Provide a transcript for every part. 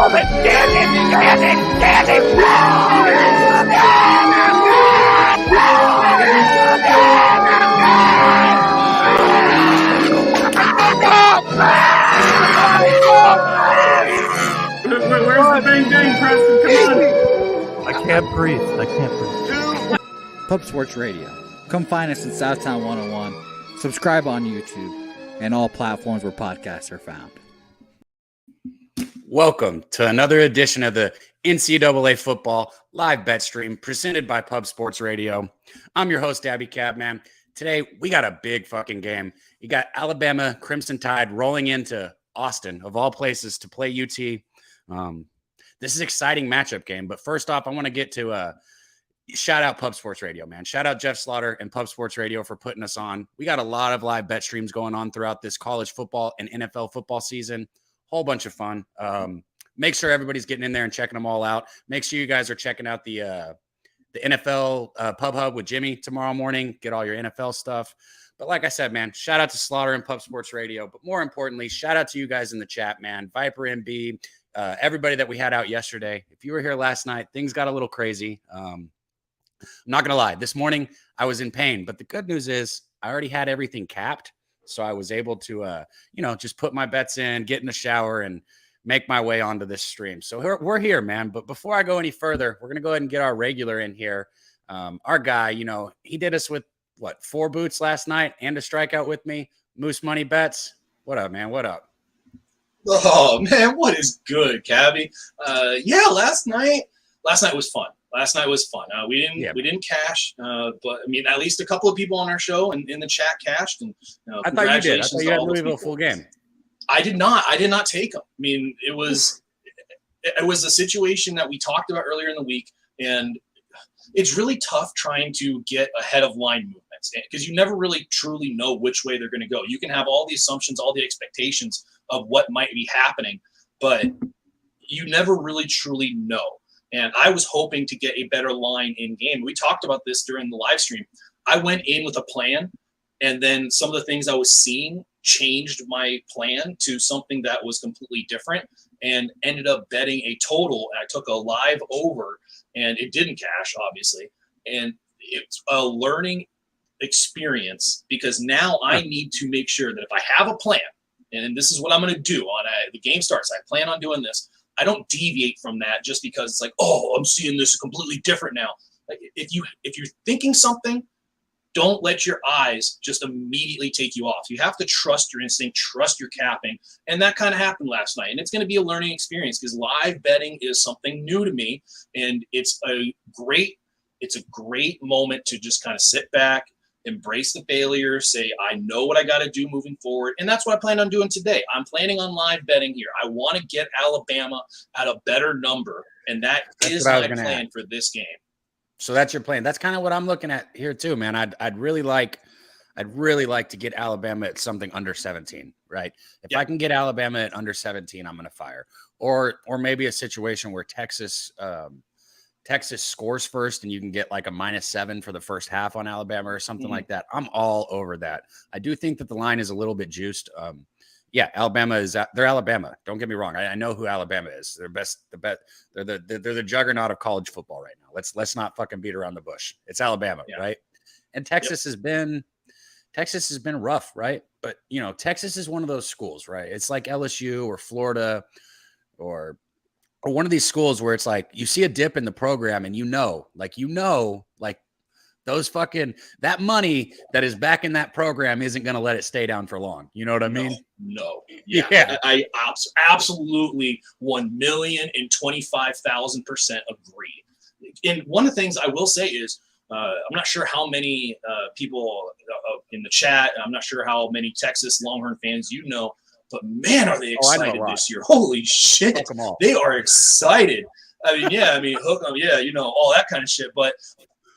Where's the bang bang, Preston? Come on. I can't breathe. Pub Sports Radio. Come find us in Southtown 101. Subscribe on YouTube and all platforms where podcasts are found. Welcome to another edition of the NCAA Football live bet stream presented by Pub Sports Radio. I'm your host, Abby Cabman. Today, we got a big fucking game. You got Alabama Crimson Tide rolling into Austin, of all places, to play UT. This is an exciting matchup game. But first off, I want to get to shout out Pub Sports Radio, man. Shout out Jeff Slaughter and Pub Sports Radio for putting us on. We got a lot of live bet streams going on throughout this college football and NFL football season. Whole bunch of fun. Make sure everybody's getting in there and checking them all out. Make sure you guys are checking out the NFL Pub Hub with Jimmy tomorrow morning. Get all your NFL stuff. But like I said, man, shout out to Slaughter and Pub Sports Radio. But more importantly, shout out to you guys in the chat, man. Viper MB, everybody that we had out yesterday. If you were here last night, things got a little crazy. I'm not going to lie. This morning, I was in pain. But the good news is I already had everything capped. So I was able to, just put my bets in, get in the shower, and make my way onto this stream. So we're here, man. But before I go any further, we're going to go ahead and get our regular in here. Our guy, he did us with, 4 boots last night and a strikeout with me. Moose Money Bets. What up, man? What up? Oh, man, what is good, Cabby? Last night was fun. We didn't cash, but I mean, at least a couple of people on our show and in the chat cashed. And I thought you did. I thought you had Louisville full game. I did not take them. I mean, it was a situation that we talked about earlier in the week, and it's really tough trying to get ahead of line movements because you never really truly know which way they're going to go. You can have all the assumptions, all the expectations of what might be happening, but you never really truly know. And I was hoping to get a better line in game. We talked about this during the live stream. I went in with a plan, and then some of the things I was seeing changed my plan to something that was completely different and ended up betting a total. And I took a live over, and it didn't cash, obviously. And it's a learning experience because now I need to make sure that if I have a plan, and this is what I'm going to do on the game starts, I plan on doing this. I don't deviate from that just because it's like, oh, I'm seeing this completely different now. Like if you're thinking something, don't let your eyes just immediately take you off. You have to trust your instinct, trust your capping. And that kind of happened last night. And it's going to be a learning experience because live betting is something new to me. And it's a great moment to just kind of sit back, embrace the failure, say, I know what I got to do moving forward. And that's what I plan on doing today. I'm planning on live betting here. I want to get Alabama at a better number. And that's is my plan for this game. So that's your plan. That's kind of what I'm looking at here too, man. I'd really like to get Alabama at something under 17, right? If I can get Alabama at under 17, I'm going to fire. Or maybe a situation where Texas scores first and you can get like a -7 for the first half on Alabama or something like that. I'm all over that. I do think that the line is a little bit juiced. Alabama they're Alabama. Don't get me wrong. I know who Alabama is. They're they're the juggernaut of college football right now. Let's not fucking beat around the bush. It's Alabama, right? And Texas has been rough, right? But Texas is one of those schools, right? It's like LSU or Florida or one of these schools where it's like you see a dip in the program and those that money that is back in that program isn't going to let it stay down for long. You know what I mean? No. Yeah. I absolutely 1,025,000% agree. And one of the things I will say is I'm not sure how many people in the chat, I'm not sure how many Texas Longhorn fans but man, are they excited this year. Holy shit. They are excited. Hook 'em, all that kind of shit. But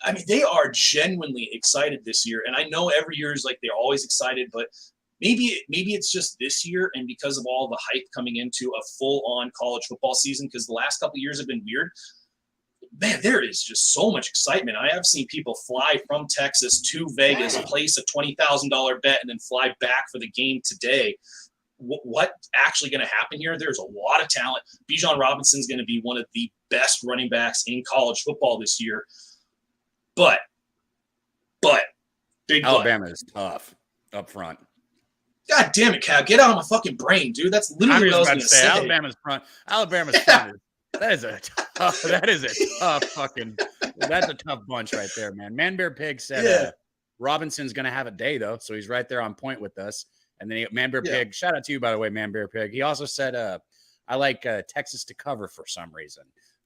I mean, they are genuinely excited this year. And I know every year is like they're always excited, but maybe it's just this year and because of all the hype coming into a full-on college football season, because the last couple of years have been weird. Man, there is just so much excitement. I have seen people fly from Texas to Vegas, place a $20,000 bet, and then fly back for the game today. what's actually going to happen here. There's a lot of talent. Bijan Robinson's going to be one of the best running backs in college football this year. But big Alabama is tough up front. God damn it, Cab. Get out of my fucking brain, dude. That's literally what I was going to say. Alabama's front is that's a tough bunch right there, man. Man Bear Pig said Robinson's going to have a day, though, so he's right there on point with us. And then Man Bear Pig, shout out to you, by the way, Man Bear Pig. He also said, I like Texas to cover for some reason.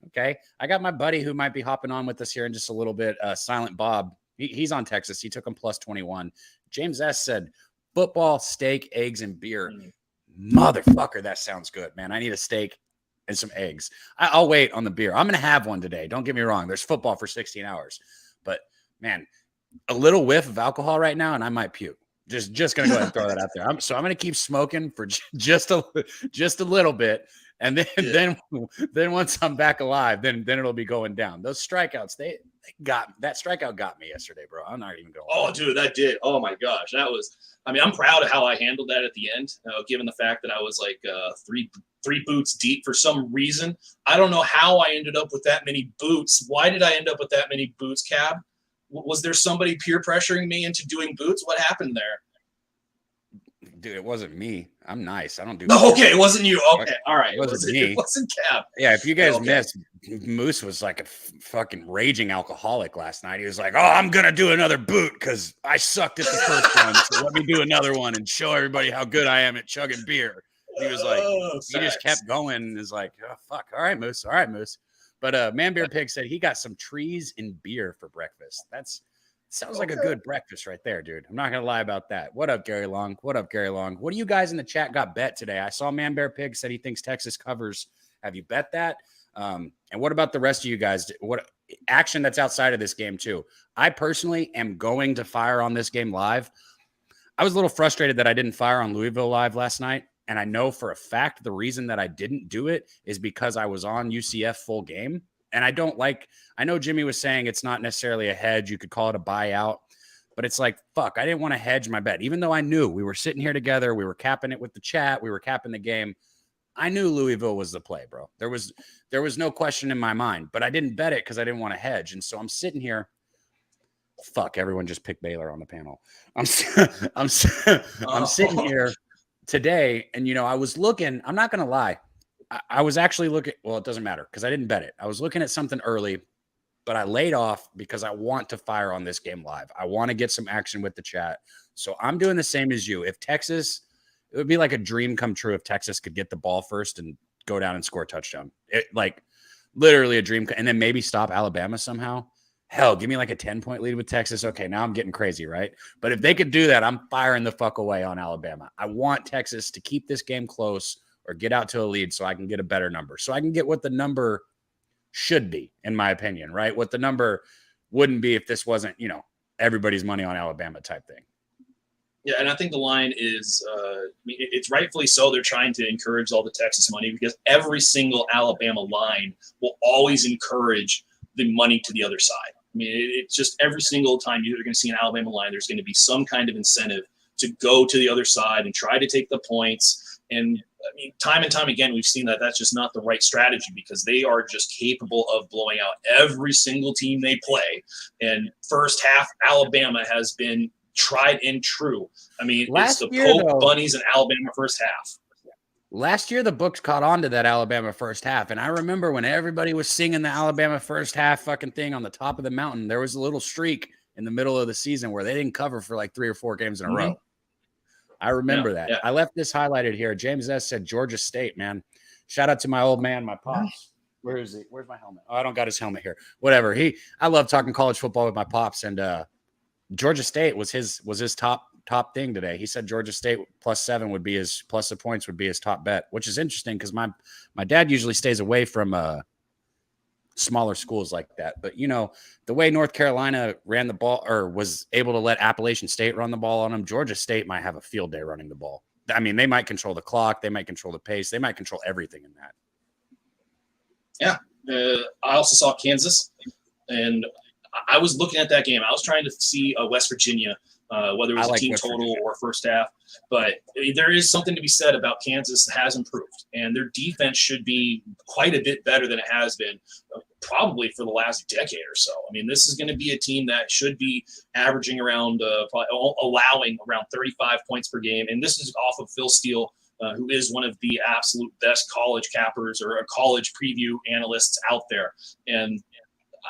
Okay. I got my buddy who might be hopping on with us here in just a little bit, Silent Bob. He's on Texas. He took him plus 21. James S. said, football, steak, eggs, and beer. Motherfucker, that sounds good, man. I need a steak and some eggs. I'll wait on the beer. I'm going to have one today. Don't get me wrong. There's football for 16 hours. But, man, a little whiff of alcohol right now, and I might puke. Just going to go ahead and throw that out there. I'm going to keep smoking for just a little bit. And then once I'm back alive, then it'll be going down. Those strikeouts, that strikeout got me yesterday, bro. I'm not even going. Oh, dude, that did. Oh my gosh, that was. I mean, I'm proud of how I handled that at the end, given the fact that I was like three boots deep for some reason. I don't know how I ended up with that many boots. Why did I end up with that many boots, Cab? Was there somebody peer pressuring me into doing boots? What happened there? Dude, it wasn't me. I'm nice. I don't do. No, okay, it wasn't you. Okay, all right. It wasn't me. It wasn't Cab. Yeah, if you guys missed, Moose was like a fucking raging alcoholic last night. He was like, "Oh, I'm gonna do another boot because I sucked at the first one, so let me do another one and show everybody how good I am at chugging beer." He was like, he just kept going and is like, "Oh fuck, all right, Moose." But Man Bear Pig said he got some trees and beer for breakfast. Sounds like a good breakfast right there, dude. I'm not going to lie about that. What up, Gary Long? What do you guys in the chat got bet today? I saw Man Bear Pig said he thinks Texas covers. Have you bet that? And what about the rest of you guys? What action that's outside of this game too? I personally am going to fire on this game live. I was a little frustrated that I didn't fire on Louisville live last night. And I know for a fact the reason that I didn't do it is because I was on UCF full game. And I know Jimmy was saying it's not necessarily a hedge. You could call it a buyout, but it's like, fuck, I didn't want to hedge my bet. Even though I knew we were sitting here together, we were capping it with the chat, we were capping the game. I knew Louisville was the play, bro. There was no question in my mind, but I didn't bet it because I didn't want to hedge. And so I'm sitting here. Fuck, everyone just picked Baylor on the panel. I'm sitting here today, and I was looking, I'm not going to lie. I was actually looking, well, it doesn't matter because I didn't bet it. I was looking at something early, but I laid off because I want to fire on this game live. I want to get some action with the chat. So I'm doing the same as you. If Texas, it would be like a dream come true if Texas could get the ball first and go down and score a touchdown. Like literally a dream. And then maybe stop Alabama somehow. Hell, give me like a 10-point lead with Texas. Okay, now I'm getting crazy, right? But if they could do that, I'm firing the fuck away on Alabama. I want Texas to keep this game close or get out to a lead so I can get a better number. So I can get what the number should be, in my opinion, right? What the number wouldn't be if this wasn't, everybody's money on Alabama type thing. Yeah, and I think the line is, it's rightfully so. They're trying to encourage all the Texas money because every single Alabama line will always encourage the money to the other side. I mean, it's just every single time you're going to see an Alabama line, there's going to be some kind of incentive to go to the other side and try to take the points. And I mean, time and time again, we've seen that that's just not the right strategy because they are just capable of blowing out every single team they play. And first half, Alabama has been tried and true. I mean, it's the Poke Bunnies and Alabama first half. Last year, the books caught on to that Alabama first half. And I remember when everybody was singing the Alabama first half fucking thing on the top of the mountain, there was a little streak in the middle of the season where they didn't cover for like 3 or 4 games in a row. I remember that. Yeah. I left this highlighted here. James S. said Georgia State, man. Shout out to my old man, my pops. Where is he? Where's my helmet? Oh, I don't got his helmet here. Whatever. I love talking college football with my pops, and Georgia State was his top thing today. He said Georgia State +7 would be his plus the points would be his top bet, which is interesting because my dad usually stays away from smaller schools like that. But the way North Carolina ran the ball or was able to let Appalachian State run the ball on them, Georgia State might have a field day running the ball. I mean, they might control the clock, they might control the pace, they might control everything in that. Yeah, I also saw Kansas, and I was looking at that game. I was trying to see West Virginia whether it was I a like team West total Virginia. or first half. But there is something to be said about Kansas has improved, and their defense should be quite a bit better than it has been probably for the last decade or so. I mean, this is going to be a team that should be averaging around, allowing around 35 points per game. And this is off of Phil Steele, who is one of the absolute best college cappers or college preview analysts out there. And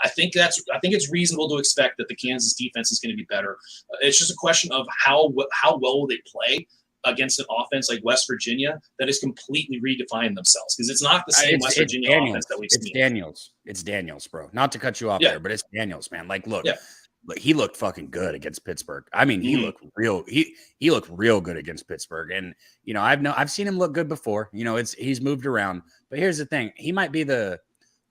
I think it's reasonable to expect that the Kansas defense is going to be better. It's just a question of how well will they play against an offense like West Virginia that has completely redefined themselves, because it's not the same West Virginia offense that we've seen. It's Daniels, bro. Not to cut you off there, but it's Daniels, man. Like, look, he looked fucking good against Pittsburgh. I mean, he looked real. He looked real good against Pittsburgh, and I've seen him look good before. He's moved around, but here's the thing: he might be the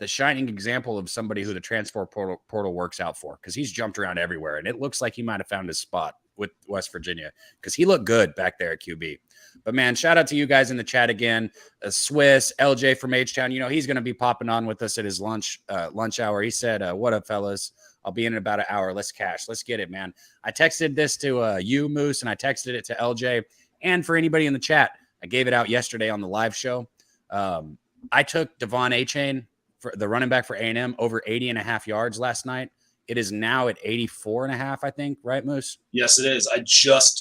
shining example of somebody who the transfer portal works out for, because he's jumped around everywhere, and it looks like he might have found his spot with West Virginia, because he looked good back there at QB. But man, shout out to you guys in the chat again. Swiss, LJ from H-Town, he's going to be popping on with us at his lunch hour. He said, what up, fellas? I'll be in about an hour. Let's cash. Let's get it, man. I texted this to you, Moose, and I texted it to LJ. And for anybody in the chat, I gave it out yesterday on the live show. I took Devon Achane, for the running back for A&M, over 80.5 yards last night. It is now at 84.5, I think, right, Moose? Yes, it is.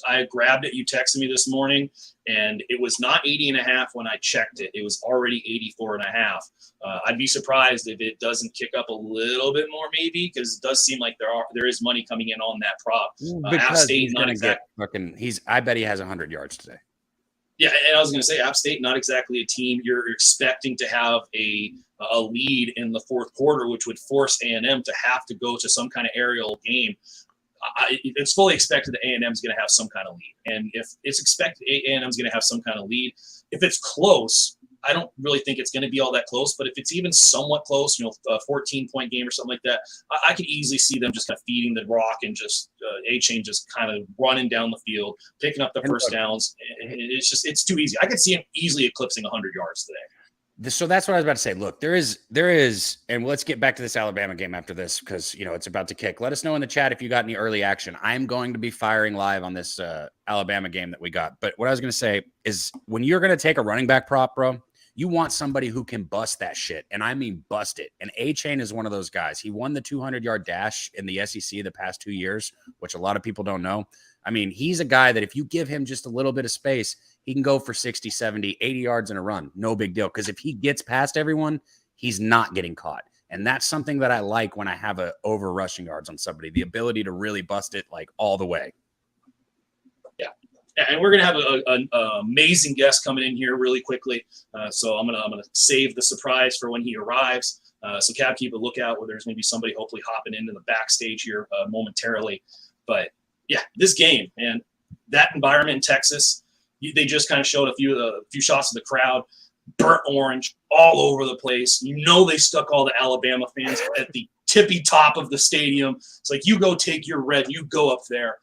I grabbed it. You texted me this morning, and it was not 80.5 when I checked it. It was already 84.5. I'd be surprised if it doesn't kick up a little bit more, maybe, because it does seem like there is money coming in on that prop. App State, not exactly. I bet he has 100 yards today. Yeah, and I was going to say, App State, not exactly a team you're expecting to have a lead in the fourth quarter, which would force A&M to have to go to some kind of aerial game. It's fully expected that A&M is going to have some kind of lead. And if it's expected A&M is going to have some kind of lead, if it's close, I don't really think it's going to be all that close. But if it's even somewhat close, a 14-point game or something like that, I could easily see them just kind of feeding the rock and just A-Chain just kind of running down the field, picking up the first downs. It's too easy. I could see him easily eclipsing 100 yards today. So that's what I was about to say. Look, there is, and let's get back to this Alabama game after this, because it's about to kick. Let us know in the chat if you got any early action. I'm going to be firing live on this Alabama game that we got. But what I was going to say is, when you're going to take a running back prop, bro, you want somebody who can bust that shit, and I mean bust it. And A-Chain is one of those guys. He won the 200-yard dash in the SEC the past 2 years, which a lot of people don't know. I mean, he's a guy that if you give him just a little bit of space, he can go for 60, 70, 80 yards in a run. No big deal. Because if he gets past everyone, he's not getting caught. And that's something that I like when I have a over rushing yards on somebody, the ability to really bust it like all the way. Yeah. And we're going to have an amazing guest coming in here really quickly. So I'm gonna save the surprise for when he arrives. So Cab, keep a lookout where there's going to be somebody hopefully hopping into the backstage here momentarily. But yeah, this game and that environment in Texas, they just kind of showed a few shots of the crowd, burnt orange all over the place. They stuck all the Alabama fans at the tippy top of the stadium. It's like, you go take your red, you go up there.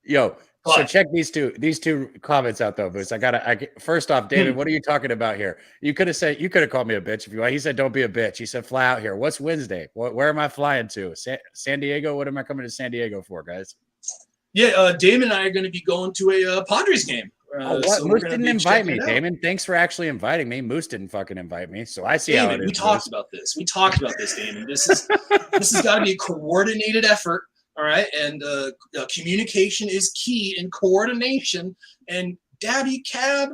Yo, so check these two comments out though, Boost. First off, David, what are you talking about here? You could have called me a bitch if you want. He said, don't be a bitch. He said, fly out here. What's Wednesday? Where am I flying to? San Diego? What am I coming to San Diego for, guys? Yeah, Damon and I are going to be going to a Padres game. Moose didn't invite me, Damon. Thanks for actually inviting me. Moose didn't fucking invite me, so I see Damon, how it is. We talked about this, Damon. This has got to be a coordinated effort, all right? And communication is key in coordination. And Daddy Cab,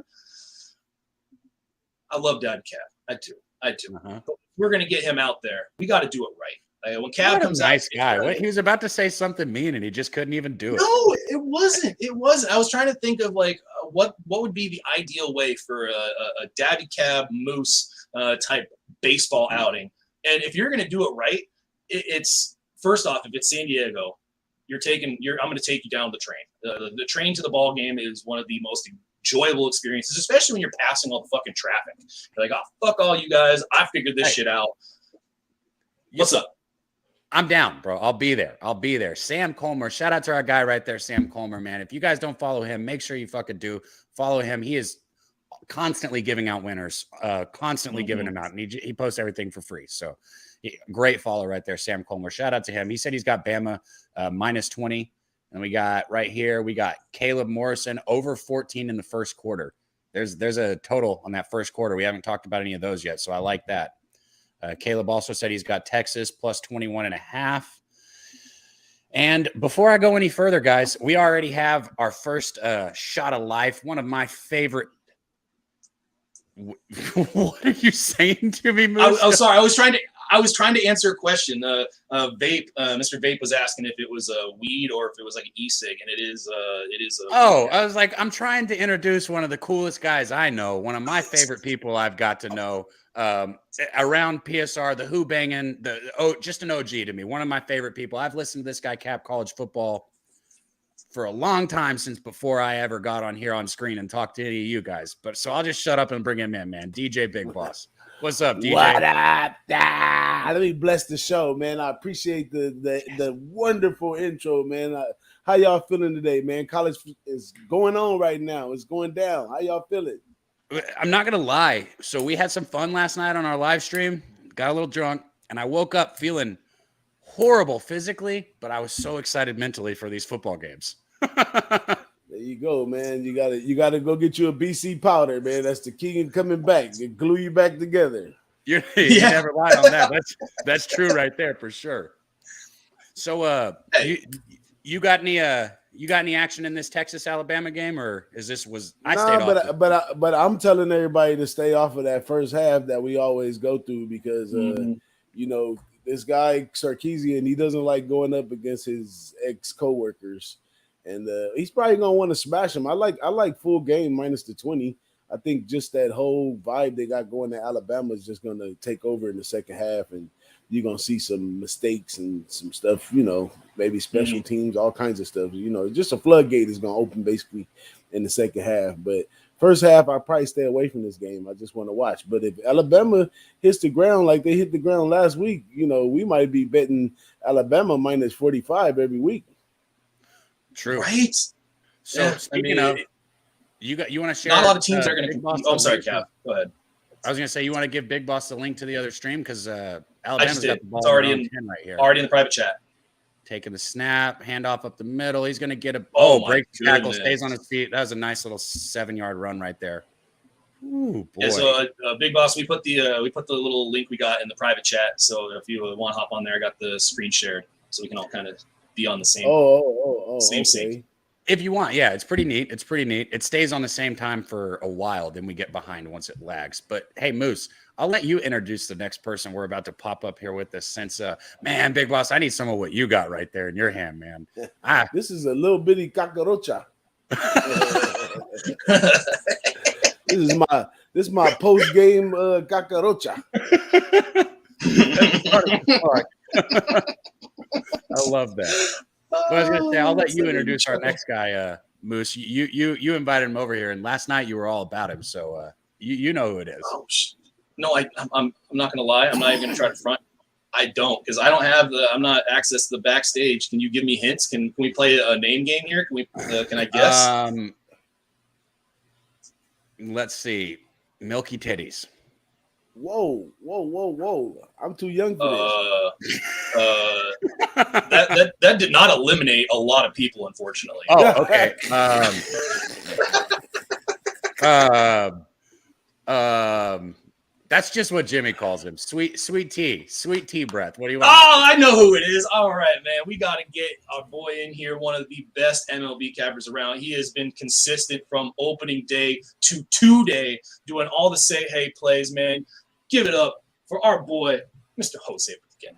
I love Daddy Cab. I do. But we're going to get him out there. We got to do it right. When Cab comes out, nice guy. He was about to say something mean, and he just couldn't even do it. No, it wasn't. I was trying to think of what would be the ideal way for a Daddy Cab Moose type baseball outing. And if you're going to do it right, it's first off, if it's San Diego, I'm going to take you down the train. The train to the ball game is one of the most enjoyable experiences, especially when you're passing all the fucking traffic. You're like, oh, fuck all you guys. I figured this shit out. What's up? I'm down, bro. I'll be there. Sam Colmer. Shout out to our guy right there, Sam Colmer, man. If you guys don't follow him, make sure you fucking do. Follow him. He is constantly giving out winners, giving them out. And he posts everything for free. So great follow right there, Sam Colmer. Shout out to him. He said he's got Bama -20 And we got right here, we got Caleb Morrison over 14 in the first quarter. There's a total on that first quarter. We haven't talked about any of those yet, so I like that. Caleb also said he's got Texas plus 21.5. And before I go any further, guys, we already have our first shot of life. One of my favorite. What are you saying to me, Moose? Oh, sorry. I was trying to answer a question. Vape, Mr. Vape was asking if it was a weed or if it was like an e-cig, and it is. I was like, I'm trying to introduce one of the coolest guys I know, one of my favorite people I've got to know around PSR, the who banging, just an OG to me, one of my favorite people. I've listened to this guy cap college football for a long time, since before I ever got on here on screen and talked to any of you guys. But so I'll just shut up and bring him in, man. DJ Big Boss. What's up, DJ? What up? Let me bless the show, man. I appreciate the wonderful intro, man. How y'all feeling today, man? College is going on right now. It's going down. How y'all feeling? I'm not going to lie. So we had some fun last night on our live stream, got a little drunk, and I woke up feeling horrible physically, but I was so excited mentally for these football games. There you go, man. You gotta go get you a BC powder, man. That's the key in coming back. It glue you back together. You never lied on that. That's true right there for sure. So you got any action in this Texas Alabama game, or stayed off? But I'm telling everybody to stay off of that first half that we always go through because this guy Sarkisian, he doesn't like going up against his ex coworkers. And he's probably gonna want to smash him. I like full game minus the 20. I think just that whole vibe they got going to Alabama is just gonna take over in the second half, and you're gonna see some mistakes and some stuff. Maybe special teams, all kinds of stuff. Just a floodgate is gonna open basically in the second half. But first half, I probably stay away from this game. I just want to watch. But if Alabama hits the ground like they hit the ground last week, we might be betting Alabama minus 45 every week. True. Right. So speaking of, you want to share? Not a lot of teams are going to. Oh, I'm sorry, Cap. Go ahead. I was going to say, you want to give Big Boss the link to the other stream because Alabama's got the ball. It's already in right here. Already in the private chat. Taking the snap, handoff up the middle. He's going to get a break tackle, stays on his feet. That was a nice little 7-yard run right there. Ooh, boy. Yeah, so Big Boss, we put the little link we got in the private chat. So if you want to hop on there, I got the screen shared so we can all kind of be on the same. Same sync. If you want, yeah, it's pretty neat. It stays on the same time for a while, then we get behind once it lags. But hey, Moose, I'll let you introduce the next person we're about to pop up here with us. Since man, Big Boss, I need some of what you got right there in your hand, man. This is a little bitty cacarocha. This is my post game cacarocha. I love that. But I was going to say, I'll let you introduce our next guy, Moose. You invited him over here, and last night you were all about him, so you know who it is. Oh, no, I'm not going to lie. I'm not even going to try to front. I don't, because I don't have I'm not access to the backstage. Can you give me hints? Can we play a name game here? Can I guess? Let's see. Milky Titties. Whoa. I'm too young for this. That did not eliminate a lot of people, unfortunately. Oh, okay. That's just what Jimmy calls him. Sweet tea breath. What do you want? Oh, I know who it is. All right, man. We got to get our boy in here, one of the best MLB cappers around. He has been consistent from opening day to today, doing all the say hey plays, man. Give it up for our boy, Mr. Jose again.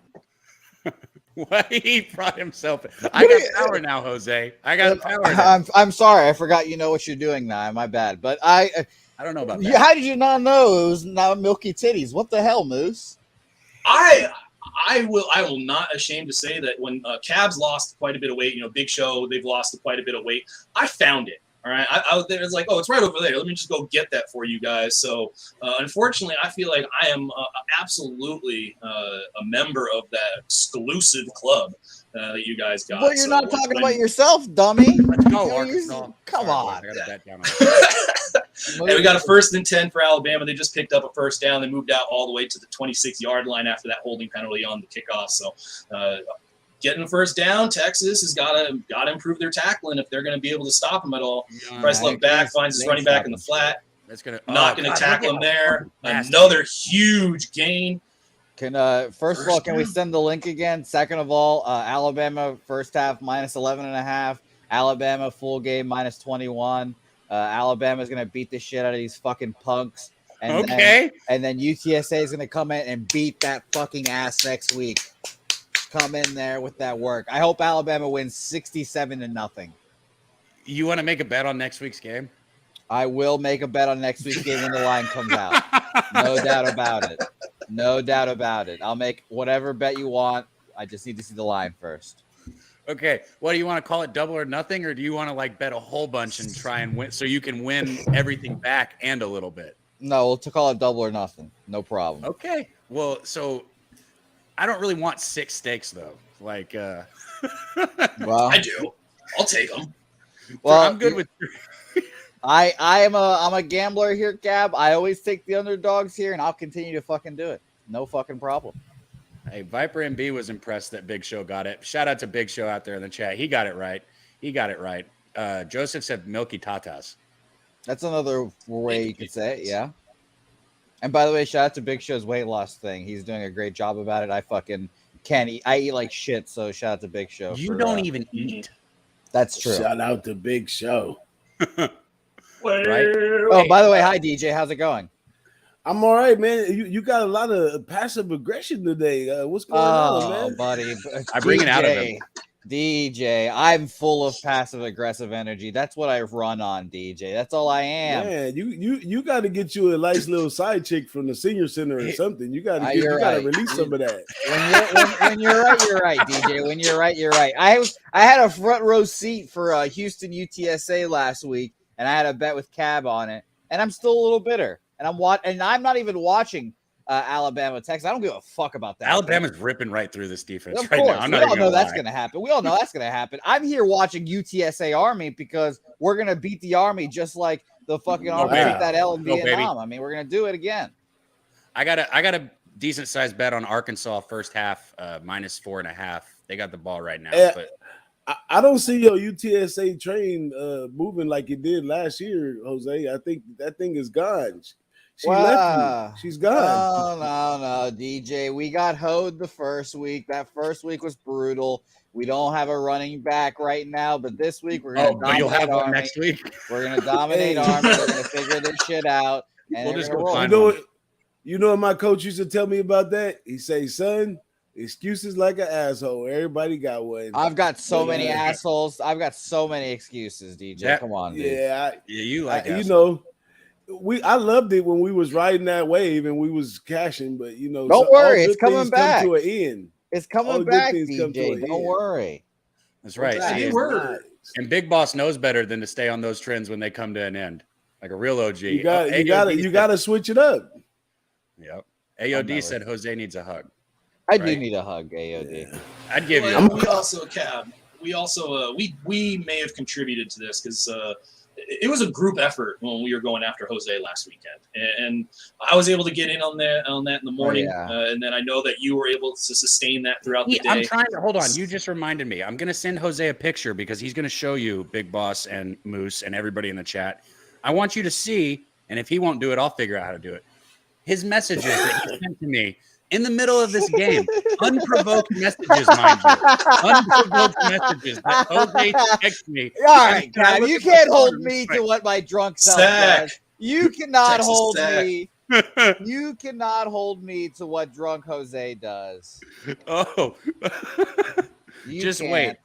What he brought himself in. I got power now, Jose. I got power now. I'm sorry. I forgot you know what you're doing now. My bad. But I don't know about that. How did you not know it was not Milky Titties? What the hell, Moose? I will not ashamed to say that when Cavs lost quite a bit of weight, Big Show, they've lost quite a bit of weight. I found it. All right. I was there. It's like, it's right over there. Let me just go get that for you guys. So, unfortunately, I feel like I am absolutely a member of that exclusive club that you guys got. Well, you're not talking about yourself, dummy. Let's go, Arkansas. Come on. I got a bet down on Hey, we got a 1st and 10 for Alabama. They just picked up a first down. They moved out all the way to the 26-yard line after that holding penalty on the kickoff. So, getting the first down. Texas has got to improve their tackling if they're going to be able to stop him at all. Bryce Love back finds his running back in the flat. That's gonna Not going to tackle him there. Another huge gain. First of all, can we send the link again? Second of all, Alabama first half minus 11.5. Alabama full game minus 21. Alabama is going to beat the shit out of these fucking punks. And then UTSA is going to come in and beat that fucking ass next week. Come in there with that work. I hope Alabama wins 67-0. You want to make a bet on next week's game? I will make a bet on next week's game when the line comes out. No doubt about it. No doubt about it. I'll make whatever bet you want. I just need to see the line first. Okay. What do you want to call it? Double or nothing? Or do you want to like bet a whole bunch and try and win so you can win everything back and a little bit? No, we'll call it double or nothing. No problem. Okay. Well, so I don't really want 6 steaks though. Like, well, I do. I'll take them. Well, I'm good with. I'm a gambler here, Gab. I always take the underdogs here, and I'll continue to fucking do it. No fucking problem. Hey, Viper MB was impressed that Big Show got it. Shout out to Big Show out there in the chat. He got it right. Joseph said Milky Tatas. That's another way you could say it, yeah. And by the way, shout out to Big Show's weight loss thing. He's doing a great job about it. I fucking can't eat. I eat like shit, so shout out to Big Show. You don't even eat. That's true. Shout out to Big Show. Right? Oh, by the way, hi DJ. How's it going? I'm all right, man. You got a lot of passive aggression today. What's going on, man? Buddy. I bring it out of him. DJ, I'm full of passive aggressive energy. That's what I run on, DJ. That's all I am. Man, you got to get you a nice little side chick from the senior center or something. You got to release some of that. When you're right, DJ. When you're right, you're right. I had a front row seat for Houston UTSA last week, and I had a bet with Cab on it, and I'm still a little bitter. And I'm not even watching Alabama, Texas. I don't give a fuck about that. Alabama's ripping right through this defense of right course. now. We all know that's going to happen. We all know that's going to happen. I'm here watching UTSA Army because we're going to beat the Army just like the fucking Army beat that L in Vietnam. I mean, we're going to do it again. I got a decent sized bet on Arkansas first half minus 4.5. They got the ball right now. But I don't see your UTSA train moving like it did last year, Jose. I think that thing is gone. She left you. She's gone. No, DJ. We got hoed the first week. That first week was brutal. We don't have a running back right now, but this week we're going to dominate. You'll have one Army. next week. We're going to dominate Army. We're going to figure this shit out. And We'll just go roll. find You know what my coach used to tell me about that? He say, son, excuses like an asshole. Everybody got one. I've got so many assholes. I've got so many excuses, DJ. Come on, dude. You like you know. I loved it when we was riding that wave and we was cashing, but don't worry, it's coming back to an end. It's coming back, DJ. Don't worry. That's right. And Big Boss knows better than to stay on those trends when they come to an end, like a real OG. You got to switch it up. Yep. AOD said Jose needs a hug. I do need a hug, AOD. Yeah. I'd give you. We also, Cab. We also we may have contributed to this because. It was a group effort when we were going after Jose last weekend, and I was able to get in on that in the morning, and then I know that you were able to sustain that throughout the day. I'm trying to hold on. You just reminded me. I'm going to send Jose a picture because he's going to show you Big Boss and Moose and everybody in the chat. I want you to see, and if he won't do it, I'll figure out how to do it. His messages that he sent to me in the middle of this game, unprovoked messages, mind you, unprovoked messages that Jose texted me. All right, Cab, you can't hold me to what my drunk self does. You cannot hold me. You cannot hold me to what drunk Jose does. Oh, Just wait.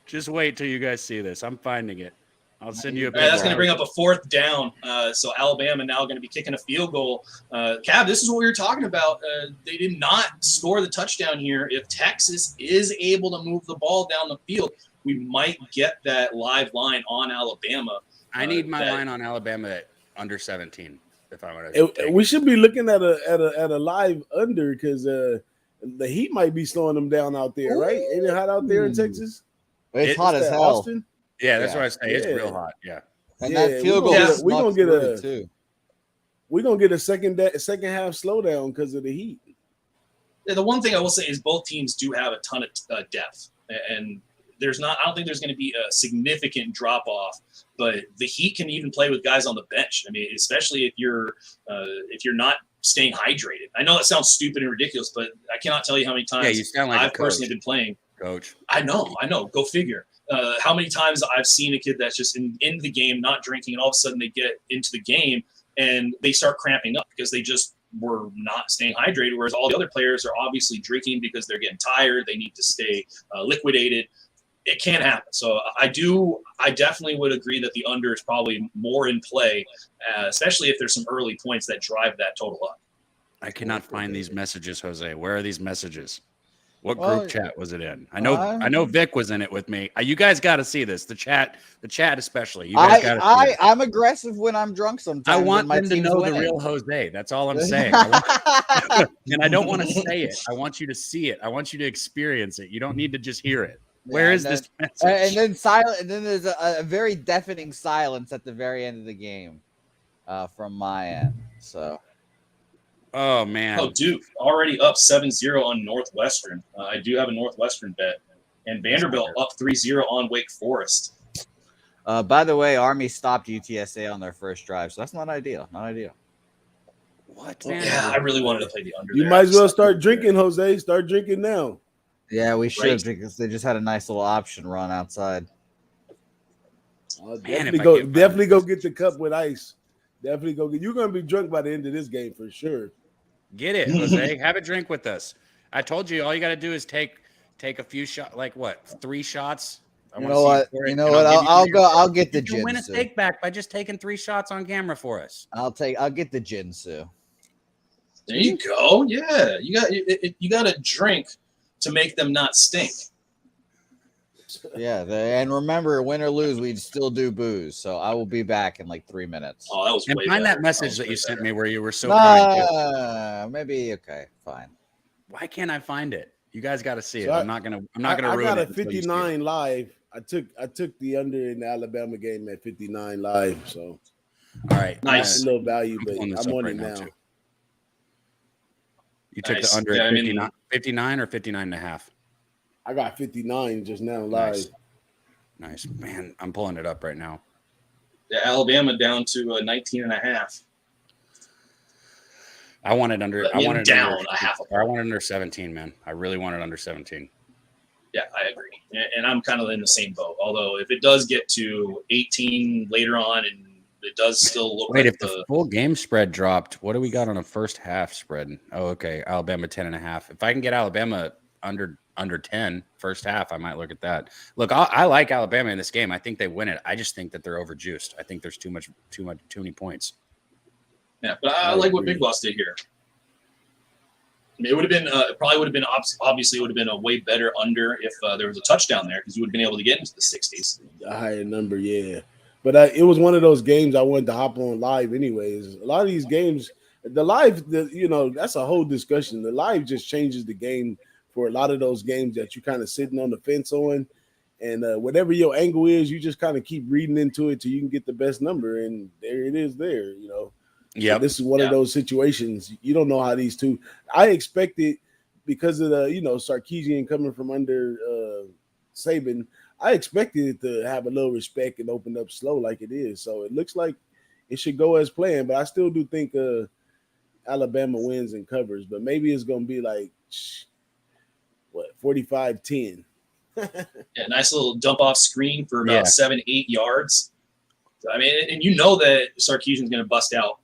Just wait till you guys see this. I'm finding it. I'll send you a picture. That's going to bring up a 4th down. So Alabama now going to be kicking a field goal. Cab, this is what we were talking about. They did not score the touchdown here. If Texas is able to move the ball down the field, we might get that live line on Alabama. I need my line on Alabama at under 17. If I want to, we should be looking at a live under because the heat might be slowing them down out there, right? Ain't it hot out there in Texas? It's hot as hell. Austin? Yeah, that's what I say. It's real hot. Yeah, and that field goal we're gonna get a we're gonna get a second half slowdown because of the heat. The one thing I will say is both teams do have a ton of depth, and I don't think there's going to be a significant drop off, but the Heat can even play with guys on the bench. I mean, especially if you're not staying hydrated. I know that sounds stupid and ridiculous, but I cannot tell you how many times you sound like I've personally been playing. Coach. I know. Go figure. How many times I've seen a kid that's just in the game, not drinking, and all of a sudden they get into the game and they start cramping up because they just were not staying hydrated, whereas all the other players are obviously drinking because they're getting tired. They need to stay liquidated. It can happen. So I definitely would agree that the under is probably more in play, especially if there's some early points that drive that total up. I cannot find these messages, Jose. Where are these messages? What group chat was it in? I know Vic was in it with me. You guys got to see this. The chat especially. You guys got to see it. I'm aggressive when I'm drunk sometimes. I want them to know the real Jose. That's all I'm saying. And I don't want to say it. I want you to see it. I want you to experience it. You don't need to just hear it. Where is this message? And then silent. And then there's a very deafening silence at the very end of the game, from my end. So. Oh man! Oh, Duke already up 7-0 on Northwestern. I do have a Northwestern bet, and Vanderbilt up 3-0 on Wake Forest. By the way, Army stopped UTSA on their first drive, so that's not ideal. Not ideal. What? Man? Yeah, I really wanted to play the under. You might as well start drinking, Jose. Start drinking now. Yeah, we should because they just had a nice little option run outside. Definitely go get the cup with ice. Definitely go get. You're gonna be drunk by the end of this game for sure. Get it, Jose. Have a drink with us. I told you all you got to do is take a few shots. Like what? 3 shots. You know what? I'll get the gin. You win a steak back by just taking 3 shots on camera for us. I'll get the gin, Sue. There you go. Yeah, you got a drink to make them not stink. Yeah, and remember, win or lose, we still do booze. So I will be back in like 3 minutes. Oh, that was and way find better. that message that you sent me where you were so kind. Maybe okay, fine. Why can't I find it? You guys got to see it. I'm not gonna ruin it. I got a 59 live. I took the under in the Alabama game at 59 live. So all right, nice. A little value, but I'm on it now. You took the under at 59 or 59.5. I got 59 just now live. Nice. Man, I'm pulling it up right now. Yeah, Alabama down to 19.5. I want it under. I want it down under, a half. I want it under 17, man. I really want it under 17. Yeah, I agree, and I'm kind of in the same boat. Although if it does get to 18 later on, and it does still look. Wait, if the full game spread dropped, what do we got on a first half spread? Oh, okay, Alabama 10.5. If I can get Alabama under 10 first half, I might look at that. Look, I like Alabama in this game. I think they win it. I just think that they're overjuiced. I think there's too many points. Yeah, but I like what Big Boss did here. I mean, it would have been obviously it would have been a way better under if there was a touchdown there because you would have been able to get into the 60s. A higher number, yeah. But it was one of those games I wanted to hop on live anyways. A lot of these games, the live, that's a whole discussion. The live just changes the game for a lot of those games that you're kind of sitting on the fence on. And whatever your angle is, you just kind of keep reading into it till you can get the best number. And there it is there, Yeah, so this is one of those situations. You don't know how these two. I expected because of the Sarkisian coming from under Saban. I expected it to have a little respect and open up slow like it is. So it looks like it should go as planned. But I still do think Alabama wins and covers. But maybe it's going to be like 45-10. Yeah, nice little dump off screen for about 7-8 yards. I mean, and that Sarkisian's going to bust out.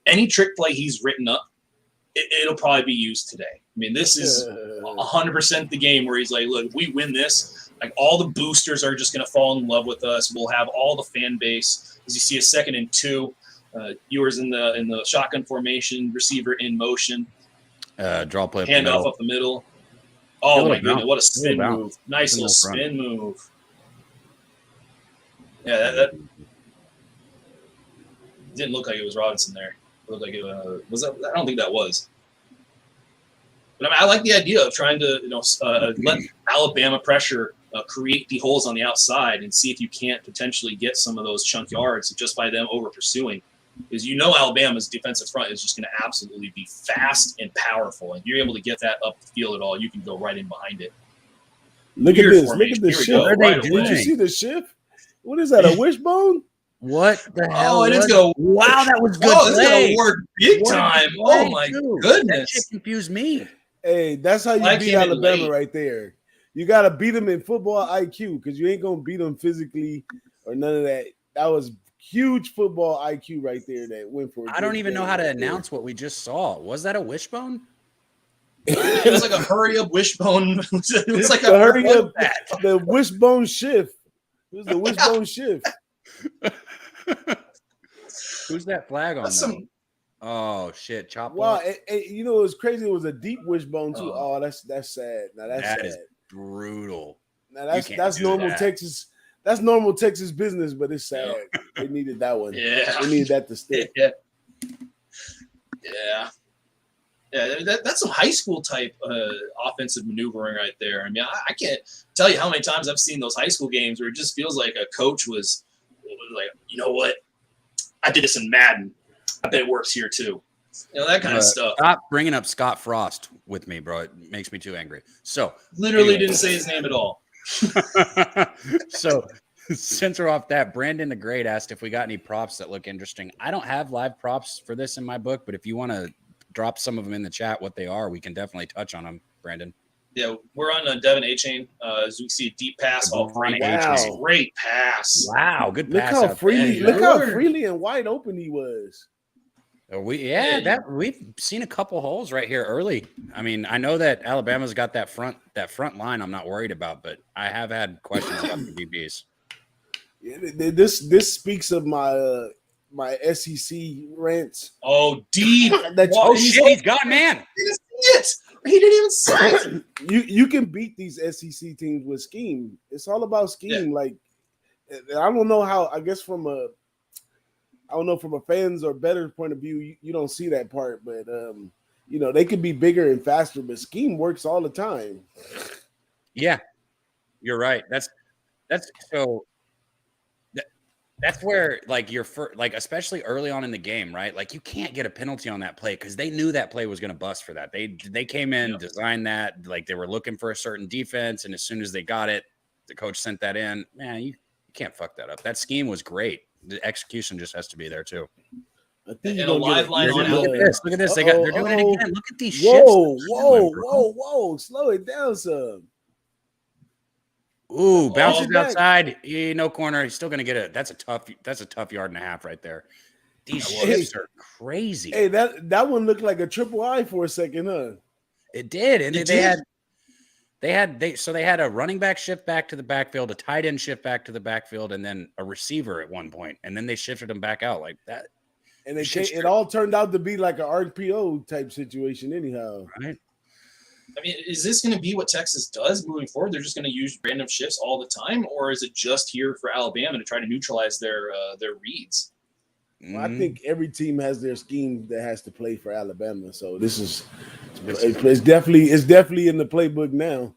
Any trick play he's written up, it'll probably be used today. I mean, this is 100% the game where he's like, look, if we win this, like all the boosters are just going to fall in love with us. We'll have all the fan base. As you see a 2nd and 2, Ewers in the shotgun formation, receiver in motion. Draw play. Handoff up the middle. Oh, my goodness, what a spin move. Nice little spin move. Yeah, that didn't look like it was Robinson there. It looked like it was that. I don't think that was. But I like the idea of trying to let Alabama pressure create the holes on the outside and see if you can't potentially get some of those chunk yards just by them over pursuing. Is Alabama's defensive front is just going to absolutely be fast and powerful. And if you're able to get that up the field at all, you can go right in behind it. Look at this. Look at this shift. What are they doing? Did you see the shift? What is that, a wishbone? What the hell? Oh, it is going to wow, that was good. Oh, it's going to work big What time. play, Oh, my dude. goodness. That shit confused me. Hey, that's how you I beat came in Alabama late. right there. You got to beat them in football IQ because you ain't going to beat them physically or none of that. That was huge football IQ right there that went for it. I don't even know how to announce what we just saw. Was that a wishbone? It was like a hurry up wishbone. It was like the a hurry up, the wishbone shift. It was the wishbone shift. Who's that flag on? That's some- Oh shit! Chop. Wow, off. you know it was crazy. It was a deep wishbone too. Oh, that's sad. Now that's That sad. is brutal. Now You can't that's do normal that. Texas. That's normal Texas business, but it's sad. They needed that one. Yeah. They needed that to stick. Yeah. That's some high school type offensive maneuvering right there. I mean, I can't tell you how many times I've seen those high school games where it just feels like a coach was like, you know what? I did this in Madden. I bet it works here too. You know, that kind of stuff. Stop bringing up Scott Frost with me, bro. It makes me too angry. So Literally anyway. didn't say his name at all. So since we're off that, Brandon the Great asked if we got any props that look interesting. I don't have live props for this in my book, but if you want to drop some of them in the chat, what they are, we can definitely touch on them, Brandon. Yeah, we're on Devin A-Chain. As we see a deep pass off right. Wow. Great pass. Wow, good Look pass. how out freely, there. look how freely and wide open he was. We've seen a couple holes right here early. I mean, I know that Alabama's got that front line I'm not worried about, but I have had questions about the DBs. Yeah, this speaks of my my SEC rants. Oh, deep. Oh shit, he's got man. He didn't see it. He didn't even see it. You can beat these SEC teams with scheme. It's all about scheme. Yeah. Like I don't know how. I guess from a fans or better point of view, you don't see that part. But you know, they could be bigger and faster, but scheme works all the time. Yeah, you're right. That's so. That's where, like, especially early on in the game, right? Like, you can't get a penalty on that play because they knew that play was going to bust for that. They came in, designed that, like they were looking for a certain defense, and as soon as they got it, the coach sent that in. Man, you can't fuck that up. That scheme was great. The execution just has to be there too. I think And a live line on Look at this. Look at this. They're doing it again. Look at these shifts. Whoa! Slow it down, some. Ooh, bounces back. outside. No corner. He's still going to get it. That's a tough yard and a half right there. These shifts are crazy. Hey, that one looked like a triple I for a second, huh? It did, and they had a running back shift back to the backfield, a tight end shift back to the backfield, and then a receiver at one point, and then they shifted them back out like that. And it all turned out to be like an RPO type situation, anyhow. Right? I mean, is this going to be what Texas does moving forward? They're just going to use random shifts all the time, or is it just here for Alabama to try to neutralize their reads? Well, I think every team has their scheme that has to play for Alabama. So it's definitely in the playbook now.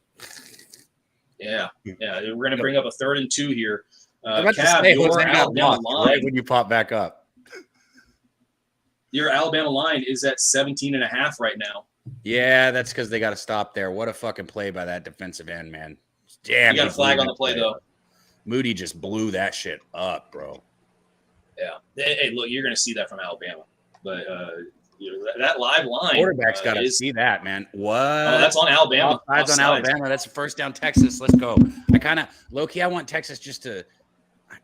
Yeah. We're going to bring up a 3rd and 2 here. Cab, your Alabama line, right when you pop back up. Your Alabama line is at 17.5 right now. Yeah, that's because they got to stop there. What a fucking play by that defensive end, man. Damn, You got a flag on the play, though. Moody just blew that shit up, bro. Yeah. Hey, look, you're going to see that from Alabama. But that live line. Quarterback's got to see that, man. What? Oh, that's on Alabama. Offsides on Alabama. That's a first down Texas. Let's go. I kind of, low-key, I want Texas just to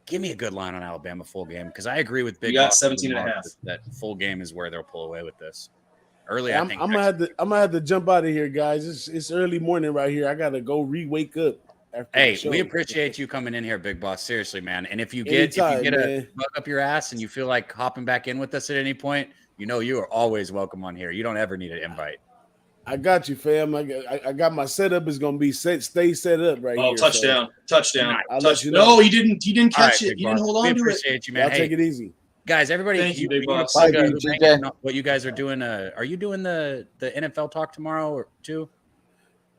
give me a good line on Alabama full game because I agree with Big. You got 17.5. That full game is where they'll pull away with this. Early, I'm gonna have to jump out of here, guys. It's early morning right here. I gotta go wake up. Hey, we appreciate you coming in here, Big Boss. Seriously, man. And if you get a bug up your ass and you feel like hopping back in with us at any point, you are always welcome on here. You don't ever need an invite. I got you, fam. I got my setup is gonna be stay set up right here. Oh, touchdown! I'll let you know. No, he didn't catch it. He didn't hold on to it. We appreciate you, man. I'll take it easy. Guys, everybody, thank you, Big Boss. What you guys are doing? Are you doing the NFL talk tomorrow or too?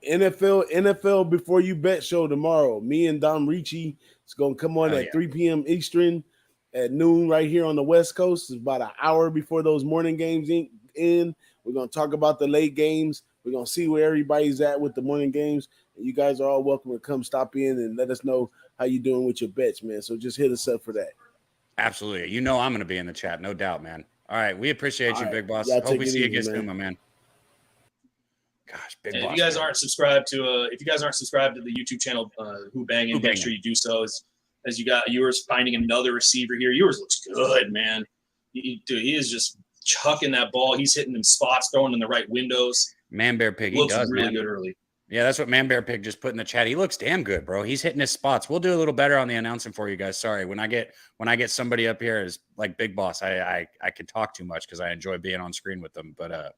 NFL Before You Bet show tomorrow. Me and Dom Ricci is gonna come on at 3 p.m. Eastern. at noon right here on the West Coast. It's about an hour before those morning games in. We're going to talk about the late games. We're going to see where everybody's at with the morning games. And you guys are all welcome to come stop in and let us know how you doing with your bets, man. So just hit us up for that. Absolutely. You know I'm going to be in the chat, no doubt, man. All right. We appreciate you, Big Boss. Y'all Hope take we it see you easy, again man. soon, my man. Gosh, Big Boss. If you guys man. aren't subscribed to the YouTube channel, Who Bangin', make sure you do so. As you got yours finding another receiver here. Yours looks good, man. Dude, he is just chucking that ball. He's hitting them spots, throwing in the right windows. Man Bear Pig, he Looks does, really man. good early. Yeah, that's what Man Bear Pig just put in the chat. He looks damn good, bro. He's hitting his spots. We'll do a little better on the announcing for you guys. Sorry, when I get somebody up here as like Big Boss, I can talk too much because I enjoy being on screen with them. But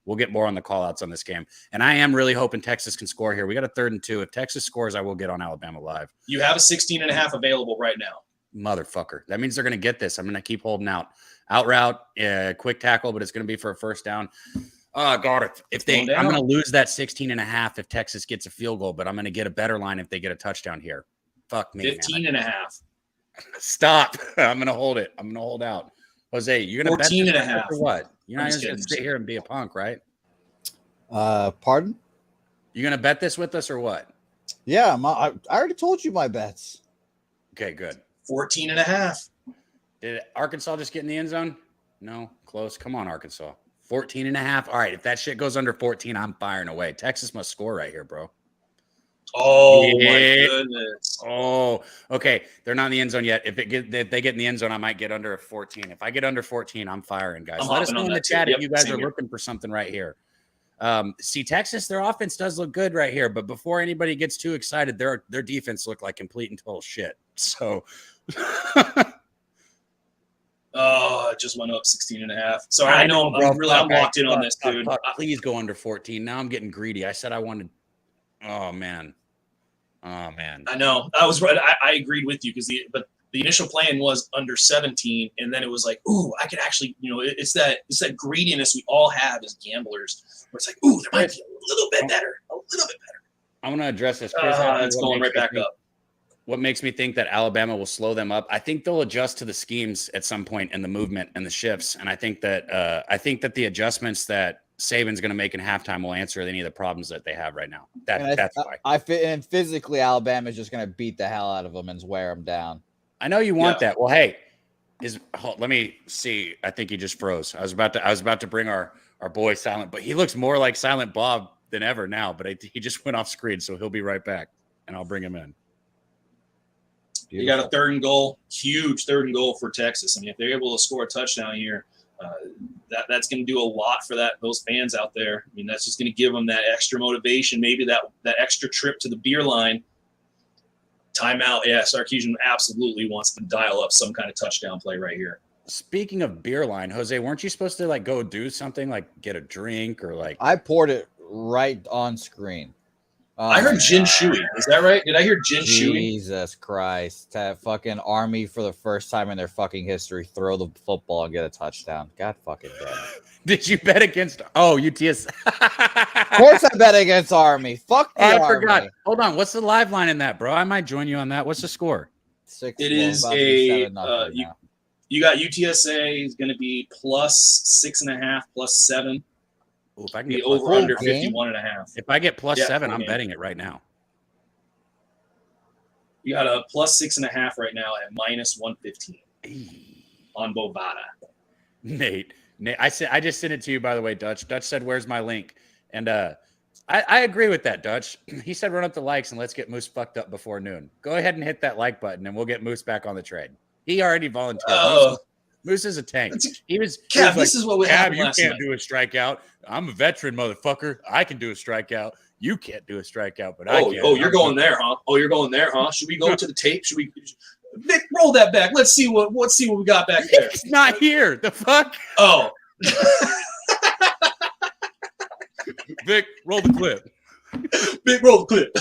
we'll get more on the call outs on this game. And I am really hoping Texas can score here. We got a 3rd and 2. If Texas scores, I will get on Alabama Live. You have a 16.5 available right now. Motherfucker. That means they're going to get this. I'm going to keep holding out. Out route, quick tackle, but it's going to be for a first down. Oh, God. I'm going to lose that 16.5 if Texas gets a field goal, but I'm going to get a better line if they get a touchdown here. Fuck me. 15.5. Stop. I'm going to hold it. I'm going to hold out. Jose, you're going to bet 14.5 or what? You're not just going to sit here and be a punk, right? Pardon? You going to bet this with us or what? Yeah, I already told you my bets. Okay, good. 14.5. Did Arkansas just get in the end zone? No, close. Come on, Arkansas. 14.5. All right, if that shit goes under 14, I'm firing away. Texas must score right here, bro. Oh, my goodness. Oh, okay. They're not in the end zone yet. If they get in the end zone, I might get under a 14. If I get under 14, I'm firing, guys. Let us know in the chat if you guys are looking for something right here. See, Texas, their offense does look good right here, but before anybody gets too excited, their defense looked like complete and total shit. So oh, it just went up 16.5. Sorry, I know I'm locked in on this, dude. Please go under 14. Now I'm getting greedy. I said I wanted. Oh man. I know. I was right. I agreed with you but the initial plan was under 17, and then it was like, ooh, I could actually, it's that greediness we all have as gamblers, where it's like, ooh, there might be a little bit better. I want to address this. Chris, it's going right back up. What makes me think that Alabama will slow them up? I think they'll adjust to the schemes at some point in the movement and the shifts, and I think that the adjustments that Saban's going to make in halftime will answer any of the problems that they have right now. That's why. And physically, Alabama is just going to beat the hell out of them and wear them down. I know you want that. Well, hey, let me see. I think he just froze. I was about to bring our boy Silent, but he looks more like Silent Bob than ever now. But he just went off screen, so he'll be right back, and I'll bring him in. You got a 3rd and goal, huge 3rd and goal for Texas. I mean, if they're able to score a touchdown here, that's going to do a lot for those fans out there. I mean, that's just going to give them that extra motivation, maybe that extra trip to the beer line. Timeout. Yeah, Sarkisian absolutely wants to dial up some kind of touchdown play right here. Speaking of beer line, Jose, weren't you supposed to go do something like get a drink or I poured it right on screen. I heard Jin Shui. Is that right? Did I hear Jin Shui? Jesus Christ. That fucking Army for the first time in their fucking history throw the football and get a touchdown. God fucking damn it. Did you bet against UTS? Of course I bet against Army. Fuck the Army. I forgot. Hold on. What's the live line in that, bro? I might join you on that. What's the score? 6. It is you got UTSA is going to be plus 6.5, plus 7. Ooh, if I can be get over under 51.5. If I get plus 7, I'm betting it right now. You got a plus 6.5 right now at minus 115 on Bovada. Nate, I just sent it to you, by the way, Dutch. Dutch said, "Where's my link?" And I agree with that, Dutch. He said, "Run up the likes and let's get Moose fucked up before noon." Go ahead and hit that like button, and we'll get Moose back on the trade. He already volunteered. Moose is a tank. This is what we have. You can't do a strikeout. I'm a veteran, motherfucker. I can do a strikeout. You can't do a strikeout, but I can. Oh, you're going there, huh? Should we go to the tape? Should we? Vic, roll that back. Let's see what we got back there. It's not here. The fuck? Oh. Vic, roll the clip. Vic, roll the clip.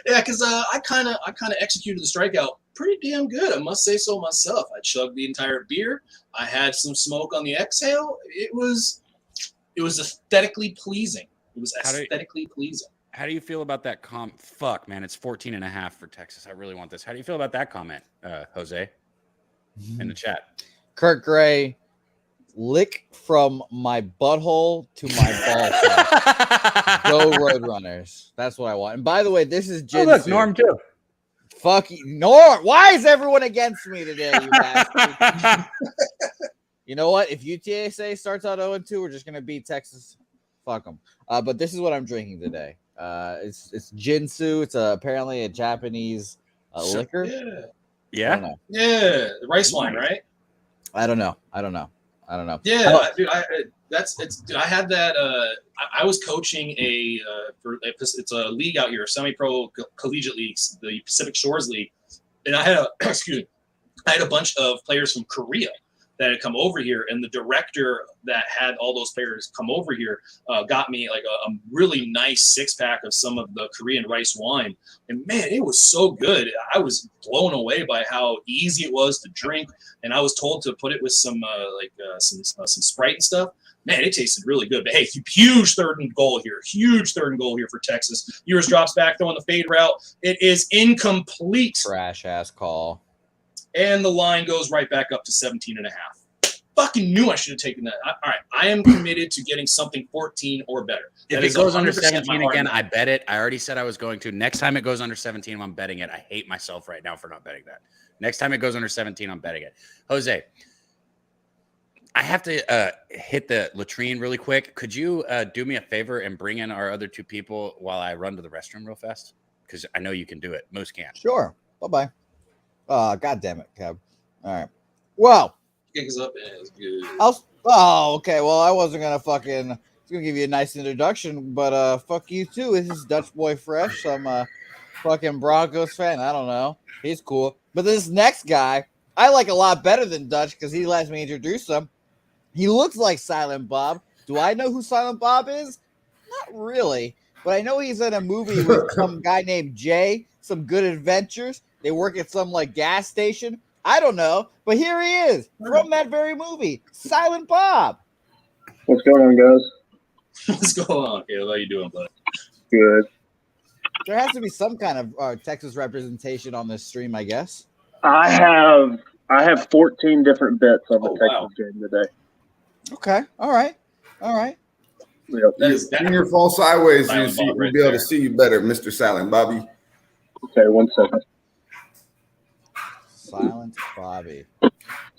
Yeah, because I kind of executed the strikeout pretty damn good. I must say so myself. I chugged the entire beer. I had some smoke on the exhale. It was aesthetically pleasing. Pleasing. How do you feel about that Fuck, man, it's 14.5 for Texas. I really want this. How do you feel about that comment, Jose? in the chat. Kurt Gray, lick from my butthole to my ball. Go Roadrunners. That's what I want. And by the way, this is Jinsu. Oh, look, Norm too. Fuck you, Norm. Why is everyone against me today, you bastard? You know what? If UTSA starts out 0-2, we're just gonna beat Texas. Fuck them. But this is what I'm drinking today. It's Jinsu. It's apparently a Japanese liquor. Yeah. Yeah. Yeah. The rice wine, right? I don't know. Yeah, dude. I had that. I was coaching it's a league out here, semi-pro collegiate leagues, the Pacific Shores League, and I had a bunch of players from Korea that had come over here, and the director that had all those players come over here got me like a really nice 6-pack of some of the Korean rice wine, and man, it was so good. I was blown away by how easy it was to drink, and I was told to put it with some Sprite and stuff. Man, it tasted really good. But hey, huge third and goal here for Texas. Ewers drops back throwing the fade route. It is incomplete. Trash ass call. And the line goes right back up to 17.5. Fucking knew I should have taken that. All right, I am committed to getting something 14 or better. If it goes under 17 again, I bet it. I already said I was going to. Next time it goes under 17, I'm betting it. I hate myself right now for not betting that. Next time it goes under 17, I'm betting it. Jose, I have to hit the latrine really quick. Could you do me a favor and bring in our other 2 people while I run to the restroom real fast? Because I know you can do it. Most can't. Sure. Bye-bye. God damn it, Kev. All right. Well, Kicks up and it's good. okay. Well, I wasn't gonna give you a nice introduction, but fuck you too. This is Dutch Boy Fresh. I'm a fucking Broncos fan. I don't know. He's cool. But this next guy, I like a lot better than Dutch because he lets me introduce him. He looks like Silent Bob. Do I know who Silent Bob is? Not really. But I know he's in a movie with some guy named Jay, Some Good Adventures. They work at some like gas station. I don't know. But here he is from that very movie, Silent Bob. What's going on, guys? What's going on, Caleb? How you doing, bud? Good. There has to be some kind of Texas representation on this stream, I guess. I have 14 different bets on the Texas game today. Okay. All right. Yep. When you're fall sideways, Silent we'll Bob right be able there. to see you better, Mr. Silent Bobby. Okay, 1 second. Silent Bobby.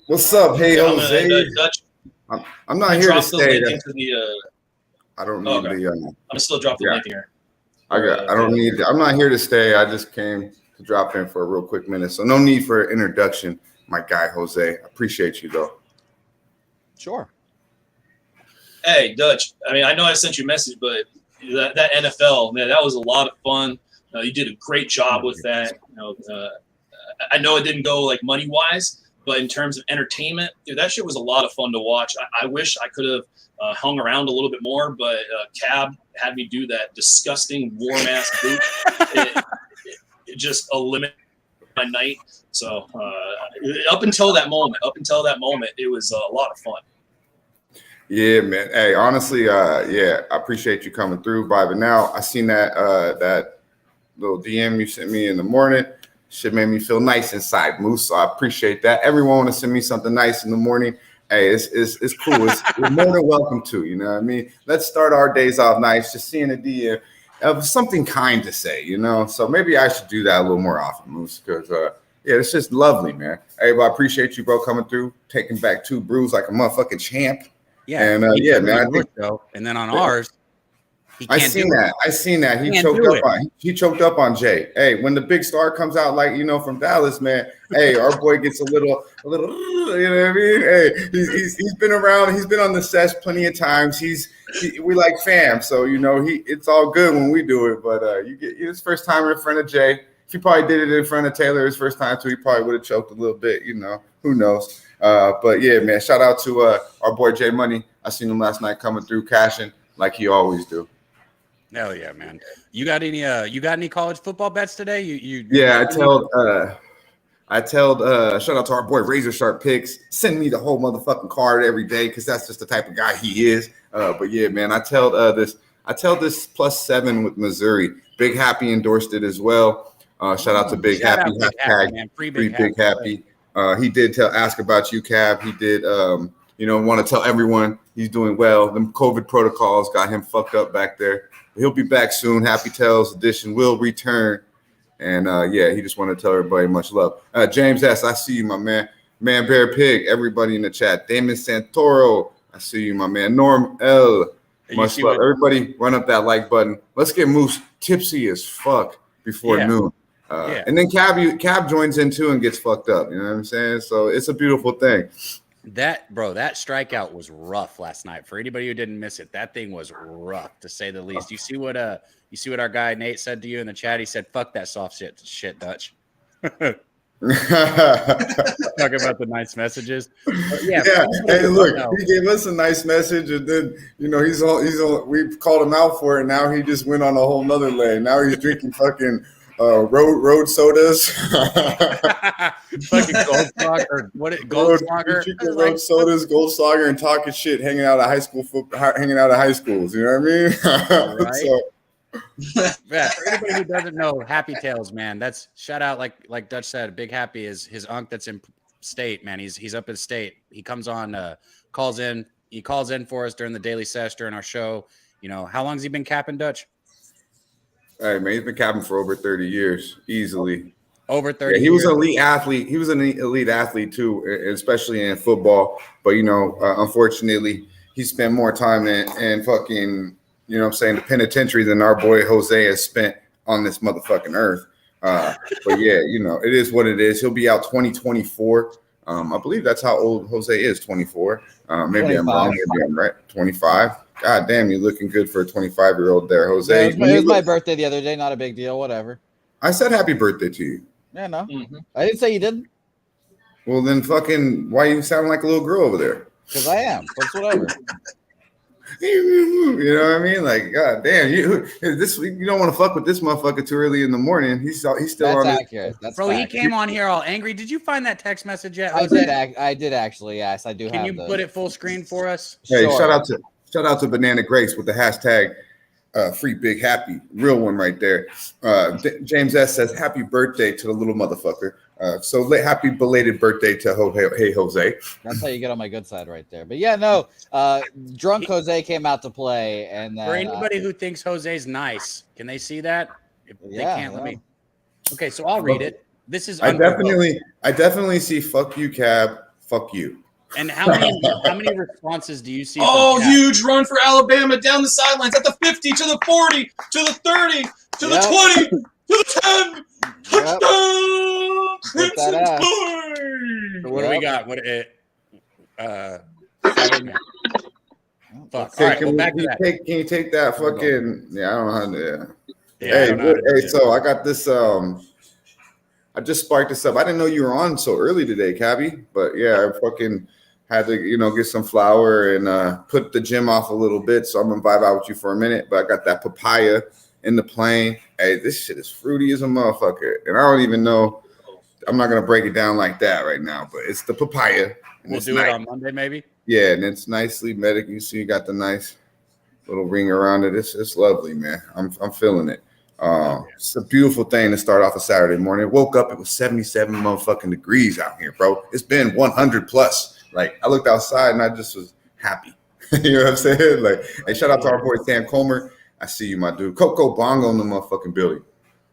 What's up? Hey, Jose. Dutch, I'm not here to drop the stay. link into the. I don't need Okay. the. I'm still dropping the link here. I don't need. I'm not here to stay. I just came to drop in for a real quick minute. So no need for an introduction, my guy Jose. I appreciate you though. Sure. Hey, Dutch. I mean, I know I sent you a message, but that NFL, man, that was a lot of fun. You did a great job with that. I know it didn't go like money wise, but in terms of entertainment, dude, that shit was a lot of fun to watch. I wish I could have hung around a little bit more, but Cab had me do that disgusting warm ass boot. It just eliminated my night. So up until that moment, it was a lot of fun. Yeah, man. Hey, honestly, yeah, I appreciate you coming through, Bobby. Now I seen that that little DM you sent me in the morning. Shit made me feel nice inside, Moose. So I appreciate that. Everyone want to send me something nice in the morning. Hey, it's cool. You're more than welcome to. You know what I mean? Let's start our days off nice. Just seeing a DM of something kind to say. You know, so maybe I should do that a little more often, Moose, because yeah, it's just lovely, man. Hey, I appreciate you, bro, coming through, taking back 2 brews like a motherfucking champ. Yeah, and yeah, man. I think so. And then on ours, I seen that. He choked up on Jay. Hey, when the big star comes out, like from Dallas, man. Hey, our boy gets a little. You know what I mean? Hey, he's been around. He's been on the sets plenty of times. We like fam, so it's all good when we do it. But you get his first time in front of Jay. If he probably did it in front of Taylor his first time too, he probably would have choked a little bit. Who knows? But yeah, man. Shout out to our boy Jay Money. I seen him last night coming through cashing like he always do. Hell yeah, man. You got any college football bets today? Yeah, I told shout out to our boy Razor Sharp Picks. Send me the whole motherfucking card every day because that's just the type of guy he is. But yeah, man, I told this +7 with Missouri. Big Happy endorsed it as well. Shout out to Big Happy. Hashtag free Big Happy. He did ask about you, Cab. He did, want to tell everyone he's doing well. The COVID protocols got him fucked up back there. He'll be back soon. Happy Tales edition will return. And he just wanted to tell everybody much love. James S., I see you, my man. Man Bear Pig, everybody in the chat. Damon Santoro, I see you, my man. Norm L., much love. Everybody run up that like button. Let's get Moose tipsy as fuck before noon. And then Cab joins in too and gets fucked up. You know what I'm saying? So it's a beautiful thing. That strikeout was rough last night. For anybody who didn't miss it, that thing was rough to say the least. You see what our guy Nate said to you in the chat? He said, "Fuck that soft shit, Dutch." Talking about the nice messages. Hey, look, he gave us a nice message, and then he's on. We've called him out for it. Now he just went on a whole nother lane. Now he's drinking fucking road sodas. Fucking Goldschlager. Road sodas, Goldschlager, and talking shit, hanging out at high schools. You know what I mean? Right. Yeah, for anybody who doesn't know, Happy Tales, man, that's shout out like Dutch said. Big Happy is his unc that's in state, man. He's up in state. He comes on, calls in for us during the daily sesh during our show. How long has he been capping, Dutch? Hey man, he's been capping for over 30 years, easily. Over 30 he was an elite athlete. He was an elite athlete too, especially in football. But unfortunately, he spent more time in fucking the penitentiary than our boy Jose has spent on this motherfucking earth. It is what it is. He'll be out 2024. I believe that's how old Jose is, 24. Maybe 25. I'm wrong. Maybe I'm right. 25. God damn, you're looking good for a 25-year-old there, Jose. It was my birthday the other day. Not a big deal. Whatever. I said happy birthday to you. Yeah, no. Mm-hmm. I didn't say you didn't. Well, then fucking why you sound like a little girl over there? Because I am. That's whatever. You know what I mean? Like, god damn, you don't want to fuck with this motherfucker too early in the morning. He's still That's on. Accurate. That's bro. He came on here all angry. Did you find that text message yet? I did actually. Yes, I do. Can you put it full screen for us? Hey, sure. Shout out to Banana Grace with the hashtag free big happy, real one right there. James S says happy birthday to the little motherfucker. So happy belated birthday to Hey Jose. That's how you get on my good side right there. But drunk Jose came out to play, and then, for anybody who thinks Jose's nice, can they see that? If they can't, let me. Okay, so I'll read it. This is. I definitely see. Fuck you, Cab. Fuck you. And how many responses do you see? Oh, huge run for Alabama down the sidelines at the 50, to the 40, to the 30, to the 20, to the 10. Touchdown! Crimson Tide! So what do we got? Fuck. Okay, all right, back to that. Can you take that fucking? Yeah, I don't know how to. Hey, so I got this. I just sparked this up. I didn't know you were on so early today, Cabby. But yeah, I fucking had to, get some flour and put the gym off a little bit. So I'm gonna vibe out with you for a minute. But I got that papaya in the plane. Hey, this shit is fruity as a motherfucker. And I don't even know. I'm not gonna break it down like that right now. But it's the papaya. We'll do it on Monday, maybe. Yeah, and it's nicely medic. You see, you got the nice little ring around it. It's lovely, man. I'm feeling it. It's a beautiful thing to start off a Saturday morning. Woke up, it was 77 motherfucking degrees out here, bro. It's been 100 plus. Like, I looked outside and I just was happy. You know what I'm saying? Like, hey, shout out to our boy Sam Comer. I see you, my dude. Coco Bongo in the motherfucking building.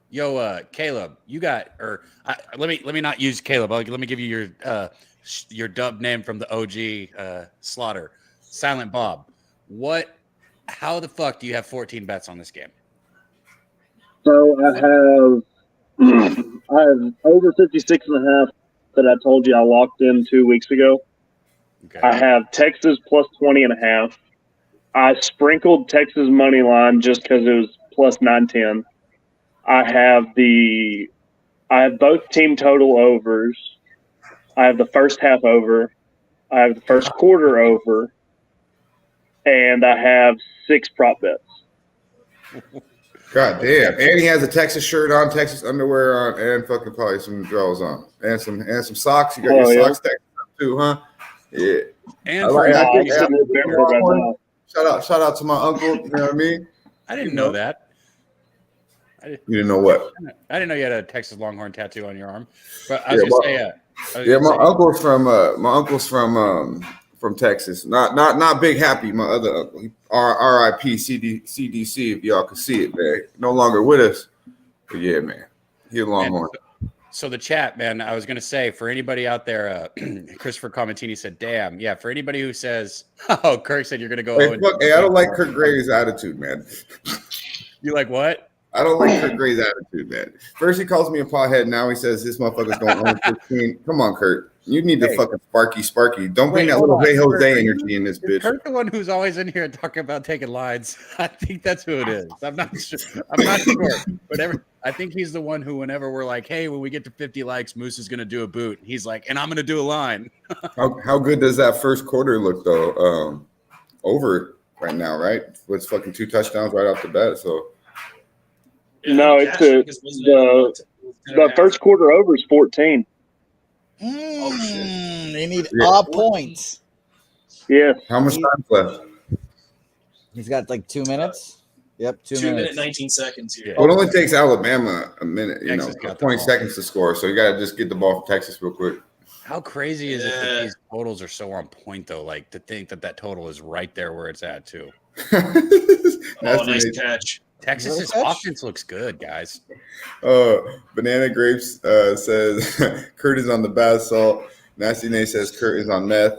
Yo, Caleb, you got, let me not use Caleb. Let me give you your dub name from the OG Slaughter, Silent Bob. How the fuck do you have 14 bets on this game? So I have over 56.5 that I told you I locked in 2 weeks ago. Okay. I have Texas plus 20.5. I sprinkled Texas money line just because it was plus 910. I have both team total overs. I have the first half over. I have the first quarter over. And I have 6 prop bets. God damn. And he has a Texas shirt on, Texas underwear on, and fucking probably some drawers on. And some socks. You got your socks Texas too, huh? Yeah. And shout out to my uncle. You know what I mean? I didn't know that. You didn't know what? I didn't know you had a Texas Longhorn tattoo on your arm. But I was gonna say, Yeah, my uncle's from Texas. Not Big Happy. My other uncle, R.I.P. CDC. If y'all can see it, man, no longer with us. But yeah, man, he a Longhorn. So the chat, man, I was gonna say for anybody out there, Christopher Comentini said, "Damn, yeah." For anybody who says, "Oh, Kirk said you're gonna go," Hey, I don't like Kirk Gray's attitude, man. You like what? I don't like Kurt Gray's attitude, man. First he calls me a pothead. Now he says this motherfucker's going on 15. Come on, Kurt. You need to fucking sparky. Don't bring that little Hey Jose energy in this bitch. Kurt the one who's always in here talking about taking lines. I think that's who it is. I'm not sure. But I think he's the one who, whenever we're like, hey, when we get to 50 likes, Moose is going to do a boot. He's like, and I'm going to do a line. How good does that first quarter look, though? Over right now, right? With fucking 2 touchdowns right off the bat, so. No, it's the first quarter over is 14. They need a point. Yeah. How much time left? He's got like 2 minutes. Yep, 2 minutes. 2 minutes, 19 seconds here. Well, it only takes Alabama a minute, Texas 20 seconds to score. So you got to just get the ball from Texas real quick. How crazy is it that these totals are so on point, though? Like, to think that total is right there where it's at, too. Nice catch. Texas's offense looks good, guys. Banana Grapes says Kurt is on the bath salt. Nasty Nate says Kurt is on meth.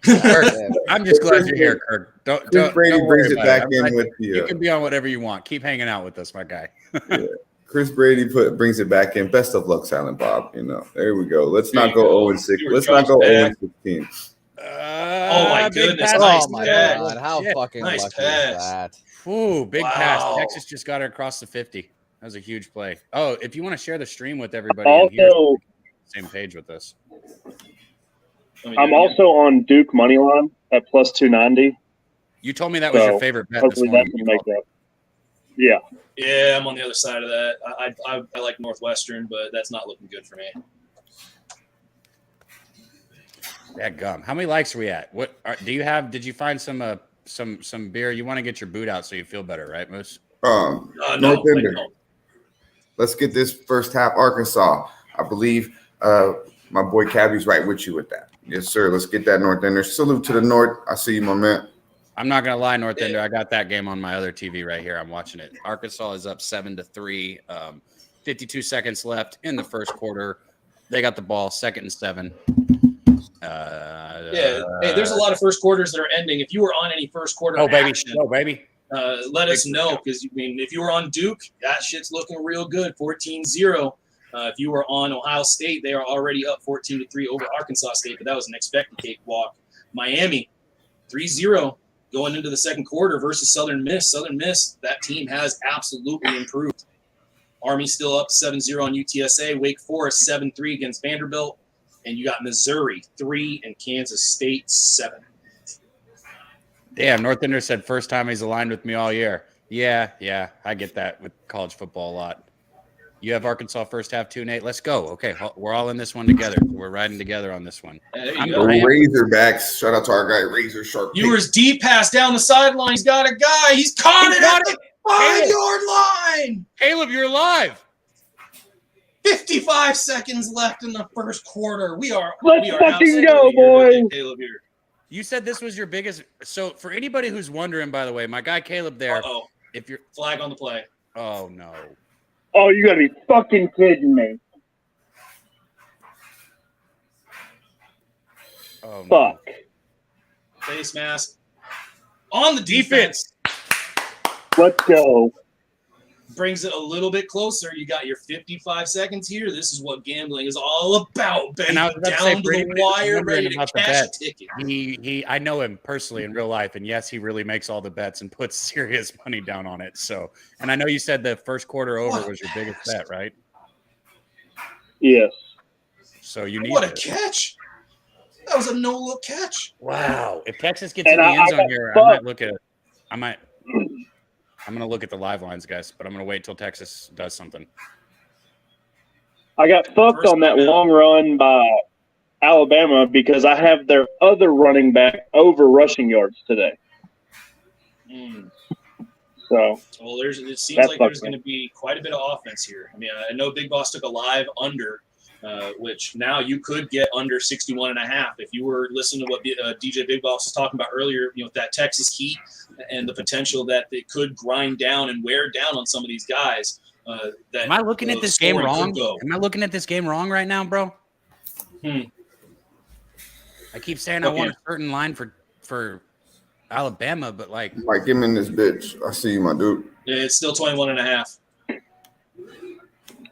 Kurt, I'm just glad you're here, Kurt. Don't Brady brings it back in like, with the. You can be on whatever you want. Keep hanging out with us, my guy. Yeah. Chris Brady brings it back in. Best of luck, Silent Bob. There we go. Let's not go 0-6. Let's not go 0-16. Oh my goodness! Oh my god! How fucking nice lucky pass. is that? Ooh, big pass. Texas just got her across the 50. That was a huge play. Oh, if you want to share the stream with everybody in here, same page with us. I'm also on Duke money line at plus 290. You told me that was your favorite bet this morning. That can make that. Yeah. Yeah, I'm on the other side of that. I like Northwestern, but that's not looking good for me. That gum. How many likes are we at? Did you find some beer? You want to get your boot out so you feel better, right, Moose? North Ender. Let's get this first half. Arkansas. I believe my boy Cabby's right with you with that. Yes, sir. Let's get that North Ender. Salute to the North. I see you, my man. I'm not gonna lie, North Ender. I got that game on my other TV right here. I'm watching it. Arkansas is up 7-3. 52 seconds left in the first quarter. They got the ball, 2nd and 7. Hey, there's a lot of first quarters that are ending. If you were on any first quarter action, let us know, because if you were on Duke, that shit's looking real good, 14-0. If you were on Ohio State, they are already up 14-3 over Arkansas State, but that was an expected cakewalk. Miami, 3-0 going into the second quarter versus Southern Miss. Southern Miss, that team has absolutely improved. Army still up 7-0 on UTSA. Wake Forest 7-3 against Vanderbilt. And you got Missouri 3 and Kansas State 7. Damn, North Ender said first time he's aligned with me all year. Yeah, I get that with college football a lot. You have Arkansas first half 2-8. Let's go. Okay, we're all in this one together. We're riding together on this one. Razorbacks. Shout out to our guy Razor Sharp. Viewers deep pass down the sideline. He's got a guy. He's caught it at the 5-yard line. Caleb, you're alive. 55 seconds left in the first quarter. Let's fucking go, boys. Caleb here. You said this was your biggest. So for anybody who's wondering, by the way, my guy Caleb there. If you're flag on the play. Oh no. Oh, you gotta be fucking kidding me. Oh, fuck. No. Face mask. On the defense. Let's go. Brings it a little bit closer. You got your 55 seconds here. This is what gambling is all about, baby. Down to the wire, ready to cash a ticket. I know him personally in real life, and yes, he really makes all the bets and puts serious money down on it. So, and I know you said the first quarter over was your biggest bet, right? Yes. So you need what a catch! That was a no-look catch. Wow! If Texas gets in the end zone here, I might look at it. I'm going to look at the live lines, guys, but I'm going to wait till Texas does something. I got fucked on that long run by Alabama because I have their other running back over rushing yards today. So, well, it seems like there's going to be quite a bit of offense here. I mean, I know Big Boss took a live under which now you could get under 61.5 if you were listening to what DJ Big Boss was talking about earlier, with that Texas heat and the potential that they could grind down and wear down on some of these guys. Am I looking at this game wrong? Am I looking at this game wrong right now, bro? I keep saying I want a certain line for Alabama, but like, Mike, give me in this bitch. I see you, my dude. It's still 21.5.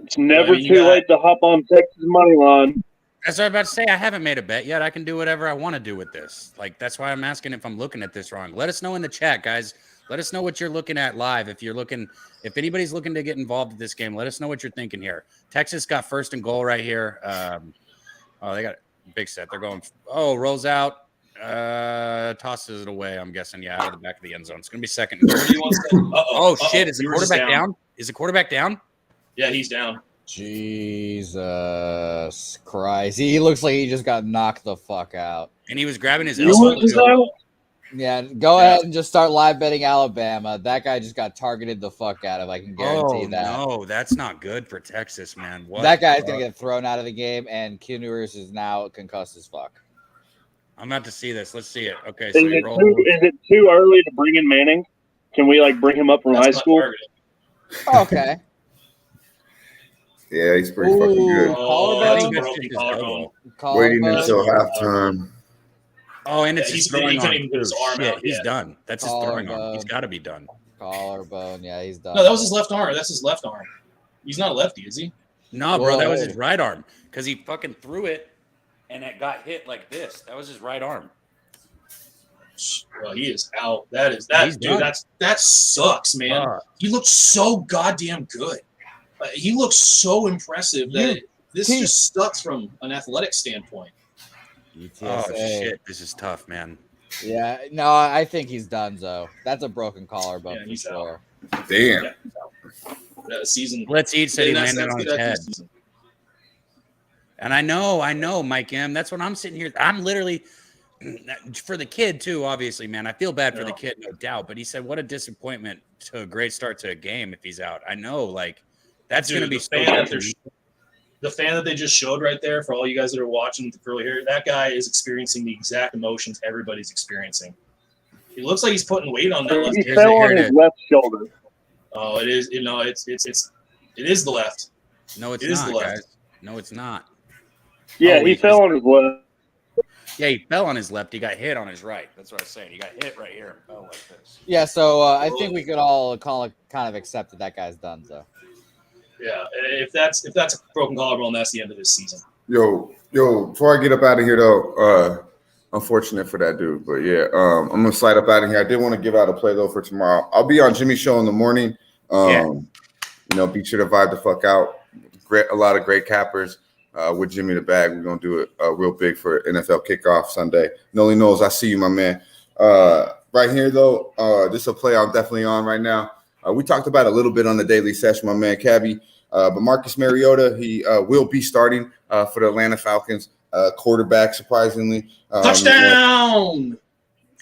It's never too late to hop on Texas money line. As I was about to say, I haven't made a bet yet. I can do whatever I want to do with this. Like, that's why I'm asking if I'm looking at this wrong. Let us know in the chat, guys. Let us know what you're looking at live. If anybody's looking to get involved in this game, let us know what you're thinking here. Texas got first and goal right here. They got a big set. They're going. Rolls out. Tosses it away. I'm guessing, out of the back of the end zone. It's gonna be second. Shit! Is the quarterback down? Is the quarterback down? Yeah, he's down. Jesus Christ! He looks like he just got knocked the fuck out. And he was grabbing his elbow. Yeah, go ahead and just start live betting Alabama. That guy just got targeted the fuck out of. I can guarantee that. No, that's not good for Texas, man. What? That guy's gonna get thrown out of the game, and Ken Ewers is now concussed as fuck. I'm about to see this. Let's see it. Okay, Is it too early to bring in Manning? Can we bring him up from high school? Okay. Yeah, he's pretty fucking good. Waiting until halftime. Oh, and it's he's throwing couldn't even put his arm out. He's done. That's his throwing arm. He's got to be done. Collarbone. Yeah, he's done. No, that was his left arm. That's his left arm. He's not a lefty, is he? No, bro, that was his right arm because he fucking threw it and it got hit like this. That was his right arm. Well, he is out. That sucks, man. He looks so goddamn good. He looks so impressive that this just sucks from an athletic standpoint. Oh shit, this is tough, man. Yeah, no, I think he's done. Though that's a broken collarbone for sure. Damn. Season. Let's eat. Said he landed on his head. And I know, Mike M. That's what I'm sitting here. I'm literally for the kid too. Obviously, man, I feel bad for the kid, no doubt. But he said, "What a disappointment to a great start to a game if he's out." I know, like that's going to be the fan that they just showed right there for all you guys that are watching with the curly hair. That guy is experiencing the exact emotions everybody's experiencing. He looks like he's putting weight on that left. He fell on his left shoulder. Oh, it is. You know, it is the left. No, it's not, guys. No, it's not. Yeah, he fell on his left. Yeah, he fell on his left. He got hit on his right. That's what I was saying. He got hit right here and fell like this. Yeah, so I think we could all kind of accept that guy's done, though. Yeah, if that's a broken collarbone, that's the end of this season. Yo, before I get up out of here though, unfortunate for that dude, but yeah, I'm gonna slide up out of here. I did want to give out a play though for tomorrow. I'll be on Jimmy's show in the morning. You know, be sure to vibe the fuck out. A lot of great cappers with Jimmy the Bag. We're gonna do it real big for NFL kickoff Sunday. Noli knows. I see you, my man. Right here though, this is a play I'm definitely on right now. We talked about it a little bit on the daily session, my man Cabby. But Marcus Mariota, he will be starting for the Atlanta Falcons, quarterback, surprisingly. Touchdown!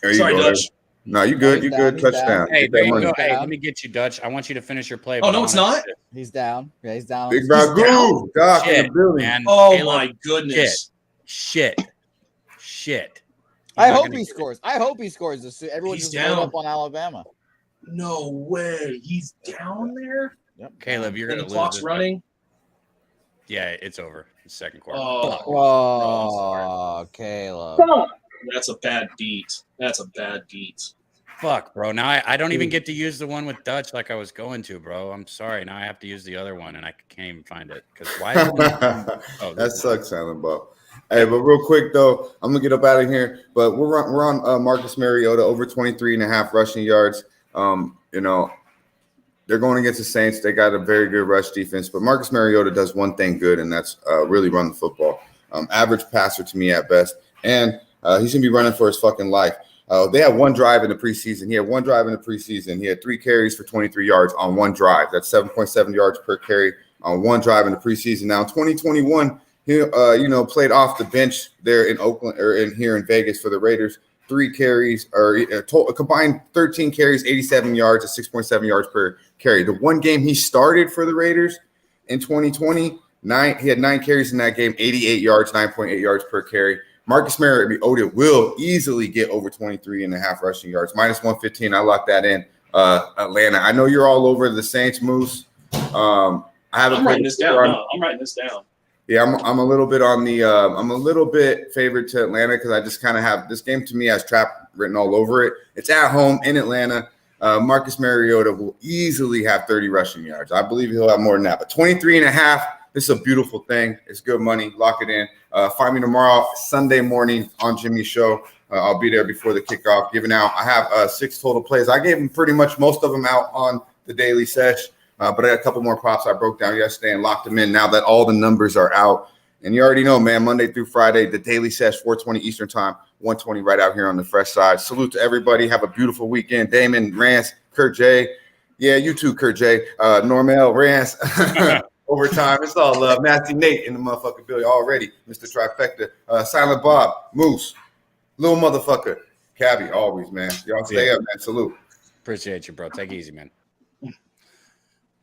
Sorry, Dutch. No, you good. You good. Touchdown. Hey, there you go. Hey, let me get you, Dutch. I want you to finish your play. Oh, no, it's not? He's down. Yeah, he's down. Big Ragu. Doc in the building. Man. Oh, my goodness. Shit. I hope he scores. Everyone's just down up on Alabama. No way. He's down there? Yep. Caleb, you're going to lose. The clock's running? Yeah, it's over. It's second quarter. Oh, Caleb. That's a bad beat. Fuck, bro. Now I don't even get to use the one with Dutch like I was going to, bro. I'm sorry. Now I have to use the other one, and I can't even find it. Because why? That sucks, Silent Bob. Hey, but real quick, though, I'm going to get up out of here. But we're on Marcus Mariota, over 23.5 rushing yards. You know, they're going against the Saints. They got a very good rush defense. But Marcus Mariota does one thing good, and that's really run the football. Average passer to me at best. And he's going to be running for his fucking life. They had one drive in the preseason. He had 3 carries for 23 yards on one drive. That's 7.7 yards per carry on one drive in the preseason. Now, in 2021, he played off the bench there in Oakland or here in Vegas for the Raiders. 3 carries or a combined 13 carries, 87 yards, at 6.7 yards per carry. The one game he started for the Raiders in 2020, He had 9 carries in that game, 88 yards, 9.8 yards per carry. Marcus Mariota will easily get over 23.5 rushing yards, minus 115. I locked that in. Atlanta. I know you're all over the Saints, Moose. I'm writing this down. I'm writing this down. Yeah, I'm a little bit on the I'm a little bit favored to Atlanta because I just kind of have this game to me has trap written all over it. It's at home in Atlanta. Marcus Mariota will easily have 30 rushing yards. I believe he'll have more than that. But 23.5, this is a beautiful thing. It's good money. Lock it in. Find me tomorrow, Sunday morning on Jimmy's show. I'll be there before the kickoff. Giving out. I have 6 total plays. I gave them pretty much most of them out on the daily sesh. But I got a couple more props I broke down yesterday and locked them in now that all the numbers are out. And you already know, man, Monday through Friday, the daily sesh, 4:20 Eastern time, 1:20 right out here on the fresh side. Salute to everybody. Have a beautiful weekend. Damon, Rance, Kurt J. Yeah, you too, Kurt J. Normel, Rance. Overtime. It's all love. Nasty Nate in the motherfucking building already. Mr. Trifecta. Silent Bob, Moose, little motherfucker. Cabby, always, man. Y'all stay up, man. Salute. Appreciate you, bro. Take it easy, man.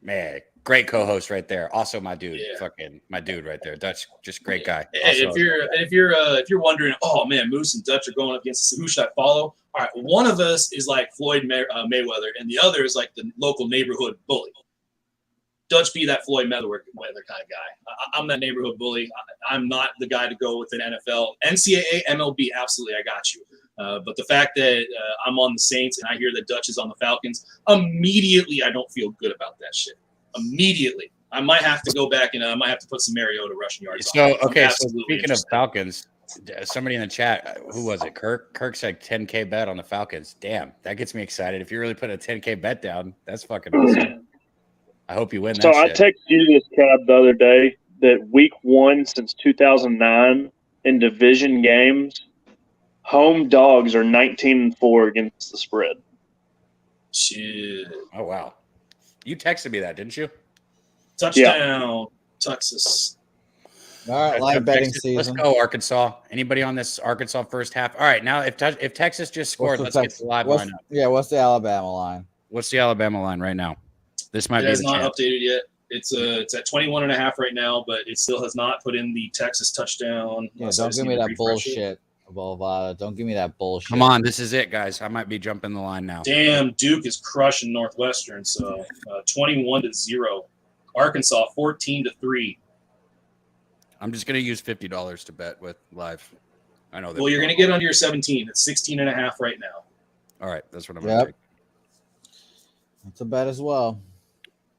Man, great co-host right there. Also, my dude, fucking my dude right there. Dutch, just great guy. Hey, if you're wondering, oh man, Moose and Dutch are going up against who should I follow? All right, one of us is like Floyd Mayweather, and the other is like the local neighborhood bully. Dutch be that Floyd Mayweather kind of guy. I'm that neighborhood bully. I'm not the guy to go with an NFL, NCAA, MLB. Absolutely, I got you. But the fact that I'm on the Saints and I hear that Dutch is on the Falcons, immediately I don't feel good about that shit. Immediately. I might have to go back and I might have to put some Mariota rushing yards on. So speaking of Falcons, somebody in the chat, who was it? Kirk said 10K bet on the Falcons. Damn, that gets me excited. If you really put a 10K bet down, that's fucking awesome. I hope you win that shit. I texted you this, Cab, the other day that week 1 since 2009 in division games, home dogs are 19-4 against the spread. Shit. Oh, wow. You texted me that, didn't you? Touchdown, Texas. All right, live betting season. Let's go, Arkansas. Anybody on this Arkansas first half? All right, now if Texas just scored, let's get the live lineup. Yeah, what's the Alabama line? What's the Alabama line right now? This might be. It has not updated yet. It's at 21.5 right now, but it still has not put in the Texas touchdown. Yeah, don't give me that bullshit. Bovada. Don't give me that bullshit. Come on, this is it, guys. I might be jumping the line now. Damn, Duke is crushing Northwestern. So 21-0. Arkansas 14-3. I'm just gonna use $50 to bet with live. I know that. Well, you're gonna get under your 17. It's 16.5 right now. All right, that's what I'm gonna take. That's a bet as well.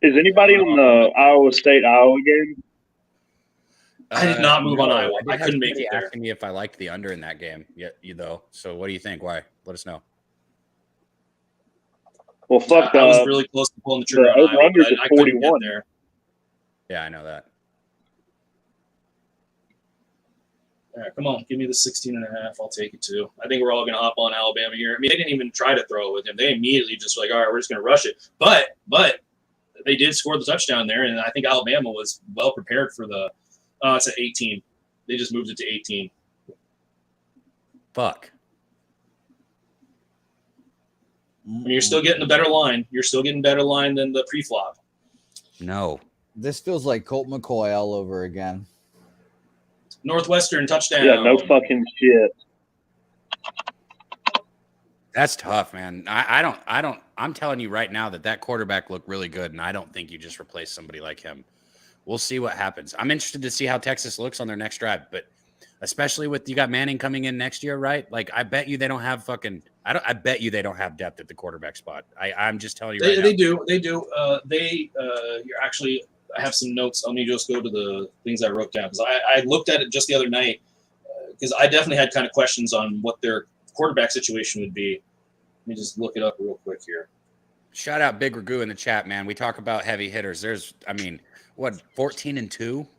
Is anybody on the Iowa State-Iowa game? I did not move on Iowa. I couldn't make it there. Asking me if I liked the under in that game yet, though. So what do you think? Why? Let us know. Well, fuck. I was really close to pulling the trigger on Iowa. I couldn't get there. Yeah, I know that. All right, come on. Give me the 16.5. I'll take it too. I think we're all going to hop on Alabama here. I mean, they didn't even try to throw it with him. They immediately just were like, all right, we're just going to rush it. But they did score the touchdown there, and I think Alabama was well prepared for the it's at 18. They just moved it to 18. Fuck. And you're still getting a better line. You're still getting better line than the pre-flop. No. This feels like Colt McCoy all over again. Northwestern touchdown. Yeah, no fucking shit. That's tough, man. I'm telling you right now that quarterback looked really good, and I don't think you just replace somebody like him. We'll see what happens. I'm interested to see how Texas looks on their next drive, but especially with you got Manning coming in next year, right? Like, I bet you they don't have I bet you they don't have depth at the quarterback spot. I'm just telling you right now. They do. You're actually. I have some notes. Let me just go to the things I wrote down because I looked at it just the other night because I definitely had kind of questions on what their quarterback situation would be. Let me just look it up real quick here. Shout out Big Ragu in the chat, man. We talk about heavy hitters. 14-2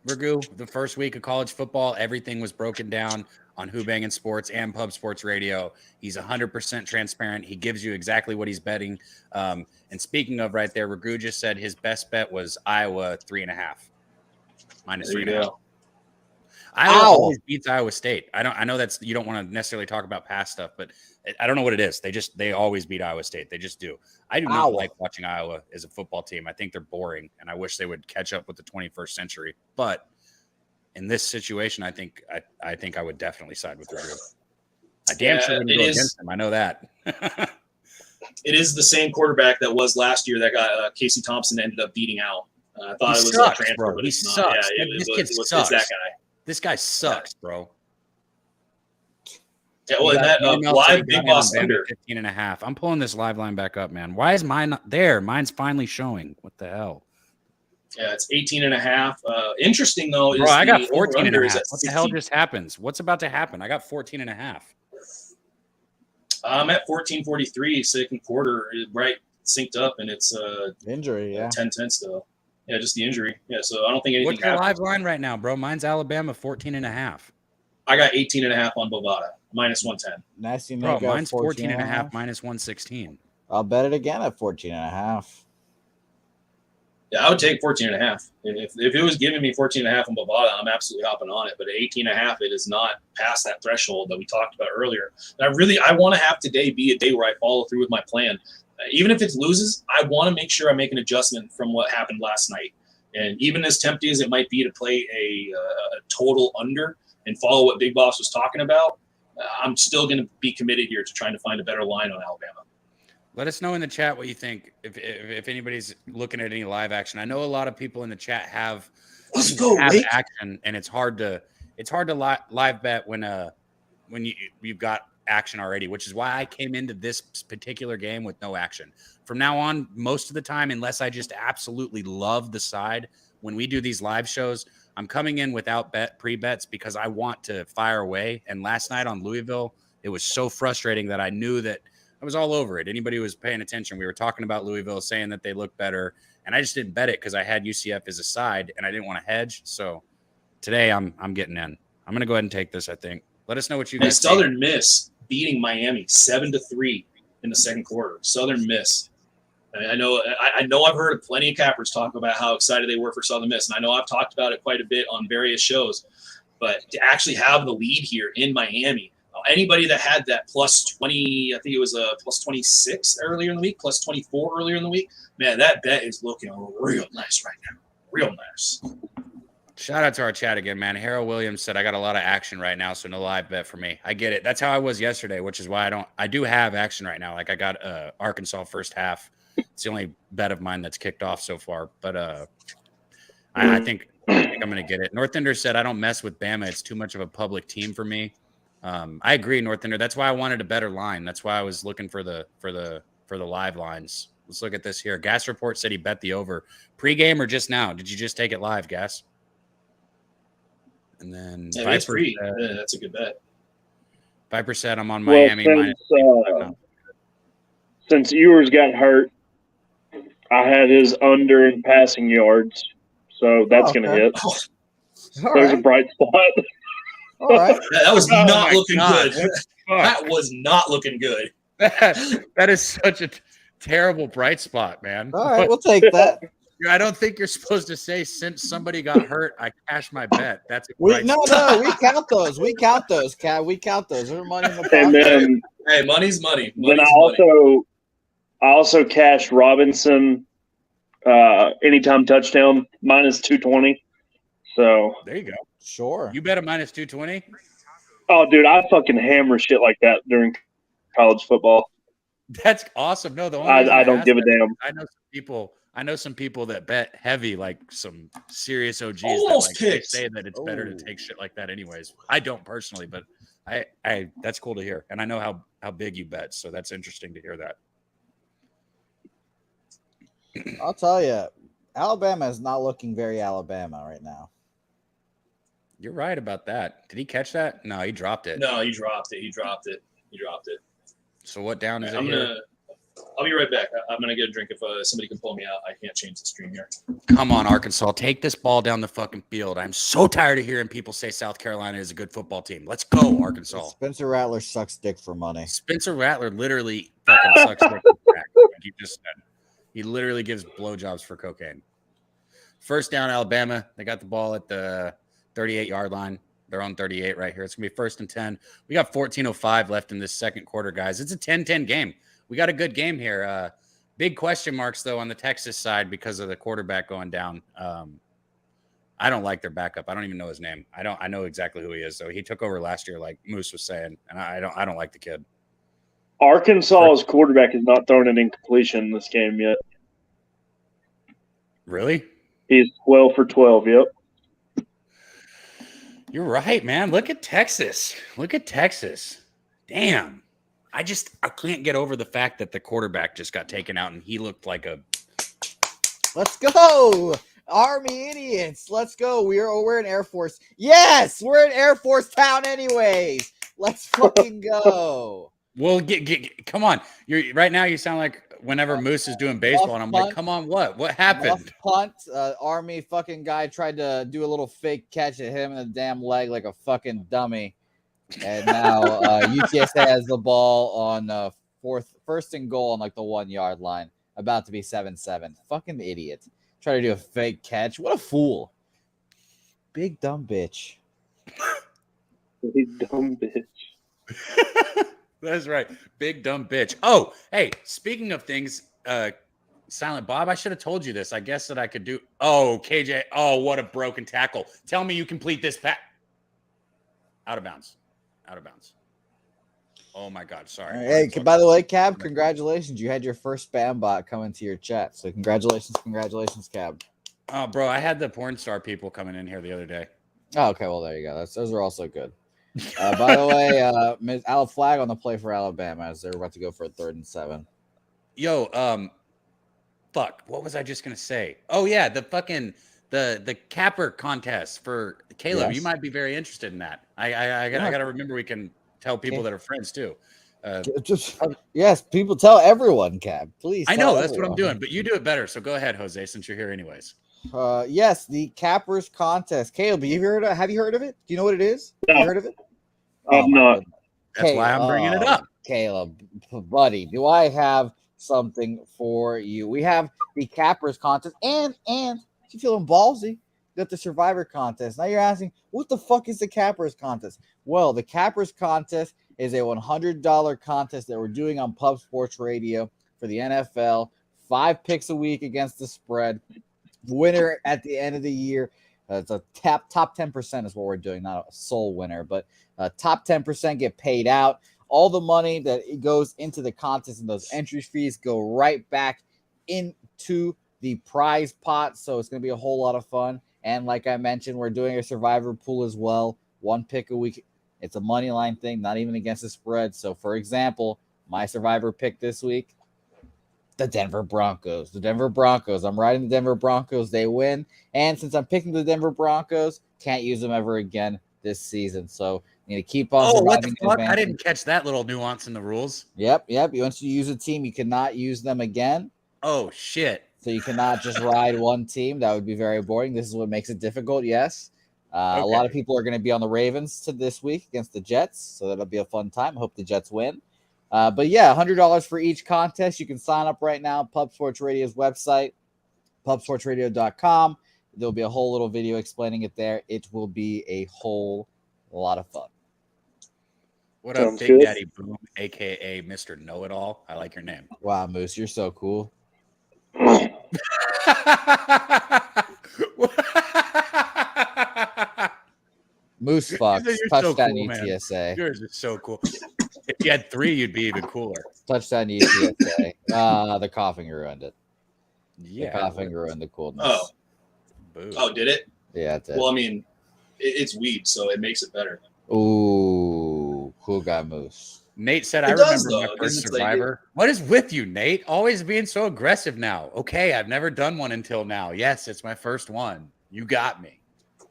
Ragu the first week of college football. Everything was broken down on Who Bangin' Sports and Pub Sports Radio. He's 100% transparent. He gives you exactly what he's betting. And speaking of right there, Ragu just said his best bet was Iowa 3.5. -3.5. Iowa always beats Iowa State. I know that's you don't want to necessarily talk about past stuff, but I don't know what it is. They always beat Iowa State. They just do. I do not like watching Iowa as a football team. I think they're boring, and I wish they would catch up with the 21st century. But in this situation, I think I would definitely side with Purdue. I damn sure wouldn't go against them. I know that. It is the same quarterback that was last year that got Casey Thompson ended up beating out. I thought he it was sucks, a transfer, bro. but He it's sucks. not. Yeah, This kid sucks. It's that guy. This guy sucks, bro. Yeah, well, and that live Big Boss under 15.5. I'm pulling this live line back up, man. Why is mine not there? Mine's finally showing. What the hell? Yeah, it's 18.5. Interesting though is bro, I got 14.5. What the hell 16. just happens? What's about to happen? I got 14.5. I'm at 14:43 second quarter, right synced up, and it's injury. Yeah, 10-10 still. Yeah, just the injury. Yeah, so I don't think anything. What's your happened. live line right now, bro? Mine's Alabama 14.5. I got 18.5 on Bovada, -110. Nasty bro, Nick mine's 14.5 -116. I'll bet it again at 14.5. Yeah, I would take 14.5. If it was giving me 14.5 on Bovada, I'm absolutely hopping on it. But at 18.5, it is not past that threshold that we talked about earlier. And I want to have today be a day where I follow through with my plan. Even if it loses, I want to make sure I make an adjustment from what happened last night. And even as tempting as it might be to play a total under and follow what Big Boss was talking about, I'm still going to be committed here to trying to find a better line on Alabama. Let us know in the chat what you think. If anybody's looking at any live action, I know a lot of people in the chat have action, and it's hard to live bet when you've got action already, which is why I came into this particular game with no action. From now on, most of the time, unless I just absolutely love the side, when we do these live shows, I'm coming in without pre-bets because I want to fire away. And last night on Louisville, it was so frustrating that I knew that I was all over it. Anybody who was paying attention, we were talking about Louisville, saying that they look better, and I just didn't bet it because I had UCF as a side, and I didn't want to hedge. So today I'm getting in. I'm going to go ahead and take this, I think. Let us know what you guys think. Southern Miss beating Miami 7-3 in the second quarter. Southern Miss. I know I've heard plenty of cappers talk about how excited they were for Southern Miss, and I know I've talked about it quite a bit on various shows, but to actually have the lead here in Miami, anybody that had that +20, I think it was a +26 earlier in the week, +24 earlier in the week, man, that bet is looking real nice right now. Real nice. Shout out to our chat again, man. Harold Williams said, I got a lot of action right now, so no live bet for me. I get it. That's how I was yesterday, which is why I do have action right now. Like I got Arkansas first half. It's the only bet of mine that's kicked off so far. But I think I'm going to get it. North Ender said, I don't mess with Bama. It's too much of a public team for me. I agree, North Ender. That's why I wanted a better line. That's why I was looking for the live lines. Let's look at this here. Gas Report said he bet the over. Pre-game or just now? Did you just take it live, Gas? And then it's free. Yeah, that's a good bet. Viper said I'm on Miami. Since Ewers got hurt, I had his under in passing yards, so that's going to hit. There's a bright spot. All right. That was not looking good. That was not looking good. That is such a terrible bright spot, man. All right, we'll take that. I don't think you're supposed to say since somebody got hurt, I cashed my bet. That's we count those. We count those, Cat. We count those. There's money in the pocket. And then, hey, money's money. Then I also cashed Robinson anytime touchdown -220. So there you go. Sure. You bet a -220? Oh, dude, I fucking hammer shit like that during college football. That's awesome. No, the only I don't give a damn. I know some people that bet heavy, like some serious OGs Almost that say that it's better to take shit like that anyways. I don't personally, but I that's cool to hear. And I know how big you bet, so that's interesting to hear that. I'll tell you, Alabama is not looking very Alabama right now. You're right about that. Did he catch that? No, he dropped it. No, he dropped it. So what down is it here? I'll be right back. I'm going to get a drink if somebody can pull me out. I can't change the stream here. Come on, Arkansas. Take this ball down the fucking field. I'm so tired of hearing people say South Carolina is a good football team. Let's go, Arkansas. Spencer Rattler sucks dick for money. Spencer Rattler literally fucking sucks dick for crack. Like you just said. He literally gives blowjobs for cocaine. First down, Alabama. They got the ball at the 38-yard line. their own 38 right here. It's going to be 1st and 10. We got 14:05 left in this second quarter, guys. It's a 10-10 game. We got a good game here. Big question marks, though, on the Texas side because of the quarterback going down. I don't like their backup. I don't even know his name. I know exactly who he is, though. He took over last year, like Moose was saying, and I don't like the kid. Arkansas's quarterback has not thrown an incompletion in this game yet. Really? He's 12 for 12, yep. You're right, man. Look at Texas. Damn. I can't get over the fact that the quarterback just got taken out and he looked like a. Let's go, Army idiots. Let's go. We're in Air Force. Yes, we're in Air Force Town anyways. Let's fucking go. Well, come on. Right now. You sound like whenever Moose is doing baseball, and I'm like, come on, what happened? Punt. Army fucking guy tried to do a little fake catch at him in the damn leg like a fucking dummy. And now UTSA has the ball on first and goal on like the 1 yard line, about to be 7-7. Fucking idiot. Try to do a fake catch. What a fool. Big dumb bitch. Big dumb bitch. That's right. Big dumb bitch. Oh, hey, speaking of things, Silent Bob, I should have told you this. I guess that I could do. Oh, KJ. Oh, what a broken tackle. Tell me you complete this pass. Out of bounds. Oh, my God. Sorry. Hey, by the way, Cab, congratulations. You had your first spam bot come into your chat. So congratulations, Cab. Oh, bro, I had the porn star people coming in here the other day. Oh, okay. Well, there you go. Those are also good. By the way, flag on the play for Alabama as they're about to go for a 3rd and 7. Yo, fuck. What was I just gonna say? Oh yeah, the fucking the capper contest for Caleb. Yes. You might be very interested in that. I gotta remember we can tell people that are friends too. Yes, people tell everyone, Cab. Please. I know that's what I'm doing, but you do it better. So go ahead, Jose, since you're here anyways. Yes, the cappers contest. Caleb, have you heard of it? Do you know what it is? Have you heard of it? I'm not. That's why I'm bringing it up. Caleb, buddy, do I have something for you? We have the cappers contest, and if you're feeling ballsy, you got the survivor contest. Now you're asking, what the fuck is the cappers contest? Well, the cappers contest is a $100 contest that we're doing on Pub Sports Radio for the NFL. 5 picks a week against the spread. Winner at the end of the year. It's a top 10% is what we're doing, not a sole winner, but top 10% get paid out. All the money that it goes into the contest and those entry fees go right back into the prize pot. So it's going to be a whole lot of fun. And like I mentioned, we're doing a survivor pool as well. 1 pick a week. It's a money line thing, not even against the spread. So for example, my survivor pick this week, the Denver Broncos. I'm riding the Denver Broncos. They win. And since I'm picking the Denver Broncos, can't use them ever again this season. So you need to keep on. Oh, what the fuck? I didn't catch that little nuance in the rules. Yep. Once you use a team, you cannot use them again. Oh, shit. So you cannot just ride one team. That would be very boring. This is what makes it difficult, yes. Okay. A lot of people are going to be on the Ravens this week against the Jets. So that'll be a fun time. I hope the Jets win. But yeah, $100 for each contest. You can sign up right now. Pub Sports Radio's website, pubsportsradio.com. There'll be a whole little video explaining it there. It will be a whole lot of fun. What up, Big Daddy Boom, a.k.a. Mr. Know-It-All? I like your name. Wow, Moose, you're so cool. Moose fucks. Touchdown so cool, UTSA. Man. Yours is so cool. If you had 3, you'd be even cooler. Touchdown UTSA. The coughing ruined it. Yeah. The coughing ruined the coolness. Oh. Boo. Oh, did it? Yeah, it did. Well, I mean, it's weed, so it makes it better. Ooh, cool guy, Moose. Nate said, I remember my first survivor. What is with you, Nate? Always being so aggressive now. Okay, I've never done one until now. Yes, it's my first one. You got me.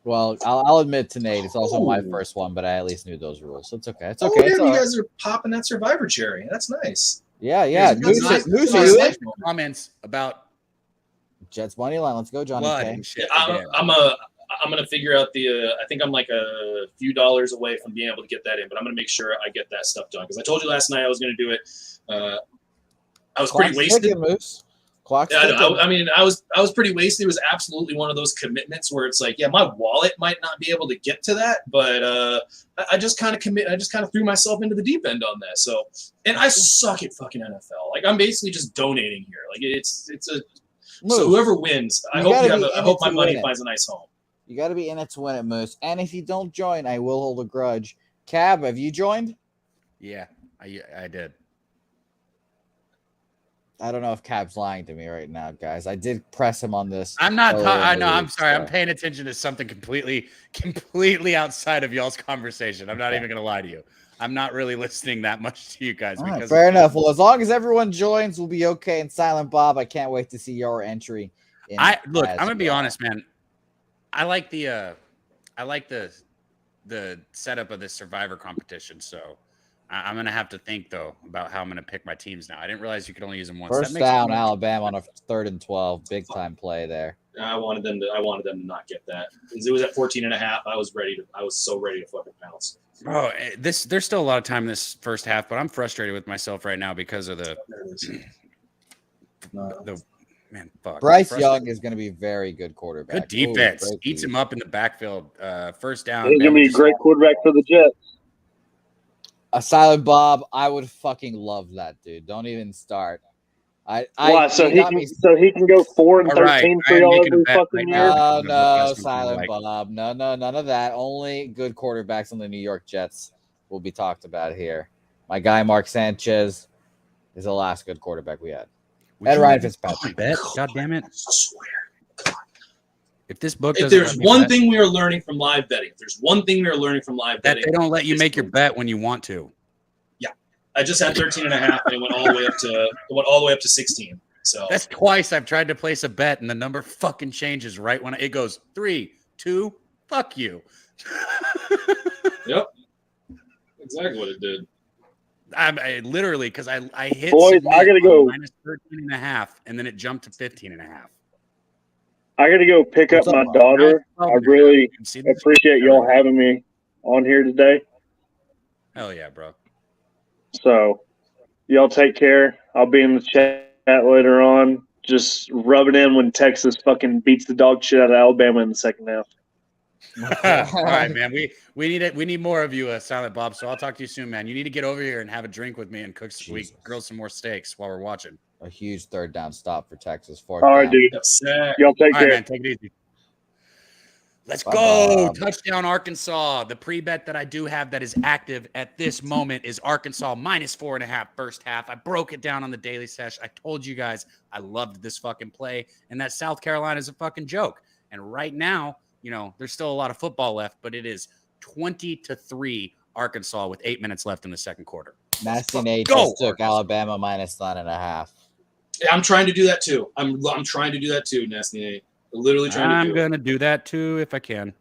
Well, I'll admit to Nate, it's also my first one, but I at least knew those rules. So it's okay. It's okay. You guys are popping that survivor cherry. That's nice. Yeah. Moose comments about Jets money line. Let's go, Johnny. I'm gonna figure out the. I think I'm like a few dollars away from being able to get that in, but I'm gonna make sure I get that stuff done because I told you last night I was gonna do it. I was pretty wasted. Moose. Clock's Yeah, ticking. I mean, I was pretty wasted. It was absolutely one of those commitments where it's like, yeah, my wallet might not be able to get to that, but I just kind of threw myself into the deep end on that. So, and I suck at fucking NFL. Like, I'm basically just donating here. Like, it's a so whoever wins, I hope my money finds a nice home. You got to be in it to win it, Moose. And if you don't join, I will hold a grudge. Cab, have you joined? Yeah, I did. I don't know if Cab's lying to me right now, guys. I did press him on this. I'm not. I know. I'm sorry. I'm paying attention to something completely outside of y'all's conversation. I'm not even going to lie to you. I'm not really listening that much to you guys. Right, fair enough. Well, as long as everyone joins, we'll be okay. And Silent Bob, I can't wait to see your entry. I'm going to be honest, man. I like the setup of this Survivor competition. So I'm going to have to think, though, about how I'm going to pick my teams now. I didn't realize you could only use them once. First down, Alabama on a 3rd and 12. Big time play there. I wanted them to not get that. It was at 14.5. I was so ready to fucking pounce. Bro, there's still a lot of time in this first half, but I'm frustrated with myself right now because of the man, fuck. Bryce Young is going to be a very good quarterback. Good defense. Eats him up in the backfield. First down. He's going to be a great quarterback for the Jets. A Silent Bob, I would fucking love that, dude. Don't even start. Why? So he can go 4 and 13 for y'all every fucking year? No, Silent Bob. No, none of that. Only good quarterbacks on the New York Jets will be talked about here. My guy Mark Sanchez is the last good quarterback we had. And Ryan Fitzpatrick. God damn it! I swear. If there's one thing we are learning from live betting, that they don't let you make your bet when you want to. Yeah, I just had 13.5, and it went all the way up to 16. So that's twice I've tried to place a bet, and the number fucking changes right when it goes 3, 2. Fuck you. Yep, exactly what it did. I literally because I hit. Boys, I gotta go minus 13.5, and then it jumped to 15.5. I got to go pick up my daughter. I really appreciate y'all having me on here today. Hell yeah, bro. So y'all take care. I'll be in the chat later on. Just rub it in when Texas fucking beats the dog shit out of Alabama in the second half. All right, man. We need more of you, Silent Bob. So I'll talk to you soon, man. You need to get over here and have a drink with me and grill some more steaks while we're watching. A huge 3rd down stop for Texas. All right, dude. Y'all take care. Man, take it easy. Let's go. Touchdown, Arkansas. The pre-bet that I do have that is active at this moment is Arkansas minus 4.5 first half. I broke it down on the Daily Sesh. I told you guys I loved this fucking play and that South Carolina is a fucking joke. And right now, there's still a lot of football left, but it is 20-3 Arkansas with 8 minutes left in the second quarter. Nasty Nate just took Alabama minus 9.5. Yeah, I'm trying to do that too. I'm trying to do that too, Nasty Nate. Literally trying to do it. I'm going to do that too if I can.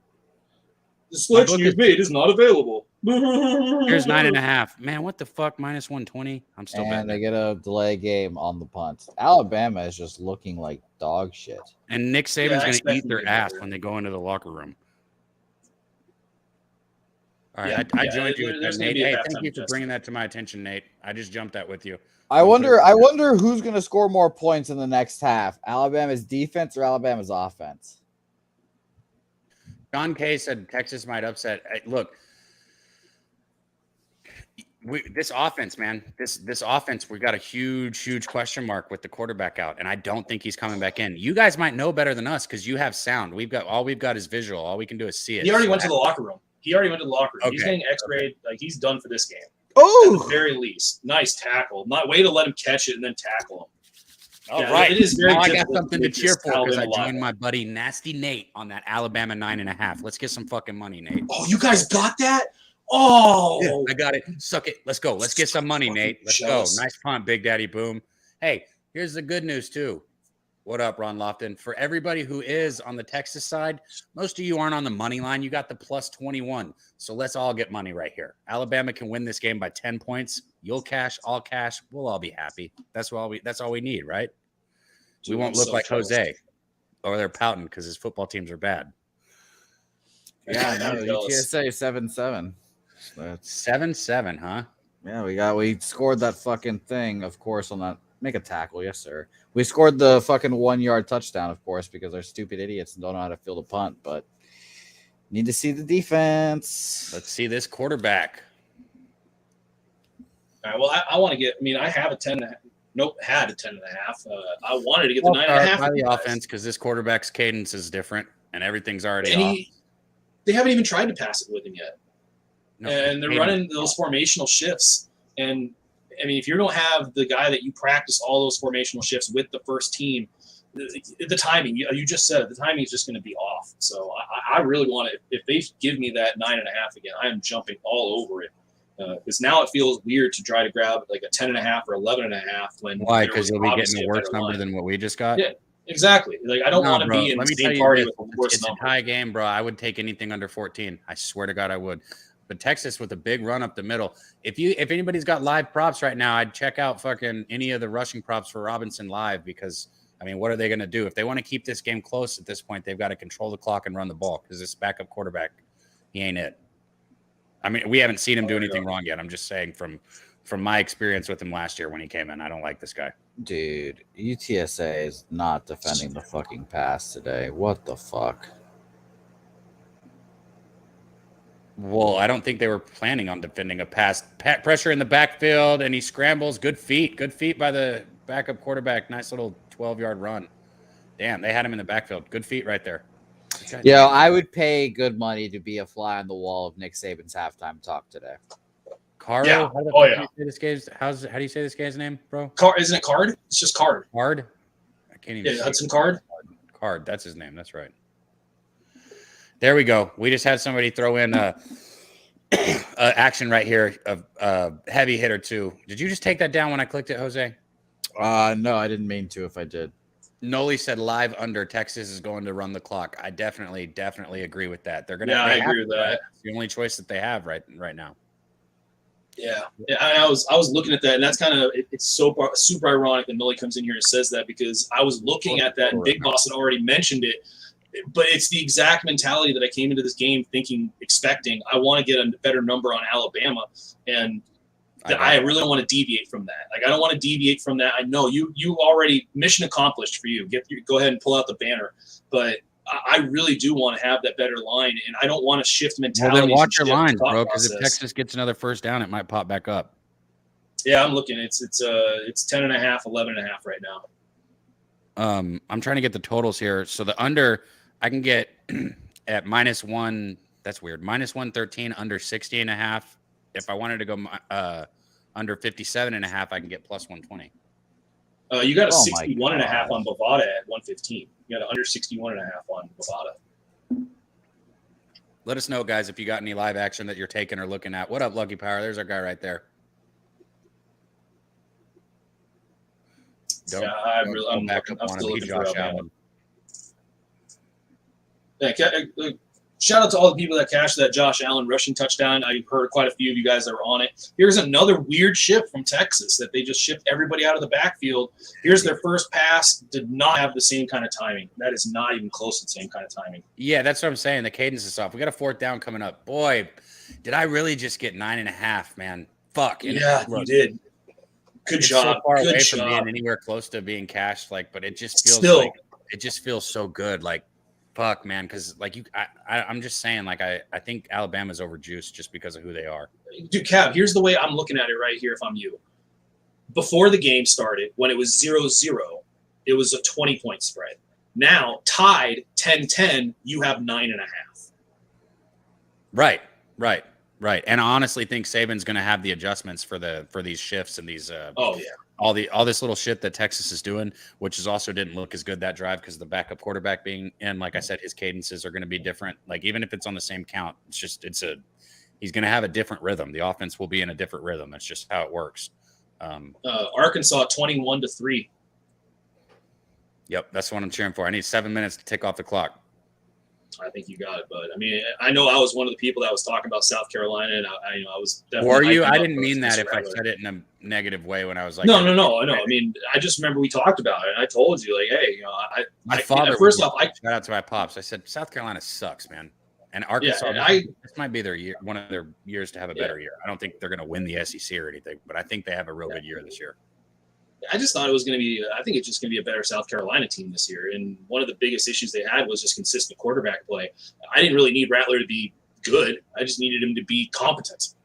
The selection you've made is not available. Here's 9.5. Man, what the fuck? Minus 120. I'm still betting. And they get a delay game on the punt. Alabama is just looking like dog shit. And Nick Saban's going to eat their ass when they go into the locker room. All right, I joined you with that, Nate. Hey, thank you for bringing that to my attention, Nate. I just jumped that with you. I wonder who's going to score more points in the next half, Alabama's defense or Alabama's offense. John Kay said Texas might upset. Look, this offense, man, this offense, we got a huge question mark with the quarterback out, and I don't think he's coming back in. You guys might know better than us because you have sound. We've got is visual. All we can do is see it. He already went to the locker room. Okay. He's getting X-rayed. Like, he's done for this game. Oh, at the very least. Nice tackle. Not way to let him catch it and then tackle him. All right. It is very now I got something to cheer for because I joined my buddy Nasty Nate on that Alabama 9.5. Let's get some fucking money, Nate. Oh, you guys got that? Oh, yeah, I got it. Suck it. Let's go. Let's get some money, Nate. Let's go. Nice punt, Big Daddy Boom. Hey, here's the good news too. What up, Ron Lofton? For everybody who is on the Texas side, most of you aren't on the money line. You got the plus 21. So let's all get money right here. Alabama can win this game by 10 points. You'll cash, I'll cash. We'll all be happy. That's all we need, right? We won't look like Jose or they're pouting because his football teams are bad. Yeah, I know. UTSA 7-7. 7-7, huh? Yeah, we scored that fucking thing, of course, on that Make a tackle, yes, sir. We scored the fucking 1-yard touchdown, of course, because they're stupid idiots and don't know how to field a punt. But need to see the defense. Let's see this quarterback. All right, well, I want to get. I mean, I have a 10. Nope, had a 10.5. I wanted to get the 9.5. By the offense, because this quarterback's cadence is different and everything's already off. They haven't even tried to pass it with him yet. No, and they're running those formational shifts. And I mean, if you don't have the guy that you practice all those formational shifts with the first team, the timing, you just said it, the timing is just going to be off. So I really want to, if they give me that 9.5 again, I am jumping all over it. Because now it feels weird to try to grab like a 10.5 or 11.5 when why? Because you'll be getting a worse number than what we just got. Yeah, exactly. Like I don't want to be in the same party with the worst number. It's a high game, bro. I would take anything under 14. I swear to God, I would. But Texas with a big run up the middle. If anybody's got live props right now, I'd check out fucking any of the rushing props for Robinson live because I mean, what are they going to do if they want to keep this game close? At this point, they've got to control the clock and run the ball because this backup quarterback, he ain't it. I mean, we haven't seen him do anything wrong yet. I'm just saying from my experience with him last year when he came in, I don't like this guy. Dude, UTSA is not defending the fucking pass today. What the fuck? Well, I don't think they were planning on defending a pass. Pressure in the backfield, and he scrambles. Good feet by the backup quarterback. Nice little 12-yard run. Damn, they had him in the backfield. Good feet right there. Yeah, I would pay good money to be a fly on the wall of Nick Saban's halftime talk today. Caro? Yeah. How do you say this guy's name, bro? Isn't it Card? It's just Card. Card? I can't even. Yeah, Hudson Card. Card. That's his name. That's right. There we go. We just had somebody throw in action right here of heavy hitter too. Did you just take that down when I clicked it, Jose? No, I didn't mean to. If I did. Noli said live under Texas is going to run the clock. I definitely agree with that. They're going to. Yeah, I agree with that. It's the only choice that they have right now. Yeah. I was looking at that, and that's kind of it's so super ironic that Noli comes in here and says that because I was looking at that, and Big Boss had already mentioned it. But it's the exact mentality that I came into this game expecting. I want to get a better number on Alabama, and I really don't want to deviate from that. Like I don't want to deviate from that. I know you already mission accomplished for you. Go ahead and pull out the banner. But I really do want to have that better line, and I don't want to shift mentality. Well, then watch your lines, bro. Because if Texas gets another first down, it might pop back up. Yeah, I'm looking. It's 10.5, 11.5 right now. I'm trying to get the totals here. So the under. I can get at -1. That's weird. -113 under 60.5. If I wanted to go under 57.5, I can get +120. You got a 61.5 on Bovada at 115. You got an under 61.5 on Bovada. Let us know, guys, if you got any live action that you're taking or looking at. What up, Lucky Power? There's our guy right there. I'm back up on him. He's Josh Allen. Yeah, shout out to all the people that cashed that Josh Allen rushing touchdown. I heard quite a few of you guys that were on it. Here's another weird shift from Texas that they just shipped everybody out of the backfield. Here's their first pass. Did not have the same kind of timing. That is not even close to the same kind of timing. Yeah, that's what I'm saying. The cadence is off. We got a fourth down coming up. Boy, did I really just get 9.5, man? Fuck. Yeah, you did. Good job. So far Good away job. from being anywhere close to being cashed, but it just feels it just feels so good. Like, fuck, man, because I'm just saying, I think Alabama's overjuiced just because of who they are. Dude, Cab, here's the way I'm looking at it right here if I'm you. Before the game started, when it was 0-0, it was a 20-point spread. Now, tied 10-10, you have 9.5. Right. And I honestly think Saban's going to have the adjustments for these shifts and these all this little shit that Texas is doing, which is also didn't look as good that drive because the backup quarterback being in. Like I said, his cadences are going to be different. Like even if it's on the same count, he's going to have a different rhythm. The offense will be in a different rhythm. That's just how it works. Arkansas 21-3. Yep, that's what I'm cheering for. I need 7 minutes to tick off the clock. I think you got it, but I mean, I know I was one of the people that was talking about South Carolina, and I was definitely. Were you? I didn't mean that if I said it in a negative way when I was like. No. I mean, I just remember we talked about it, and I told you, like, hey, my father. First off, shout out to my pops. I said South Carolina sucks, man, and Arkansas. This might be their year, one of their years to have a better year. I don't think they're going to win the SEC or anything, but I think they have a real good year this year. I just thought it was going to be. I think it's just going to be a better South Carolina team this year. And one of the biggest issues they had was just consistent quarterback play. I didn't really need Rattler to be good. I just needed him to be competent.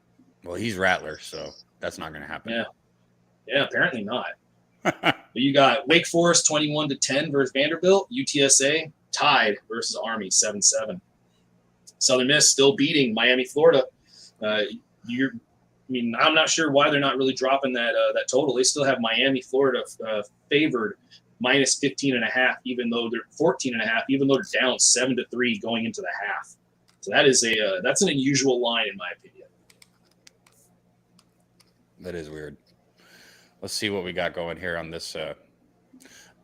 Well, he's Rattler, so that's not going to happen. Yeah, apparently not. But you got Wake Forest 21-10 versus Vanderbilt. UTSA tied versus Army 7-7. Southern Miss still beating Miami, Florida. I'm not sure why they're not really dropping that total. They still have Miami, Florida favored minus 15.5, even though they're 14.5, even though they're down 7-3 going into the half. So that is that's an unusual line in my opinion. That is weird. Let's see what we got going here on this.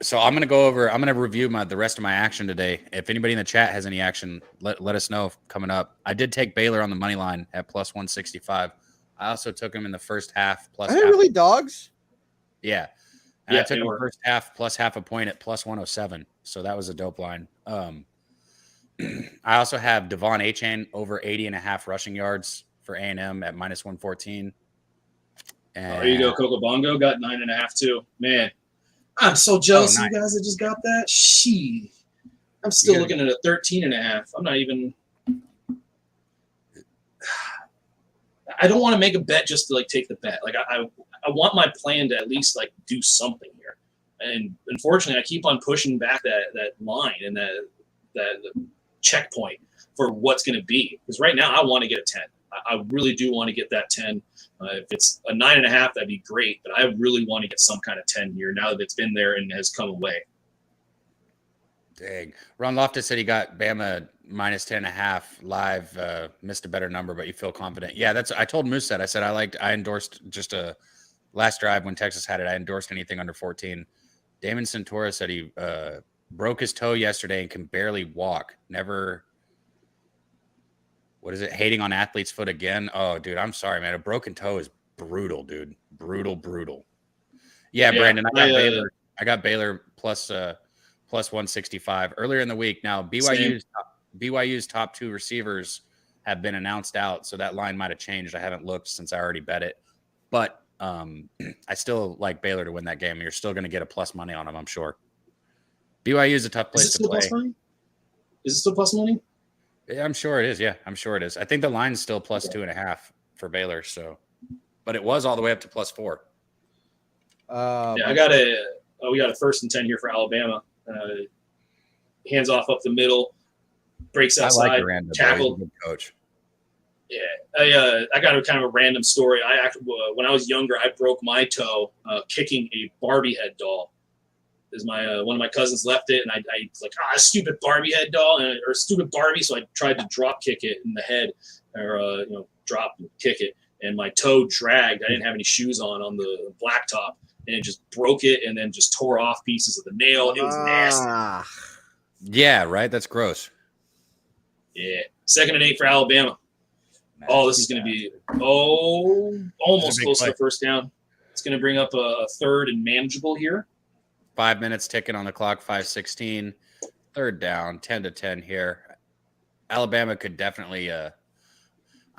So I'm going to review the rest of my action today. If anybody in the chat has any action, let us know coming up. I did take Baylor on the money line at plus 165. I also took him in the first half plus. Are they really dogs? Yeah. And I took him first half plus half a point at plus 107. So that was a dope line. I also have Devon Achane over 80.5 rushing yards for A&M at minus 114. And there you go. Coco Bongo got 9.5 too. Man, I'm so jealous of you guys that just got that. I'm still looking at a 13.5. I'm not even. I don't want to make a bet just to take the bet. I want my plan to at least do something here. And unfortunately, I keep on pushing back that line and that checkpoint for what's going to be. Because right now I want to get a 10. I really do want to get that 10. If it's a 9.5, that'd be great. But I really want to get some kind of 10 here now that it's been there and has come away. Dang. Ron Loftus said he got Bama minus 10.5 live. Missed a better number, but you feel confident. Yeah, I told Moose that. I said I endorsed just a last drive when Texas had it. I endorsed anything under 14. Damon Centura said he broke his toe yesterday and can barely walk. Never. What is it? Hating on athlete's foot again? Oh, dude, I'm sorry, man. A broken toe is brutal, dude. Brutal. Yeah, Brandon, I got Baylor plus 165 earlier in the week. Now BYU's top two receivers have been announced out, so that line might have changed. I haven't looked since I already bet it, but I still like Baylor to win that game. You're still going to get a plus money on them, I'm sure. BYU is a tough place to play. Is it still plus money? Yeah, I'm sure it is. Yeah, I'm sure it is. I think the line's still plus 2.5 for Baylor. So, but it was all the way up to plus 4. We got a 1st and 10 here for Alabama. Hands off up the middle, breaks outside, I like tackled. Good coach. Yeah, I got a kind of a random story. I actually, when I was younger, I broke my toe kicking a Barbie head doll. Is one of my cousins left it, and I was like, stupid Barbie head doll, or stupid Barbie. So I tried to drop kick it in the head, or drop and kick it, and my toe dragged. I didn't have any shoes on the blacktop, and it just broke it, and then just tore off pieces of the nail. It was nasty. Yeah, right. That's gross. Yeah, 2nd and 8 for Alabama. This is going to be almost close to the first down. It's going to bring up a 3rd and manageable here. 5 minutes ticking on the clock, 5:16. 3rd down, 10-10 here. Alabama could definitely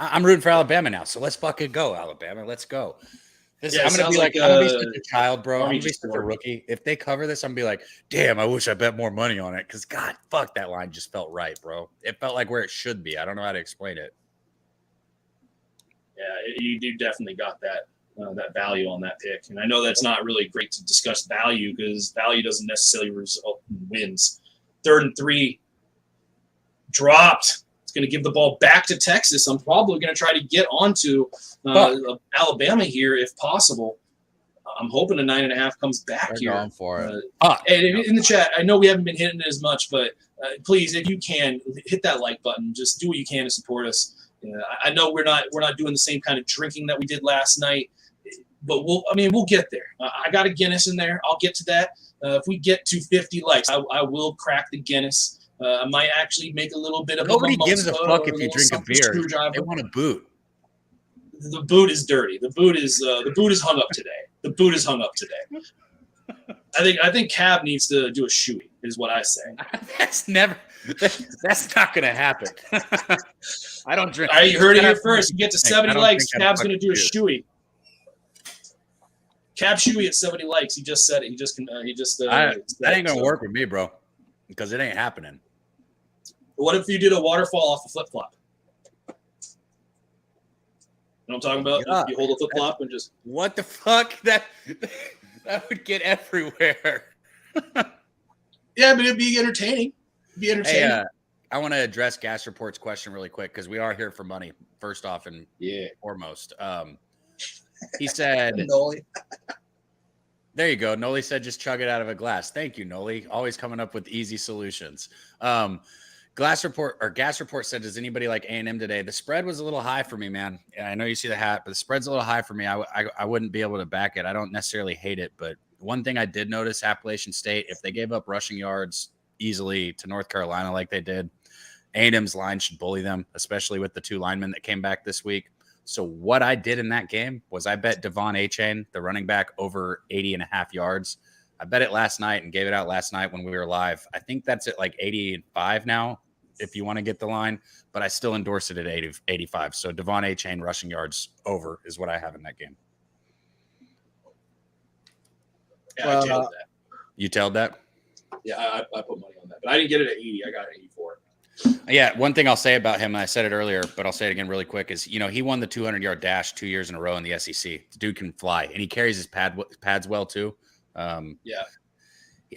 I'm rooting for Alabama now, so let's fucking go, Alabama. Let's go. I'm gonna be I'm gonna be such a child, bro. I'm gonna be such a rookie. If they cover this, I'm gonna be like, damn, I wish I bet more money on it. Because God, fuck, that line just felt right, bro. It felt like where it should be. I don't know how to explain it. Yeah, you definitely got that value on that pick. And I know that's not really great to discuss value because value doesn't necessarily result in wins. 3rd and 3 dropped. It's going to give the ball back to Texas. I'm probably going to try to get onto Alabama here if possible. I'm hoping a 9.5 comes back here. Going for it. In the chat, I know we haven't been hitting it as much, but please, if you can, hit that like button. Just do what you can to support us. I know we're not doing the same kind of drinking that we did last night, but we'll get there. I got a Guinness in there. I'll get to that. If we get to 50 likes, I will crack the Guinness. I might actually make a little bit of nobody gives a fuck if you drink a beer. They want a boot. The boot is dirty. The boot is hung up today. I think Cab needs to do a shoey, is what I say. That's not gonna happen. I don't drink. All right, you heard it here first. You get to 70 likes, Cab's gonna do a shoey. Cap Shuey at 70 likes. He just said it. That ain't gonna work with me, bro, because it ain't happening. What if you did a waterfall off a flip flop? You know what I'm talking about? Yeah. You hold a flip flop and just. What the fuck? That would get everywhere. Yeah, but it'd be entertaining. Hey, I want to address Gas Report's question really quick because we are here for money, first off and foremost. He said, there you go. Noli said, just chug it out of a glass. Thank you, Noli. Always coming up with easy solutions. Gas Report said, does anybody like A&M today? The spread was a little high for me, man. I know you see the hat, but the spread's a little high for me. I wouldn't be able to back it. I don't necessarily hate it, but one thing I did notice, Appalachian State, if they gave up rushing yards easily to North Carolina like they did, A&M's line should bully them, especially with the 2 linemen that came back this week. So what I did in that game was I bet Devon Achane, the running back, over 80.5 yards. I bet it last night and gave it out last night when we were live. I think that's at like 85 now if you want to get the line, but I still endorse it at 85. So Devon Achane rushing yards over is what I have in that game. Yeah, I tailed that. You tailed that? Yeah, I put money on that, but I didn't get it at 80. I got it at 84. Yeah, one thing I'll say about him, and I said it earlier, but I'll say it again really quick, is, he won the 200-yard dash 2 years in a row in the SEC. The dude can fly, and he carries his pads well, too. Yeah.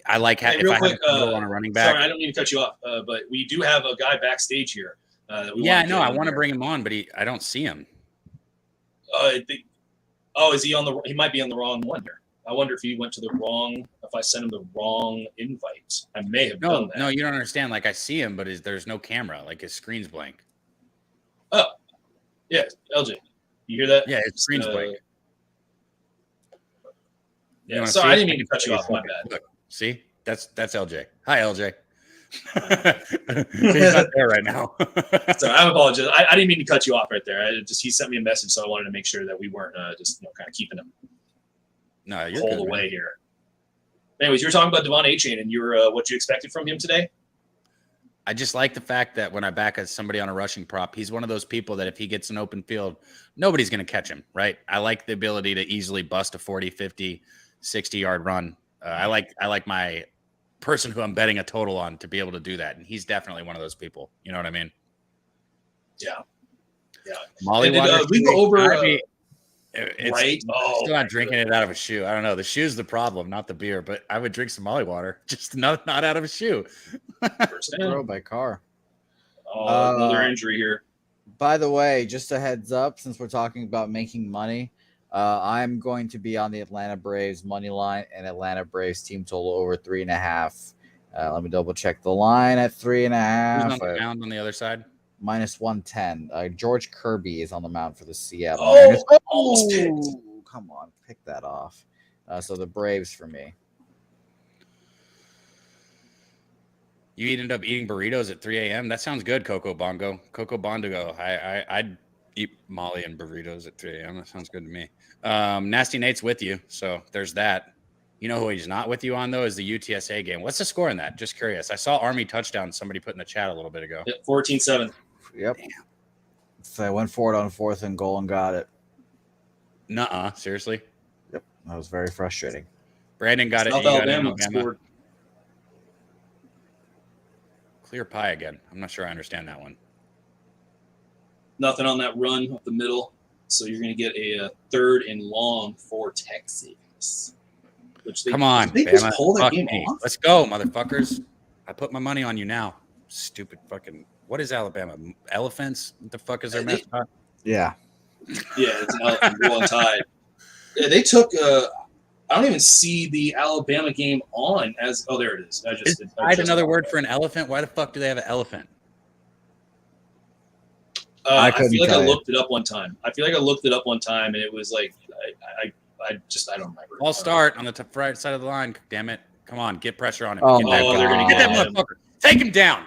I like hey, if I quick, have a on a running back. Sorry, I don't mean to cut you off, but we do have a guy backstage here. I want to bring him on, but I don't see him. Is he on he might be on the wrong one here. I wonder if he went to if I sent him the wrong invite. I may have done that. No, you don't understand. Like, I see him, but there's no camera. Like, his screen's blank. Oh, yeah, LJ. You hear that? Yeah, his screen's blank. Yeah, sorry, I didn't mean to cut you off. My bad. Look, see? That's LJ. Hi, LJ. He's not there right now. Sorry, I apologize. I didn't mean to cut you off right there. He sent me a message, so I wanted to make sure that we weren't just kind of keeping him hold away here. Anyways, you were talking about Devon Achane and what you expected from him today. I just like the fact that when I back somebody on a rushing prop, he's one of those people that if he gets an open field, nobody's going to catch him, right? I like the ability to easily bust a 40, 50, 60-yard run. I like my person who I'm betting a total on to be able to do that, and he's definitely one of those people. You know what I mean? Yeah. Molly did we go over? Right? Still not drinking it out of a shoe. I don't know. The shoe's the problem, not the beer. But I would drink some Molly water, just not out of a shoe. Throw by car. Another injury here. By the way, just a heads up, since we're talking about making money, I'm going to be on the Atlanta Braves money line and Atlanta Braves team total over 3.5. Let me double check the line at 3.5. Who's on the mound on the other side? -110. George Kirby is on the mound for the Seattle. Almost picked. Come on, pick that off. So the Braves for me. You ended up eating burritos at 3 a.m. That sounds good, Coco Bongo. I'd eat Molly and burritos at 3 a.m. That sounds good to me. Nasty Nate's with you, so there's that. You know who he's not with you on, though, is the UTSA game. What's the score in that? Just curious. I saw Army touchdown somebody put in the chat a little bit ago. 14-7. Yep. Damn. So I went for it on 4th and goal and got it. Nuh-uh. Seriously? Yep. That was very frustrating. Brandon got it. South Alabama scored. Clear pie again. I'm not sure I understand that one. Nothing on that run up the middle. So you're going to get a 3rd and long for Texas. Come on, they just pull that game me. off? Let's go, motherfuckers. I put my money on you now. Stupid fucking. What is Alabama? Elephants? What the fuck is their mascot? Yeah. Yeah, it's an elephant rolling tide. Yeah, they took. I don't even see the Alabama game on as. Oh, there it is. I had another word for an elephant. Why the fuck do they have an elephant? I feel like I looked it up one time. And it was like I don't remember. I'll start on the right side of the line. Damn it! Come on, get pressure on him. They're going to get that motherfucker. Take him down.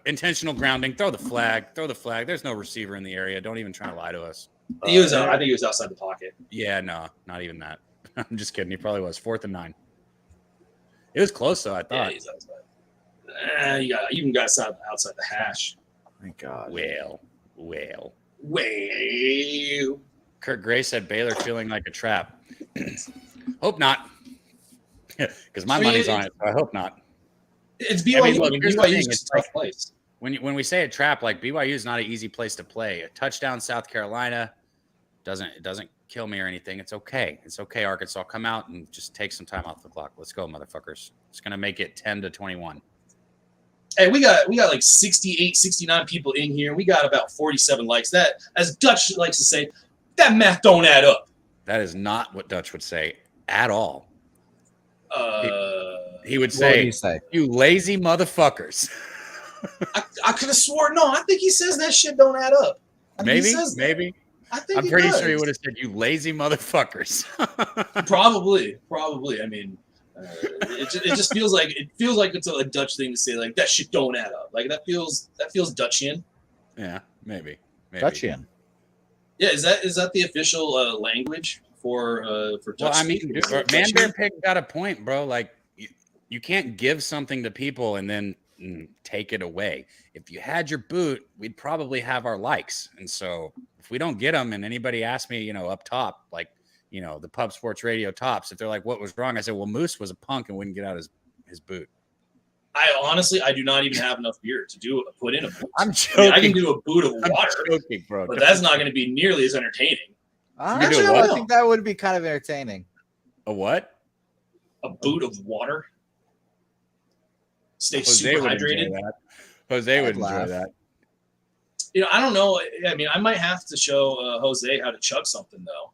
Intentional grounding. Throw the flag. There's no receiver in the area. Don't even try to lie to us. I think he was outside the pocket. Yeah, no, not even that. I'm just kidding. He probably was 4th and 9. It was close though. I thought. Yeah, he's outside. You even got outside the hash. Thank God. Well. Way. Kurt Gray said Baylor feeling like a trap. Hope not. Because my money's on it, so I hope not. It's BYU. look, here's the BYU thing, is just a tough place. When we say a trap, like BYU is not an easy place to play. A touchdown South Carolina doesn't kill me or anything. It's okay. It's okay, Arkansas. Come out and just take some time off the clock. Let's go, motherfuckers. It's gonna make it 10-21. Hey, we got like 68, 69 people in here. We got about 47 likes. That, as Dutch likes to say, that math don't add up. That is not what Dutch would say at all. He would say, "You lazy motherfuckers." I could have sworn. No, I think he says that shit don't add up. Maybe. I'm pretty sure he does. would have said, "You lazy motherfuckers." Probably. I mean, it just feels like it's a Dutch thing to say. Like that shit don't add up. Like that feels Dutchian. Yeah, maybe. Dutchian. Yeah, is that the official language for Dutch? Well, I mean, dude, Man Bear Pig got a point, bro. Like you can't give something to people and then take it away. If you had your boot, we'd probably have our likes. And so if we don't get them, and anybody asks me, up top, like, the Pub Sports Radio tops, if they're like, what was wrong? I said, well, Moose was a punk and wouldn't get out his boot. I do not even have enough beer to put in a boot. I'm joking. I can do a boot of water, I'm joking, bro. But that's not going to be nearly as entertaining. Actually, I think that would be kind of entertaining. A what? A boot of water. Stay Jose super would hydrated. enjoy that. Jose would enjoy that. I don't know. I mean, I might have to show Jose how to chug something, though.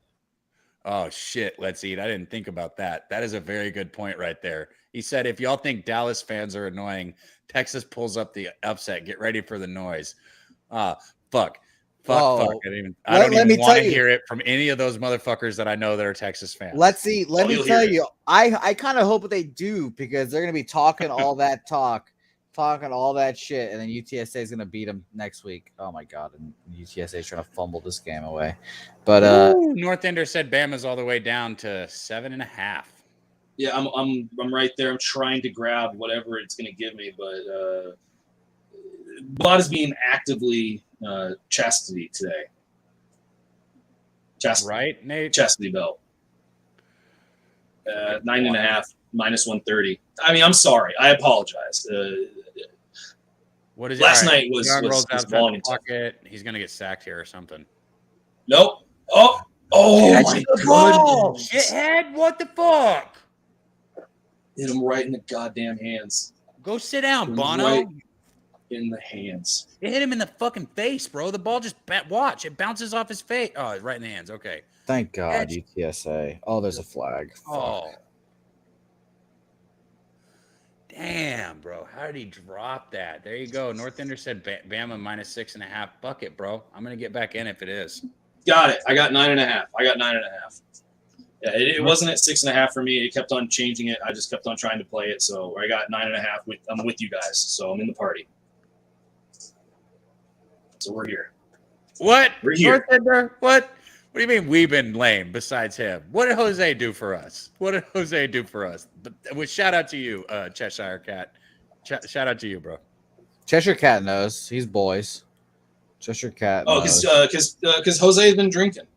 Oh, shit. Let's eat. I didn't think about that. That is a very good point right there. He said, if y'all think Dallas fans are annoying, Texas pulls up the upset. Get ready for the noise. Fuck. I don't even want to hear it from any of those motherfuckers that I know that are Texas fans. Let me tell you, I kind of hope they do, because they're going to be talking all that talking all that shit, and then UTSA is going to beat them next week. Oh my God. And UTSA is trying to fumble this game away. But North Ender said Bama's all the way down to 7.5. Yeah, I'm right there. I'm trying to grab whatever it's going to give me, but Bot is being actively chastity today. Right, Nate? Chastity belt. 9.5 minus 130. I mean, I'm sorry. I apologize. What is last night was long and pocket. He's gonna get sacked here or something. Nope. Oh my God, shithead! What the fuck? Hit him right in the goddamn hands. Go sit down, Bono. Right in the hands. It hit him in the fucking face, bro. The ball just watch. It bounces off his face. Oh, right in the hands. Okay. Thank God, UTSA. Oh, there's a flag. Oh. Damn, bro. How did he drop that? There you go. North Ender said Bama minus 6.5 bucket, bro. I'm going to get back in if it is. Got it. I got 9.5. Yeah, it wasn't at 6.5 for me. It kept on changing it. I just kept on trying to play it. So I got 9.5. I'm with you guys. So I'm in the party. So we're here. What? We're here. North Ender? What? What do you mean we've been lame besides him? What did Jose do for us? But shout out to you, Cheshire Cat. Shout out to you, bro. Cheshire Cat knows. He's boys. Cheshire Cat knows. Because Jose's been drinking.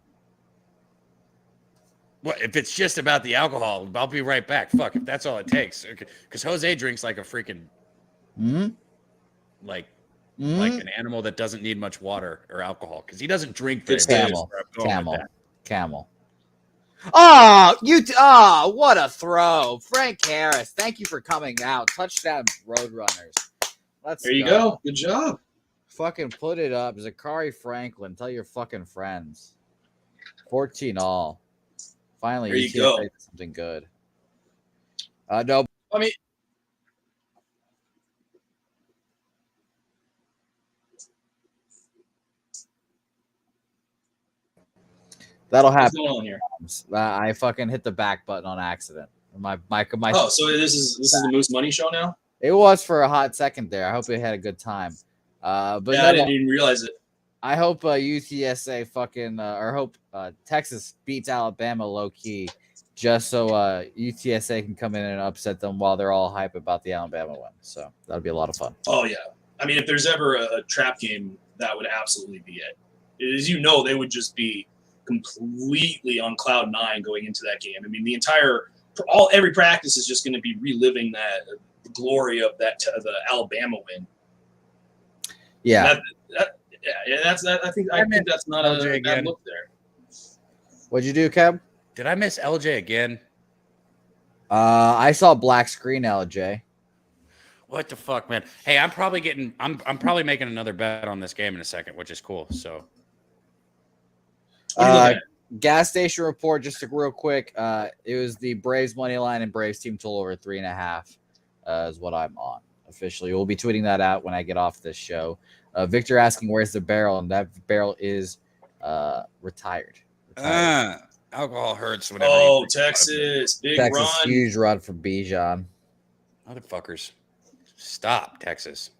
Well, if it's just about the alcohol, I'll be right back. Fuck, if that's all it takes. Because Jose drinks like a freaking... Like an animal that doesn't need much water or alcohol, because he doesn't drink very much. Camel. Oh, what a throw. Frank Harris, thank you for coming out. Touchdown, Roadrunners. There you go. Good job. Fucking put it up. Zachary Franklin, tell your fucking friends. 14-all. Finally, there you go. Something good. No. I mean, that'll happen. What's going on here? I fucking hit the back button on accident. My Oh, so this is the Moose Money Show now? It was for a hot second there. I hope you had a good time. But yeah, I didn't even realize it. I hope UTSA fucking or hope Texas beats Alabama low key, just so UTSA can come in and upset them while they're all hype about the Alabama win. So that'll be a lot of fun. Oh yeah, I mean, if there's ever a trap game, that would absolutely be it. As you know, they would just be completely on cloud 9 going into that game. I mean, every practice is just going to be reliving the glory of the Alabama win. Yeah. I think that's not a bad look there. What'd you do, Kev? Did I miss LJ again? I saw black screen LJ. What the fuck, man? Hey, I'm probably making another bet on this game in a second, which is cool. So, gas station report, just real quick. It was the Braves money line and Braves team total over 3.5 is what I'm on officially. We'll be tweeting that out when I get off this show. Victor asking where's the barrel, and that barrel is retired. Alcohol hurts. Texas, big Texas, run, huge run for Bijan. Motherfuckers, stop, Texas.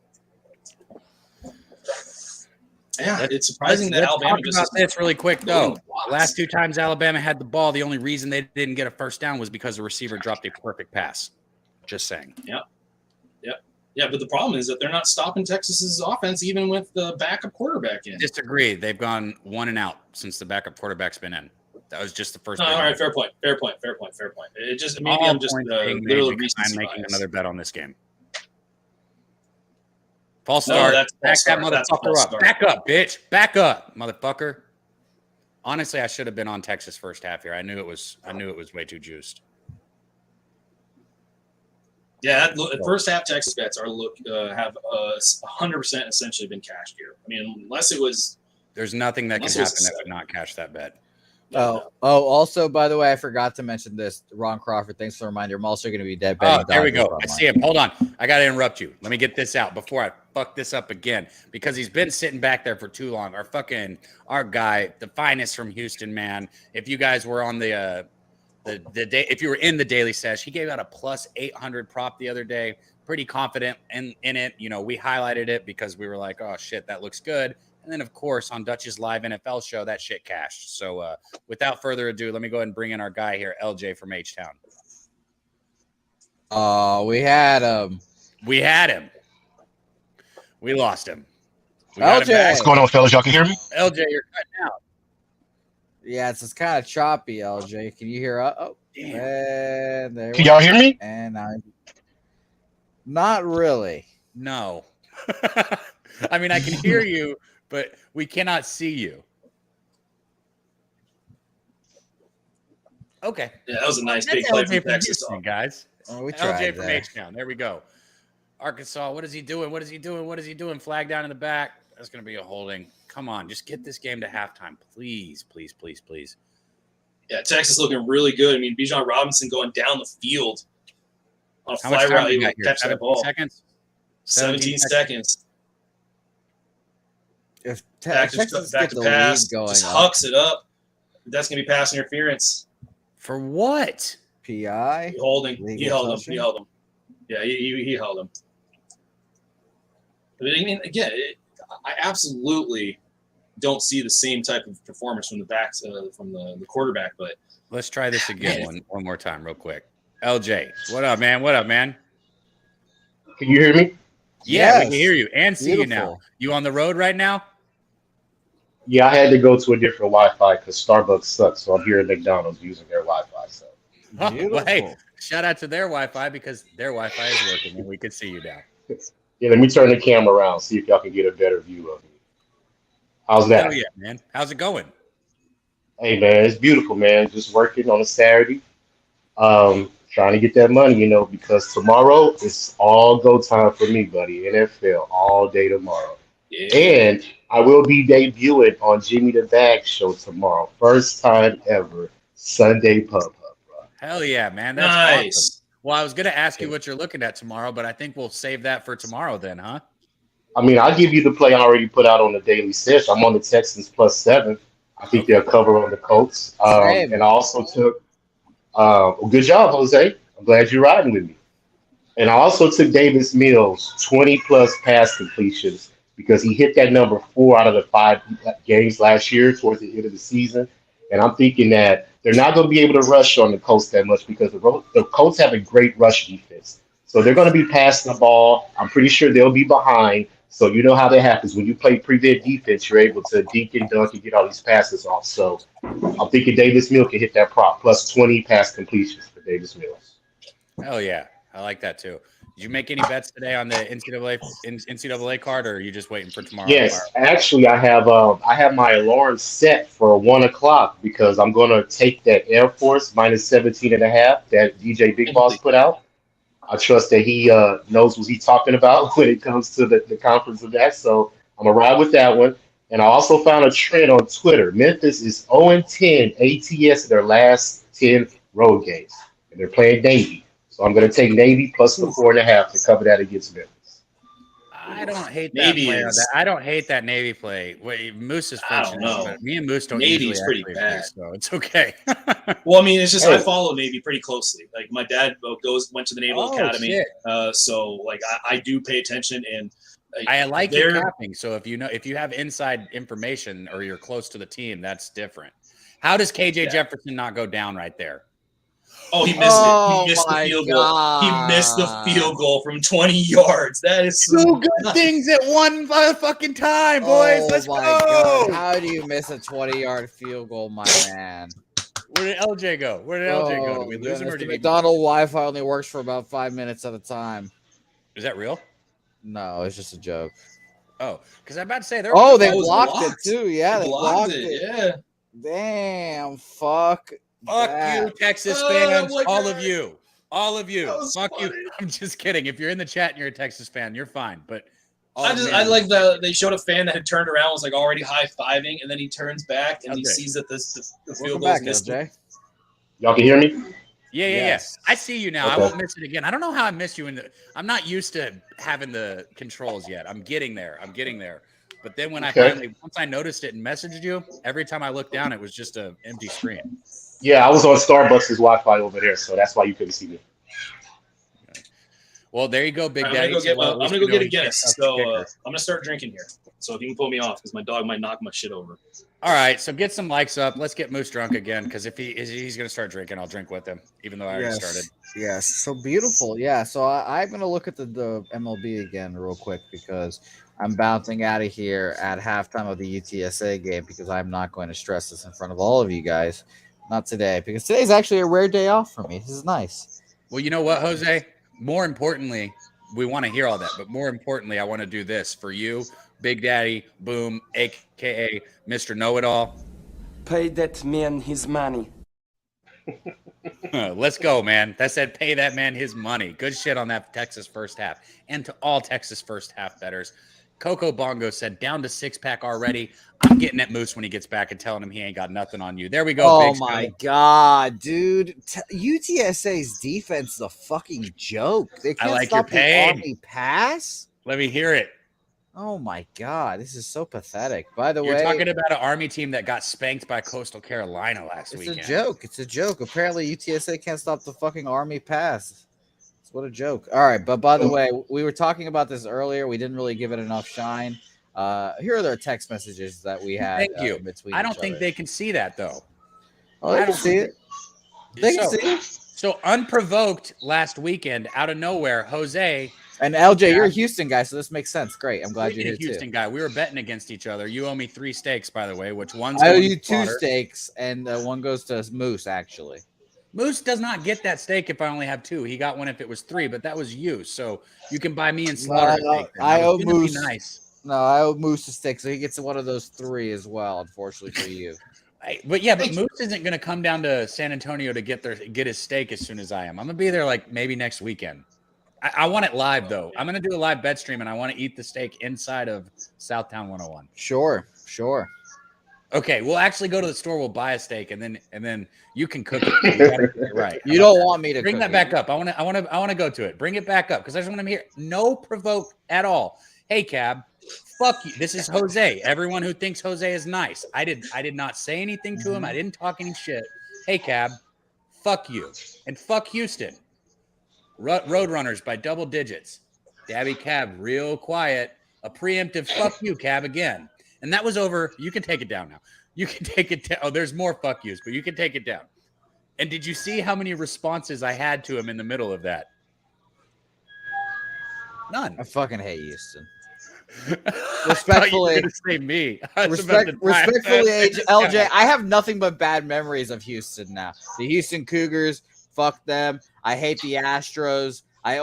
Yeah, it's surprising that Alabama just. Talk about this really quick though. Last 2 times Alabama had the ball, the only reason they didn't get a first down was because the receiver dropped a perfect pass. Just saying. Yeah, but the problem is that they're not stopping Texas's offense even with the backup quarterback in. Disagree. They've gone 1 and out since the backup quarterback's been in. That was just the first. All right, fair point. It just maybe I'm just literally I'm making another bet on this game. False start. Back that motherfucker up. Back up, bitch. Back up, motherfucker. Honestly, I should have been on Texas first half here. I knew it was way too juiced. Yeah, first half Texas bets have 100% essentially been cashed here. I mean, unless it was. There's nothing that can happen that would not cash that bet. Also, by the way, I forgot to mention this. Ron Crawford, thanks for the reminder. I'm also going to be dead betting. There we go. I see him. Hold on. I got to interrupt you. Let me get this out before I fuck this up again because he's been sitting back there for too long. Our guy, the finest from Houston, man. If you guys were on the day, if you were in the daily sesh, he gave out a plus 800 prop the other day. Pretty confident in it. You know, we highlighted it because we were like, oh shit, that looks good. And then, of course, on Dutch's live NFL show, that shit cashed. So without further ado, let me go ahead and bring in our guy here, LJ from H-Town. We had him. We lost him. LJ. What's going on, fellas? Y'all can hear me? LJ, you're cutting out. Yeah, it's just kind of choppy, LJ. Can you hear? Damn. And can y'all hear me? And not really. No. I mean, I can hear you, but we cannot see you. Okay. Yeah, that was a nice big play from Texas, guys. Oh, we tried LJ from H-Town. There we go. Arkansas, what is he doing? Flag down in the back. That's going to be a holding. Come on, just get this game to halftime, please. Yeah, Texas looking really good. I mean, Bijan Robinson going down the field on a fly route. He will catch that ball. 17 seconds. If Texas back to pass, just hucks it up. That's going to be pass interference. For what? PI? Holding. He held him. Yeah, he held him. I mean, again, I absolutely don't see the same type of performance from the backs from the quarterback. But let's try this again one more time, real quick. LJ, what up, man? Can you hear me? Yeah, we can hear you and see you now. You on the road right now? Yeah, I had to go to a different Wi-Fi because Starbucks sucks. So I'm here at McDonald's using their Wi-Fi. So, well, hey, shout out to their Wi-Fi because their Wi-Fi is working and we can see you now. Yeah, let me turn the camera around, see if y'all can get a better view of me. How's that? Hell yeah, man. How's it going? Hey, man, it's beautiful, man. Just working on a Saturday. Trying to get that money, because tomorrow it's all go time for me, buddy. NFL all day tomorrow. Yeah. And I will be debuting on Jimmy the Bag show tomorrow. First time ever. Sunday Pub Hub, bro. Hell yeah, man. That's nice. Awesome. Well, I was going to ask you what you're looking at tomorrow, but I think we'll save that for tomorrow then, huh? I mean, I'll give you the play I already put out on the daily sesh. I'm on the Texans +7. I think they'll cover on the Colts. And I also took good job, Jose. I'm glad you're riding with me. And I also took Davis Mills 20+ pass completions because he hit that number 4 out of the 5 games last year towards the end of the season. And I'm thinking that they're not going to be able to rush on the Colts that much because the Colts have a great rush defense. So they're going to be passing the ball. I'm pretty sure they'll be behind. So you know how that happens. When you play prevent defense, you're able to dink and dunk and get all these passes off. So I'm thinking Davis Mills can hit that prop plus 20 pass completions for Davis Mills. Hell yeah. I like that too. Did you make any bets today on the NCAA card, or are you just waiting for tomorrow? Yes, actually, I have my alarm set for 1:00 because I'm gonna take that Air Force minus 17.5 that DJ Big Boss put out. I trust that he knows what he's talking about when it comes to the conference of that. So I'm gonna ride with that one. And I also found a trend on Twitter. Memphis is 0-10 ATS in their last 10 road games, and they're playing Navy. So I'm going to take Navy plus the 4.5 to cover that against Memphis. I don't hate that play. I don't hate that Navy play. Wait, Moose is flinching. But me and Moose don't Navy's pretty bad, play, so it's okay. Well, I mean, it's just I follow Navy pretty closely. Like my dad went to the Naval Academy, so like I do pay attention, and I like your capping. So if you have inside information or you're close to the team, that's different. How does KJ Jefferson not go down right there? Oh, he missed it. He missed the field goal. He missed the field goal from 20 yards. That is two good things at one fucking time, boys. Let's go. God. How do you miss a 20-yard field goal, my man? Where did LJ go? Where did LJ go? Did we lose him or did McDonald's Wi-Fi only works for about 5 minutes at a time. Is that real? No, it's just a joke. Oh, because I'm about to say they blocked it too. Yeah, they blocked it. Yeah. Damn. Fuck you, Texas fans. All of you. Fuck you. I'm just kidding. If you're in the chat and you're a Texas fan, you're fine. But I like they showed a fan that had turned around, was like already high-fiving, and then he turns back and he sees that the field goal is missed. Y'all can hear me? Yeah. Yes. I see you now. Okay. I won't miss it again. I don't know how I missed you I'm not used to having the controls yet. I'm getting there. But then when once I noticed it and messaged you, every time I looked down, it was just an empty screen. Yeah, I was on Starbucks' Wi-Fi over there, so that's why you couldn't see me. Okay. Well, there you go, Big Daddy. I'm gonna go get a Guinness. So I'm gonna start drinking here. So if you can pull me off, because my dog might knock my shit over. All right, so get some likes up. Let's get Moose drunk again, because if he's gonna start drinking, I'll drink with him, even though I already started. Yes, so beautiful. Yeah, so I'm gonna look at the MLB again real quick because I'm bouncing out of here at halftime of the UTSA game because I'm not going to stress this in front of all of you guys. Not today, because today's actually a rare day off for me. This is nice. Well, you know what, Jose? More importantly, we want to hear all that, but more importantly, I want to do this for you, Big Daddy Boom, a.k.a. Mr. Know-It-All. Pay that man his money. Let's go, man. That said, pay that man his money. Good shit on that Texas first half. And to all Texas first half bettors, Coco Bongo said down to 6-pack already. I'm getting at Moose when he gets back and telling him he ain't got nothing on you. There we go. Oh, my God, dude. UTSA's defense is a fucking joke. They can't stop the Army pass. Let me hear it. Oh, my God. This is so pathetic. By the way, you're talking about an Army team that got spanked by Coastal Carolina last weekend. It's a joke. Apparently, UTSA can't stop the fucking Army pass. What a joke. All right. But by the way, we were talking about this earlier. We didn't really give it enough shine. Here are their text messages that we had. Thank you. I don't think they can see that, though. Oh, they can see it. They can see it. So unprovoked last weekend, out of nowhere, Jose. And LJ, you're a Houston guy, so this makes sense. Great. I'm glad you're here, Houston guy. We were betting against each other. You owe me 3 steaks, by the way, which one's I owe you 2 steaks, and one goes to Moose, actually. Moose does not get that steak if I only have 2. He got one if it was 3, but that was you. So you can buy me and Slaughter. I owe Moose. No, I owe Moose a steak, so he gets one of those 3 as well. Unfortunately for you. But Moose isn't going to come down to San Antonio to get his steak as soon as I am. I'm going to be there like maybe next weekend. I want it live though. I'm going to do a live bet stream, and I want to eat the steak inside of Southtown 101. Sure. Okay, we'll actually go to the store. We'll buy a steak, and then you can cook it. You gotta cook it right. You don't want me to bring that back up. I want to go to it. Bring it back up because I just want to hear no provoke at all. Hey, Cab, fuck you. This is Jose. Everyone who thinks Jose is nice. I did not say anything to him. I didn't talk any shit. Hey, Cab, fuck you and fuck Houston. Roadrunners by double digits. Dabby Cab, real quiet. A preemptive fuck you, Cab again. And that was over. You can take it down now. You can take it down. Oh, there's more fuck yous, but you can take it down. And did you see how many responses I had to him in the middle of that? None. I fucking hate Houston. Respectfully, say me. Respectfully, LJ, I have nothing but bad memories of Houston now. The Houston Cougars, fuck them. I hate the Astros. I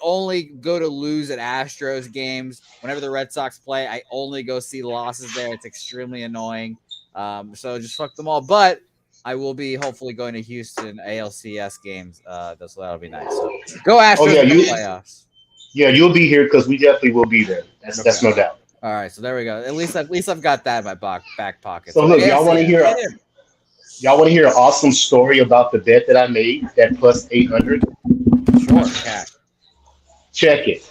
only go to lose at Astros games. Whenever the Red Sox play, I only go see losses there. It's extremely annoying. So just fuck them all. But I will be hopefully going to Houston ALCS games. That'll be nice. So go Astros in the playoffs. Yeah, you'll be here because we definitely will be there. That's no doubt. All right, so there we go. At least I've got that in my back pocket. So look, y'all want to hear an awesome story about the bet that I made, that plus 800? Sure. Check it.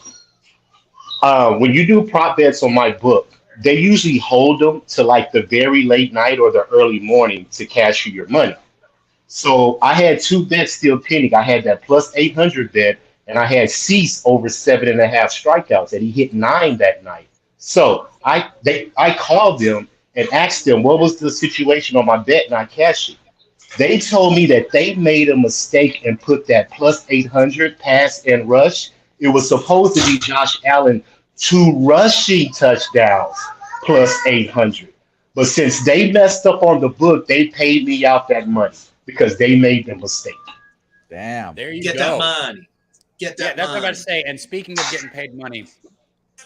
When you do prop bets on my book, they usually hold them to like the very late night or the early morning to cash you your money. So I had 2 bets still pending. I had that plus 800 bet, and I had Cease over 7.5 strikeouts, and he hit 9 that night. So I called them and asked them what was the situation on my bet, and I cashed it. They told me that they made a mistake and put that plus 800 pass and rush. It was supposed to be Josh Allen 2 rushing touchdowns plus 800. But since they messed up on the book, they paid me out that money because they made the mistake. Damn. There you Get go. that money. Get that that's money. what I'm about to say. And speaking of getting paid money,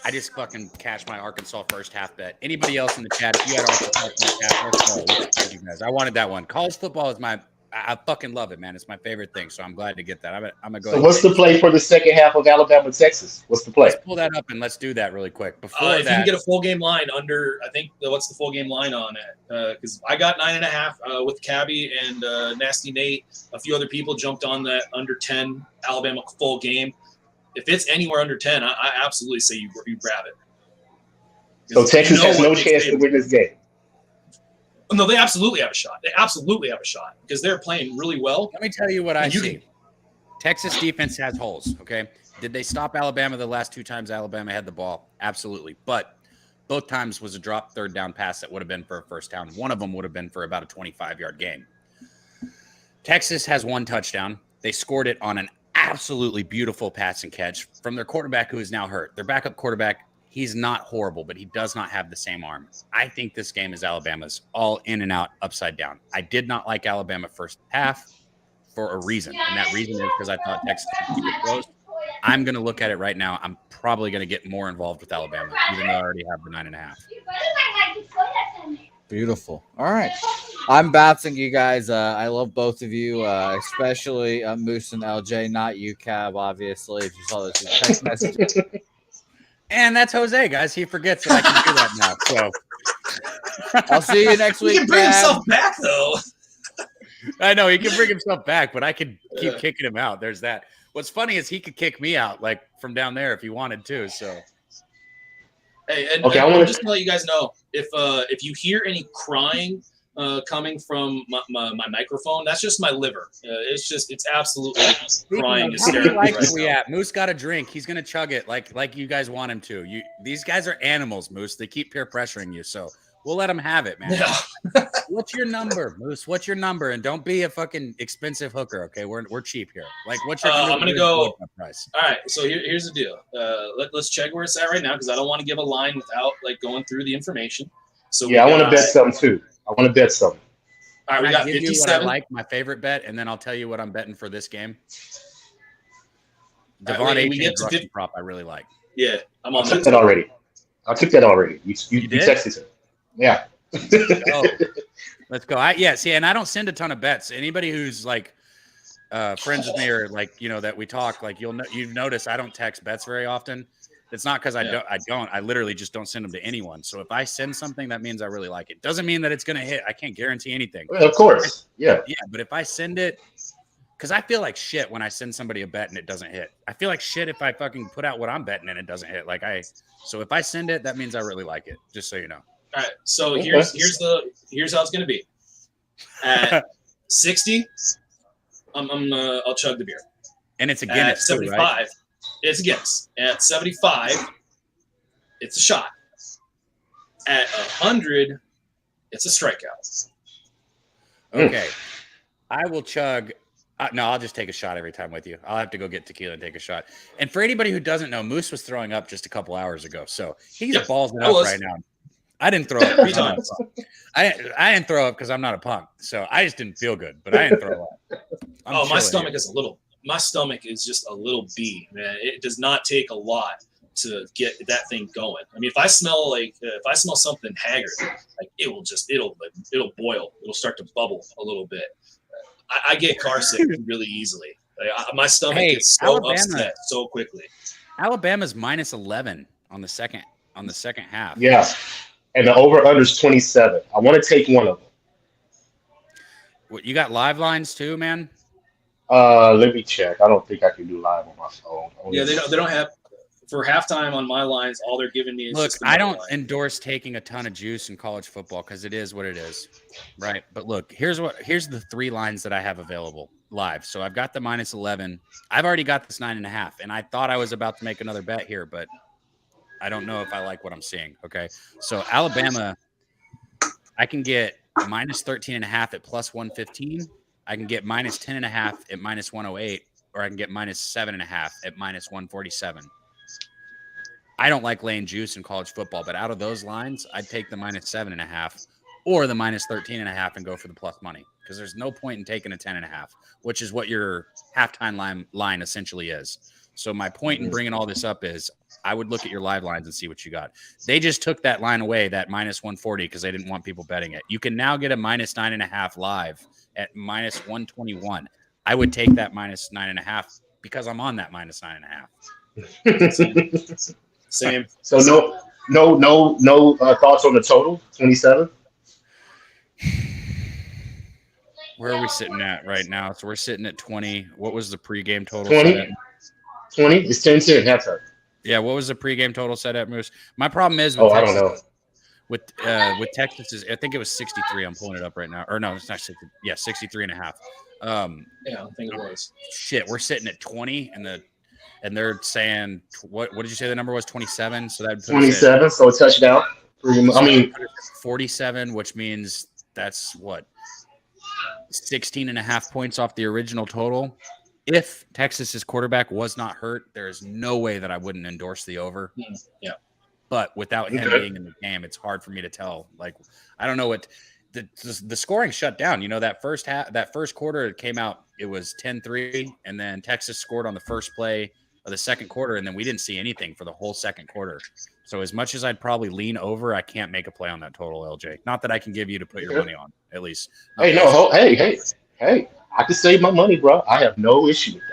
I just fucking cashed my Arkansas first half bet. Anybody else in the chat, if you had Arkansas first half, let's go. You guys. I wanted that one. College football is I fucking love it, man. It's my favorite thing. So I'm glad to get that. I'm gonna go. So what's the play for the second half of Alabama, Texas? What's the play? Let's pull that up and let's do that really quick. Before if you can get a full game line under, I think what's the full game line on it? Because I got 9.5 with Cabby and Nasty Nate. A few other people jumped on that under 10 Alabama full game. If it's anywhere under 10, I absolutely say you grab it. So Texas has no chance to win this game. No, they absolutely have a shot. They absolutely have a shot because they're playing really well. Let me tell you what I see. Texas defense has holes, okay? Did they stop Alabama the last 2 times Alabama had the ball? Absolutely. But both times was a drop third down pass that would have been for a first down. One of them would have been for about a 25-yard gain. Texas has 1 touchdown. They scored it on an absolutely beautiful pass and catch from their quarterback who is now hurt. Their backup quarterback, he's not horrible, but he does not have the same arm. I think this game is Alabama's all in and out, upside down. I did not like Alabama first half for a reason, and that reason is because I thought Texas would keep it close. I'm going to look at it right now. I'm probably going to get more involved with Alabama, even though I already have the 9.5. Beautiful. All right. I'm bouncing you guys. I love both of you, especially Moose and LJ, not you, Cab, obviously, if you saw those text messages. And that's Jose, guys. He forgets that I can do that now. So I'll see you next week. He can bring himself back, though. I know he can bring himself back, but I could keep kicking him out. There's that. What's funny is he could kick me out, like from down there, if he wanted to. So, hey, and I'm just to let you guys know, if you hear any crying coming from my microphone, that's just my liver. It's absolutely crying hysterically right right now. Moose got a drink. He's gonna chug it like you guys want him to. These guys are animals, Moose. They keep peer pressuring you, so we'll let them have it, man. Yeah. What's your number, Moose? What's your number? And don't be a fucking expensive hooker, okay? We're cheap here. Like, what's your number? I'm gonna go. Price? All right, so here's the deal. Let's check where it's at right now because I don't want to give a line without like going through the information. So yeah, I want to bet something too. I want to bet something. All right, we got 57. You what I like, my favorite bet, and then I'll tell you what I'm betting for this game. Devon Achane's rushing prop I really like. Yeah, I'm on that already. I took that already. You texted it. Yeah. Let's go. See, and I don't send a ton of bets. Anybody who's like friends with me or like, that we talk, like you've noticed I don't text bets very often. It's not because I literally just don't send them to anyone. So if I send something, that means I really like it. Doesn't mean that it's going to hit. I can't guarantee anything. Well, of course. Yeah. Yeah. But if I send it, because I feel like shit when I send somebody a bet and it doesn't hit. I feel like shit if I fucking put out what I'm betting and it doesn't hit. So if I send it, that means I really like it. Just so you know. All right. So here's how it's going to be. At 60, I'll chug the beer. And it's a Guinness. At 75. Too, right? It's a Guinness. At 75, it's a shot. At 100, it's a strikeout. Okay. I will chug No, I'll just take a shot every time with you. I'll have to go get tequila and take a shot. And for anybody who doesn't know, Moose was throwing up just a couple hours ago, so he's balls it up right now. I didn't throw up. I didn't throw up because I'm not a punk, so I just didn't feel good. But I didn't throw up. My stomach is my stomach is just a little bee, man. It does not take a lot to get that thing going. I mean, if I smell something haggard, like it'll boil. It'll start to bubble a little bit. I get car sick really easily. My stomach gets so upset so quickly. Alabama's minus 11 on the second half. Yeah, and the over/under is 27. I want to take one of them. What, you got live lines too, man? Let me check. I don't think I can do live on my phone. Yeah, they don't have for halftime on my lines. All they're giving me is look. Just the I don't line. endorse taking a ton of juice in college football because it is what it is, right? But look, here's the 3 lines that I have available live. So I've got the minus 11. I've already got this 9.5, and I thought I was about to make another bet here, but I don't know if I like what I'm seeing. Okay, so Alabama, I can get minus 13.5 at plus 115. I can get minus 10.5 at minus 108, or I can get minus 7.5 at minus 147. I don't like laying juice in college football, but out of those lines, I'd take the minus 7.5 or the minus 13.5 and go for the plus money because there's no point in taking a 10.5, which is what your halftime line essentially is. So my point in bringing all this up is I would look at your live lines and see what you got. They just took that line away, that minus 140, because they didn't want people betting it. You can now get a minus 9.5 live at minus 121. I would take that minus 9.5 because I'm on that minus 9.5. Same. So no thoughts on the total 27. Where are we sitting at right now? So we're sitting at 20. What was the pregame total? 20. It's 10-10 halftime. Yeah, what was the pregame total set at, Moose? My problem is I don't know. With Texas is I think it was 63. I'm pulling it up right now. Or no, it's not 60. Yeah, 63.5. Yeah, I think it was. Shit, we're sitting at 20 and they're saying what did you say the number was? 27. So that 27. So a touchdown. I mean 47, which means that's what 16.5 points off the original total. If Texas's quarterback was not hurt, there is no way that I wouldn't endorse the over. Yeah. But without him being in the game, it's hard for me to tell. Like, I don't know what the scoring shut down. You know, that first quarter, it came out, it was 10-3, and then Texas scored on the first play of the second quarter, and then we didn't see anything for the whole second quarter. So as much as I'd probably lean over, I can't make a play on that total, LJ. Not that I can give you to put your money on, at least. Hey, I can save my money, bro. I have no issue with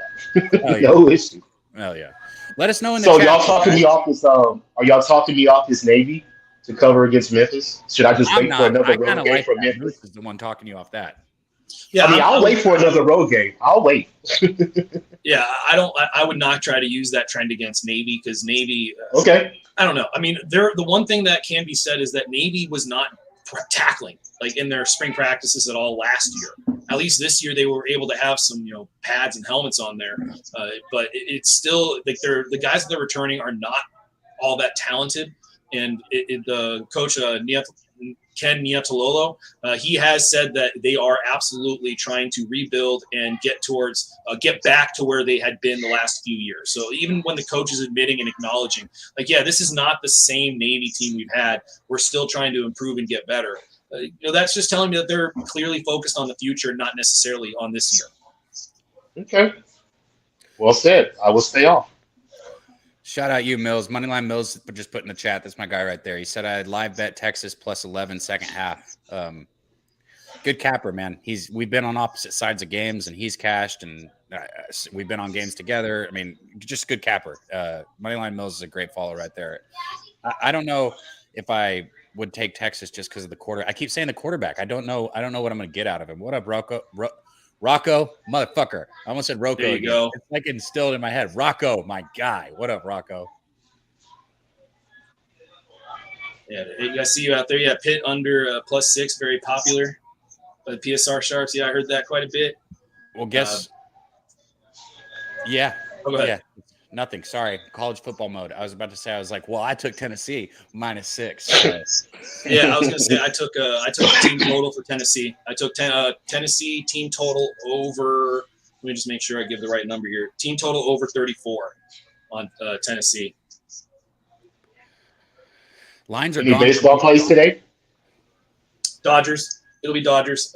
that. Oh, yeah. No issue. Hell yeah. Let us know in the chat. So y'all talking me off this? Are y'all talking me off this Navy to cover against Memphis? Should I just wait for another road game for Memphis? Moose is the one talking you off that. Yeah, I'll wait for another road game. I'll wait. Yeah, I would not try to use that trend against Navy because Navy. Okay. I don't know. I mean, the one thing that can be said is that Navy was not tackling like in their spring practices at all last year. At least this year they were able to have some pads and helmets on there, but it's still like the guys that they're returning are not all that talented. And the coach Ken Niumatalolo, he has said that they are absolutely trying to rebuild and get back to where they had been the last few years. So even when the coach is admitting and acknowledging, like, yeah, this is not the same Navy team we've had. We're still trying to improve and get better. That's just telling me that they're clearly focused on the future, not necessarily on this year. Okay. Well said. I will stay off. Shout out you, Mills. Moneyline Mills just put in the chat. That's my guy right there. He said I'd live bet Texas plus 11 second half. Good capper, man. We've been on opposite sides of games, and he's cashed, and we've been on games together. I mean, just good capper. Moneyline Mills is a great follow right there. I don't know if I would take Texas just because of the quarter. I keep saying the quarterback. I don't know what I'm going to get out of him. What up, Rocco, motherfucker. I almost said Rocco again. Go. It's like instilled in my head. Rocco, my guy. What up, Rocco? Yeah, I see you out there. Yeah, Pitt under +6, very popular. By the PSR Sharps. Yeah, I heard that quite a bit. Well, guess. Yeah. Go ahead. Yeah. Nothing. Sorry. College football mode. I was about to say, well, I took Tennessee -6. Yeah, I was going to say I took a team total for Tennessee. I took Tennessee team total over Let me just make sure I give the right number here. Team total over 34 on Tennessee. Lines are Any gone. baseball plays today? Dodgers. It'll be Dodgers.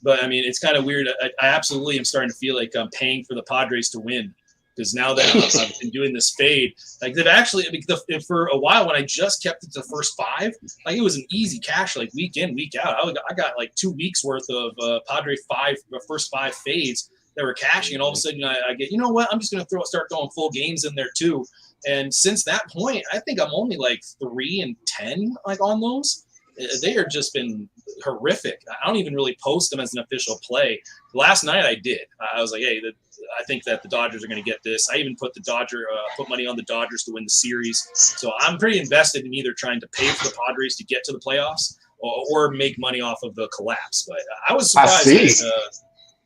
But I mean, it's kind of weird. I absolutely am starting to feel like I'm paying for the Padres to win, because now that I've been doing this fade, like they've actually, for a while when I just kept it to the first 5, like it was an easy cash, like week in, week out. I got like 2 weeks worth of Padre first 5 fades that were cashing, and all of a sudden I get, you know what? I'm just going to start throwing full games in there too. And since that point, I think I'm only like 3-10 like on those. They are just been horrific. I don't even really post them as an official play. Last night I did. I was like, hey, I think that the Dodgers are going to get this. I even put put money on the Dodgers to win the series. So I'm pretty invested in either trying to pay for the Padres to get to the playoffs or make money off of the collapse. But I was surprised.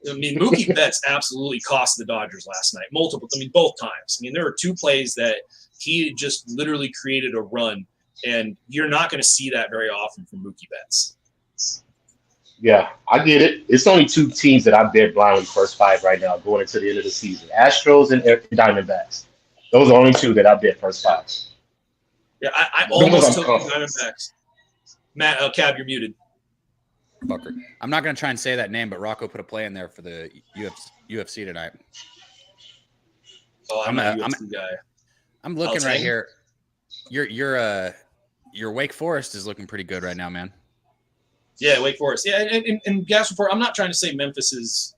Mookie Betts absolutely cost the Dodgers last night. Both times. There were 2 plays that he just literally created a run. And you're not going to see that very often from Mookie Betts. Yeah, I get it. It's only 2 teams that I bet blindly first 5 right now going into the end of the season. Astros and Diamondbacks. Those are only 2 that I bet first 5. Yeah, I almost took the Diamondbacks. Matt, Cab, you're muted. Fucker. I'm not going to try and say that name, but Rocco put a play in there for the UFC tonight. Oh, I'm a UFC guy. I'm looking right here. Your Wake Forest is looking pretty good right now, man. Yeah, Wake Forest. Yeah, and gas report. I'm not trying to say Memphis is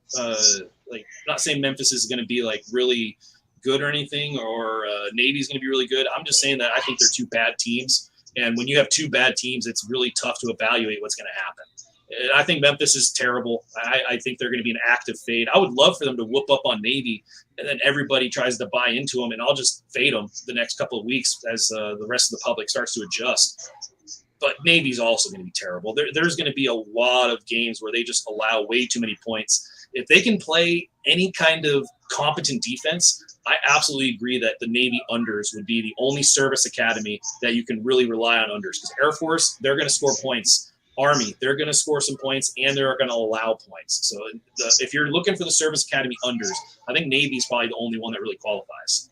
not saying Memphis is going to be like really good or anything, or Navy's going to be really good. I'm just saying that I think they're 2 bad teams, and when you have 2 bad teams, it's really tough to evaluate what's going to happen. And I think Memphis is terrible. I think they're going to be an active fade. I would love for them to whoop up on Navy, and then everybody tries to buy into them, and I'll just fade them the next couple of weeks as the rest of the public starts to adjust. But Navy's also going to be terrible. There's going to be a lot of games where they just allow way too many points. If they can play any kind of competent defense, I absolutely agree that the Navy unders would be the only service academy that you can really rely on unders. Because Air Force, they're going to score points. Army, they're going to score some points, and they're going to allow points. So if you're looking for the Service Academy unders, I think Navy's probably the only one that really qualifies.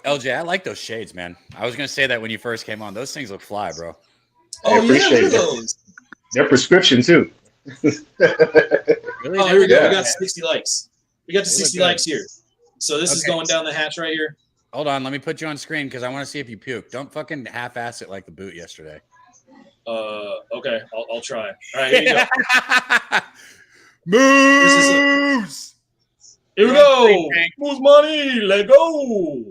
LJ, I like those shades, man. I was going to say that when you first came on. Those things look fly, bro. Oh, yeah, look at those. They're prescription, too. Really? Oh, here we go. We got 60 likes. We got to 60 likes here. So this is going down the hatch right here. Hold on. Let me put you on screen because I want to see if you puke. Don't fucking half-ass it like the boot yesterday. Okay. I'll try. All right, here you go. Moves! Here we go. Moves money. Let go.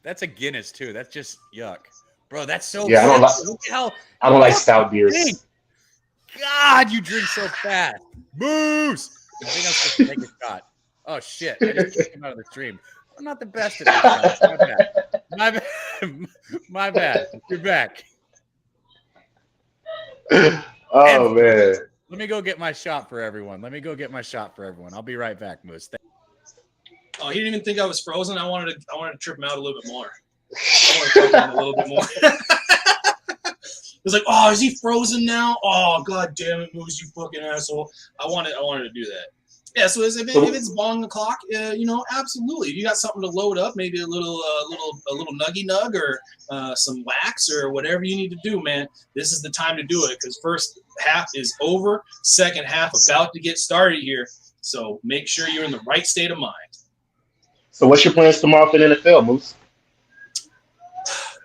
That's a Guinness, too. That's just yuck. Bro, that's so I don't like stout beers. God, you drink so fast. Moves! I think I'm supposed to take a shot. Oh, shit. I just came out of the stream. I'm not the best at this. My bad. My bad. You're back. Oh, man. Let me go get my shot for everyone. I'll be right back, Moose. Oh, he didn't even think I was frozen. I wanted to trip him out a little bit more. I want to fuck him a little bit more. It was like, oh, is he frozen now? Oh, god damn it, Moose, you fucking asshole. I wanted to do that. Yeah, so if it's bong the clock, absolutely. If you got something to load up, maybe a little nuggy nug or some wax or whatever you need to do, man. This is the time to do it because first half is over, second half about to get started here. So make sure you're in the right state of mind. So what's your plans tomorrow for the NFL, Moose?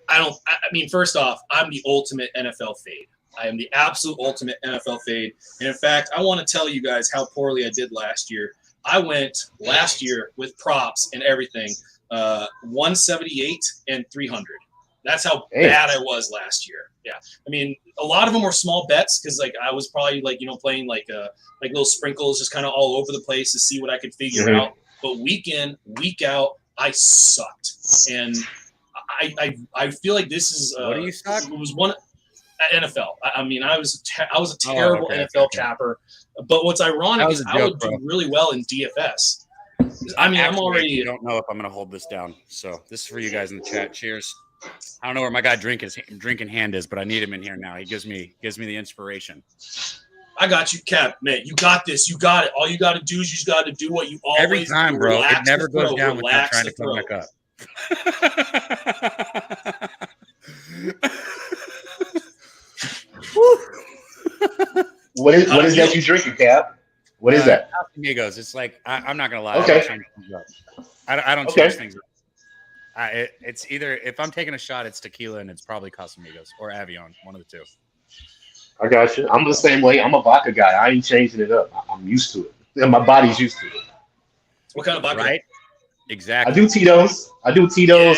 I mean, first off, I'm the ultimate NFL fade. I am the absolute ultimate NFL fade. And in fact, I want to tell you guys how poorly I did last year. I went last year with props and everything, 178 and 300. That's how bad I was last year. Yeah. I mean, a lot of them were small bets because like I was probably like, playing like little sprinkles just kind of all over the place to see what I could figure out. But week in, week out, I sucked. And I feel like this is what do you suck? It was one NFL. I mean, I was a terrible NFL capper. But what's ironic is I would do really well in DFS. I mean, I'm already. I don't know if I'm going to hold this down. So this is for you guys in the chat. Cheers. I don't know where my guy drinking hand is, but I need him in here now. He gives me the inspiration. I got you, Cap. Man, you got this. You got it. All you got to do is you just got to do what you always every time, do. bro. It Relax never the throw. goes down without Relax trying the to come back up. What is that you drinking, Cap? What is that? Casamigos. It's like I'm not gonna lie. Okay. I don't change things up. It's either if I'm taking a shot, it's tequila, and it's probably Casamigos or Avion, one of the two. I got you. I'm the same way. I'm a vodka guy. I ain't changing it up. I'm used to it. And my body's used to it. What kind of vodka? Right? Exactly. I do Tito's.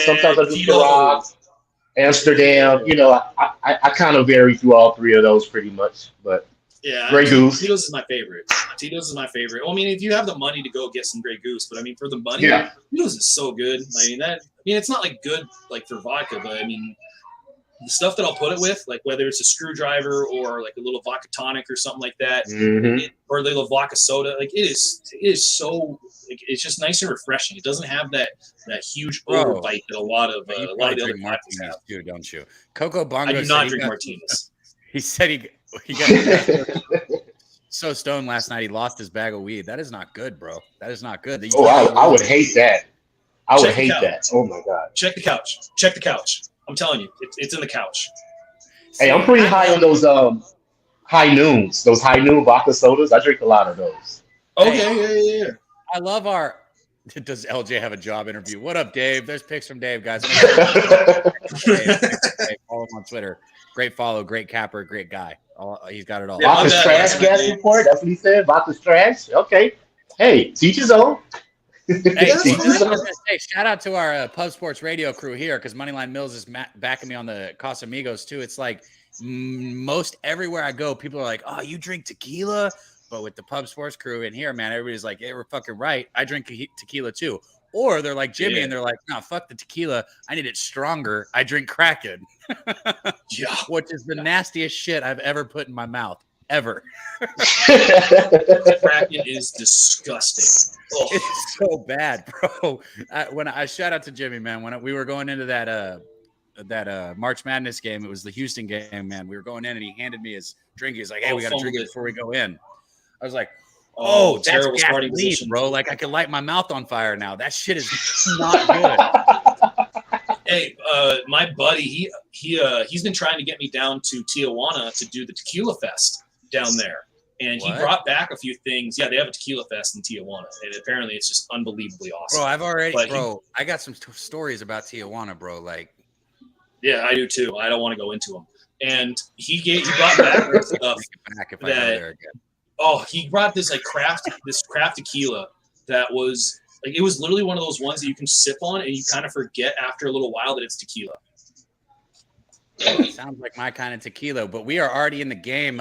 Sometimes I do Ciroc, Amsterdam. You know, I kind of vary through all three of those pretty much. But yeah, Grey Goose. Tito's is my favorite. Well, I mean, if you have the money to go get some Grey Goose, but I mean, for the money, Tito's is so good. I mean, it's not like good like for vodka, but I mean, the stuff that I'll put it with, like whether it's a screwdriver or like a little vodka tonic or something like that, or a little vodka soda, like it is so like, it's just nice and refreshing. It doesn't have that huge overbite that a lot of the other martinis have. Too, don't you? Coco Bongo. I do not drink martinis. He said he got so stoned last night he lost his bag of weed. That is not good, bro. That is not good. I would hate that. I would hate that. Oh my god. Check the couch. I'm telling you, it's in the couch. Hey, I'm pretty high on those high noons, those high noon vodka sodas. I drink a lot of those. Okay, yeah. I love our. Does LJ have a job interview? What up, Dave? There's pics from Dave, guys. Dave, follow him on Twitter. Great follow, great capper, great guy. He's got it all. Vodka's trash gas report. That's what he said. Vodka's trash. Okay. Hey, teach his own. Hey, shout out to our Pub Sports Radio crew here because Moneyline Mills is backing me on the Casamigos too. It's like most everywhere I go, people are like, "Oh, you drink tequila?" But with the Pub Sports crew in here, man, everybody's like, "Yeah, we're fucking right. I drink tequila too." Or they're like Jimmy, and they're like, "No, fuck the tequila. I need it stronger. I drink Kraken." Yeah, which is the nastiest shit I've ever put in my mouth. Ever. Kraken is disgusting. Oh. It's so bad, bro. When I shout out to Jimmy, man, when we were going into that March Madness game, it was the Houston game, man. We were going in and he handed me his drink. He's like, "Hey, we got to drink it before we go in." I was like, "Oh, that's gasoline, bro. Like I can light my mouth on fire now. That shit is not good." Hey, my buddy, he's been trying to get me down to Tijuana to do the Tequila Fest down there. And he brought back a few things. Yeah, they have a Tequila Fest in Tijuana. And apparently it's just unbelievably awesome. Bro, I got some stories about Tijuana, bro. Like, yeah, I do too. I don't want to go into them. And he brought back stuff he brought this like craft tequila that was like, it was literally one of those ones that you can sip on and you kind of forget after a little while that it's tequila. Sounds like my kind of tequila, but we are already in the game.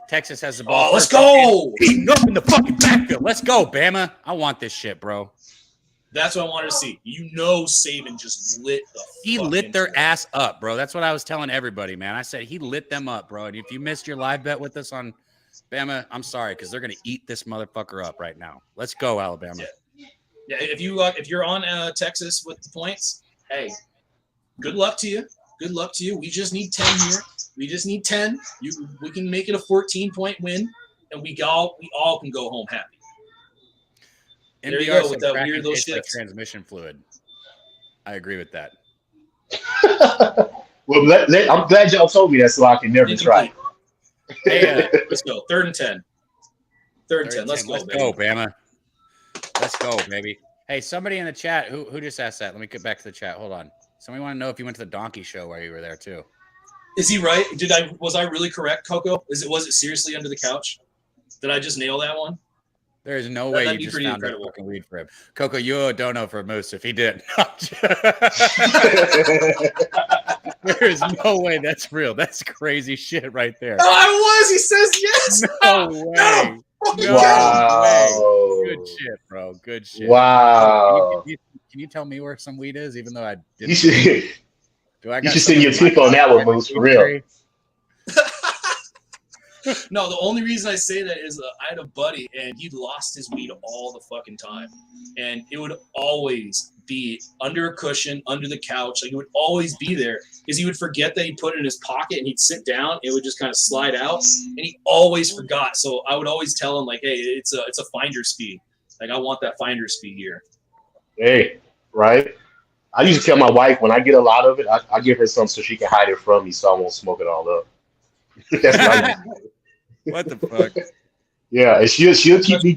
Texas has the ball. Oh, let's go! Heating up in the fucking backfield. Let's go, Bama. I want this shit, bro. That's what I wanted to see. Saban just lit their ass up, bro. That's what I was telling everybody, man. I said he lit them up, bro. And if you missed your live bet with us on Bama, I'm sorry, because they're gonna eat this motherfucker up right now. Let's go, Alabama. Yeah. If you're on Texas with the points, hey, good luck to you. We just need 10 here. We just need 10. We can make it a 14-point win, and we all can go home happy. There you go with that weird little shit. Transmission fluid. I agree with that. Well, I'm glad y'all told me that so I can never try. Hey, let's go. 3rd and 10. 3rd and 10. Let's go, Bama. Let's go, baby. Hey, somebody in the chat who just asked that. Let me get back to the chat. Hold on. Somebody want to know if you went to the Donkey Show while you were there too. Is he right? Was I really correct, Coco? Was it seriously under the couch? Did I just nail that one? There is no way you just found incredible. Fucking weed for him. Coco, you owe a dono for Moose if he did. There is no way that's real. That's crazy shit right there. No, I was. He says yes. No way. No. Wow. Good shit, bro. Good shit. Wow. Can you tell me where some weed is, even though I didn't? You should send your tip on that one, Moose, for real. No, the only reason I say that is I had a buddy, and he lost his weed all the fucking time. And it would always be under a cushion, under the couch. Like it would always be there because he would forget that he put it in his pocket and he'd sit down. It would just kind of slide out, and he always forgot. So I would always tell him like, "Hey, it's a finder's fee. Like I want that finder's fee here." Hey, right? I used to tell my wife when I get a lot of it, I give her some so she can hide it from me, so I won't smoke it all up. That's what I used to do. What the fuck? Yeah, and she'll keep me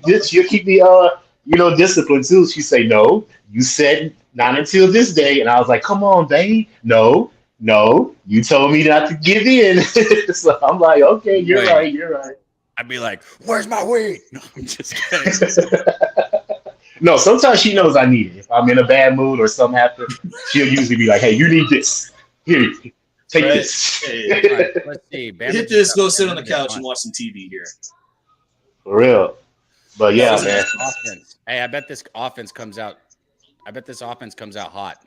disciplined too. She say, "No, you said not until this day," and I was like, "Come on, babe, no, you told me not to give in." So I'm like, "Okay, you're right." I'd be like, "Where's my weed?" No, I'm just kidding. No, sometimes she knows I need it. If I'm in a bad mood or something happens, she'll usually be like, "Hey, you need this. Here, take this." Hey, All right, let's see. hit this. Go sit on the couch and watch some TV here. For real. But yeah, man. Offense. Hey, I bet this offense comes out. Hot.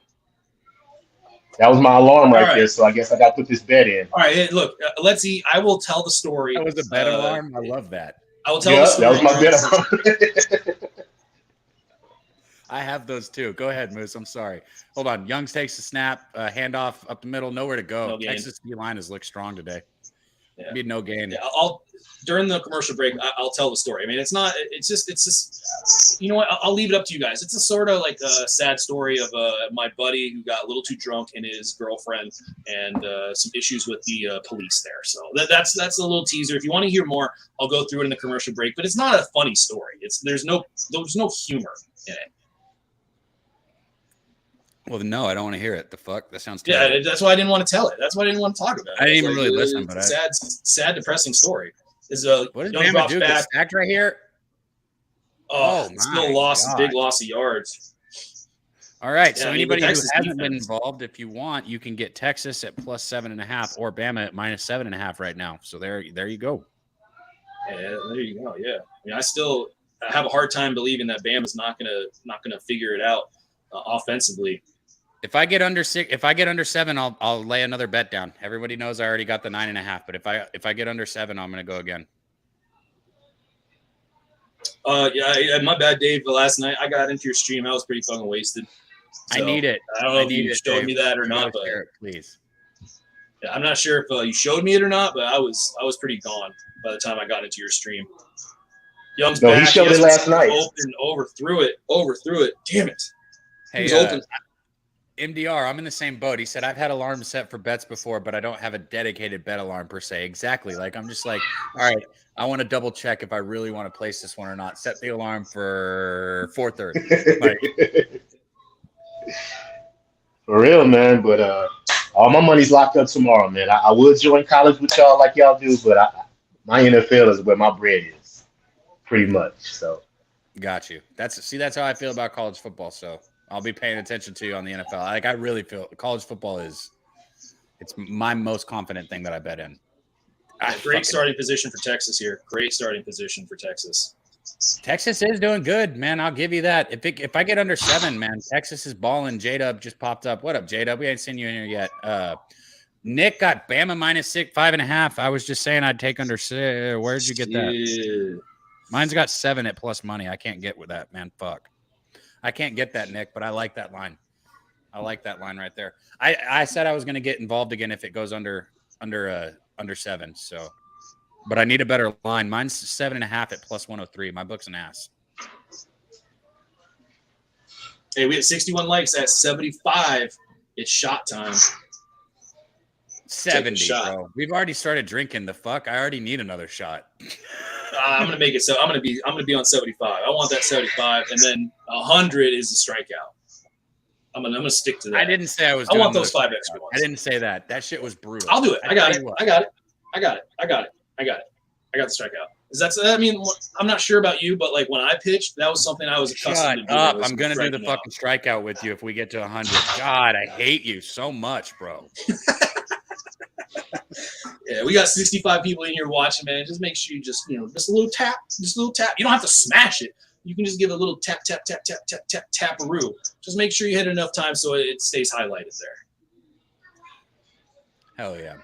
That was my alarm right there, so I guess I got to put this bet in. All right, hey, look, let's see. I will tell the story. That was a bet alarm. I love that. I will tell the story. That was my bet alarm. I have those too. Go ahead, Moose. I'm sorry. Hold on. Youngs takes a snap, handoff up the middle, nowhere to go. No gain. Texas D line has looked strong today. Yeah. Be no gain. Yeah, during the commercial break, I'll tell the story. I mean, it's just, you know what? I'll leave it up to you guys. It's a sort of like a sad story of my buddy who got a little too drunk and his girlfriend, and some issues with the police there. So that's a little teaser. If you want to hear more, I'll go through it in the commercial break. But it's not a funny story. There's no humor in it. Well, no, I don't want to hear it. The fuck? That sounds terrible. Yeah, that's why I didn't want to tell it. That's why I didn't want to talk about it. I didn't even really listen, but sad, depressing story. What did Bama do? Get stacked right here? Oh, still lost. Big loss of yards. All right. So anybody who hasn't been involved, if you want, you can get Texas at +7.5 or Bama at -7.5 right now. So there you go. Yeah, there you go. Yeah. I mean, I have a hard time believing that Bama's not gonna figure it out offensively. If I get under 7, I'll lay another bet down. Everybody knows I already got the 9.5, but if I get under 7, I'm gonna go again. Yeah, my bad, Dave. But last night I got into your stream. I was pretty fucking wasted. So, I need it. I don't know if you showed me that or not, but please. Yeah, I'm not sure if you showed me it or not, but I was pretty gone by the time I got into your stream. Young's back. He showed it last night. Overthrew it. Damn it. Hey, MDR, I'm in the same boat. He said, I've had alarms set for bets before, but I don't have a dedicated bet alarm per se. Exactly. Like, I'm just like, all right, I want to double check if I really want to place this one or not. Set the alarm for 4:30. Like, for real, man. But all my money's locked up tomorrow, man. I would join college with y'all like y'all do, but my NFL is where my bread is, pretty much. So, got you. That's how I feel about college football. So I'll be paying attention to you on the NFL. Like, I really feel college football it's my most confident thing that I bet in. Great starting position for Texas here. Great starting position for Texas. Texas is doing good, man. I'll give you that. If I get under 7, man, Texas is balling. J-Dub just popped up. What up, J-Dub? We ain't seen you in here yet. Nick got Bama -5.5. I was just saying I'd take under 6. Where'd you get that? Yeah. Mine's got 7 at plus money. I can't get with that, man. Fuck. I can't get that, Nick, but I like that line. I like that line right there. I said I was going to get involved again if it goes under 7. So, but I need a better line. Mine's 7.5 at +103. My book's an ass. Hey, we had 61 likes at 75. It's shot time. 70, bro. We've already started drinking. The fuck? I already need another shot. I'm gonna make it so. I'm gonna be on 75. I want that 75, and then 100 is the strikeout. I'm gonna stick to that. I didn't say I was. I want those 5 extra ones. I didn't say that. That shit was brutal. I'll do it. I got it. I got the strikeout. Is that? I mean, I'm not sure about you, but like when I pitched, that was something I was accustomed to do. Shut up! I'm gonna do the fucking strikeout with you if we get to 100. God, I hate you so much, bro. Yeah, we got 65 people in here watching, man. Just make sure you just a little tap. You don't have to smash it. You can just give it a little tap, taparoo. Just make sure you hit it enough times so it stays highlighted there. Hell yeah.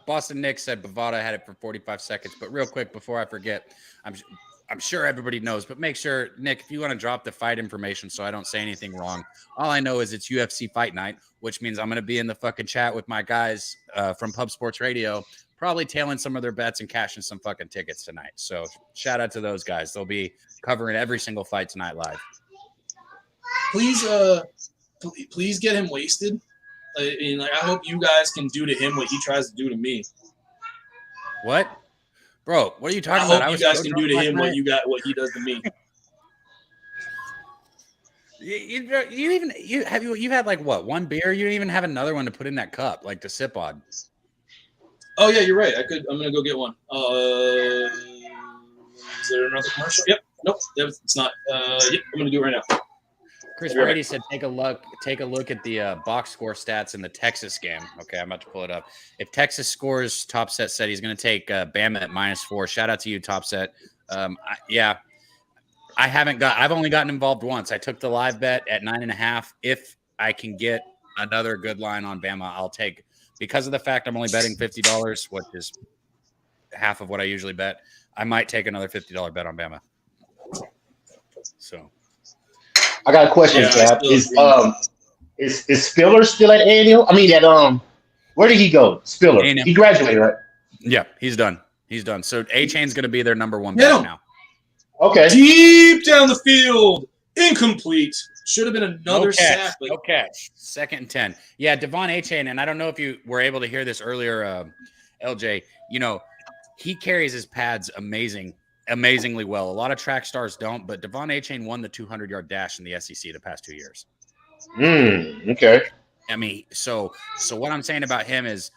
Boston Nick said Bovada had it for 45 seconds. But real quick, before I forget, I'm sure everybody knows, but make sure, Nick, if you want to drop the fight information so I don't say anything wrong. All I know is it's UFC Fight Night, which means I'm going to be in the fucking chat with my guys from Pub Sports Radio, probably tailing some of their bets and cashing some fucking tickets tonight. So shout out to those guys. They'll be covering every single fight tonight live. Please get him wasted. I hope you guys can do to him what he tries to do to me. What? Bro, what are you talking about? I hope you guys can do to him what he does to me. You had like what, one beer? You didn't even have another one to put in that cup, like to sip on. Oh yeah, you're right. I'm gonna go get one. Is there another commercial? Yep. Nope. It's not. Yep. I'm gonna do it right now. Chris Brady said, take a look at the box score stats in the Texas game. Okay, I'm about to pull it up. If Texas scores, Top Set said he's going to take Bama at -4. Shout out to you, Top Set. I've only gotten involved once. I took the live bet at 9.5. If I can get another good line on Bama, I'll take. Because of the fact I'm only betting $50, which is half of what I usually bet, I might take another $50 bet on Bama. So. I got a question, Cap. Is Spiller still at A&M? I mean, where did he go? Spiller. A&M. He graduated, right? Yeah, he's done. So A-Chain's going to be their number one back now. Okay. Deep down the field, incomplete. Should have been another sack. No catch. 2nd and 10. Yeah, Devon A-Chain, and I don't know if you were able to hear this earlier, LJ. You know, he carries his pads amazingly well. A lot of track stars don't, but Devon A-Chain won the 200-yard dash in the SEC the past 2 years. Okay. I mean, so what I'm saying about him is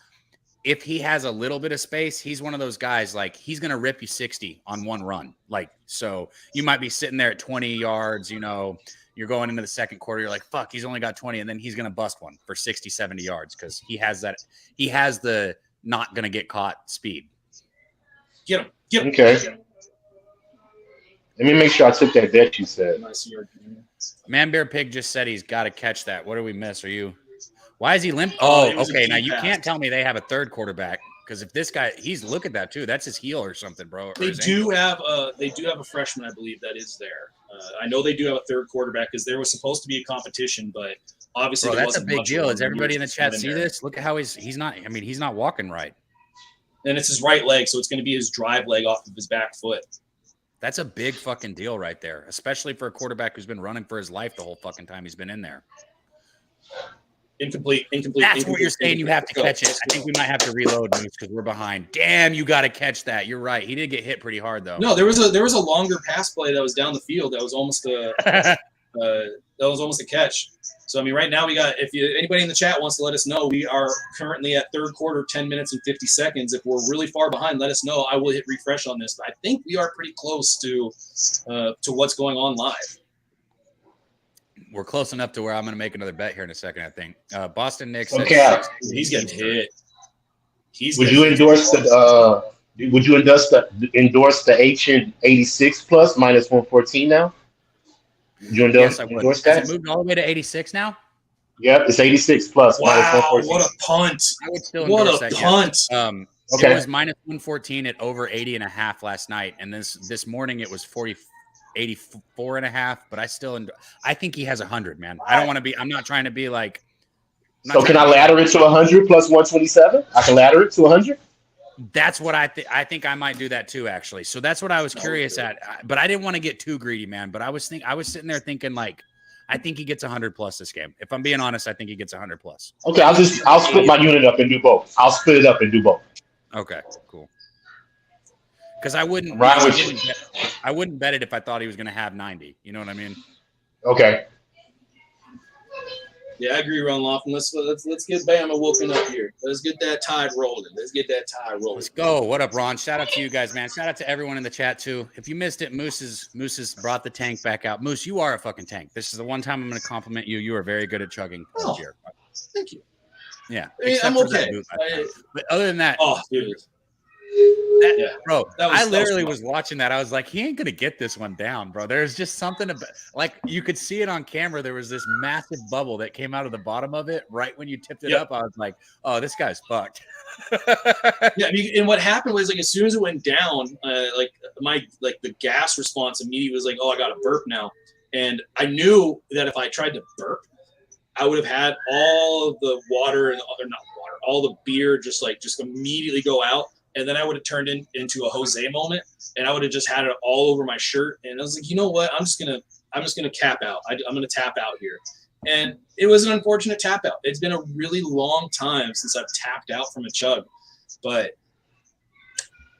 if he has a little bit of space, he's one of those guys, like, he's going to rip you 60 on one run. Like, so you might be sitting there at 20 yards, you know, you're going into the second quarter, you're like, fuck, he's only got 20, and then he's going to bust one for 60, 70 yards because he has the not going to get caught speed. Get him. Okay. Let me make sure I took that bet you said. Man Bear Pig just said he's got to catch that. What did we miss? Why is he limp? Oh, okay. Now you can't tell me they have a third quarterback because if this guy, look at that too. That's his heel or something, bro. They do have a freshman, I believe, that is there. I know they do have a third quarterback because there was supposed to be a competition, but obviously that's a big deal. Does everybody in the chat see this? Look at how he's not. I mean, he's not walking right. And it's his right leg, so it's going to be his drive leg off of his back foot. That's a big fucking deal right there, especially for a quarterback who's been running for his life the whole fucking time he's been in there. Incomplete. That's what you're saying. You have to catch it. I think we might have to reload Moose because we're behind. Damn, you got to catch that. You're right. He did get hit pretty hard though. No, there was a longer pass play that was down the field that was almost a catch. So I mean, right now we got. If anybody in the chat wants to let us know, we are currently at third quarter, 10 minutes and 50 seconds. If we're really far behind, let us know. I will hit refresh on this, but I think we are pretty close to what's going on live. We're close enough to where I'm going to make another bet here in a second. I think Boston Knicks. Okay, he's getting hit. Would you endorse the H 86 plus -114 now? Would you endorse that? Has it moved all the way to 86 now? Yep, it's 86 plus. Wow, what a punt! I would still endorse that. Punt! Okay. It was -114 at over 80.5 last night, and this morning it was 84.5. But I think he has 100, man. I don't want to be. I'm not trying to be like. So can I ladder it to 100 plus 127? I can ladder it to 100. That's what I think I might do that too, actually. So that's what I was curious at, but I didn't want to get too greedy, man. But I was sitting there thinking like, I think he gets 100 plus this game. If I'm being honest, I think he gets 100 plus. Okay, I'll split my unit up and do both. I'll split it up and do both. Okay, cool. Because I wouldn't bet it if I thought he was going to have 90. You know what I mean? Okay. Yeah, I agree, Ron Laughlin. Let's get Bama whooping up here. Let's get that tide rolling. Let's go. What up, Ron? Shout out to you guys, man. Shout out to everyone in the chat too. If you missed it, Moose has brought the tank back out. Moose, you are a fucking tank. This is the one time I'm going to compliment you. You are very good at chugging beer. Thank you. Yeah, I'm okay. But other than that, oh, dude. Bro, that literally was was watching that. I was like, he ain't gonna get this one down, bro. There's just something about, like, you could see it on camera. There was this massive bubble that came out of the bottom of it right when you tipped it up. I was like, oh, this guy's fucked. Yeah, I mean, and what happened was, like, as soon as it went down, the gas response immediately was like, oh, I got to burp now. And I knew that if I tried to burp, I would have had all of the water all the beer just immediately go out. And then I would have turned into a Jose moment, and I would have just had it all over my shirt. And I was like, you know what? I'm just gonna cap out. I'm gonna tap out here. And it was an unfortunate tap out. It's been a really long time since I've tapped out from a chug, but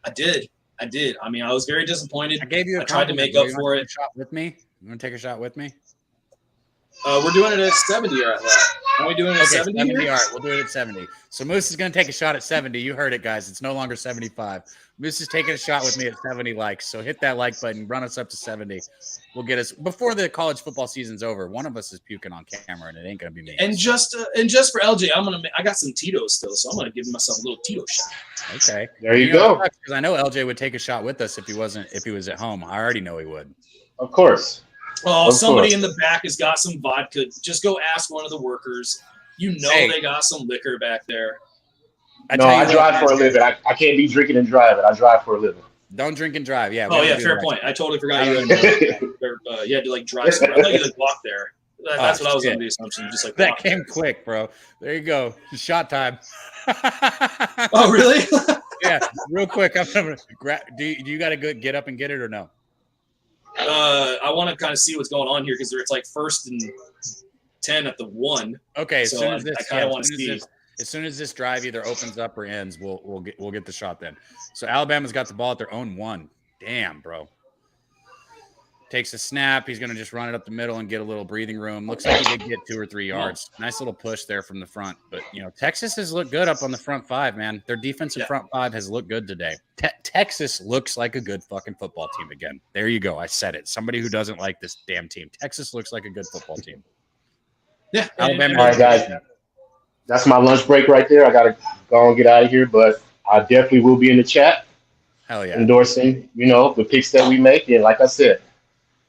I did. I mean, I was very disappointed. I gave you. I tried to make up for it. Shot with me. You want to take a shot with me? We're doing it at 70 right now. Are we doing it at 70? 70. All right, we'll do it at 70. So Moose is going to take a shot at 70. You heard it, guys. It's no longer 75. Moose is taking a shot with me at 70 likes. So hit that like button. Run us up to 70. We'll get us before the college football season's over. One of us is puking on camera, and it ain't going to be me. And just for LJ, I got some Tito's still, so I'm going to give myself a little Tito shot. Okay, there you go. Because I know LJ would take a shot with us if he was at home. I already know he would. Of course. Oh, somebody in the back has got some vodka. Just go ask one of the workers. You know they got some liquor back there. I drive for a living. I can't be drinking and driving. I drive for a living. Don't drink and drive. Yeah. Oh, yeah, fair point. I totally forgot you had to, drive somewhere. I thought you, walk there. That's what I was under the assumption. Just, that came quick, bro. There you go. Shot time. Oh, really? Yeah, real quick. I'm gonna do you got to get up and get it or no? I want to kind of see what's going on here because it's like 1st and 10 at the 1. Okay, so I kind of want to see. As soon as this drive either opens up or ends, we'll get the shot then. So Alabama's got the ball at their own 1. Damn, bro. Takes a snap. He's going to just run it up the middle and get a little breathing room. Looks like he did get 2 or 3 yards. Nice little push there from the front. But, Texas has looked good up on the front 5, man. Their defensive front 5 has looked good today. Texas looks like a good fucking football team again. There you go. I said it. Somebody who doesn't like this damn team. Texas looks like a good football team. Yeah. Alabama. All right, guys. That's my lunch break right there. I got to go and get out of here, but I definitely will be in the chat. Hell yeah. Endorsing, the picks that we make. And like I said,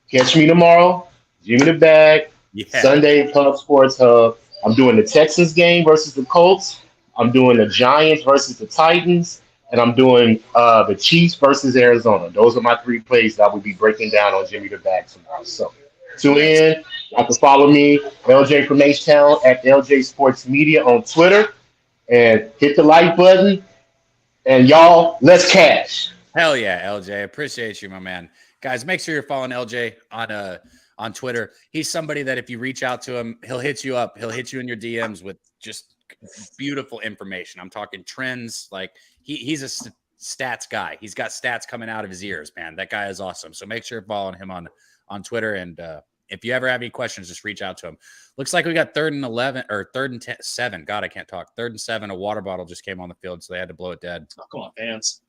catch me tomorrow. Give me the bag. Yeah. Sunday, Pub Sports Hub. I'm doing the Texans game versus the Colts. I'm doing the Giants versus the Titans. And I'm doing the Chiefs versus Arizona. Those are my 3 plays that I will be breaking down on Jimmy the Bag tomorrow. So tune in. You can follow me, LJ from H-Town, at LJ Sports Media on Twitter. And hit the like button. And y'all, let's cash. Hell yeah, LJ. Appreciate you, my man. Guys, make sure you're following LJ on Twitter. He's somebody that if you reach out to him, he'll hit you up. He'll hit you in your DMs with just beautiful information. I'm talking trends. Like he's a stats guy. He's got stats coming out of his ears, man. That guy is awesome. So make sure you're following him on Twitter. And if you ever have any questions, just reach out to him. Looks like we got 3rd and 11 or 3rd and 7. God, I can't talk. 3rd and 7. A water bottle just came on the field, so they had to blow it dead. Oh, come on, fans.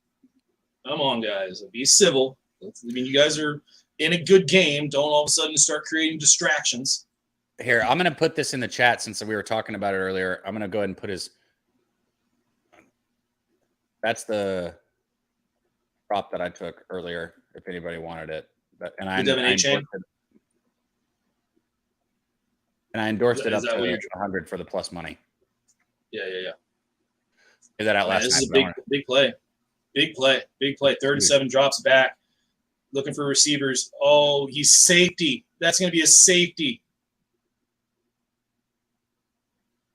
Come on, guys. Be civil. I mean, you guys are in a good game. Don't all of a sudden start creating distractions. Here, I'm going to put this in the chat since we were talking about it earlier. I'm going to go ahead and put his – that's the prop that I took earlier, if anybody wanted it. And I endorsed it up to 100 for the plus money. Yeah. Did that out last night. This is a big play. Big play. 3rd and 7 drops back. Looking for receivers. Oh, he's safety. That's going to be a safety.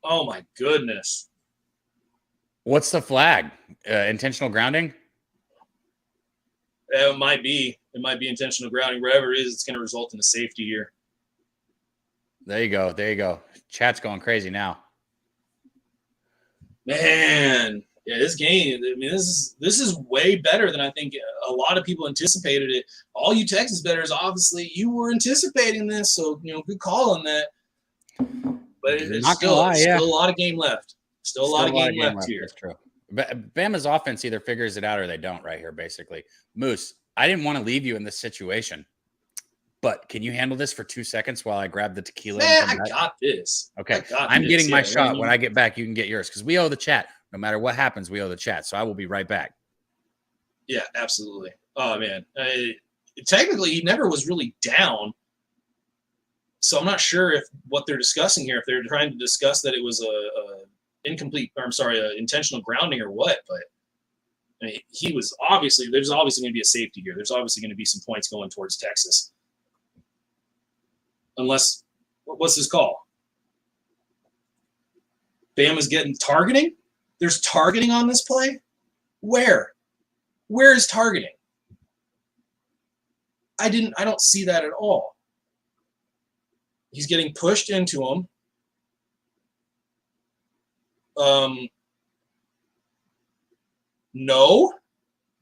Oh, my goodness. What's the flag? Intentional grounding? It might be. It might be intentional grounding. Wherever it is, it's going to result in a safety here. There you go. Chat's going crazy now. Man. Yeah, this game, I mean, this is way better than I think a lot of people anticipated it. All you Texas bettors, obviously, you were anticipating this, so, good call on that. But it's still a lot of game left. Still a lot of game left here. That's true. But Bama's offense either figures it out or they don't right here, basically. Moose, I didn't want to leave you in this situation, but can you handle this for 2 seconds while I grab the tequila? Man, I got this. Okay, I'm getting my shot. When I get back, you can get yours because we owe the chat. No matter what happens, we owe the chat. So I will be right back. Yeah, absolutely. Oh, man. Technically, he never was really down. So I'm not sure if what they're discussing here, if they're trying to discuss that it was intentional grounding or what. But I mean, there's obviously going to be a safety here. There's obviously going to be some points going towards Texas. Unless, what's his call? Bama's getting targeting? There's targeting on this play? Where? Where is targeting? I don't see that at all. He's getting pushed into him. No,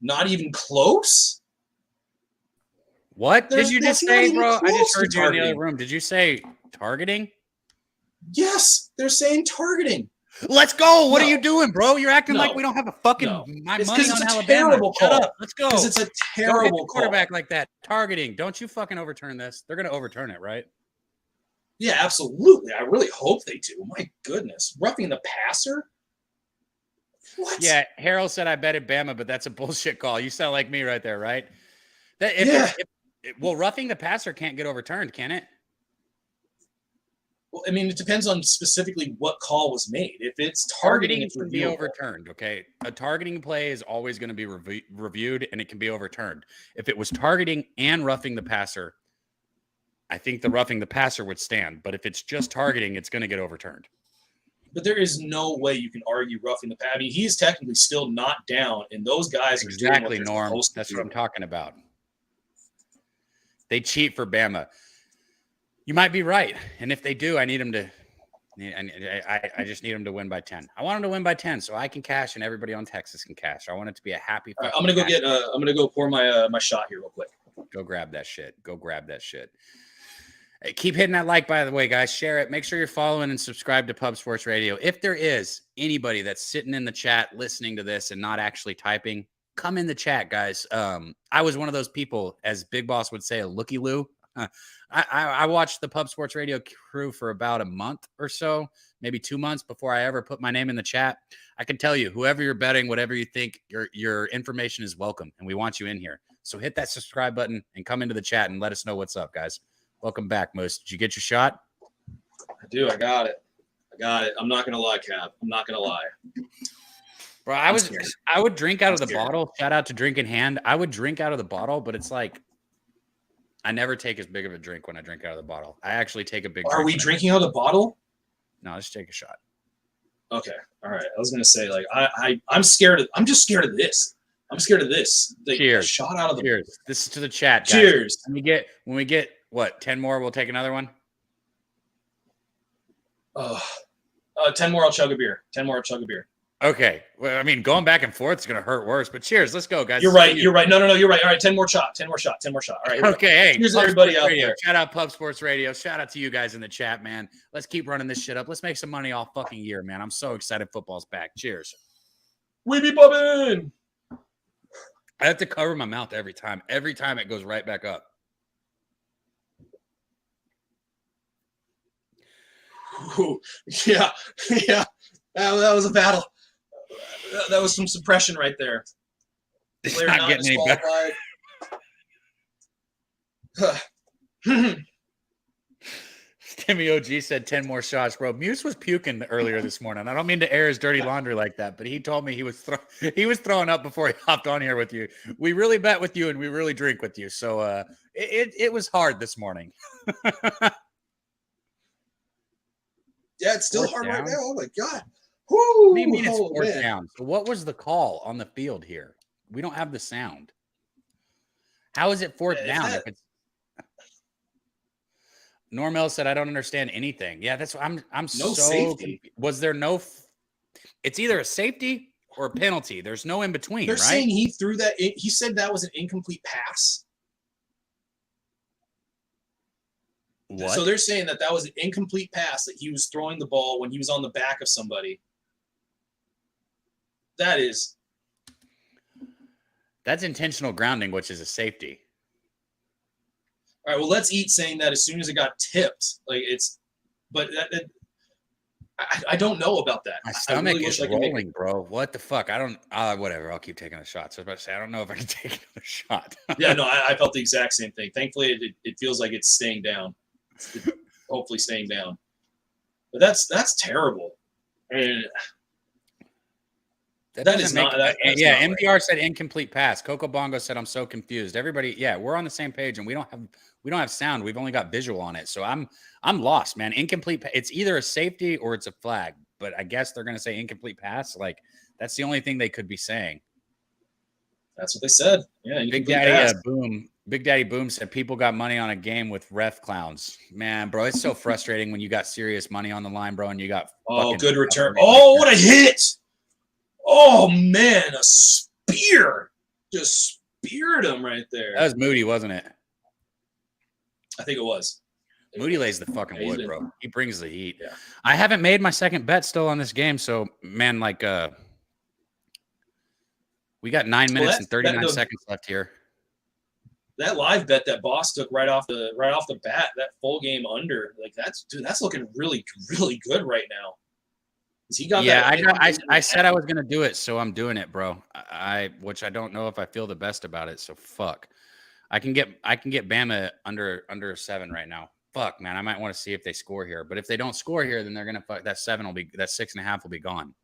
not even close. What did you just say, bro? I just heard you in the other room. Did you say targeting? Yes, they're saying targeting. Let's go. What are you doing, bro? You're acting like we don't have a fucking my money on Alabama. Terrible call. Shut up. Let's go. Because it's a terrible quarterback like that. Targeting. Don't you fucking overturn this. They're going to overturn it, right? Yeah, absolutely. I really hope they do. My goodness. Roughing the passer? What? Yeah, Harold said I betted Bama, but that's a bullshit call. You sound like me right there, right? Well, roughing the passer can't get overturned, can it? Well, I mean, it depends on specifically what call was made. If it's targeting, it can be overturned, okay? A targeting play is always going to be reviewed, and it can be overturned. If it was targeting and roughing the passer, I think the roughing the passer would stand. But if it's just targeting, it's going to get overturned. But there is no way you can argue roughing the passer. I mean, he's technically still not down, and those guys are doing what they're supposed to do. That's what I'm talking about. They cheat for Bama. You might be right, and if they do, I need them to. I just need them to win by 10. I want them to win by 10, so I can cash, and everybody on Texas can cash. I want it to be a happy. Right, I'm gonna go pour my shot here real quick. Go grab that shit. Hey, keep hitting that like, by the way, guys. Share it. Make sure you're following and subscribe to Pub Sports Radio. If there is anybody that's sitting in the chat listening to this and not actually typing, come in the chat, guys. I was one of those people, as Big Boss would say, a looky-loo. I watched the Pub Sports Radio crew for about a month or so, maybe 2 months before I ever put my name in the chat. I can tell you, whoever you're betting, whatever you think, your information is welcome, and we want you in here. So hit that subscribe button and come into the chat and let us know what's up, guys. Welcome back, Moose. Did you get your shot? I do. I got it. I'm not going to lie, Cap. I'm not going to lie. Bro, I would drink out of the bottle. Shout out to Drink in Hand. I would drink out of the bottle, but it's like I never take as big of a drink when I drink out of the bottle. I actually take a big drink. Are we drinking out of the bottle? No, let's take a shot. Okay. All right. I was going to say, like, I'm scared of – I'm just scared of this. I'm scared of this. Cheers. Shot out of the – Cheers. This is to the chat, guys. Cheers. When we get what, 10 more, we'll take another one? 10 more, I'll chug a beer. 10 more, I'll chug a beer. Okay. Well, I mean, going back and forth is going to hurt worse, but cheers. Let's go, guys. You're right. No, you're right. You're right. All right, 10 more shot. All right. Okay, hey. Here's everybody out there. Shout out Pub Sports Radio. Shout out to you guys in the chat, man. Let's keep running this shit up. Let's make some money all fucking year, man. I'm so excited football's back. Cheers. We be bubbin'. I have to cover my mouth every time. Every time it goes right back up. Ooh, yeah. That was a battle. That was some suppression right there. It's not getting any better. Timmy OG said 10 more shots, bro. Muse was puking earlier this morning. I don't mean to air his dirty laundry like that, but he told me he was throwing up before he hopped on here with you. We really bet with you and we really drink with you. So it was hard this morning. Yeah, it's still hard right now. Oh my God. What do you mean it's fourth down? So what was the call on the field here? We don't have the sound. How is it fourth down? If it's Normel said, I don't understand anything. Yeah, that's I'm no so safety. Was there no it's either a safety or a penalty. There's no in between. They're right? saying he threw that he said that was an incomplete pass. What? So they're saying that was an incomplete pass, that he was throwing the ball when he was on the back of somebody. That's intentional grounding, which is a safety. All right, well, let's eat saying that as soon as it got tipped, like it's, but I don't know about that. My stomach is rolling, bro. What the fuck? I don't. Whatever. I'll keep taking a shot. So I was about to say, I don't know if I can take another shot. Yeah, no, I felt the exact same thing. Thankfully, it feels like it's staying down. It's hopefully staying down. But that's terrible. I mean, that is not. Yeah, MDR said incomplete pass. Coco Bongo said I'm so confused. Everybody, yeah, we're on the same page, and we don't have sound. We've only got visual on it, so I'm lost, man. Incomplete. It's either a safety or it's a flag. But I guess they're gonna say incomplete pass. Like that's the only thing they could be saying. That's what they said. Yeah, Big Daddy Boom. Big Daddy Boom said people got money on a game with ref clowns. Man, bro, it's so frustrating when you got serious money on the line, bro, and you got good return. Oh, what a hit! Oh man, a spear! Just speared him right there. That was Moody, wasn't it? I think it was. Moody lays the fucking wood, bro. He brings the heat. Yeah. I haven't made my second bet still on this game, so man, like we got 9 minutes and 39 seconds left here. That live bet that Boss took right off the bat, that full game under, like that's looking really, really good right now. He got I said I was gonna do it, so I'm doing it, bro. Which I don't know if I feel the best about it, so fuck. I can get Bama under 7 right now. Fuck, man, I might want to see if they score here, but if they don't score here, then they're gonna fuck. That 6.5 will be gone.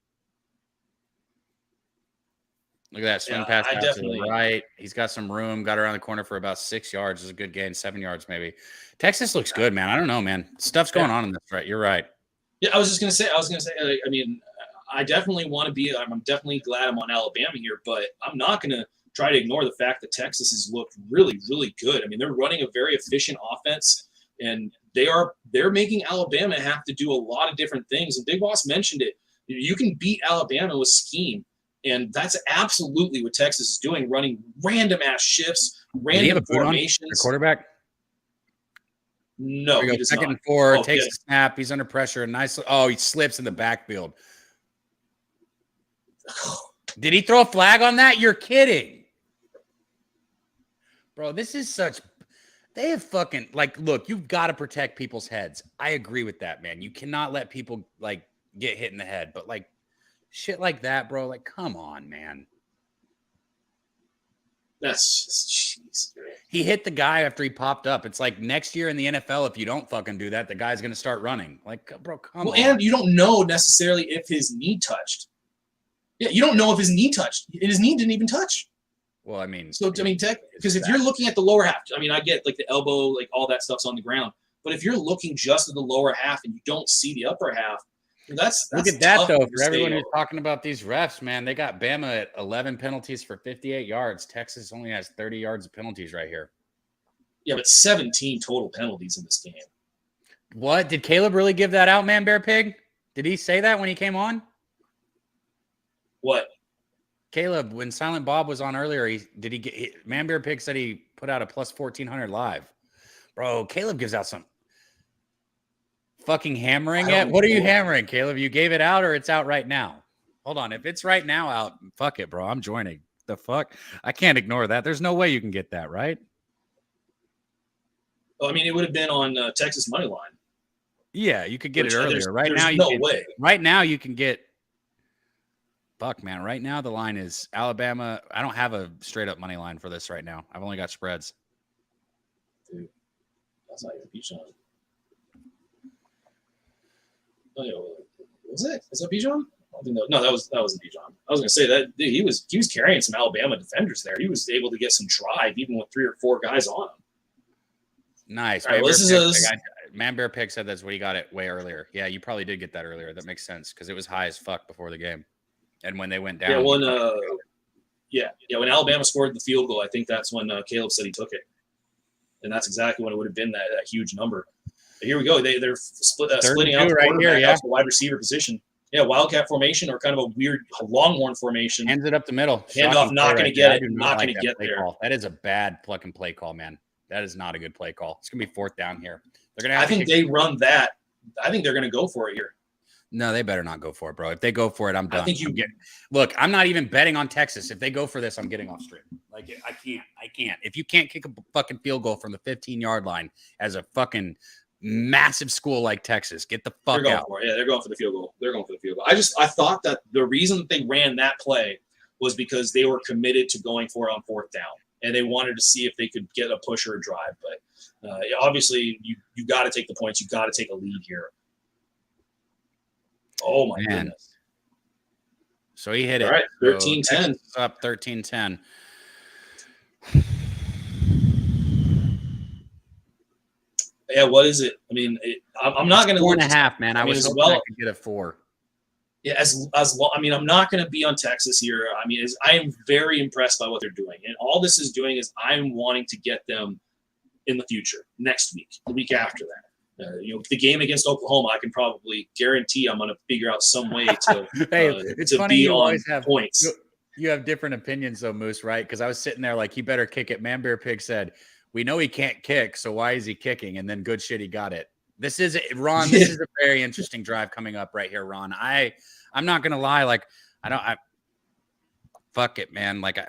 Look at that swing pass to the right. He's got some room. Got around the corner for about 6 yards. This is a good gain, 7 yards maybe. Texas looks good, man. I don't know, man. Stuff's going on in this, right? You're right. Yeah, I was gonna say. I mean, I definitely want to be. I'm definitely glad I'm on Alabama here, but I'm not gonna try to ignore the fact that Texas has looked really, really good. I mean, they're running a very efficient offense, and they're making Alabama have to do a lot of different things. And Big Boss mentioned it. You can beat Alabama with scheme, and that's absolutely what Texas is doing, running random ass shifts, random formations. The quarterback. No, he does second not. and 4, takes a snap. He's under pressure. Nice. Oh, he slips in the backfield. Did he throw a flag on that? You're kidding. Bro, this is such – they have fucking – like, look, you've got to protect people's heads. I agree with that, man. You cannot let people, like, get hit in the head. But, like, shit like that, bro, like, come on, man. That's just jeez. He hit the guy after he popped up. It's like next year in the NFL, if you don't fucking do that, the guy's going to start running. Like, bro, come on. And you don't know necessarily if his knee touched. Yeah, you don't know if his knee touched. And his knee didn't even touch. Well, I mean, because if you're looking at the lower half, I mean, I get like the elbow, like all that stuff's on the ground. But if you're looking just at the lower half and you don't see the upper half, that's look at that though. For everyone who's talking about these refs, man, they got Bama at 11 penalties for 58 yards. Texas only has 30 yards of penalties right here. Yeah, but 17 total penalties in this game. What did Caleb really give that out, Man Bear Pig? Did he say that when he came on? What? Caleb, when Silent Bob was on earlier, Man Bear Pig said he put out a plus 1,400 live. Bro, Caleb gives out some. Fucking hammering it? What are you hammering, Caleb? You gave it out or it's out right now? Hold on. If it's right now out, fuck it, bro. I'm joining. The fuck? I can't ignore that. There's no way you can get that, right? Well, I mean, it would have been on Texas money line. Yeah, you could get it earlier. Right now you can get. Fuck, man. Right now the line is Alabama. I don't have a straight up money line for this right now. I've only got spreads. Dude, that's not even Bijan. Oh, yeah, was it? Is that Bijan? I think no, that wasn't Bijan. I was gonna say that dude, he was carrying some Alabama defenders there. He was able to get some drive even with 3 or 4 guys on him. Nice. Right, Man Bear Pig said that's what he got it way earlier. Yeah, you probably did get that earlier. That makes sense because it was high as fuck before the game. And when they went down. Yeah, when Alabama scored the field goal, I think that's when Caleb said he took it. And that's exactly when it would have been that huge number. But here we go. They're splitting out the right here, the wide receiver position. Yeah, wildcat formation or kind of a weird Longhorn formation. Hands it up the middle. Handoff, not going to get it. Not going to get there. Call. That is a bad fucking play call, man. That is not a good play call. It's going to be 4th down here. They're going to. I think they run that. I think they're going to go for it here. No, they better not go for it, bro. If they go for it, I'm done. I think look, I'm not even betting on Texas. If they go for this, I'm getting off stream. Like, I can't. If you can't kick a fucking field goal from the 15-yard line as a fucking massive school like Texas. Get the fuck out. They're going for the field goal. I thought that the reason that they ran that play was because they were committed to going for it on 4th down, and they wanted to see if they could get a push or a drive. But obviously, you got to take the points. You got to take a lead here. Oh my goodness! So he hit it. All right, 13-10. So up 13-10. Yeah, what is it? I mean, I'm not going to 4.5, man. I was hoping I could get a 4. Yeah, I mean, I'm not going to be on Texas here. I mean, I am very impressed by what they're doing, and all this is doing is I'm wanting to get them in the future, next week, the week after that. The game against Oklahoma, I can probably guarantee I'm going to figure out some way to it's to funny be you on always have points. You have different opinions though, Moose, right? Because I was sitting there like, he better kick it. Man Bear Pig said, we know he can't kick, so why is he kicking? And then good shit, he got it. This is Ron. This is a very interesting drive coming up right here, Ron. I'm not gonna lie, like fuck it, man. Like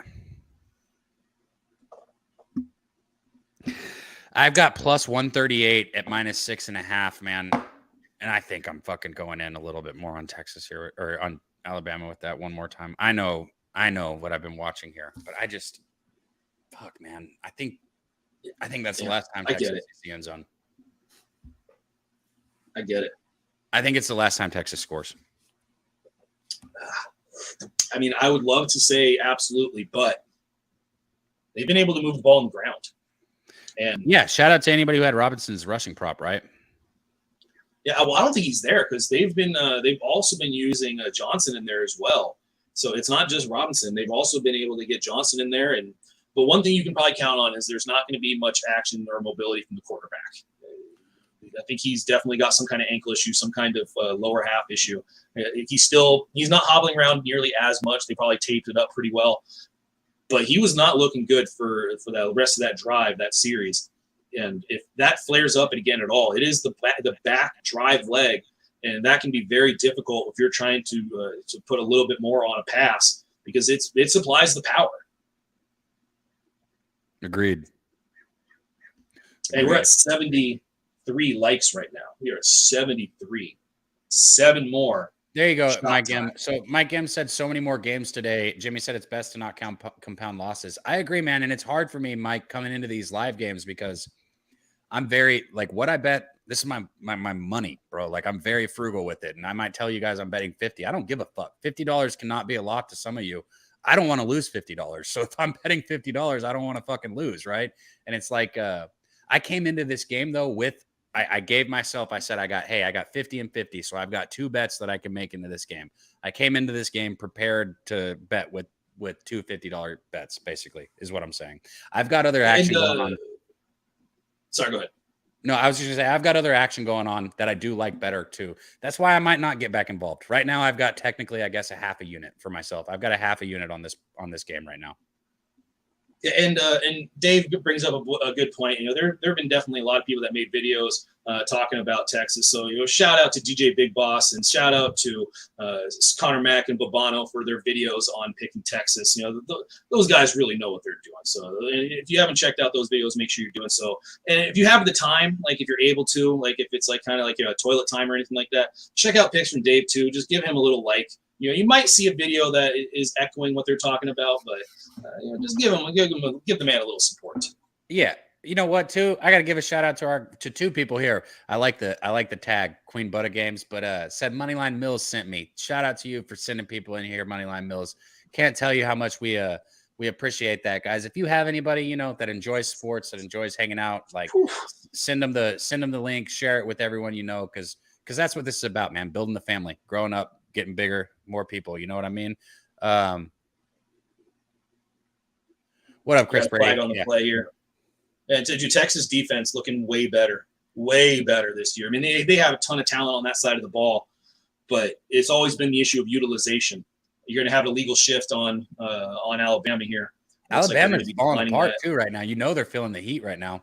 I've got plus 138 at minus 6.5, man. And I think I'm fucking going in a little bit more on Texas here or on Alabama with that one more time. I know what I've been watching here, but I just fuck, man. I think that's the last time Texas hits the end zone. I get it. I think it's the last time Texas scores. I mean, I would love to say absolutely, but they've been able to move the ball on the ground. And yeah, shout out to anybody who had Robinson's rushing prop, right? Yeah, well, I don't think he's there because they've also been using Johnson in there as well. So it's not just Robinson. They've also been able to get Johnson in there. But one thing you can probably count on is there's not going to be much action or mobility from the quarterback. I think he's definitely got some kind of ankle issue, some kind of lower half issue. He's not hobbling around nearly as much. They probably taped it up pretty well. But he was not looking good for the rest of that drive, that series. And if that flares up again at all, it is the back drive leg, and that can be very difficult if you're trying to put a little bit more on a pass because it supplies the power. Agreed. Hey, we're at 73 likes right now. We are at 73. 7 more. There you go, Mike M. So Mike M said so many more games today. Jimmy said it's best to not compound losses. I agree, man. And it's hard for me, Mike, coming into these live games because I'm very like what I bet. This is my money, bro. Like I'm very frugal with it. And I might tell you guys I'm betting 50. I don't give a fuck. $50 cannot be a lot to some of you. I don't want to lose $50. So if I'm betting $50, I don't want to fucking lose, right? And it's like I came into this game though with I gave myself, I said I got 50 and 50. So I've got 2 bets that I can make into this game. I came into this game prepared to bet with 2 $50 bets, basically, is what I'm saying. I've got other action going on. Sorry, go ahead. No, I was just gonna say I've got other action going on that I do like better too. That's why I might not get back involved. Right now, I've got technically, I guess, a half a unit for myself. I've got a half a unit on this game right now. Yeah, and Dave brings up a good point. There have been definitely a lot of people that made videos talking about Texas. So shout out to DJ Big Boss and shout out to Connor Mack and Babano for their videos on picking Texas. Those guys really know what they're doing. So if you haven't checked out those videos, make sure you're doing so. And if you have the time, like if you're able to, like if it's like kind of like a toilet time or anything like that, check out picks from Dave too. Just give him a little like. You might see a video that is echoing what they're talking about, but just give the man a little support. Yeah, you know what? Too, I got to give a shout out to 2 people here. I like the tag Queen Butter Games, but said Moneyline Mills sent me. Shout out to you for sending people in here, Moneyline Mills. Can't tell you how much we appreciate that, guys. If you have anybody that enjoys sports, that enjoys hanging out, like send them the link, share it with everyone because that's what this is about, man. Building the family, growing up, getting bigger, more people. You know what I mean? What up, Chris Brady? On the play here. And Texas defense looking way better this year. I mean, they have a ton of talent on that side of the ball, but it's always been the issue of utilization. You're going to have a legal shift on Alabama here. Alabama's falling apart too right now. They're feeling the heat right now.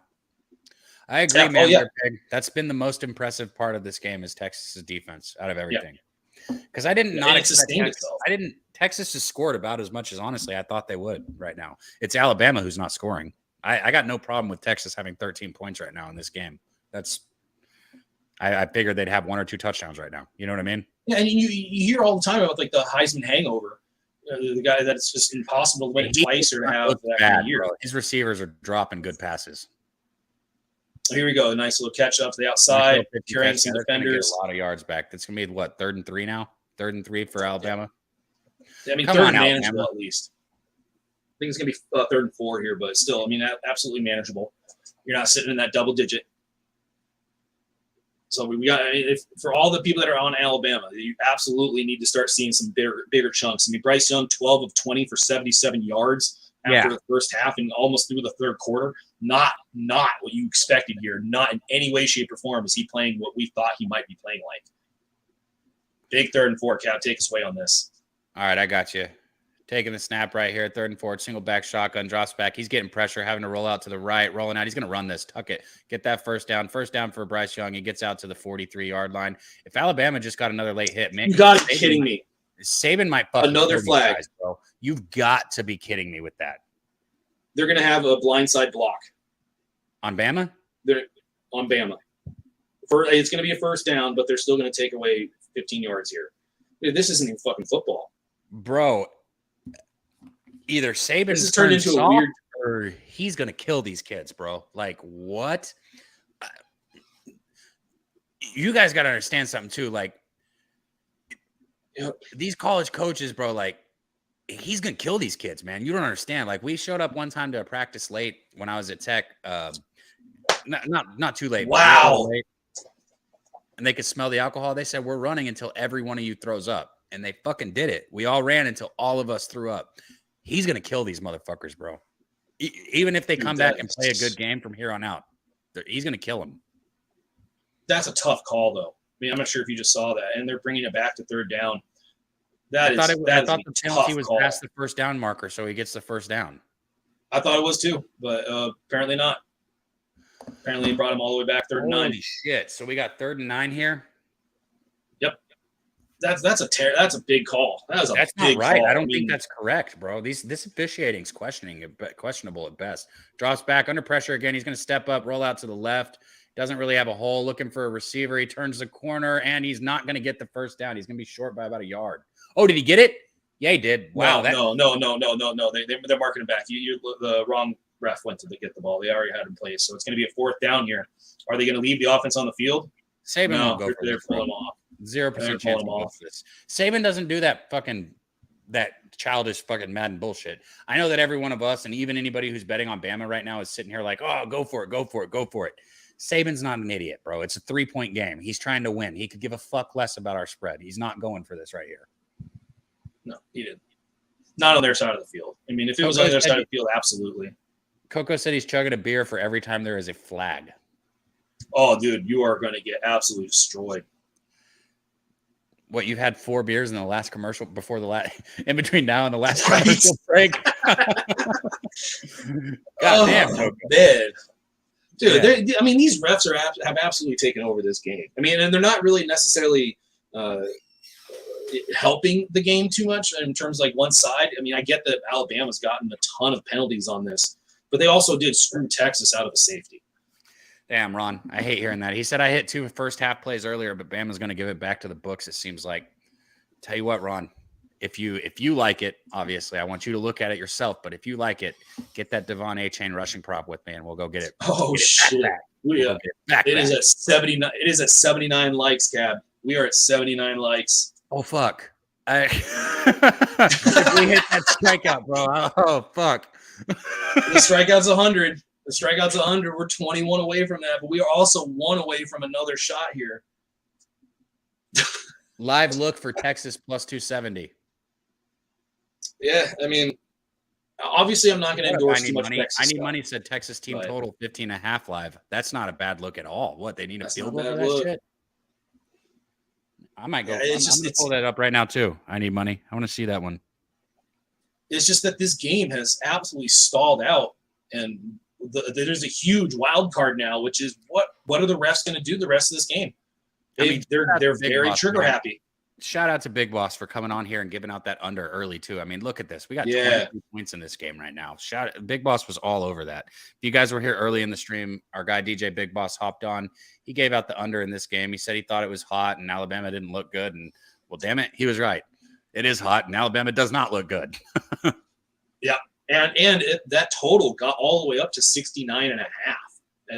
I agree, man. Yeah. That's been the most impressive part of this game is Texas's defense out of everything. Because I didn't expect Texas has scored about as much as honestly I thought they would right now. It's Alabama who's not scoring. I got no problem with Texas having 13 points right now in this game. That's I figured they'd have 1 or 2 touchdowns right now. You know what I mean? Yeah, and you hear all the time about like the Heisman hangover, the guy that it's just impossible to win it twice or to have that kind of year. Bro. His receivers are dropping good passes. Here we go. A nice little catch up to the outside, carrying some defenders. Get a lot of yards back. That's going to be what, 3rd and 3 now? 3rd and 3 for Alabama? Yeah, I mean, 3rd and manageable at least. I think it's going to be 3rd and 4 here, but still, I mean, absolutely manageable. You're not sitting in that double digit. So we got, for all the people that are on Alabama, you absolutely need to start seeing some bigger chunks. I mean, Bryce Young, 12 of 20 for 77 yards after the first half and almost through the 3rd quarter. Not what you expected here. Not in any way, shape, or form is he playing what we thought he might be playing like. Big 3rd and 4, Cap. Take us away on this. All right, I got you. Taking the snap right here, 3rd and 4, single back shotgun, drops back. He's getting pressure, having to roll out to the right, rolling out. He's going to run this, tuck it, get that first down. First down for Bryce Young. He gets out to the 43-yard line. If Alabama just got another late hit, man. You got to be kidding me. Saban might fucking another flag. Guys, bro. You've got to be kidding me with that. They're going to have a blindside block. On Bama? They're on Bama. It's going to be a first down, but they're still going to take away 15 yards here. Dude, this isn't even fucking football. Bro, either Saban's turned into a weird, or he's gonna kill these kids, bro. Like what? You guys got to understand something too. Like these college coaches, bro. Like he's gonna kill these kids, man. You don't understand. Like we showed up one time to a practice late when I was at Tech. Not too late. Wow. Late, and they could smell the alcohol. They said we're running until every one of you throws up. And they fucking did it. We all ran until all of us threw up. He's going to kill these motherfuckers, bro. Even if they come back and play a good game from here on out, he's going to kill them. That's a tough call, though. I mean, I'm not sure if you just saw that. And they're bringing it back to 3rd down. I thought the penalty was past the first down marker, so he gets the first down. I thought it was too, but apparently not. Apparently he brought him all the way back 3rd and 9. Holy shit. So we got 3rd and 9 here? Yep. That's a big call. That's not right. Call. I don't think that's correct, bro. This officiating's questionable at best. Drops back under pressure again. He's going to step up, roll out to the left. Doesn't really have a hole. Looking for a receiver. He turns the corner, and he's not going to get the first down. He's going to be short by about a yard. Oh, did he get it? Yeah, he did. Wow. No. They're marking it back. The wrong ref went to get the ball. They already had him placed, so it's going to be a 4th down here. Are they going to leave the offense on the field? Saban won't go for they're pulling him off. 0% chance off this. Saban doesn't do that childish fucking Madden bullshit. I know that every one of us and even anybody who's betting on Bama right now is sitting here like, oh, go for it. Saban's not an idiot, bro. It's a 3-point game. He's trying to win. He could give a fuck less about our spread. He's not going for this right here. No, he didn't. Not on their side of the field. I mean, if it was on their side of the field, absolutely. Coco said he's chugging a beer for every time there is a flag. Oh, dude, you are going to get absolutely destroyed. What, you've had 4 beers in the last commercial before in between now and the last commercial break? God damn, Coco. Man. Dude, I mean, these refs have absolutely taken over this game. I mean, and they're not really necessarily helping the game too much in terms of like one side. I mean, I get that Alabama's gotten a ton of penalties on this, but they also did screw Texas out of a safety. Damn, Ron. I hate hearing that. He said I hit 2 first half plays earlier, but Bama's going to give it back to the books, it seems like. Tell you what, Ron, if you like it, obviously, I want you to look at it yourself, but if you like it, get that Devon A-Chain rushing prop with me, and we'll go get it. Oh, shit. It is at 79. It is at 79 likes, Cab. We are at 79 likes. Oh, fuck. If we hit that strikeout, bro. Oh, fuck. The strikeout's 100. The strikeout's 100. We're 21 away from that, but we are also 1 away from another shot here. Live look for Texas plus 270. Yeah, I mean, obviously I'm not going to endorse too much Texas. I need money said Texas team total 15.5 live. That's not a bad look at all. What, they need a field goal for that shit? I might go. I'm going to pull that up right now too. I need money. I want to see that one. It's just that this game has absolutely stalled out, and there's a huge wild card now, which is what are the refs going to do the rest of this game? They're very trigger happy. shout out to Big Boss for coming on here and giving out that under early too. I mean, look at this. We got 22 points in this game right now. Big Boss was all over that. If you guys were here early in the stream, our guy DJ Big Boss hopped on. He gave out the under in this game. He said he thought it was hot and Alabama didn't look good. And well, damn it, he was right. It is hot and Alabama does not look good. Yeah. And that total got all the way up to 69.5.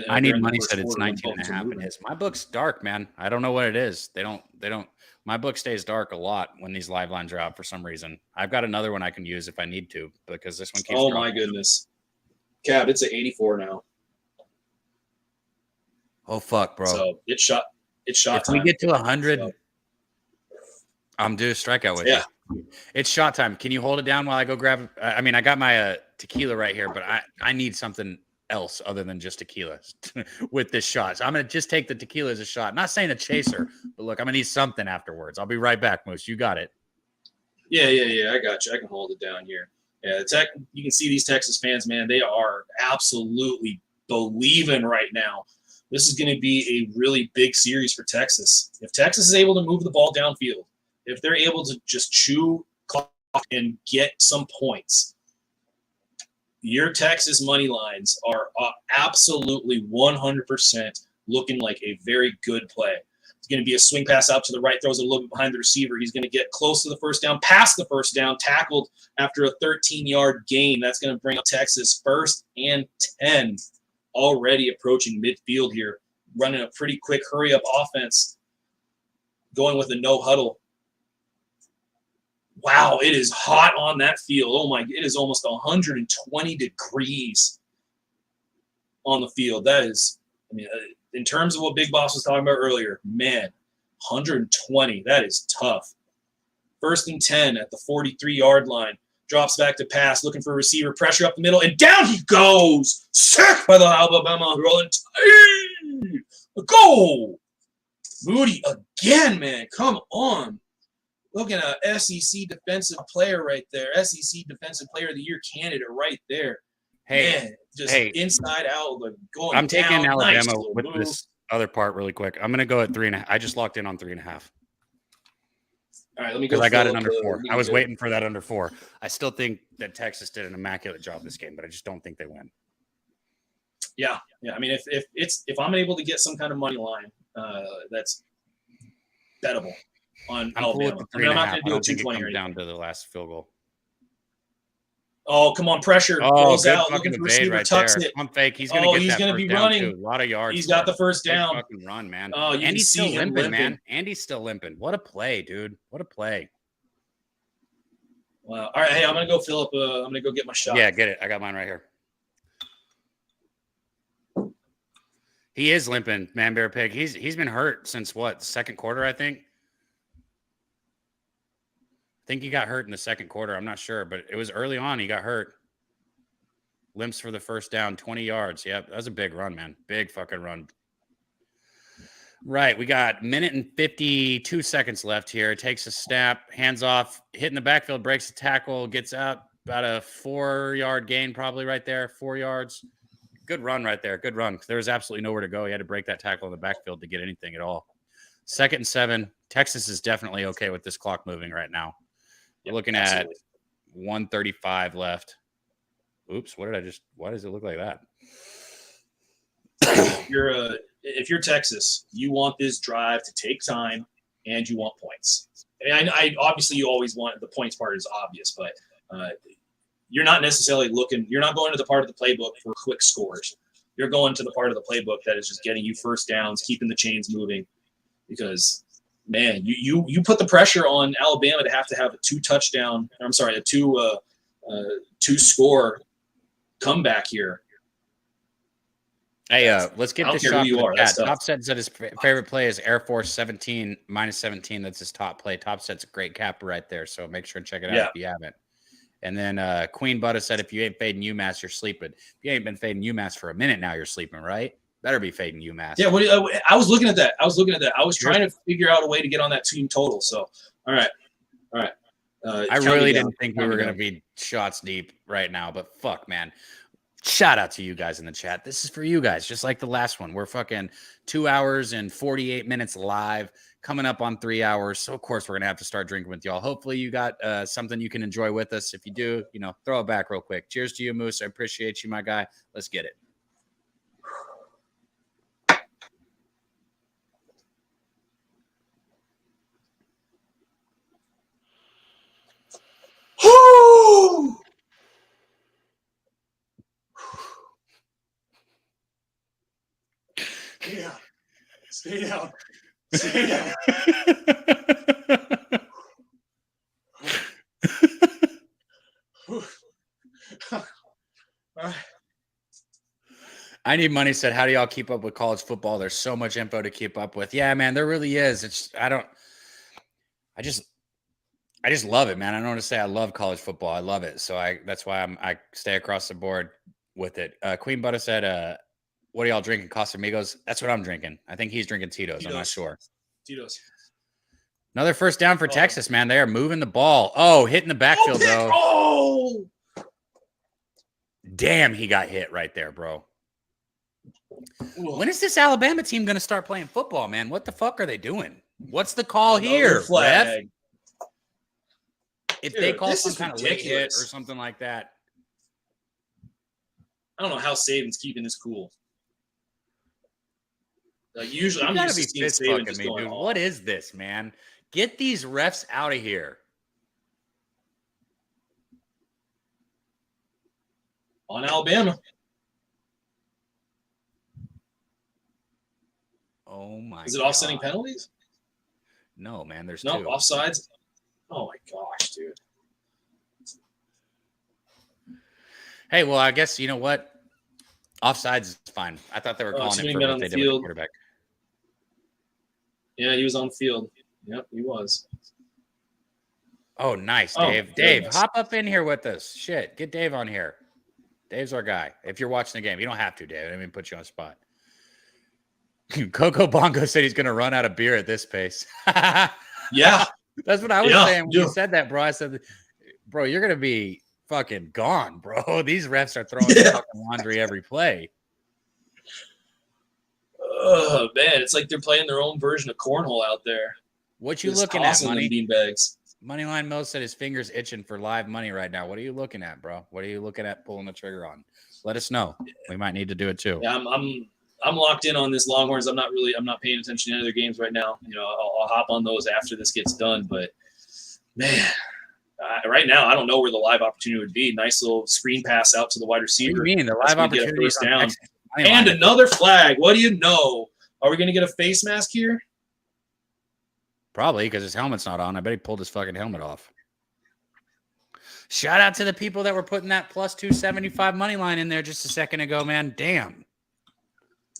I need money said it's 19.5 in his. My book's dark, man. I don't know what it is. They don't. My book stays dark a lot when these live lines are out for some reason. I've got another one I can use if I need to because this one keeps dropping. My goodness. Cab, it's at 84 now. Oh fuck, bro. So it's shot. If we get to 100, I'm due a strikeout with you. It's shot time. Can you hold it down while I go grab? I mean, I got my tequila right here, but I need something else other than just tequila with this shot. So I'm going to just take the tequila as a shot. I'm not saying a chaser, but look, I'm going to need something afterwards. I'll be right back, Moose. You got it. Yeah. I got you. I can hold it down here. Yeah, you can see these Texas fans, man. They are absolutely believing right now. This is going to be a really big series for Texas. If Texas is able to move the ball downfield, if they're able to just chew clock and get some points, your Texas money lines are absolutely 100% looking like a very good play. It's going to be a swing pass out to the right, throws it a little bit behind the receiver. He's going to get close to the first down, past the first down, tackled after a 13-yard gain. That's going to bring up Texas 1st and 10, already approaching midfield here, running a pretty quick hurry-up offense, going with a no huddle. Wow, it is hot on that field. Oh, my, it is almost 120 degrees on the field. That is, I mean, in terms of what Big Boss was talking about earlier, man, 120, that is tough. 1st and 10 at the 43-yard line. Drops back to pass, looking for a receiver, pressure up the middle, and down he goes. Sacked by the Alabama rolling. A goal. Moody again, man. Come on. Looking at an SEC defensive player right there. SEC Defensive Player of the Year candidate right there. Hey, man, inside out, like going I'm taking down. Alabama Nice with move. this other part really quick. I'm going to go at 3.5. I just locked in on 3.5. All right, let me go. Because I got it under 4. I was waiting for that under 4. I still think that Texas did an immaculate job this game, but I just don't think they win. Yeah. I mean, if I'm able to get some kind of money line, that's bettable on Alabama. Cool with the 3.5. I'm not going to do I a don't think it 220 comes or down to the last field goal. Oh, come on, pressure. Oh, Rolls good out, fucking looking for evade receiver, right tucks there. it. Pump fake. He's going to get he's that gonna first be down running. too. A lot of yards. He's got the first down. Good fucking run, man. Oh, you Andy's can see still him limping, limping, man. Andy's still limping. What a play, dude. What a play. Wow. All right, hey, I'm going to go fill up. I'm going to go get my shot. Yeah, get it. I got mine right here. He is limping, Man Bear Pig. He's been hurt since what? The second quarter, I think. I think he got hurt in the second quarter. I'm not sure, but it was early on. He got hurt. Limps for the first down, 20 yards. Yep, that was a big run, man. Big fucking run. Right, we got minute and 52 seconds left here. Takes a snap, hands off, hitting the backfield, breaks the tackle, gets out about a 4-yard gain probably right there, 4 yards. Good run right there. Good run. There was absolutely nowhere to go. He had to break that tackle in the backfield to get anything at all. 2nd and 7. Texas is definitely okay with this clock moving right now. We're looking at 1:35 left. Oops, why does it look like that? If you're Texas, you want this drive to take time and you want points. I mean, I obviously you always want the points part is obvious, but you're not necessarily you're not going to the part of the playbook for quick scores. You're going to the part of the playbook that is just getting you first downs, keeping the chains moving, because man, you put the pressure on Alabama to have a two score comeback here. Hey, let's get this shot. Top Set said his favorite play is Air Force 17 -17. That's his top play. Top Set's a great capper right there, so make sure and check it out if you haven't. And then Queen Butter said, if you ain't fading UMass, you're sleeping. If you ain't been fading UMass for a minute now, you're sleeping, right? Better be fading UMass. Yeah, I was looking at that. I was trying to figure out a way to get on that team total. So, all right. I really didn't think we were going to be shots deep right now, but fuck, man. Shout out to you guys in the chat. This is for you guys, just like the last one. We're fucking 2 hours and 48 minutes live, coming up on 3 hours. So, of course, we're going to have to start drinking with y'all. Hopefully, you got something you can enjoy with us. If you do, throw it back real quick. Cheers to you, Moose. I appreciate you, my guy. Let's get it. Woo! Yeah. Stay down. Stay down. I Need Money said, how do y'all keep up with college football? There's so much info to keep up with. Yeah, man, there really is. I just love it, man. I don't want to say I love college football. I love it. So that's why I stay across the board with it. Queen Butter said, what are y'all drinking? Casamigos? That's what I'm drinking. I think he's drinking Tito's. I'm not sure. Tito's. Another first down for Texas, man. They are moving the ball. Oh, hitting the backfield, though. Oh! Damn, he got hit right there, bro. When is this Alabama team going to start playing football, man? What the fuck are they doing? What's the call here, flag? If they call some kind of late hit or something like that. I don't know how Saban's keeping this cool. Like usually, I'm used to seeing Saban just going off. What is this, man? Get these refs out of here. On Alabama. Oh my! Is it offsetting penalties? No, man. There's no two offsides. Oh my gosh, dude. Hey, well, I guess you know what? Offsides is fine. I thought they were calling it for what they did with the quarterback. Yeah, he was on the field. Yep, he was. Oh, nice, Dave. Dave, hop up in here with us. Shit, get Dave on here. Dave's our guy. If you're watching the game, you don't have to, Dave. I didn't even put you on the spot. Coco Bongo said he's going to run out of beer at this pace. Yeah. That's what I was saying when you said that, bro. I said, bro, you're going to be fucking gone, bro. These refs are throwing fucking laundry every play. Oh, man. It's like they're playing their own version of cornhole out there. What you looking at, Money? Beanbags. Moneyline Mo said his finger's itching for live money right now. What are you looking at, bro? What are you looking at pulling the trigger on? Let us know. We might need to do it too. Yeah, I'm locked in on this Longhorns. I'm not paying attention to any other games right now. I'll hop on those after this gets done. But man, right now I don't know where the live opportunity would be. Nice little screen pass out to the wide receiver. What do you mean the live opportunity first down? And another flag. What do you know? Are we going to get a face mask here? Probably because his helmet's not on. I bet he pulled his fucking helmet off. Shout out to the people that were putting that plus 275 money line in there just a second ago, man. Damn.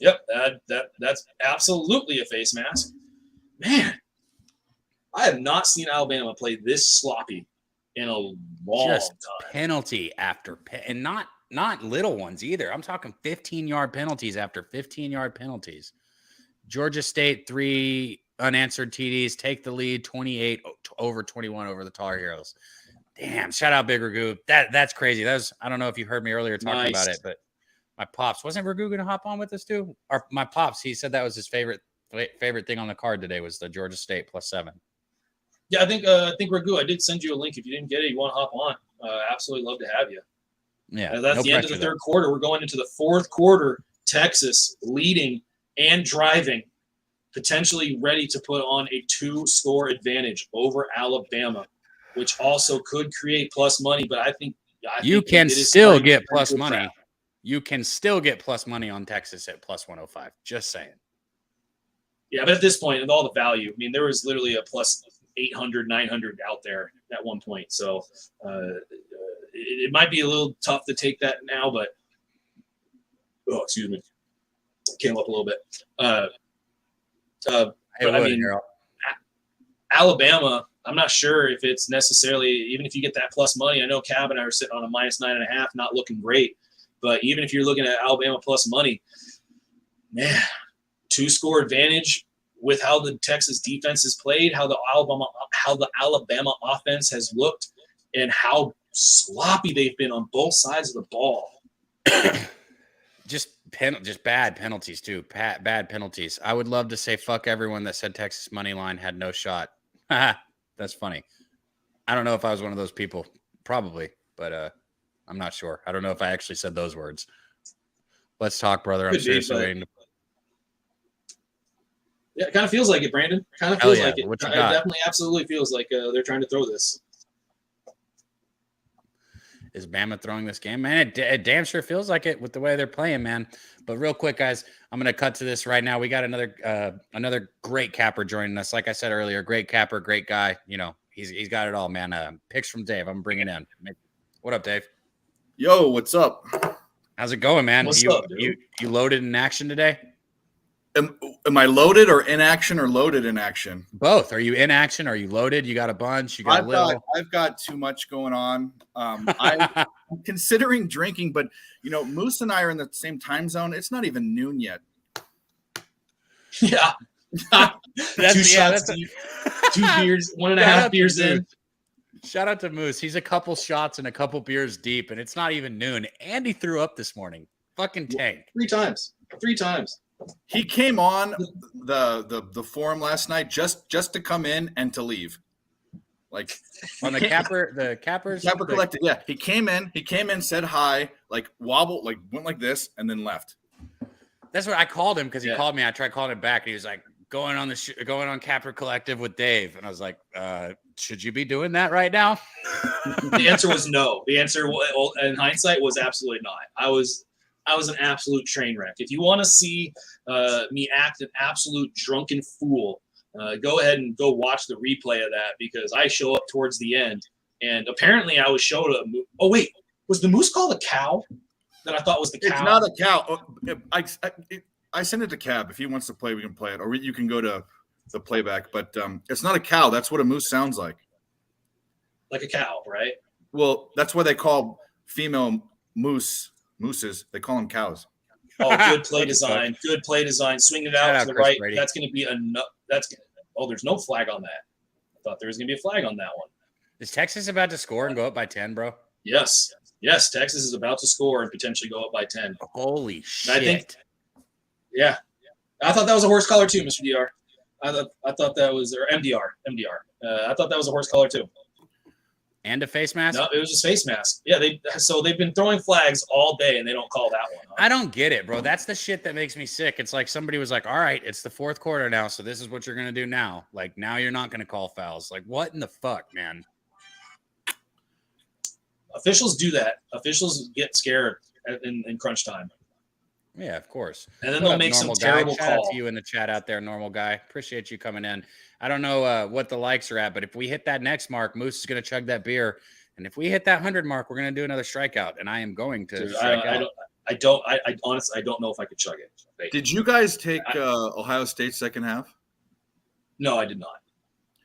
Yep, that's absolutely a face mask. Man, I have not seen Alabama play this sloppy in a long time. Penalty after and not little ones either. I'm talking 15-yard penalties after 15-yard penalties. Georgia State 3 unanswered TDs take the lead 28 over 21 over the Tar Heroes. Damn, shout out Big Ragu. That's crazy. I don't know if you heard me earlier talking about it, but my pops, wasn't Ragu going to hop on with us too? Or my pops, he said that was his favorite thing on the card today was the Georgia State +7. Yeah, I think Ragu, I did send you a link. If you didn't get it, you want to hop on. Absolutely love to have you. Yeah, that's the end of the third quarter. We're going into the fourth quarter. Texas leading and driving, potentially ready to put on a 2-score advantage over Alabama, which also could create plus money. But I think you can still get plus money. You can still get plus money on Texas at +105. Just saying. Yeah, but at this point, with all the value, I mean, there was literally a plus 800, 900 out there at one point. So it might be a little tough to take that now, but excuse me, came up a little bit. But I mean, Alabama, I'm not sure if it's necessarily, even if you get that plus money. I know Cab and I are sitting on a -9.5, not looking great. But even if you're looking at Alabama plus money, man, 2-score advantage with how the Texas defense has played, how the Alabama offense has looked, and how sloppy they've been on both sides of the ball. Just bad penalties too. Bad penalties. I would love to say fuck everyone that said Texas money line had no shot. That's funny. I don't know if I was one of those people. Probably, but I'm not sure. I don't know if I actually said those words. Let's talk, brother. I'm seriously waiting to. Yeah, it kind of feels like it, Brandon. It kind of feels like it. It definitely, absolutely feels like they're trying to throw this. Is Bama throwing this game? Man, it damn sure feels like it with the way they're playing, man. But real quick, guys, I'm going to cut to this right now. We got another great capper joining us. Like I said earlier, great capper, great guy. You know, he's got it all, man. Picks from Dave. I'm bringing in. What up, Dave? Yo, what's up? How's it going, man? What's up, dude? You loaded in action today? Am I loaded or in action or loaded in action? Both. Are you in action? Are you loaded? You got a bunch? You got a little? I've got too much going on. I'm considering drinking, but Moose and I are in the same time zone. It's not even noon yet. Yeah. Two shots deep. 2 beers, 1.5 beers in. Shout out to Moose. He's a couple shots and a couple beers deep, and it's not even noon. And he threw up this morning. Fucking tank. 3 times. 3 times. He came on the forum last night just to come in and to leave. Like on the cappers collected. Yeah, he came in, said hi, like wobbled, like went like this, and then left. That's what I called him because he called me. I tried calling him back, and he was like, going on Capper Collective with Dave, and I was like, should you be doing that right now? The answer was no. The answer, in hindsight, was absolutely not. I was an absolute train wreck. If you want to see me act an absolute drunken fool, go ahead and go watch the replay of that, because I show up towards the end, and apparently I was showed a moose. Oh wait, was the moose called a cow? That I thought was the cow. It's not a cow. I sent it to Cab. If he wants to play, we can play it, or you can go to the playback. But it's not a cow. That's what a moose sounds like. Like a cow, right? Well, that's why they call female mooses. They call them cows. Oh, good play design. Good play design. Swing it out to the right. Brady. That's going to be enough. There's no flag on that. I thought there was going to be a flag on that one. Is Texas about to score and go up by 10, bro? Yes. Texas is about to score and potentially go up by 10. Holy shit. Yeah. I thought that was a horse collar too, Mr. DR. I thought that was, or MDR. I thought that was a horse collar too. And a face mask? No, it was just face mask. Yeah, they've been throwing flags all day and they don't call that one. Huh? I don't get it, bro. That's the shit that makes me sick. It's like somebody was like, all right, it's the fourth quarter now, so this is what you're going to do now. Like, now you're not going to call fouls. Like, what in the fuck, man? Officials do that. Officials get scared in crunch time. Yeah, of course. And then they'll make some terrible call. Shout out to you in the chat out there, normal guy. Appreciate you coming in. I don't know what the likes are at, but if we hit that next mark, Moose is going to chug that beer. And if we hit that 100 mark, we're going to do another strikeout. And I am going to strike out. I honestly don't know if I could chug it. Did you guys take Ohio State second half? No, I did not.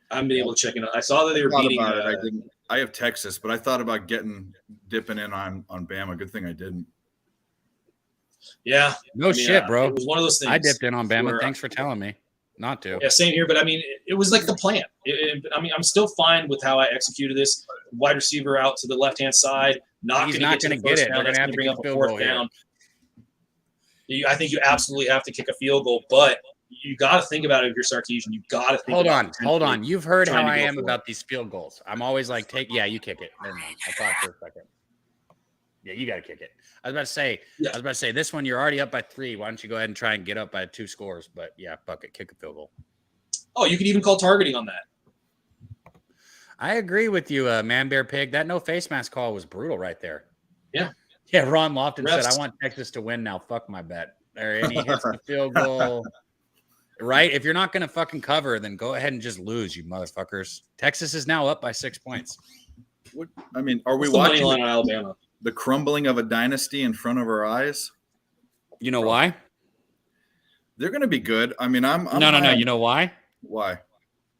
I haven't been able to check it out. I saw that they were beating. I didn't. I have Texas, but I thought about dipping in on Bama. Good thing I didn't. Yeah. Shit, bro. It was one of those things. I dipped in on Bama. Thanks for telling me not to. Yeah, same here. But I mean, it was like the plan. I'm still fine with how I executed this. Wide receiver out to the left-hand side. He's not going to get it. They're going to have to bring up a fourth down. I think you absolutely have to kick a field goal, but you got to think about it if you're Sarkisian. You got to think. Hold on. You've heard how I am about these field goals. I'm always like, you kick it. Never mind. I thought for a second. Yeah, you got to kick it. I was about to say this one. You're already up by 3. Why don't you go ahead and try and get up by 2 scores? But yeah, fuck it, kick a field goal. Oh, you could even call targeting on that. I agree with you, Man Bear Pig. That no face mask call was brutal right there. Yeah. Yeah, Ron Lofton said, I want Texas to win now. Fuck my bet. And he hits the field goal. Right? If you're not going to fucking cover, then go ahead and just lose, you motherfuckers. Texas is now up by 6 points. Are we watching Alabama? The crumbling of a dynasty in front of our eyes? You know why? They're going to be good. I mean, I'm no. You know why? Why?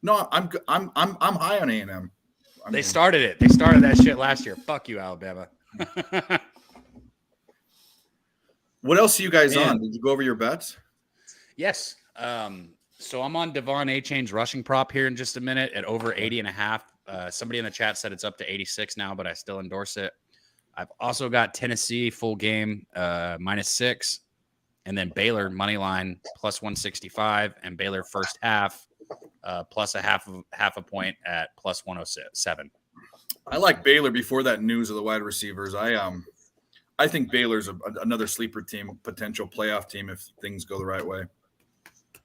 No, I'm high on A&M. They started it. They started that shit last year. Fuck you, Alabama. What else are you guys on? Did you go over your bets? Yes. So I'm on Devon A-Chain's rushing prop here in just a minute at over 80.5. Somebody in the chat said it's up to 86 now, but I still endorse it. I've also got Tennessee full game -6, and then Baylor money line +165, and Baylor first half plus half a point at +107. I like Baylor before that news of the wide receivers. I think Baylor's another sleeper team, potential playoff team if things go the right way.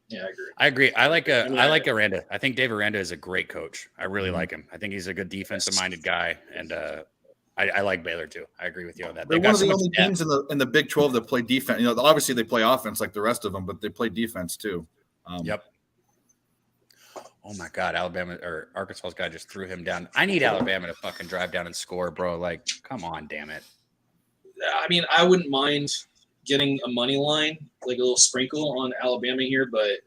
Yeah, I agree. I like Aranda. I think Dave Aranda is a great coach. I really like him. I think he's a good defensive-minded guy, and I like Baylor too. I agree with you on that. They're one of the only teams in the Big 12 that play defense. You know, obviously they play offense like the rest of them, but they play defense too. Yep. Oh my God, Alabama or Arkansas's guy just threw him down. I need Alabama to fucking drive down and score, bro. Like, come on, damn it. I mean, I wouldn't mind getting a money line, like a little sprinkle on Alabama here, but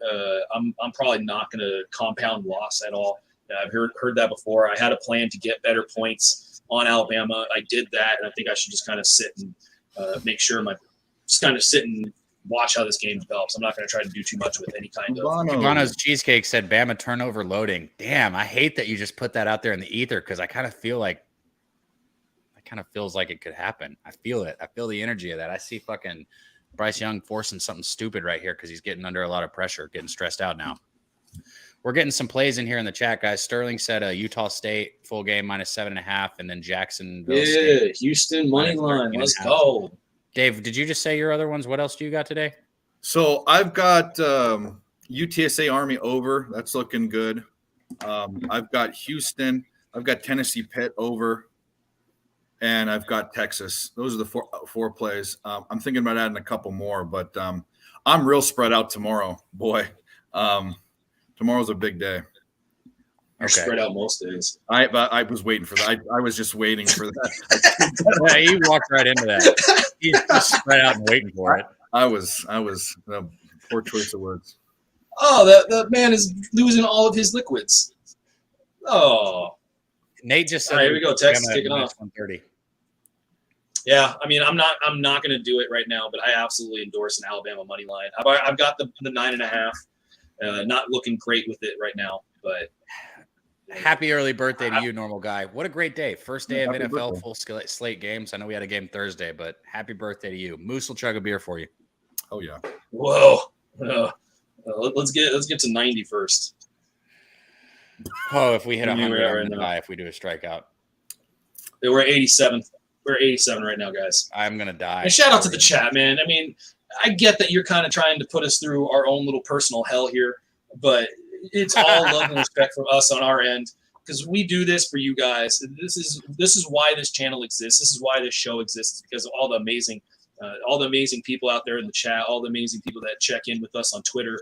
I'm probably not going to compound loss at all. I've heard that before. I had a plan to get better points on Alabama. I did that, and I think I should just kind of sit and make sure sit and watch how this game develops. I'm not going to try to do too much with any kind of. Ivano's Cheesecake said Bama turnover loading. Damn, I hate that you just put that out there in the ether because I kind of feel like feels like it could happen. I feel it. I feel the energy of that. I see fucking Bryce Young forcing something stupid right here because he's getting under a lot of pressure, getting stressed out now. We're getting some plays in here in the chat, guys. Sterling said Utah State full game -7.5, and then Jacksonville State. Houston money line. Let's go. Dave, did you just say your other ones? What else do you got today? So I've got UTSA Army over. That's looking good. I've got Houston. I've got Tennessee Pitt over. And I've got Texas. Those are the four plays. I'm thinking about adding a couple more, but I'm real spread out tomorrow. Boy, tomorrow's a big day. You're spread out most days. I was waiting for that. I was just waiting for that. Yeah, you walked right into that. He's just spread out and waiting for it. I was poor choice of words. Oh, the man is losing all of his liquids. Oh. Nate just said, all right, here we go. Texas kicking off. 130. Yeah, I mean, I'm not going to do it right now, but I absolutely endorse an Alabama money line. I've got the 9.5. Not looking great with it right now, but happy early birthday to you, normal guy. What a great day. First day of happy NFL birthday. Full slate games. I know we had a game Thursday, but happy birthday to you. Moose will chug a beer for you. Oh yeah. Whoa. Let's get to 90 first. Oh, if we hit 100, I'm going to die if we do a strikeout. We're 87. We're 87 right now, guys. I'm going to die. And shout out to the chat, man. I mean, I get that you're kind of trying to put us through our own little personal hell here, but it's all love and respect from us on our end because we do this for you guys. This is why this channel exists. This is why this show exists, because of all the amazing people out there in the chat, all the amazing people that check in with us on Twitter,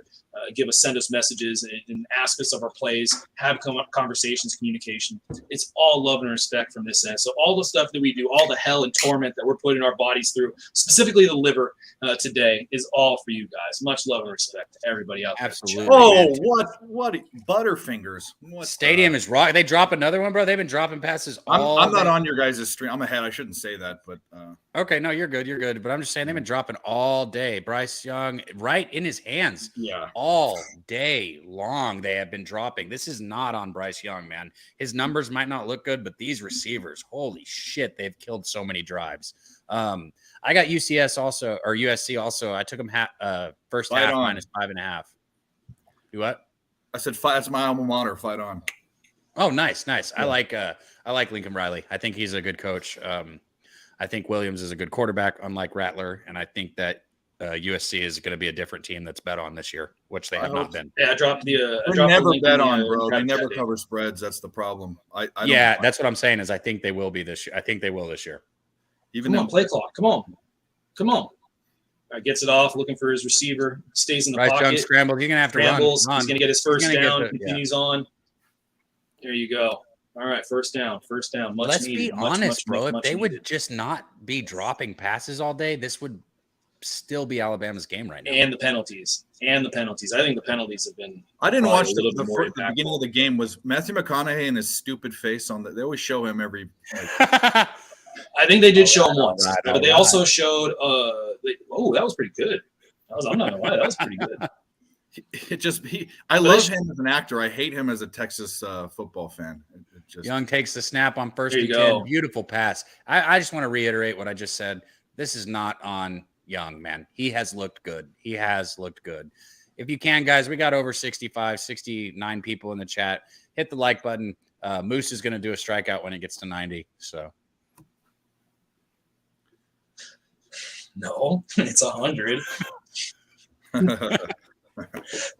send us messages and ask us of our plays, have conversations, communication. It's all love and respect from this end. So all the stuff that we do, all the hell and torment that we're putting our bodies through, specifically the liver today, is all for you guys. Much love and respect to everybody out there. Absolutely. Oh, what Butterfingers. Stadium is rock. They drop another one, bro. They've been dropping passes all I'm not day. on your guys' stream. I'm ahead. I shouldn't say that, but okay, no, you're good. You're good. But I'm just saying they've been dropping all day. Bryce Young, right in his hands. Yeah. All day long, they have been dropping. This is not on Bryce Young, man. His numbers might not look good, but these receivers, holy shit, they've killed so many drives. I got USC also. I took them first half -5.5. You what? I said fight. That's my alma mater. Fight on. Oh, nice. Yeah. I like Lincoln Riley. I think he's a good coach. I think Williams is a good quarterback, unlike Rattler, and I think that USC is going to be a different team that's bet on this year, which they have not been. Yeah, I dropped the. They never bet on, bro. They never cover spreads. That's the problem. That's what I'm saying. Is I think they will be this year. I think they will this year. Come on, play clock. Come on. All right, gets it off, looking for his receiver, stays in the pocket. Young scrambled. You're gonna have to run. He's gonna get his first down. Continues on. There you go. All right, first down. Let's be honest, bro. If they would just not be dropping passes all day, this would still be Alabama's game right now. And the penalties. I think the penalties have been. I didn't watch the beginning of the game. Was Matthew McConaughey and his stupid face on that? They always show him every. I think they did show him once, but they also showed. That was pretty good. I'm not gonna lie, that was pretty good. I love him as an actor. I hate him as a Texas football fan. Young takes the snap on first and 10. go. Beautiful pass. I just want to reiterate what I just said. This is not on Young, man. He has looked good. He has looked good. If you can, guys, we got over 65, 69 people in the chat. Hit the like button. Moose is going to do a strikeout when it gets to 90. So. No, it's 100.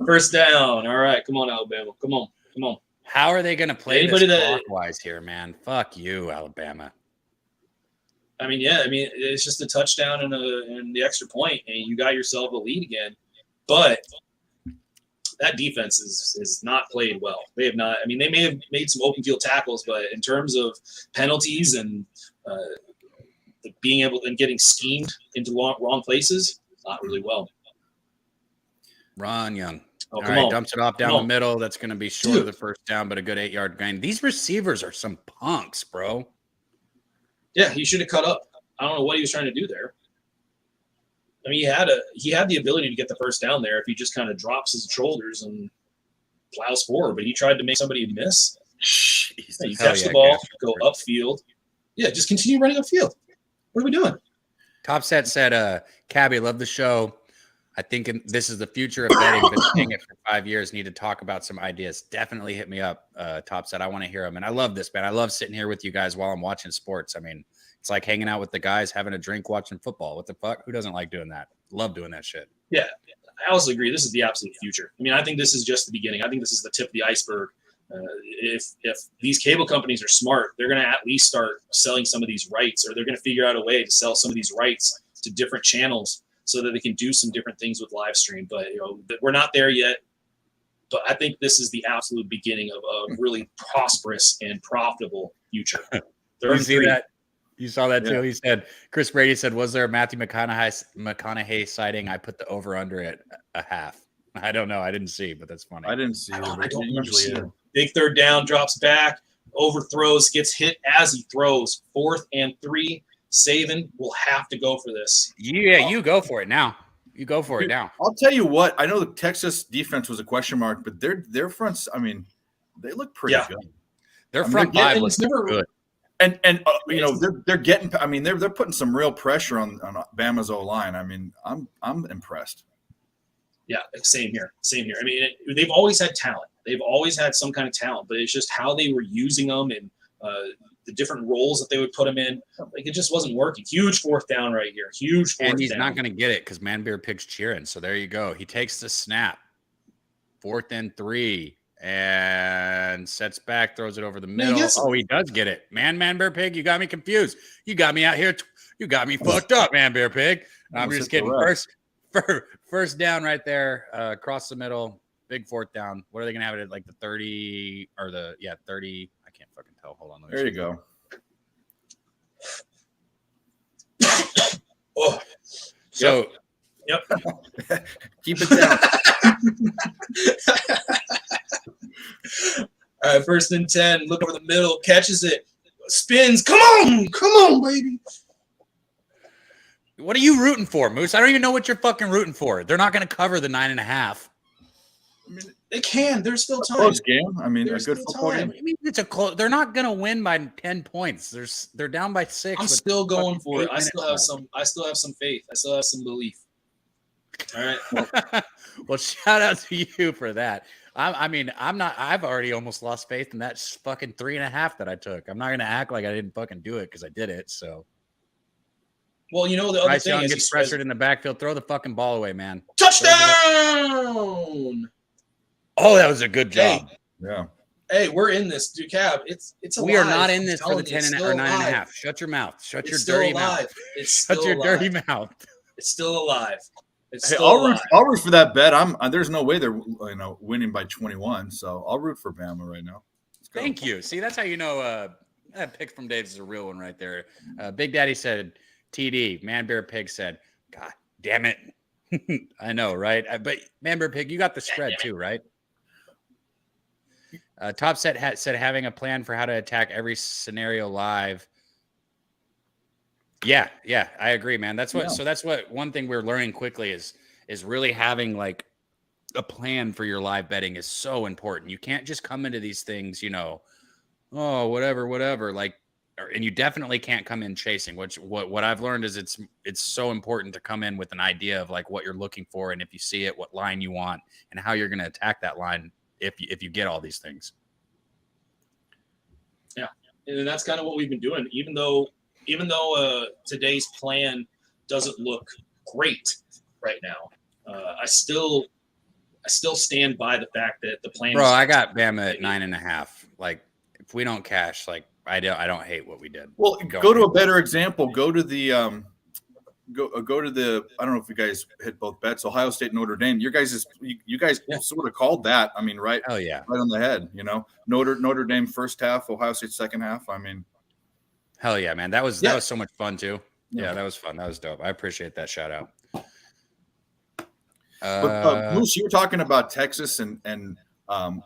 First down. All right, come on, Alabama. Come on. How are they going to play this clockwise here, man? Fuck you, Alabama. I mean, it's just a touchdown and the extra point, and you got yourself a lead again. But that defense is not played well. They have not. I mean, they may have made some open field tackles, but in terms of penalties and being able and getting schemed into wrong places, not really well. Ron Young. Oh, All come right, on. dumps it off down the middle. That's going to be short of the first down, but a good 8-yard gain. These receivers are some punks, bro. Yeah, he should have cut up. I don't know what he was trying to do there. I mean, he had the ability to get the first down there if he just kind of drops his shoulders and plows forward, but he tried to make somebody miss. Yeah, you catch the ball, go upfield. Yeah, just continue running upfield. What are we doing? Top Set said, Cabby, love the show. I think this is the future of betting. Been saying it for 5 years. Need to talk about some ideas. Definitely hit me up, Top Set. I want to hear them. And I love this, man. I love sitting here with you guys while I'm watching sports. I mean, it's like hanging out with the guys, having a drink, watching football. What the fuck? Who doesn't like doing that? Love doing that shit. Yeah, I also agree. This is the absolute future. I mean, I think this is just the beginning. I think this is the tip of the iceberg. If these cable companies are smart, they're going to at least start selling some of these rights, or they're going to figure out a way to sell some of these rights to different channels so that they can do some different things with live stream. But we're not there yet. But I think this is the absolute beginning of a really prosperous and profitable future. You see that? You saw that too. He said, Chris Brady said, was there a Matthew McConaughey sighting? I put the over under at a half. I don't know. I didn't see, but that's funny. I didn't see. I don't usually. Big third down, drops back, overthrows, gets hit as he throws. 4th and 3. Saban will have to go for this. Yeah, you go for it now. You go for it now. I'll tell you what. I know the Texas defense was a question mark, but their fronts. I mean, they look pretty good. Their front five looks good. And they're getting. I mean, they're putting some real pressure on Bama's O-line. I mean, I'm impressed. Yeah, same here. I mean, they've always had talent. They've always had some kind of talent, but it's just how they were using them and the different roles that they would put them in. Like, it just wasn't working. Huge 4th down right here. Huge 4th down. And he's not going to get it because Man-Bear Pig's cheering. So there you go. He takes the snap. 4th and 3. And sets back, throws it over the middle. Oh, he does get it. Man-Bear Pig, you got me confused. You got me out here. You got me fucked up, Man-Bear Pig. I'm just kidding. First down right there, across the middle. Big 4th down. What are they going to have it at, like the 30 or 30? I can't fucking tell. Hold on. There you go. Oh. So, yep. Keep it down. All right, 1st and 10. Look over the middle. Catches it. Spins. Come on, baby. What are you rooting for, Moose? I don't even know what you're fucking rooting for. They're not going to cover the 9.5. I mean, they can. There's still time. Close game. I mean, a good football game. I mean, it's a close. They're not going to win by 10 points. They're down by 6. I'm still going for it. I still have some faith. I still have some belief. All right. Well, shout out to you for that. I've already almost lost faith in that fucking 3.5 that I took. I'm not going to act like I didn't fucking do it because I did it. So. Well, the other Bryce thing Young is gets pressured in the backfield. Throw the fucking ball away, man. Touchdown! Oh, that was a good job. Yeah. Hey, we're in this, dude. Cab. It's alive. We are not in this for the 10 or 9.5. Shut your mouth. Shut your dirty mouth. Shut your dirty mouth. It's still alive. I'll root for that bet. There's no way they're winning by 21. So I'll root for Bama right now. Thank you. See, that's how you know that pick from Dave is a real one right there. Big Daddy said TD. Man-Bear Pig said, God damn it. I know, right? But Man-Bear Pig, you got the spread too, right? Top Set said having a plan for how to attack every scenario live. Yeah, I agree, man. That's what. Yeah. So that's what one thing we're learning quickly is really having like a plan for your live betting is so important. You can't just come into these things, oh, whatever. Like, and you definitely can't come in chasing, which what I've learned is it's so important to come in with an idea of like what you're looking for. And if you see it, what line you want and how you're going to attack that line. If you get all these things. Yeah. And that's kind of what we've been doing. Even though today's plan doesn't look great right now, I still stand by the fact that the plan. Bro, I got Bama at 9.5. Like, if we don't cash, like I don't hate what we did. Well, go to a better example. Go to the go to the. I don't know if you guys hit both bets. Ohio State, Notre Dame. You guys sort of called that. I mean, right? Oh yeah, right on the head. Notre Dame first half, Ohio State second half. I mean, hell yeah, man. That was so much fun too. Yeah, that was fun. That was dope. I appreciate that shout out. But Moose, you were talking about Texas and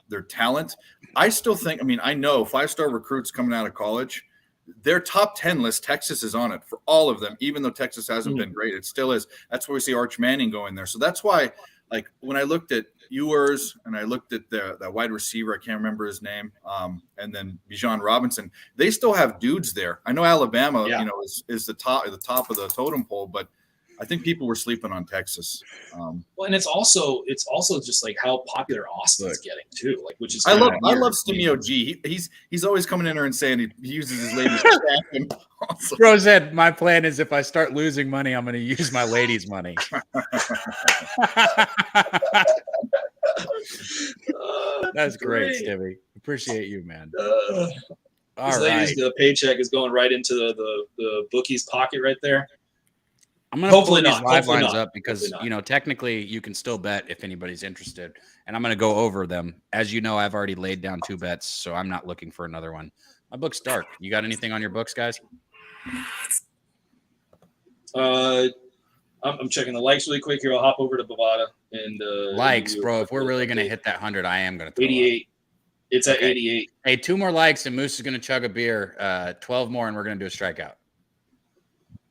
their talent. I still think. I mean, I know 5-star recruits coming out of college. Their top 10 list, Texas is on it for all of them, even though Texas hasn't been great. It still is. That's where we see Arch Manning going there. So that's why, like, when I looked at Ewers and I looked at that wide receiver, I can't remember his name, and then Bijan Robinson, they still have dudes there. I know Alabama, is the top of the totem pole, but I think people were sleeping on Texas. Well, and it's also just like how popular Austin's getting too. Like, which is I love Stimeo G. He's always coming in there and saying he uses his ladies. Awesome. Bro said, my plan is if I start losing money, I'm going to use my ladies' money. That's great, Stevie. Appreciate you, man. All right. The paycheck is going right into the bookie's pocket right there. I'm going to pull these live lines up because, technically you can still bet if anybody's interested. And I'm going to go over them. As you know, I've already laid down 2 bets, so I'm not looking for another one. My book's dark. You got anything on your books, guys? I'm checking the likes really quick here. I'll hop over to Bovada and likes, bro. If we're really going to hit that 100, I am going to 88. It's at 88. Hey, 2 more likes and Moose is going to chug a beer. 12 more and we're going to do a strikeout.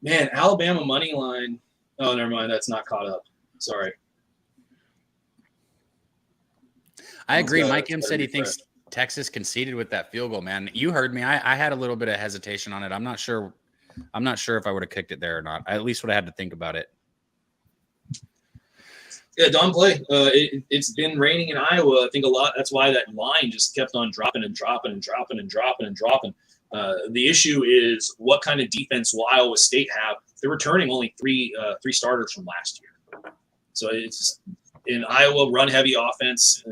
Man, Alabama money line. Oh, never mind. That's not caught up. Sorry. I agree. Mike M said he thinks Texas conceded with that field goal, man. You heard me. I had a little bit of hesitation on it. I'm not sure if I would have kicked it there or not. I at least would have had to think about it. Yeah, Don Play. It's been raining in Iowa. I think a lot. That's why that line just kept on dropping and dropping and dropping and dropping and dropping. The issue is what kind of defense will Iowa State have? They're returning only three starters from last year, so it's in Iowa run-heavy offense.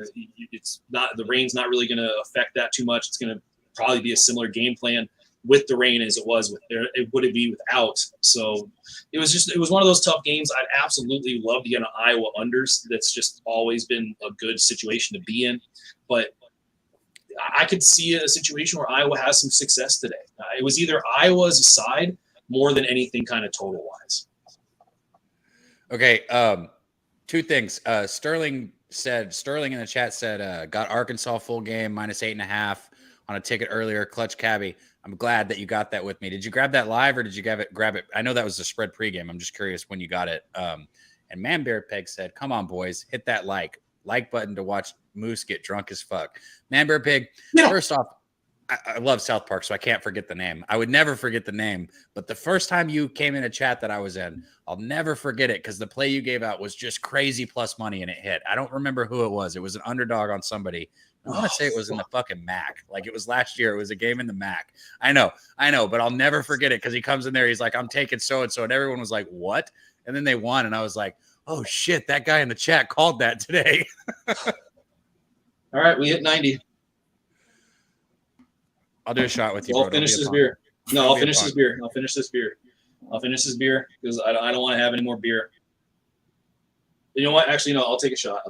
It's not the rain's not really going to affect that too much. It's going to probably be a similar game plan with the rain as it was with it would it be without. So it was one of those tough games. I'd absolutely love to get an Iowa unders. That's just always been a good situation to be in, but I could see a situation where Iowa has some success today. It was either Iowa's side more than anything kind of total-wise. Okay, 2 things. Sterling in the chat said, got Arkansas full game, -8.5 on a ticket earlier. Clutch Cabby. I'm glad that you got that with me. Did you grab that live or did you grab it? I know that was the spread pregame. I'm just curious when you got it. And Man Bear Peg said, come on, boys, hit that like button to watch Moose get drunk as fuck. Man Bear Pig, First off, I love South Park, so I can't forget the name. I would never forget the name, but the first time you came in a chat that I was in, I'll never forget it because the play you gave out was just crazy plus money and it hit. I don't remember who it was. It was an underdog on somebody. I want to say it was in the fucking MAC. Like it was last year. It was a game in the MAC. I know, but I'll never forget it because he comes in there. He's like, I'm taking so-and-so. And everyone was like, what? And then they won. And I was like, oh shit, that guy in the chat called that today. All right, we hit 90. I'll do a shot with you. I'll finish this beer. No, I'll finish this beer. I'll finish this beer because I don't want to have any more beer. You know what? Actually, no, I'll take a shot.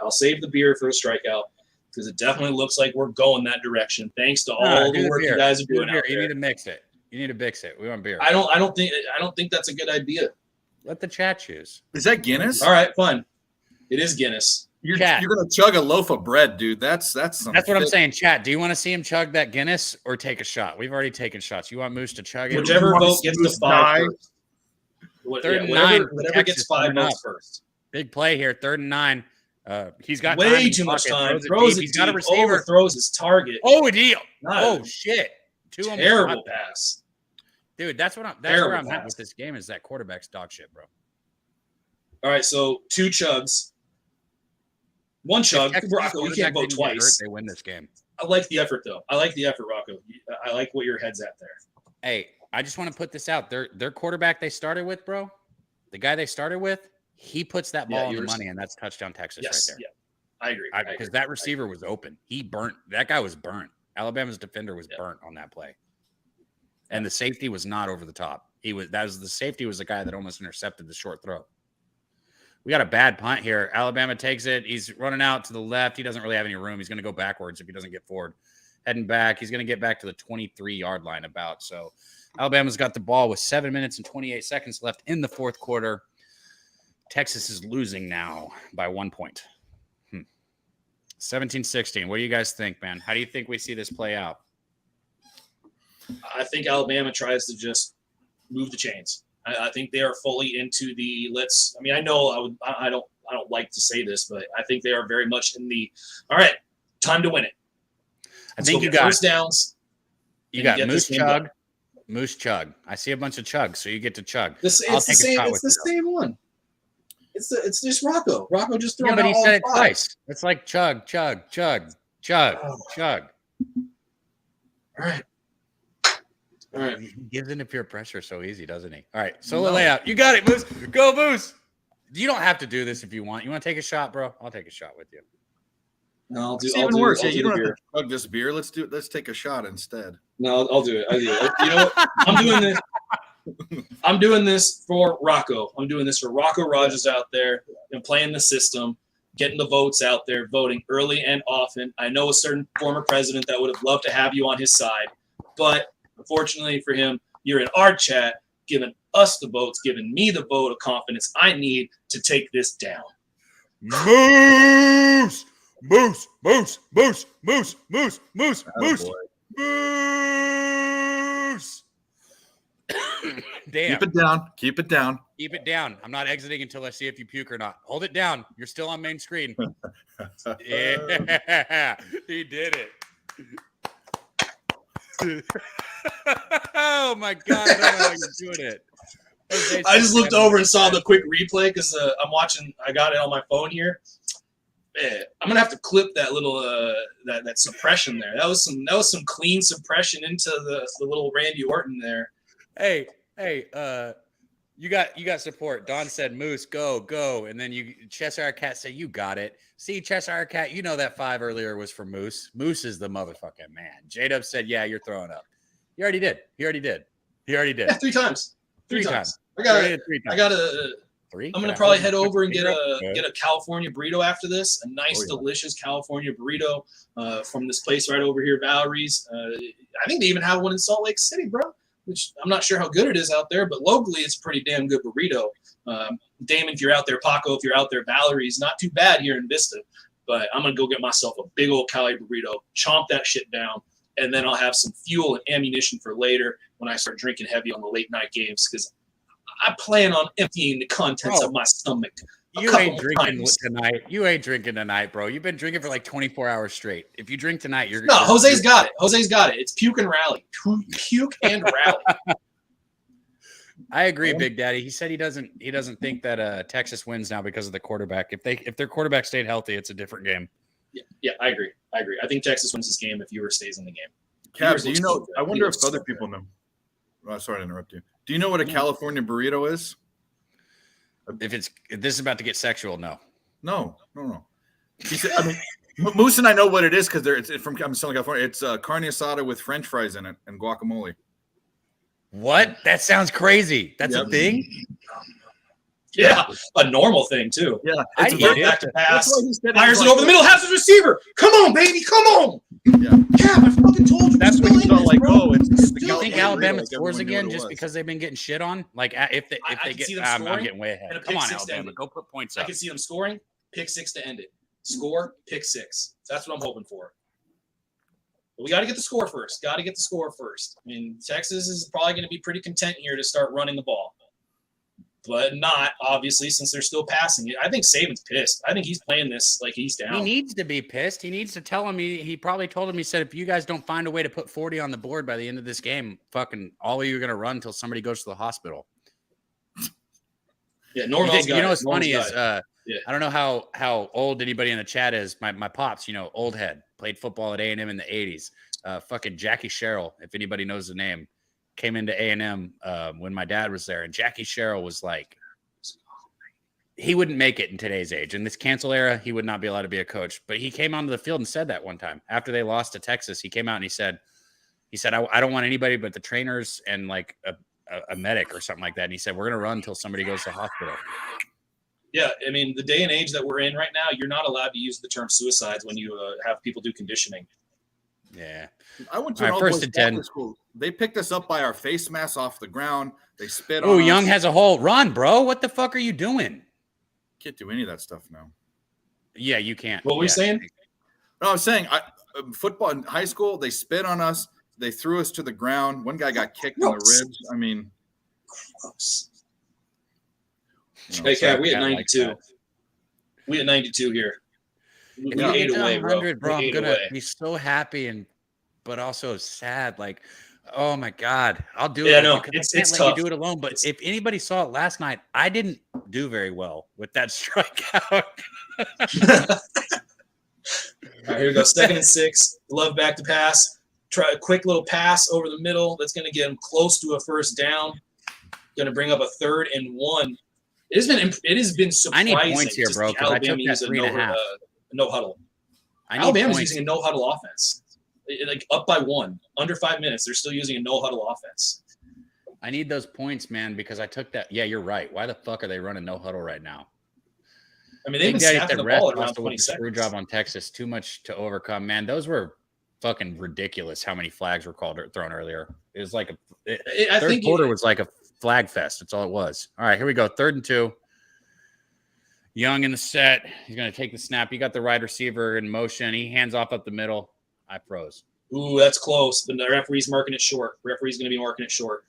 I'll save the beer for a strikeout because it definitely looks like we're going that direction. Thanks to all the work you guys are doing out there. You need to mix it. We want beer. I don't think that's a good idea. Let the chat choose. Is that Guinness? All right, fine. It is Guinness. You're gonna chug a loaf of bread, dude. That's what I'm saying. Chat. Do you want to see him chug that Guinness or take a shot? We've already taken shots. You want Moose to chug it? Whichever vote gets to 5 first. Third and 9. Whatever gets 5 votes first. Big play here. 3rd and 9. He's got way too much time. Throws it He's deep, got a receiver. overthrows his target. Oh, a deal. Oh, shit. Terrible pass. Dude, that's where I'm at with this game is that quarterback's dog shit, bro. All right, so 2 chugs. 1 chug. Rocco, you can't vote twice. They win this game. I like the effort, though. I like the effort, Rocco. I like what your head's at there. Hey, I just want to put this out. Their quarterback they started with, bro, the guy they started with, he puts that ball on the money, and that's touchdown Texas right there. Yeah, I agree. Because that receiver was open. That guy was burnt. Alabama's defender was burnt on that play. And the safety was not over the top. The safety was the guy that almost intercepted the short throw. We got a bad punt here. Alabama takes it. He's running out to the left. He doesn't really have any room. He's going to go backwards if he doesn't get forward. Heading back. He's going to get back to the 23-yard line about. So Alabama's got the ball with 7 minutes and 28 seconds left in the fourth quarter. Texas is losing now by 1 point. 17-16. What do you guys think, man? How do you think we see this play out? I think Alabama tries to just move the chains. I think they are fully into the let's. I mean, I know I don't like to say this, but I think they are very much in the. All right, time to win it. I think you got first downs. You got Moose Chug. I see a bunch of chugs, so you get to chug. It's the same one. It's just Rocco. Rocco just threw. Yeah, but he said it twice. It's like chug, chug, chug, chug, chug. All right. All right. He gives into peer pressure so easy, doesn't he? All right. Solo layout. You got it, Moose. Go, Moose. You don't have to do this if you want. You want to take a shot, bro? I'll take a shot with you. No, I'll do. It's even worse. You don't have to chug this beer. Let's take a shot instead. No, I'll do it. You know what? I'm doing this. I'm doing this for Rocco. I'm doing this for Rocco Rogers out there and playing the system, getting the votes out there, voting early and often. I know a certain former president that would have loved to have you on his side, but unfortunately for him, you're in our chat, giving us the votes, giving me the vote of confidence I need to take this down. Moose! Moose! Moose! Moose! Moose! Moose! Moose! Moose! Moose! Damn. Keep it down. Keep it down. Keep it down. I'm not exiting until I see if you puke or not. Hold it down. You're still on main screen. Yeah. He did it. Oh my God! I don't know how you're doing it. I just looked over and saw the quick replay because I'm watching. I got it on my phone here. Man, I'm gonna have to clip that little that suppression there. That was some clean suppression into the little Randy Orton there. Hey, you got support. Don said, "Moose, go," and then Cheshire Cat said, "You got it." See, Cheshire Cat, you know that 5 earlier was for Moose. Moose is the motherfucking man. J-Dub said, "Yeah, you're throwing up." He already did. Yeah, 3 times. Three times. I got a. Three. I'm gonna probably head over and get a California burrito after this. A nice, delicious California burrito from this place right over here, Valerie's. I think they even have one in Salt Lake City, bro. Which I'm not sure how good it is out there, but locally it's a pretty damn good burrito. Damon, if you're out there, Paco, if you're out there, Valerie's not too bad here in Vista. But I'm gonna go get myself a big old Cali burrito, chomp that shit down, and then I'll have some fuel and ammunition for later when I start drinking heavy on the late night games because I plan on emptying the contents of my stomach. You ain't drinking tonight. You ain't drinking tonight, bro. You've been drinking for like 24 hours straight. If you drink tonight, you're no. Jose's got it. Jose's got it. It's puke and rally. Puke and rally. I agree, Big Daddy. He said he doesn't think that Texas wins now because of the quarterback. If their quarterback stayed healthy, it's a different game. Yeah, I agree. I think Texas wins this game if Ewer stays in the game. Cap, do you know? I wonder if other people know. Oh, sorry to interrupt you. Do you know what a California burrito is? If this is about to get sexual, no. He said, I mean, Moose and I know what it is because it's from Southern California. It's carne asada with French fries in it and guacamole. What? That sounds crazy. That's a thing. Yeah, a normal thing too. Yeah, it's back to pass. Fires it over the middle, has his receiver. Come on, baby, come on. Yeah, I fucking told you. That's what you felt like. Oh, it's you think Alabama scores again just because they've been getting shit on? Like if they get, I'm getting way ahead. Come on, Alabama, go put points up. I can see them scoring. Pick 6 to end it. Score, pick 6. That's what I'm hoping for. But we got to get the score first. I mean, Texas is probably going to be pretty content here to start running the ball. but not obviously since they're still passing it. I think Saban's pissed. I think he's playing this like he's down. He needs to be pissed. He needs to tell him. He probably told him. He said, if you guys don't find a way to put 40 on the board by the end of this game, fucking all of you are gonna run until somebody goes to the hospital. Yeah, Norvell's got. You know what's funny is yeah. I don't know how old anybody in the chat is. My pops, old head, played football at A&M in the 80s. Fucking Jackie Sherrill, if anybody knows the name, came into A&M when my dad was there, and Jackie Sherrill was like, he wouldn't make it in today's age. In this cancel era, he would not be allowed to be a coach. But he came onto the field and said that one time after they lost to Texas. He came out and he said, I don't want anybody but the trainers and like a medic or something like that. And he said, we're going to run until somebody goes to the hospital. Yeah, I mean, the day and age that we're in right now, you're not allowed to use the term suicides when you have people do conditioning. Yeah. I went to an first and 10 school. They picked us up by our face masks off the ground. They spit on us. Oh, Young has a hole. Run, bro. What the fuck are you doing? Can't do any of that stuff now. Yeah, you can't. What were you saying? No, I was saying football in high school, they spit on us. They threw us to the ground. One guy got kicked in the ribs. I mean, gross. Hey, Cat, we at 92. Like we at 92 here. We ate away, bro. I'm gonna be so happy but also sad. Like, oh my God, I'll do it. No, it's tough. Let you do it alone. But if anybody saw it last night, I didn't do very well with that strikeout. All right, here we go. 2nd and 6. Love back to pass. Try a quick little pass over the middle. That's going to get him close to a first down. Going to bring up a 3rd and 1. It has been surprising. I need points here, bro. Because I took that 3.5. No huddle. Alabama's using a no huddle offense. Like up by 1, under 5 minutes, they're still using a no huddle offense. I need those points, man, because I took that. Yeah, you're right. Why the fuck are they running no huddle right now? I mean, they've been snapping the ball around 20 seconds. Screw job on Texas. Too much to overcome, man. Those were fucking ridiculous. How many flags were thrown earlier? It was like third quarter was like a flag fest. That's all it was. All right, here we go. 3rd and 2. Young in the set. He's going to take the snap. You got the wide receiver in motion. He hands off up the middle. I froze. Ooh, that's close. The referee's marking it short. Referee's going to be marking it short.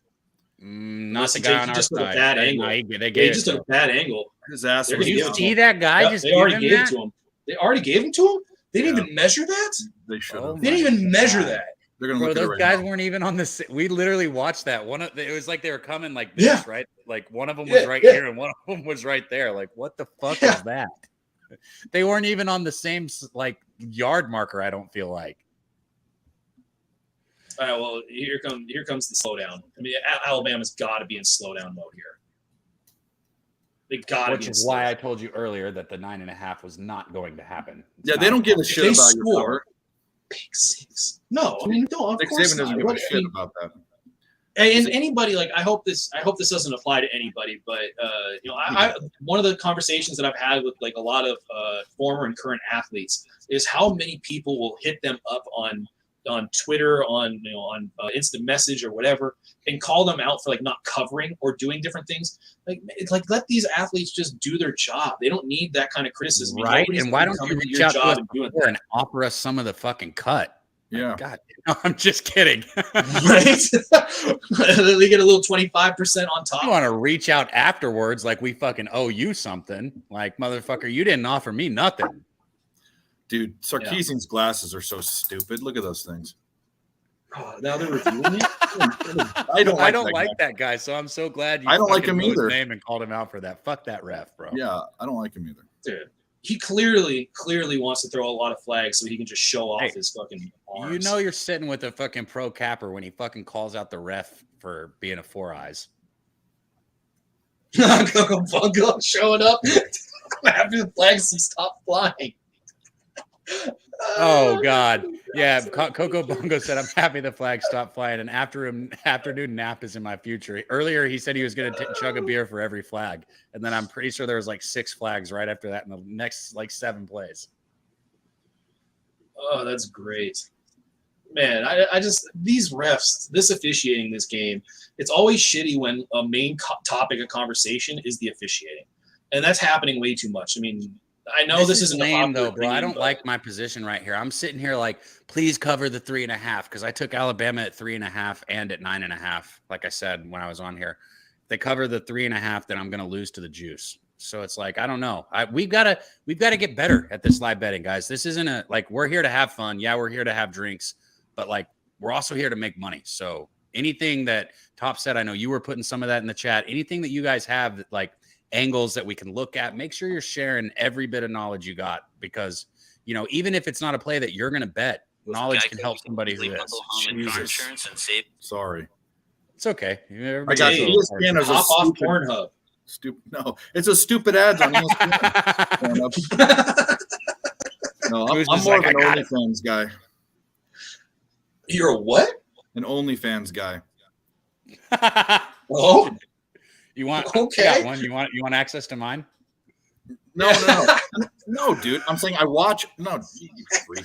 Not the guy on our side. A bad angle. They just took a bad angle. His ass. Did you see that guy? Yep, they already gave it to him. They already gave him to him? They didn't even measure that? They should have. They didn't even measure that. They're gonna look at it those guys weren't even on the. We literally watched that. It was like they were coming like this, right? Like one of them was right here and one of them was right there. Like, what the fuck is that? They weren't even on the same like yard marker. I don't feel like. All right, well, here comes the slowdown. I mean, Alabama's got to be in slowdown mode here. They got to be. Which is why I told you earlier that the 9.5 was not going to happen. Yeah, they don't give a shit about your cover. Pick 6. No, I mean, no, of Nick course Saban doesn't give a shit about that. And anybody, like, I hope this doesn't apply to anybody, but I one of the conversations that I've had with like a lot of former and current athletes is how many people will hit them up on Twitter, on instant message or whatever, and call them out for like not covering or doing different things. Like let these athletes just do their job. They don't need that kind of criticism, right? And why don't you reach out to us and offer us some of the fucking cut? Yeah. God, no, I'm just kidding. Right? They get a little 25% on top. You want to reach out afterwards like we fucking owe you something. Like, motherfucker, you didn't offer me nothing. Dude, Sarkisian's glasses are so stupid. Look at those things. Oh, now they're reviewing it? I don't like that guy, so I'm so glad you I don't like him either. His name and called him out for that. Fuck that ref, bro. Yeah, I don't like him either. Dude, he clearly wants to throw a lot of flags so he can just show off his fucking arms. You know you're sitting with a fucking pro capper when he fucking calls out the ref for being a 4 eyes. Coco Bongo showing up after the flags stop flying. Oh God, yeah. Coco Bongo said, "I'm happy the flag stopped flying." And afternoon nap is in my future. Earlier, he said he was going to chug a beer for every flag, and then I'm pretty sure there was like 6 flags right after that in the next like 7 plays. Oh, that's great, man. I just these refs, this officiating this game, it's always shitty when a main topic of conversation is the officiating, and that's happening way too much. I mean. I know this isn't lame though, bro. I don't like my position right here. I'm sitting here like, please cover the 3.5 because I took Alabama at 3.5 and at 9.5, like I said when I was on here. they cover the 3.5, then I'm going to lose to the juice. So it's like, I don't know. We've got to get better at this live betting, guys. This isn't we're here to have fun. Yeah, we're here to have drinks, but like, we're also here to make money. So anything that Top said, I know you were putting some of that in the chat. Anything that you guys have that, like, angles that we can look at, make sure you're sharing every bit of knowledge you got, because, you know, even if it's not a play that you're going to bet, knowledge can help somebody who is. Sorry. It's okay. I got ESPN as a off Pornhub. No, it's a stupid ads on ESPN. No, I'm more of an OnlyFans guy. You're a what? An OnlyFans guy. Oh, you want? Okay. I got one. You want access to mine? No, no, dude. I'm saying I watch. No, you freak.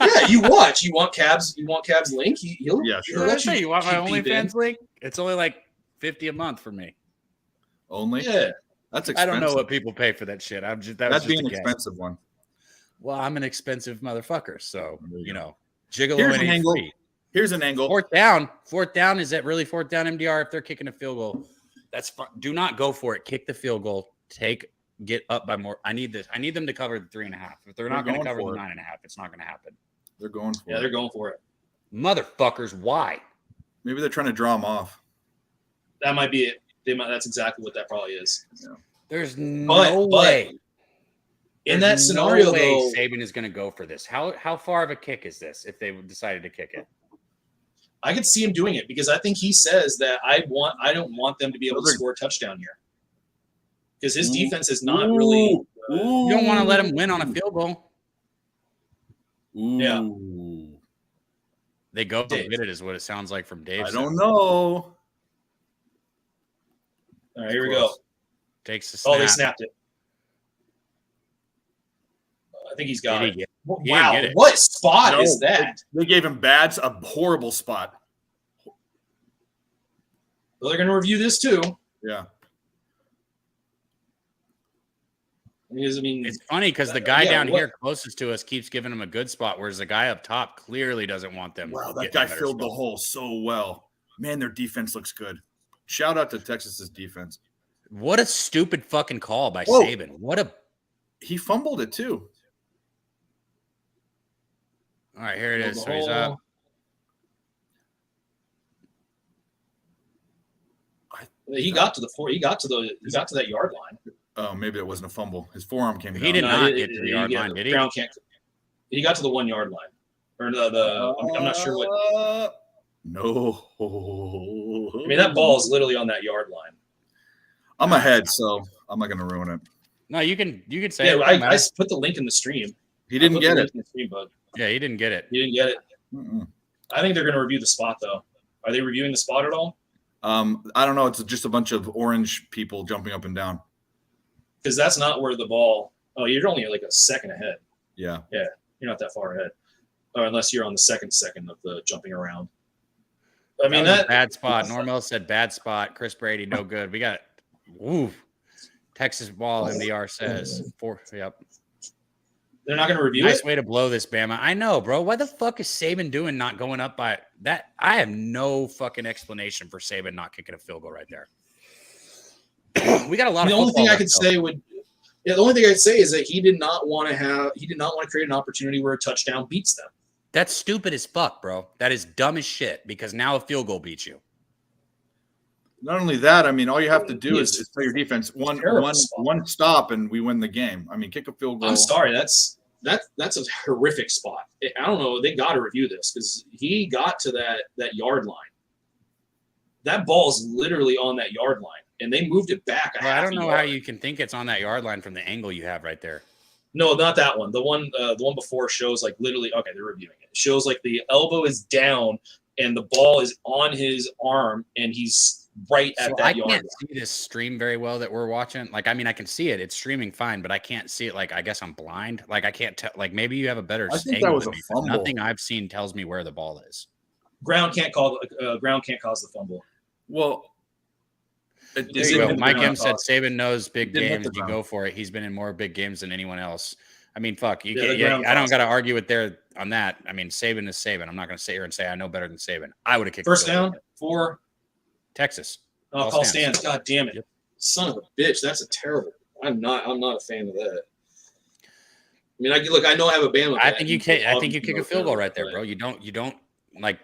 Yeah, you watch. You want Cab's link? He'll yeah, sure. let You want my keep peeping. OnlyFans link? It's only like $50 a month for me. Only? Yeah, that's expensive. I don't know what people pay for that shit. That'd be an expensive one. Well, I'm an expensive motherfucker, so you know, Gigolo Here's ain't an angle. free. Here's an angle. Fourth down. Is that really fourth down MDR? If they're kicking a field goal, that's fine. Do not go for it. Kick the field goal. Get up by more. I need this. I need them to cover the 3.5. If they're not going to cover the 9.5, it's not going to happen. They're going for it. Yeah, they're going for it. Motherfuckers, why? Maybe they're trying to draw them off. That might be it. That's exactly what that probably is. Yeah. There's no way. In that scenario, no way though, Saban is going to go for this. How far of a kick is this if they decided to kick it? I could see him doing it because I think he says that I don't want them to be able to score a touchdown here because his defense is not really. You don't want to let him win on a field goal. Yeah. They go to get it is what it sounds like from Dave. I don't know. All right, here we go. Takes the snap. Oh, they snapped it. I think he's got it. He Wow, didn't get it. what spot is that? They gave him a horrible spot. Well, they're going to review this too. Yeah. Because, I mean, It's funny because the guy down here closest to us keeps giving him a good spot, whereas the guy up top clearly doesn't want them. Wow, that guy filled the hole so well. Man, their defense looks good. Shout out to Texas's defense. What a stupid fucking call by Saban. He fumbled it too. All right, here it is. So he's up. He got to the four. He got to that yard line. Oh, maybe it wasn't a fumble. His forearm came down. He did not get to the yard line, did he? Brown can't. He got to the 1 yard line, or I'm not sure what. No. I mean, that ball is literally on that yard line. I'm ahead, so I'm not going to ruin it. No, you can say yeah, it. I put the link in the stream. He didn't get it. Yeah, he didn't get it. He didn't get it. Mm-mm. I think they're going to review the spot, though. Are they reviewing the spot at all? I don't know. It's just a bunch of orange people jumping up and down. Because that's not where the ball. Oh, you're only like a second ahead. Yeah. Yeah, you're not that far ahead, or unless you're on the second of the jumping around. I mean, that was a bad spot. Normal said bad spot. Chris Brady, no good. We got Texas ball. MDR says 4. Yep. They're not going to review it. Nice way to blow this, Bama. I know, bro. Why the fuck is Saban doing not going up by that? I have no fucking explanation for Saban not kicking a field goal right there. We got a lot. The only thing I could say the only thing I'd say is that he did not want to create an opportunity where a touchdown beats them. That's stupid as fuck, bro. That is dumb as shit because now a field goal beats you. Not only that, I mean, all you have to do is play your defense. One stop and we win the game. I mean, kick a field goal. I'm sorry, that's a horrific spot. I don't know. They got to review this because he got to that yard line. That ball's literally on that yard line, and they moved it back. I don't know how you can think it's on that yard line from the angle you have right there. No, not that one. The one before shows like literally. Okay, they're reviewing it. It shows like the elbow is down and the ball is on his arm, and he's right at that yard line. I can't see this stream very well that we're watching. Like, I mean, I can see it. It's streaming fine, but I can't see it. Like, I guess I'm blind. Like, I can't tell. Like, maybe you have a better angle. That was a fumble. Nothing I've seen tells me where the ball is. Ground can't cause the fumble. Well, there you go. Mike M said Saban knows big games. You go for it. He's been in more big games than anyone else. I mean, fuck. I don't got to argue with there on that. I mean, Saban is Saban. I'm not going to sit here and say I know better than Saban. I would have kicked first down 4. Texas. Oh, call stands. God damn it. Yep. Son of a bitch. That's a terrible. I'm not a fan of that. I mean, I know I have a Bama. I think you kick a field goal right there, bro. You don't like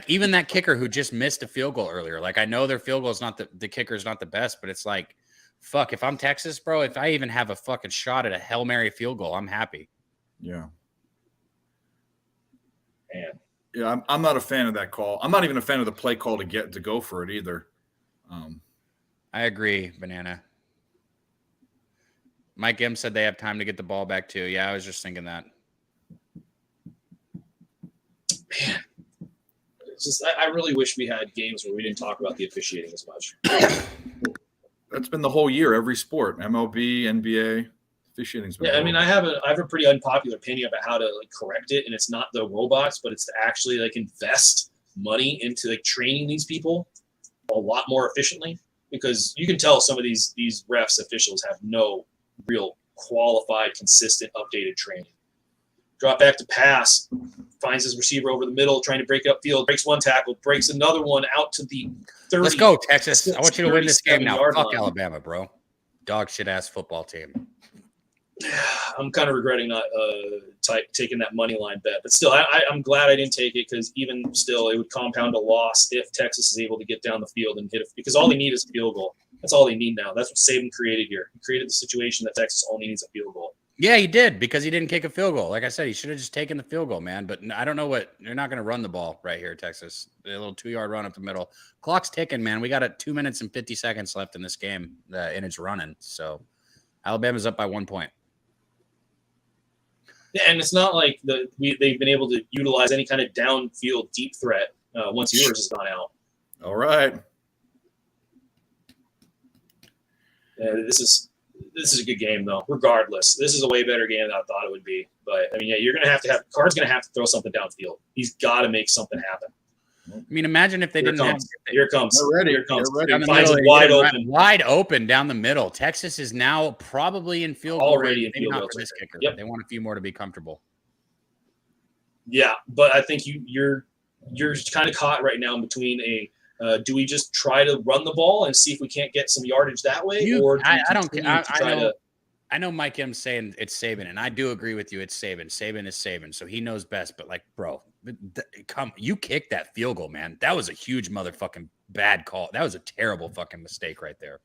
even that kicker who just missed a field goal earlier. Like, I know their field goal is not the kicker is not the best, but it's like, fuck, if I'm Texas, bro, if I even have a fucking shot at a Hail Mary field goal, I'm happy. Yeah. Man. Yeah, I'm not a fan of that call. I'm not even a fan of the play call to go for it either. I agree, Banana. Mike M said they have time to get the ball back too. Yeah, I was just thinking that. Man, it's just I really wish we had games where we didn't talk about the officiating as much. That's been the whole year, every sport, MLB, NBA, officiating's been. Yeah, I mean, I have a pretty unpopular opinion about how to correct it, and it's not the robots, but it's to actually invest money into training these people a lot more efficiently, because you can tell some of these refs officials have no real qualified, consistent, updated training. Drop back to pass, finds his receiver over the middle, trying to break upfield, breaks one tackle, breaks another one out to the 30. Let's go, Texas. I want you to win this game now. Fuck Alabama, bro. Dog shit ass football team. I'm kind of regretting not taking that money line bet, but still, I'm glad I didn't take it, because even still, it would compound a loss if Texas is able to get down the field and hit it, because all they need is a field goal. That's all they need now. That's what Saban created here. He created the situation that Texas only needs a field goal. Yeah, he did, because he didn't kick a field goal. Like I said, he should have just taken the field goal, man. But I don't know what – they're not going to run the ball right here, Texas. A little 2-yard run up the middle. Clock's ticking, man. We got 2 minutes and 50 seconds left in this game, and it's running. So Alabama's up by 1 point. Yeah, and it's not like they've been able to utilize any kind of downfield deep threat once yours has gone out. All right. This is a good game, though. Regardless, this is a way better game than I thought it would be. But I mean, yeah, you're gonna have Card's gonna have to throw something downfield. He's got to make something happen. I mean, imagine if they Here didn't. Here comes. They're ready. Here comes. They're ready. Finds it wide open down the middle. Texas is now probably in field goal already range. in field Maybe goal not for this kicker. Yep. They want a few more to be comfortable. Yeah, but I think you're kind of caught right now in between do we just try to run the ball and see if we can't get some yardage that way, or I know Mike M's saying it's Saban, and I do agree with you. It's Saban. Saban is Saban, so he knows best. But bro, you kicked that field goal, man. That was a huge motherfucking bad call. That was a terrible fucking mistake right there.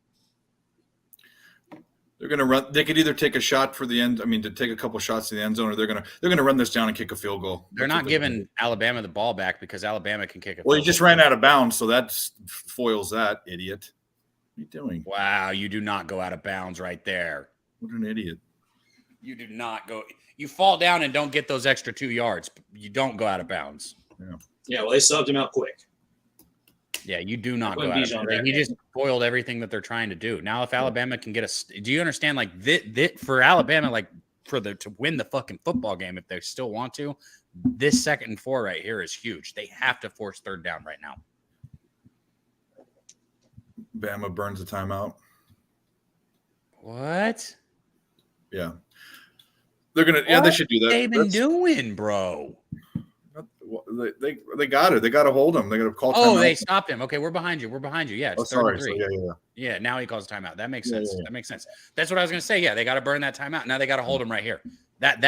They're going to run. They could either take a shot for the end. I mean, to take a couple shots to the end zone, or they're going to run this down and kick a field goal. They're not giving Alabama the ball back because Alabama can kick it. Well, he just ran out of bounds, so that foils that idiot. What are you doing? Wow, you do not go out of bounds right there. What an idiot! You do not go. You fall down and don't get those extra 2 yards. You don't go out of bounds. Yeah. Well, they subbed him out quick. Yeah, you do not go out of bounds. He just spoiled everything that they're trying to do. Now, if Alabama can get do you understand? For Alabama, to win the fucking football game, if they still want to, this 2nd and 4 right here is huge. They have to force 3rd down right now. Bama burns a timeout. What? Yeah, they're gonna. Yeah, they should do that. What have they been doing, bro? They got it. They got to hold him. They got to call. Oh, timeout. They stopped him. Okay, we're behind you. Yeah, it's 3rd and 3. So yeah. Now he calls timeout. That makes sense. That makes sense. That's what I was gonna say. Yeah, they got to burn that timeout. Now they got to hold him right here. That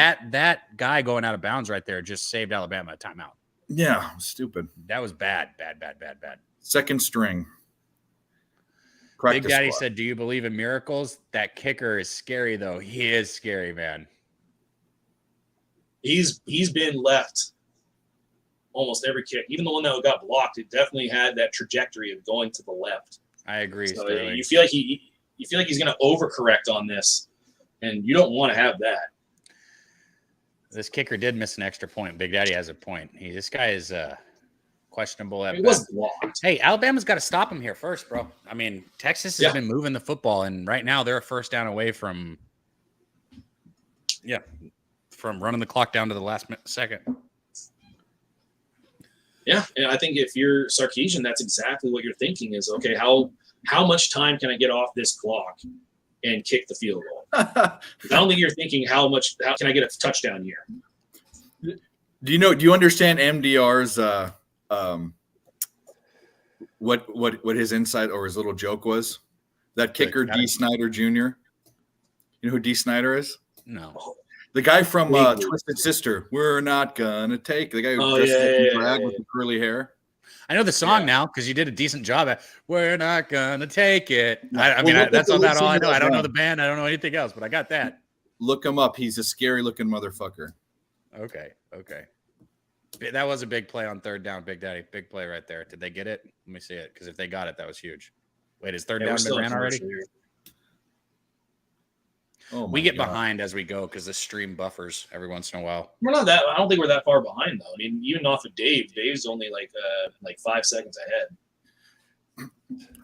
guy going out of bounds right there just saved Alabama a timeout. Yeah, stupid. That was bad. 2nd string. Big Daddy said, "Do you believe in miracles?" That kicker is scary, though. He is scary, man. He's been left almost every kick, even the one that got blocked. It definitely had that trajectory of going to the left. I agree. So you feel like he's going to overcorrect on this, and you don't want to have that. This kicker did miss an extra point. Big Daddy has a point. This guy is questionable. It was blocked. Hey, Alabama's got to stop him here first, bro. I mean, Texas has been moving the football, and right now they're a 1st down away from running the clock down to the last second. Yeah, and I think if you're Sarkisian, that's exactly what you're thinking is, okay, how much time can I get off this clock and kick the field goal? I don't think you're thinking how can I get a touchdown here? Do you understand MDR's what his insight or his little joke was? That kicker, D. Snyder Jr. You know who D. Snyder is? No. The guy from Twisted Sister. We're not gonna take the guy who dresses up in drag with the curly hair. I know the song now because you did a decent job at "We're Not Gonna Take It." I mean, that's about all I know. I don't know the band. I don't know anything else, but I got that. Look him up. He's a scary looking motherfucker. Okay. That was a big play on third down, Big Daddy. Big play right there. Did they get it? Let me see it, because if they got it, that was huge. Wait, is third down been ran already? Oh, we get behind as we go because the stream buffers every once in a while. We're not that. I don't think we're that far behind though. I mean, even off of Dave's only like 5 seconds ahead.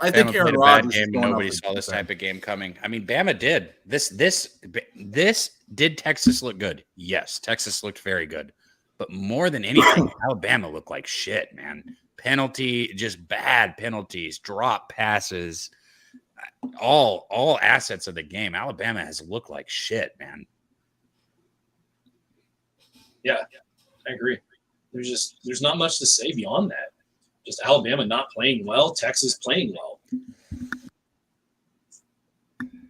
I think Aaron Rodgers game. Nobody saw this type of game coming. I mean, Bama did this. Did Texas look good? Yes, Texas looked very good. But more than anything, Alabama looked like shit, man. Just bad penalties, drop passes. All assets of the game. Alabama has looked like shit, man. Yeah, I agree. There's not much to say beyond that. Just Alabama not playing well, Texas playing well.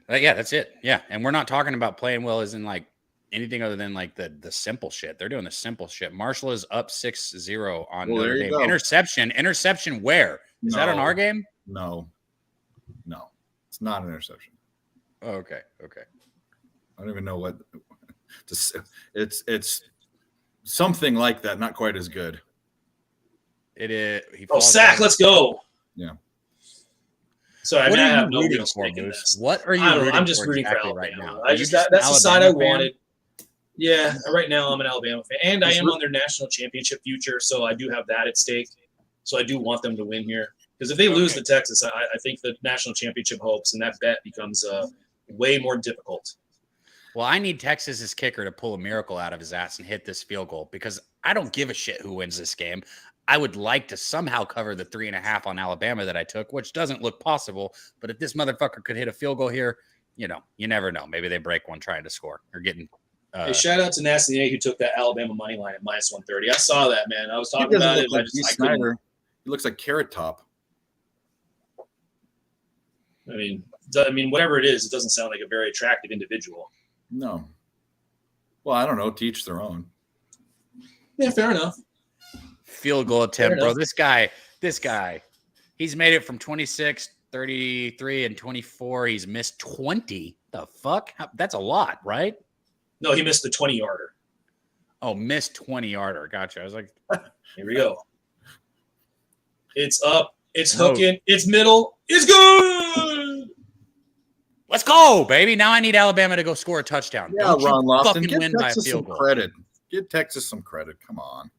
Yeah, that's it. Yeah, and we're not talking about playing well as in like anything other than like the simple shit. They're doing the simple shit. Marshall is up 6-0 on Notre Dame. Interception where? Is that on our game? No. It's not an interception. Oh, okay. I don't even know what it's something like that, not quite as good. It is. Sack, let's go. Yeah. So I have no real stake in this. What are you rooting I'm just for rooting exactly for Alabama. right now? That's the side I wanted. Yeah, right now I'm an Alabama fan, and I am on their national championship future, so I do have that at stake. So I do want them to win here, because if they lose to Texas, I think the national championship hopes and that bet becomes way more difficult. Well, I need Texas's kicker to pull a miracle out of his ass and hit this field goal, because I don't give a shit who wins this game. I would like to somehow cover the 3.5 on Alabama that I took, which doesn't look possible. But if this motherfucker could hit a field goal here, you never know. Maybe they break one trying to score or getting. Hey, shout out to Nasty A who took that Alabama money line at -130. I saw that, man. I was talking about it. Like Snyder. He looks like Carrot Top. I mean, whatever it is, it doesn't sound like a very attractive individual. No. Well, I don't know. To each their own. Yeah, fair enough. Field goal attempt, bro. This guy, he's made it from 26, 33, and 24. He's missed 20. The fuck? That's a lot, right? No, he missed the 20-yarder. Oh, missed 20-yarder. Gotcha. I was like, here we go. It's up. It's hooking. It's middle. It's good. Let's go, baby. Now I need Alabama to go score a touchdown. Yeah, Don't Ron Lofton, fucking win by a field goal. Credit. Give Texas some credit. Come on.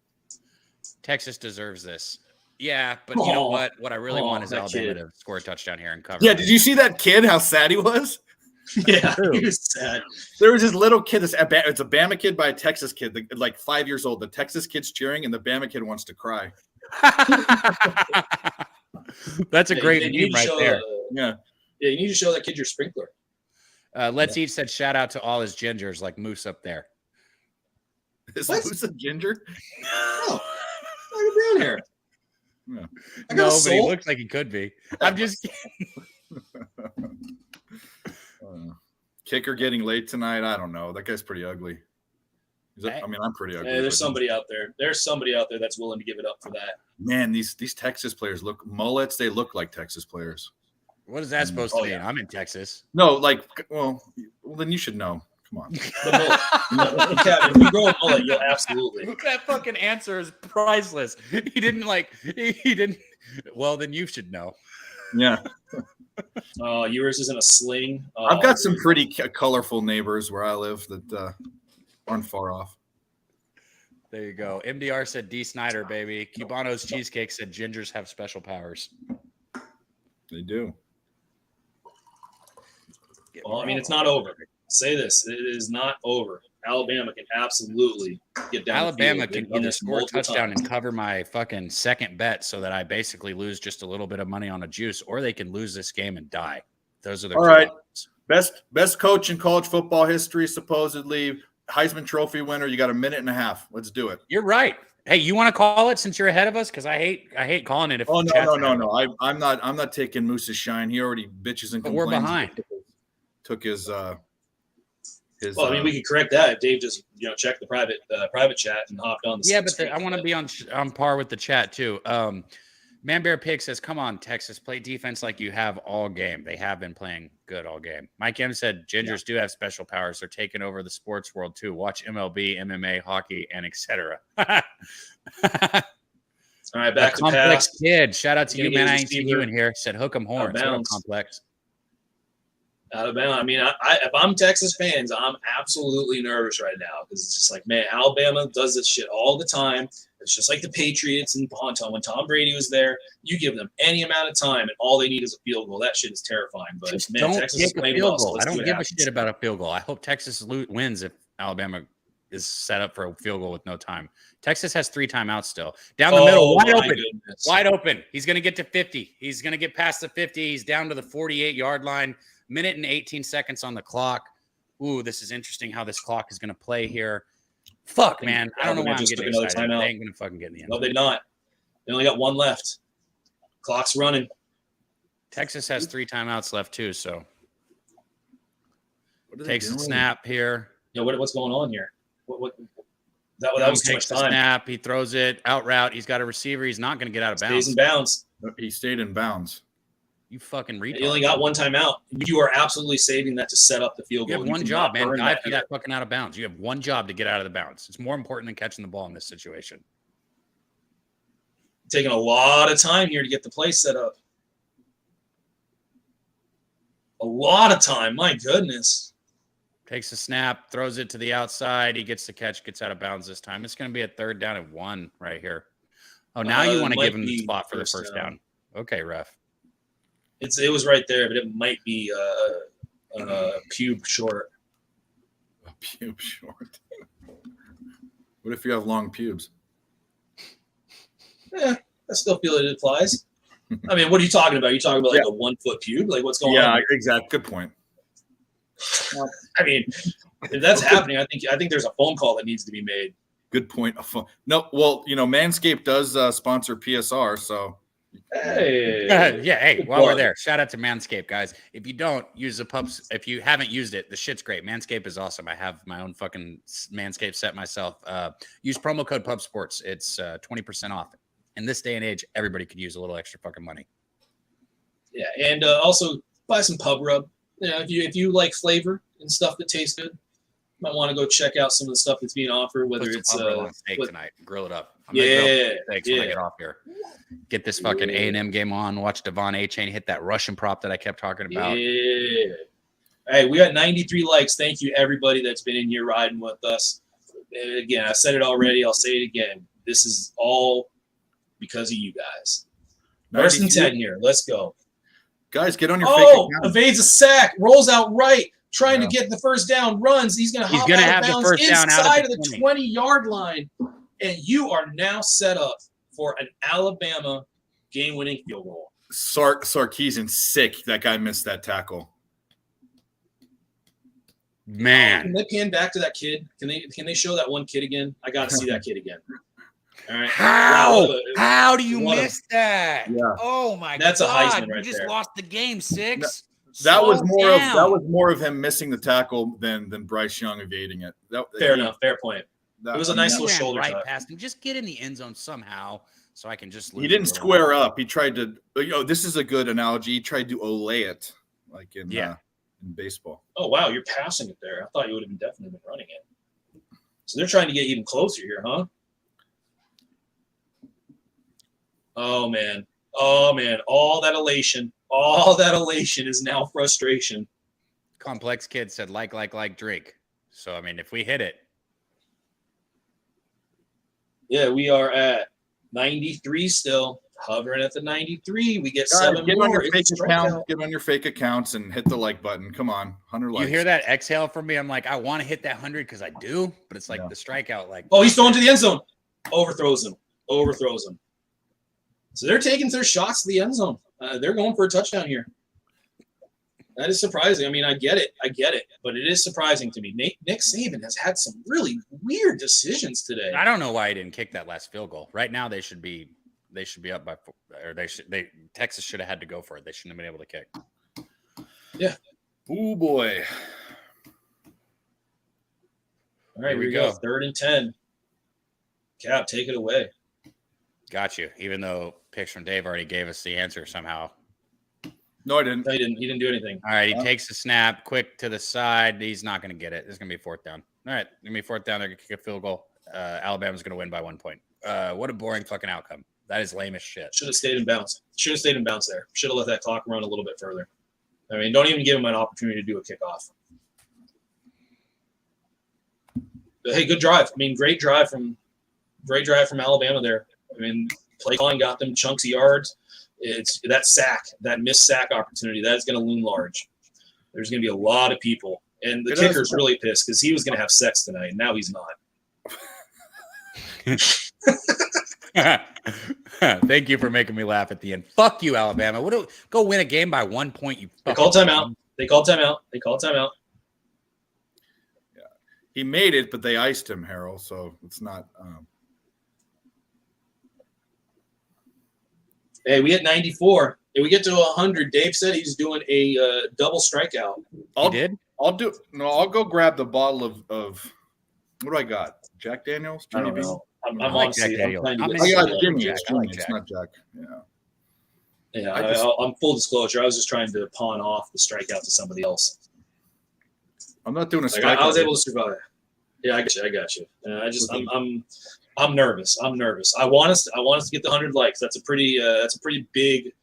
Texas deserves this. Yeah, but you know what? What I really want is Alabama to score a touchdown here and cover. Yeah, did you see that kid? How sad he was? Yeah, he was sad. There was this little kid. It's a Bama kid by a Texas kid, like 5 years old. The Texas kid's cheering, and the Bama kid wants to cry. That's a great meme right there. Yeah, you need to show that kid your sprinkler. Let's Eat said shout out to all his gingers like Moose up there. Is Moose a ginger? No. I got brown hair. Yeah. No, but he looks like he could be. I'm just kidding. Kicker getting late tonight. I don't know. That guy's pretty ugly. I'm pretty ugly. There's somebody out there. There's somebody out there that's willing to give it up for that. Man, these Texas players look mullets. They look like Texas players. What is that supposed to mean? I'm in Texas. No, well, then you should know. Come on. If you grow a mullet, you'll absolutely. That fucking answer is priceless. He didn't. Well, then you should know. Yeah. Yours isn't a sling. I've got some pretty colorful neighbors where I live that aren't far off. There you go. MDR said D. Snyder, baby. Cubano's Cheesecake said gingers have special powers. They do. Well, I mean, it's not over. Say this. It is not over. Alabama can absolutely get down. Alabama can either score a touchdown and cover my fucking second bet so that I basically lose just a little bit of money on a juice, or they can lose this game and die. Those are the all right. Best coach in college football history, supposedly Heisman Trophy winner. You got a minute and a half. Let's do it. You're right. Hey, you want to call it since you're ahead of us? Because I hate calling it. If Oh no. I'm not taking Moose's shine. He already bitches and complains. But we're behind. Took his. Well, I mean, we could correct that if Dave just checked the private chat and hopped on. I want to be on par with the chat too. Man Bear Pig says, "Come on, Texas, play defense like you have all game. They have been playing good all game." Mike M said, "Gingers do have special powers. They're taking over the sports world too. Watch MLB, MMA, hockey, and etc." All right, back to Complex pass. Kid. Shout out to you, man. I ain't seen you in here. Said, "Hook 'em horns." What up, Complex? Alabama. I mean, if I'm Texas fans, I'm absolutely nervous right now because it's just like, man, Alabama does this shit all the time. It's just like the Patriots and when Tom Brady was there. You give them any amount of time, and all they need is a field goal. That shit is terrifying. But Just man, don't Texas kick is a playing field well, so goal. let's I see don't what give happens. a shit about a field goal. I hope Texas wins if Alabama is set up for a field goal with no time. Texas has 3 timeouts still. Down the middle, wide open. Goodness. Wide open. He's going to get to 50. He's going to get past the 50. He's down to the 48-yard line. Minute and 18 seconds on the clock. Ooh, this is interesting how this clock is going to play here. Fuck, man. I don't know why I'm getting excited. They ain't going to fucking get in the end. No, they're not. They only got 1 left. Clock's running. Texas has 3 timeouts left, too, so. Takes the snap here. Yeah, what's going on here? That was too much Takes the time. snap. He throws it out route. He's got a receiver. He's not going to get out of bounds. Stays in bounds. He stayed in bounds. You fucking retard. You only got 1 timeout. You are absolutely saving that to set up the field goal. You have one job, man. Dive for that fucking out of bounds. You have one job to get out of the bounds. It's more important than catching the ball in this situation. Taking a lot of time here to get the play set up. A lot of time. My goodness. Takes a snap, throws it to the outside. He gets the catch, gets out of bounds this time. It's going to be a 3rd down and 1 right here. Oh, now you want to give him the spot for the first down. Okay, ref. It was right there, but it might be a pube short. A pube short. What if you have long pubes? I still feel it applies. I mean, what are you talking about? You talking about like a 1 foot pube? Like what's going on? Yeah, exactly. Good point. I mean, if that's happening, I think there's a phone call that needs to be made. Good point. No, well, Manscaped does sponsor PSR, so. Hey. Hey, while we're there, shout out to Manscaped, guys. If you don't use the pups, if you haven't used it, the shit's great. Manscaped is awesome. I have my own fucking Manscaped set myself. Use promo code PubSports. It's 20% off. In this day and age, everybody could use a little extra fucking money. Yeah, and also buy some Pub Rub. If you like flavor and stuff that tastes good, you might want to go check out some of the stuff that's being offered. Whether it's steak tonight, grill it up. When I get off here. Get this fucking A&M game on. Watch Devon A-Chain hit that Russian prop that I kept talking about. Yeah. Hey, we got 93 likes. Thank you, everybody that's been in here riding with us. And again, I said it already. I'll say it again. This is all because of you guys. 1st and 10 here. Let's go. Guys, get on your fake account. Evades a sack. Rolls out right. Trying to get the first down. Runs. He's going to hop out of bounds inside of the 20-yard line. And you are now set up for an Alabama game-winning field goal. Sarkisian sick. That guy missed that tackle. Man. Can they pan back to that kid? Can they show that one kid again? I got to see that kid again. All right. How do you miss that? Yeah. Oh my God. That's a Heisman right there. You just lost the game 6. That was more of him missing the tackle than Bryce Young evading it. Fair enough. Fair point. It was a nice little shoulder right past him. Just get in the end zone somehow, so I can just. He didn't square up. He tried to. This is a good analogy. He tried to olay it, like in baseball. Oh wow, you're passing it there. I thought you would have definitely been running it. So they're trying to get even closer here, huh? Oh man, all that elation is now frustration. Complex Kid said like drink. So I mean, if we hit it. Yeah, we are at 93 still, hovering at the 93. We get 7 get more. On your fake account, get on your fake accounts and hit the like button. Come on, 100 likes. You hear that exhale from me? I'm like, I want to hit that 100 because I do, but it's like the strikeout. Like, oh, he's throwing to the end zone. Overthrows him. So they're taking their shots to the end zone. They're going for a touchdown here. That is surprising. I mean, I get it, but it is surprising to me. Nick Saban has had some really weird decisions today. I don't know why he didn't kick that last field goal. Right now, they should be up by, or Texas should have had to go for it. They shouldn't have been able to kick. Yeah. Oh boy. All right, here we go. 3rd and 10. Cap, take it away. Got you. Even though picks from Dave already gave us the answer somehow. No, I didn't. No, he didn't do anything. All right, he takes the snap, quick to the side. He's not going to get it. It's going to be 4th down. All right, going to be 4th down. They're going to kick a field goal. Alabama's going to win by 1 point. What a boring fucking outcome. That is lame as shit. Should have stayed in bounds. Should have stayed in bounds there. Should have let that clock run a little bit further. I mean, don't even give him an opportunity to do a kickoff. But, hey, good drive. I mean, great drive from Alabama there. I mean, play calling got them chunks of yards. It's that missed sack opportunity that is going to loom large. There's going to be a lot of people, and the kicker's really pissed because he was going to have sex tonight, and now he's not. Thank you for making me laugh at the end. Fuck you, Alabama. Go win a game by 1 point. They called timeout. They called timeout. Yeah, he made it, but they iced him, Harold. So it's not. Hey, we hit 94. If we get to 100, Dave said he's doing a double strikeout. I'll go grab the bottle of what do I got? Jack Daniels? I don't know. I'm like Jack Daniels. I got Jimmy. It's not Jack. Yeah. I'm full disclosure. I was just trying to pawn off the strikeout to somebody else. I'm not doing a strikeout. I was able to survive. Yeah, I got you. I'm nervous. I want us to get the 100 likes. That's a pretty big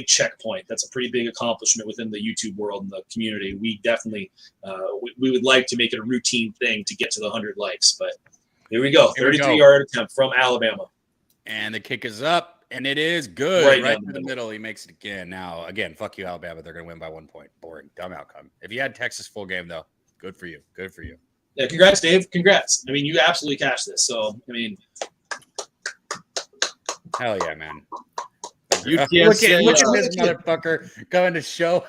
checkpoint. That's a pretty big accomplishment within the YouTube world and the community. We definitely we would like to make it a routine thing to get to the 100 likes. But here we go. 33-yard attempt from Alabama. And the kick is up, and it is good. Right to the middle. He makes it again. Now, again, fuck you, Alabama. They're going to win by 1 point. Boring. Dumb outcome. If you had Texas full game, though, good for you. Good for you. Yeah, congrats, Dave. Congrats. I mean, you absolutely cashed this. So, I mean. Hell yeah, man. Look at this motherfucker going to show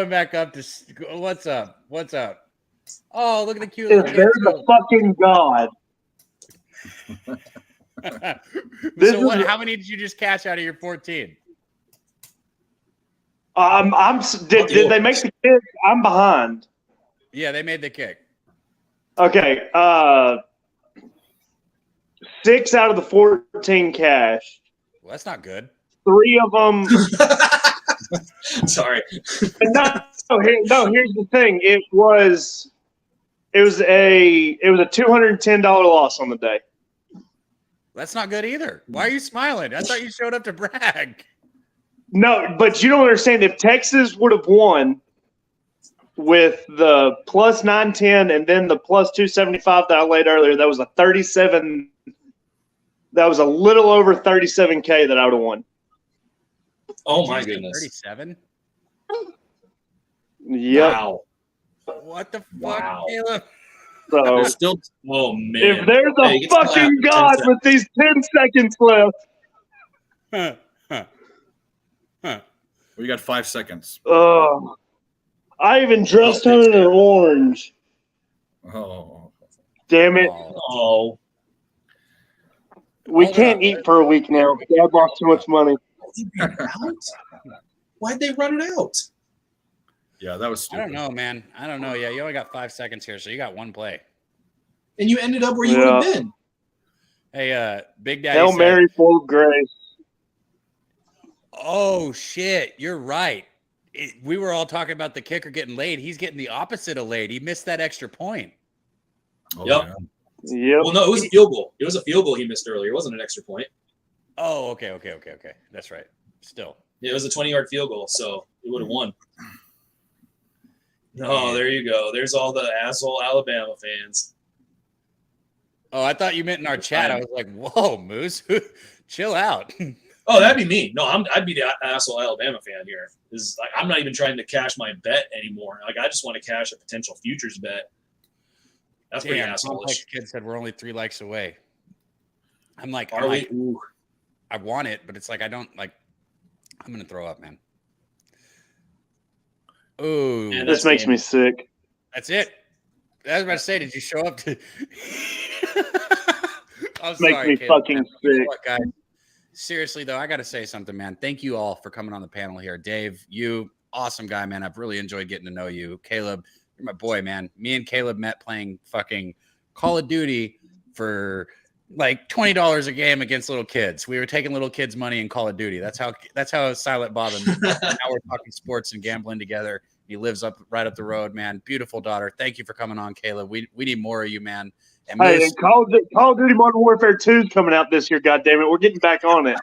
him back up to what's up? Oh, look at the cute little kid. They're the fucking god. How many did you just cash out of your 14? Did they make the kick? I'm behind. Yeah, they made the kick. Okay. 6 out of the 14 cash. Well, that's not good. 3 of them. Sorry. No, here's the thing. It was a $210 loss on the day. That's not good either. Why are you smiling? I thought you showed up to brag. No, but you don't understand. If Texas would have won with the plus 910 and then the plus 275 that I laid earlier, that was a 37. That was a little over 37K that I would have won. Oh my goodness. 37? Yep. Wow. What the fuck, Caleb? So still, oh man. If there's a fucking god with these 10 seconds left. We got 5 seconds. I even dressed her in orange. Oh. Damn it. Oh. We can't eat for a week now. Dad lost too much money. Why'd they run it out? Yeah, that was stupid. I don't know, man. I don't know. Yeah, you only got 5 seconds here, so you got one play. And you ended up where you would have been. Hey, Big Daddy Hail Mary, full of grace. Oh, shit. You're right. We were all talking about the kicker getting laid. He's getting the opposite of laid. He missed that extra point. Oh, yep. Man. Yep. Well, no, it was a field goal. It was a field goal he missed earlier. It wasn't an extra point. Oh, okay. That's right. Still. Yeah, it was a 20-yard field goal, so he would have won. Oh, there you go. There's all the asshole Alabama fans. Oh, I thought you meant in our chat. I was like, whoa, Moose, chill out. Oh, that'd be me. No, I'd be the asshole Alabama fan here. Like, I'm not even trying to cash my bet anymore. Like, I just want to cash a potential futures bet. That's pretty asshole-ish. Kid said we're only 3 likes away. I'm like, I want it, but it's like I don't like. I'm gonna throw up, man. Ooh, Man, this makes me sick. That's it. I was about to say, did you show up to? I'm Makes sorry, me Caleb, fucking man. You know sick. what, guys? Seriously though, I got to say something, man. Thank you all for coming on the panel here. Dave, you awesome guy, man. I've really enjoyed getting to know you. Caleb, you're my boy, man. Me and Caleb met playing fucking Call of Duty for like $20 a game against little kids. We were taking little kids' money in Call of Duty. That's how Silent Bob and me. Now we're talking sports and gambling together. He lives right up the road, man. Beautiful daughter. Thank you for coming on, Caleb. We need more of you, man. And Hey, Moose, and Call of Duty Modern Warfare 2 is coming out this year. God damn it, we're getting back on it.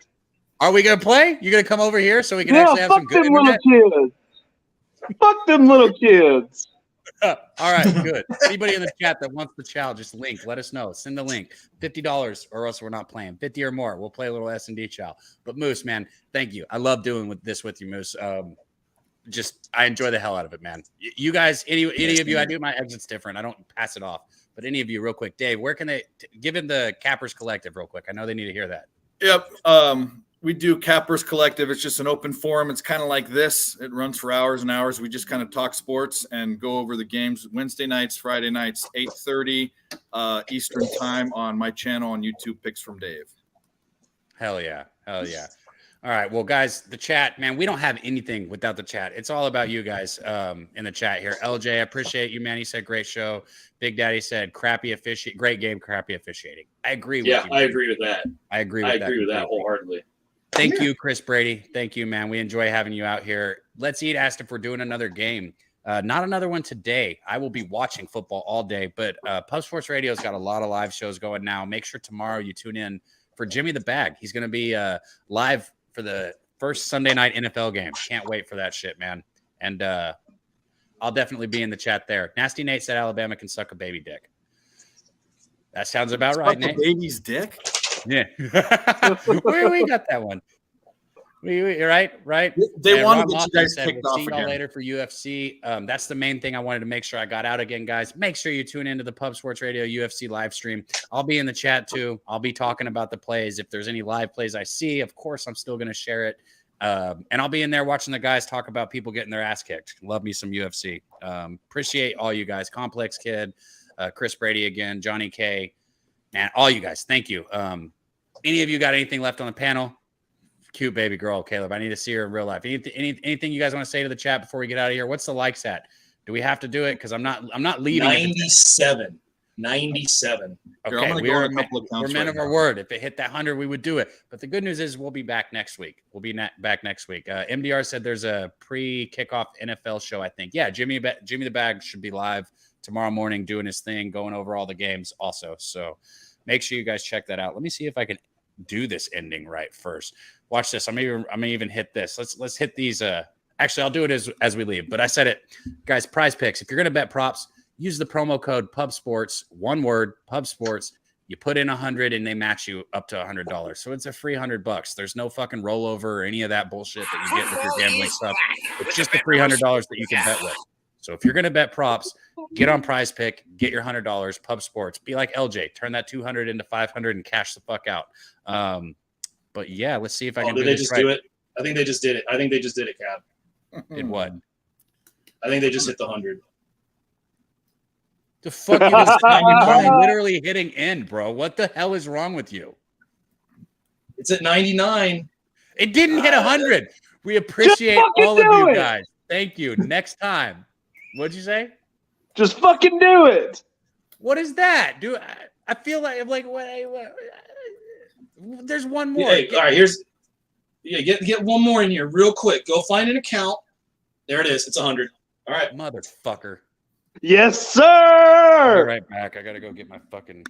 are we gonna play? You gonna come over here so we can Yeah, actually have some fuck good them little internet? kids. Fuck them little kids. All right, good. Anybody in the chat that wants the chow, just link. Let us know. Send the link. $50 or else we're not playing. 50 or more. We'll play a little S&D chow. But Moose, man, thank you. I love doing this with you, Moose. I enjoy the hell out of it, man. You guys, any of you, I do my exits different. I don't pass it off. But any of you, real quick, Dave, where can they give in the Cappers Collective real quick? I know they need to hear that. Yep. We do Cappers Collective. It's just an open forum. It's kind of like this. It runs for hours and hours. We just kind of talk sports and go over the games Wednesday nights, Friday nights, 8:30 Eastern time on my channel on YouTube, Picks from Dave. Hell yeah. Hell yeah. All right. Well, guys, the chat, man, we don't have anything without the chat. It's all about you guys in the chat here. LJ, I appreciate you, man. He said, great show. Big Daddy said, crappy officiating. Great game, crappy officiating. I agree with you. Yeah, I agree with that. I agree with that wholeheartedly. Thank you, Chris Brady. Thank you, man. We enjoy having you out here. Let's Eat asked if we're doing another game. Not another one today. I will be watching football all day, but Pub Sports Radio's got a lot of live shows going now. Make sure tomorrow you tune in for Jimmy the Bag. He's going to be live for the first Sunday night NFL game. Can't wait for that shit, man. And I'll definitely be in the chat there. Nasty Nate said Alabama can suck a baby dick. That sounds about right, Nate. Baby's dick? Yeah. Where we got that one? Right. They want to Ron get you guys said, kicked we'll off see y'all again. later for UFC. That's the main thing I wanted to make sure I got out again, guys. Make sure you tune into the Pub Sports Radio UFC live stream. I'll be in the chat too. I'll be talking about the plays. If there's any live plays I see, of course, I'm still going to share it. And I'll be in there watching the guys talk about people getting their ass kicked. Love me some UFC. Appreciate all you guys. Complex Kid, Chris Brady again, Johnny K, man, all you guys. Thank you. Any of you got anything left on the panel? Cute baby girl, Caleb. I need to see her in real life. Anything you guys want to say to the chat before we get out of here? What's the likes at? Do we have to do it? Because I'm not leaving. 97. 97. Okay, we're men of our word. If it hit that 100, we would do it. But the good news is we'll be back next week. Back next week. MDR said there's a pre-kickoff NFL show, I think. Yeah, Jimmy the Bag should be live tomorrow morning doing his thing, going over all the games also. So make sure you guys check that out. Let me see if I can do this ending right first. Watch this. I'm gonna even hit this. Let's hit these. Actually, I'll do it as we leave. But I said it, guys. Prize Picks. If you're gonna bet props, use the promo code PubSports. One word, PubSports. You put in 100 and they match you up to $100. So it's a free $100. There's no fucking rollover or any of that bullshit that you get with your gambling stuff. It's just the $300 that you can bet with. So if you're gonna bet props, get on Prize Pick, get your $100. Pub Sports. Be like LJ. Turn that 200 into 500 and cash the fuck out. But yeah, let's see if I can. Did they just do it? I think they just did it. Cab. Did what? I think they just hit the 100. The fuck you just you're literally hitting end, bro. What the hell is wrong with you? It's at 99. It didn't hit 100. We appreciate all of you guys. Thank you. Next time. What'd you say? Just fucking do it. What is that? I feel like what there's one more. Hey, all right, get one more in here real quick. Go find an account. There it is. It's 100. All right. Motherfucker. Yes, sir. I'll be right back. I gotta go get my fucking.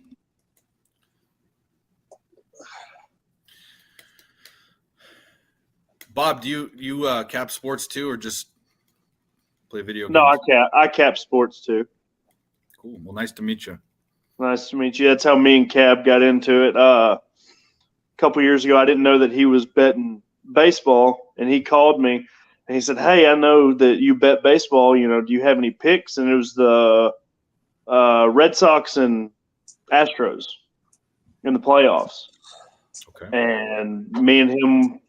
Bob, do you cap sports too, or just play video games? No, I cap sports too. Cool. Well, nice to meet you. Nice to meet you. That's how me and Cab got into it. A couple years ago, I didn't know that he was betting baseball, and he called me and he said, "Hey, I know that you bet baseball. You know, do you have any picks?" And it was the Red Sox and Astros in the playoffs. Okay. And me and him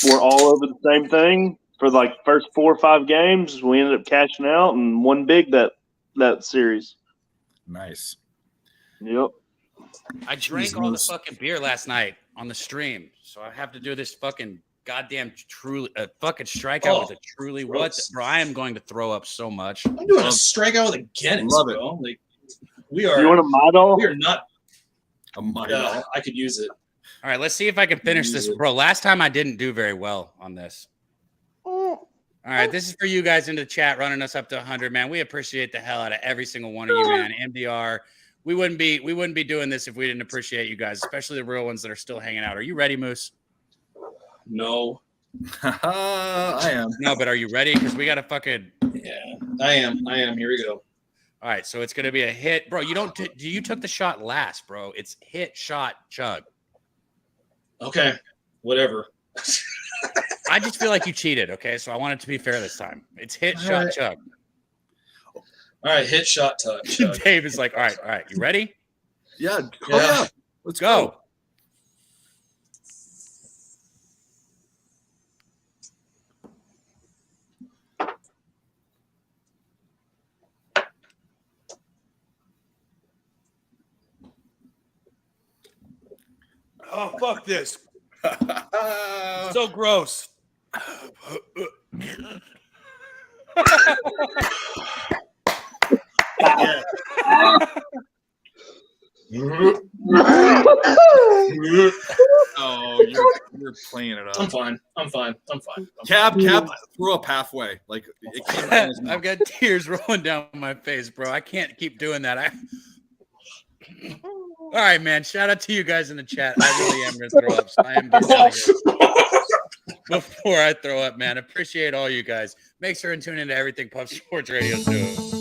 were all over the same thing. for like first 4 or 5 games. We ended up cashing out and won big that series. Nice. Yep. I drank all the fucking beer last night on the stream, so I have to do this fucking goddamn fucking strikeout with a truly bro. I am going to throw up so much. I'm doing a strikeout with a Guinness, bro. Like we are. You want a model? We are not. I could use it. All right, let's see if I can finish this, bro. Last time I didn't do very well on this. All right, this is for you guys in the chat running us up to 100, man. We appreciate the hell out of every single one of you, man. MDR. We wouldn't be doing this if we didn't appreciate you guys, especially the real ones that are still hanging out. Are you ready, Moose? No. I am. No, but are you ready? Because we got to fucking. Yeah, I am. Here we go. All right, so it's gonna be a hit, bro. You took the shot last, bro. It's hit, shot, chug. Okay, whatever. I just feel like you cheated. Okay, so I want it to be fair this time. It's hit, shot, chug. All right, hit, shot, chug. Dave is like, all right. You ready? Yeah. Let's go. Oh, fuck this. So gross. Oh, you're playing it up. I'm fine. Cab threw up halfway. Like it came out of his mouth. I've got tears rolling down my face, bro. I can't keep doing that. All right, man. Shout out to you guys in the chat. I really am going to throw up. So I am getting out of here before I throw up, man. Appreciate all you guys. Make sure and tune into everything Puff Sports Radio too.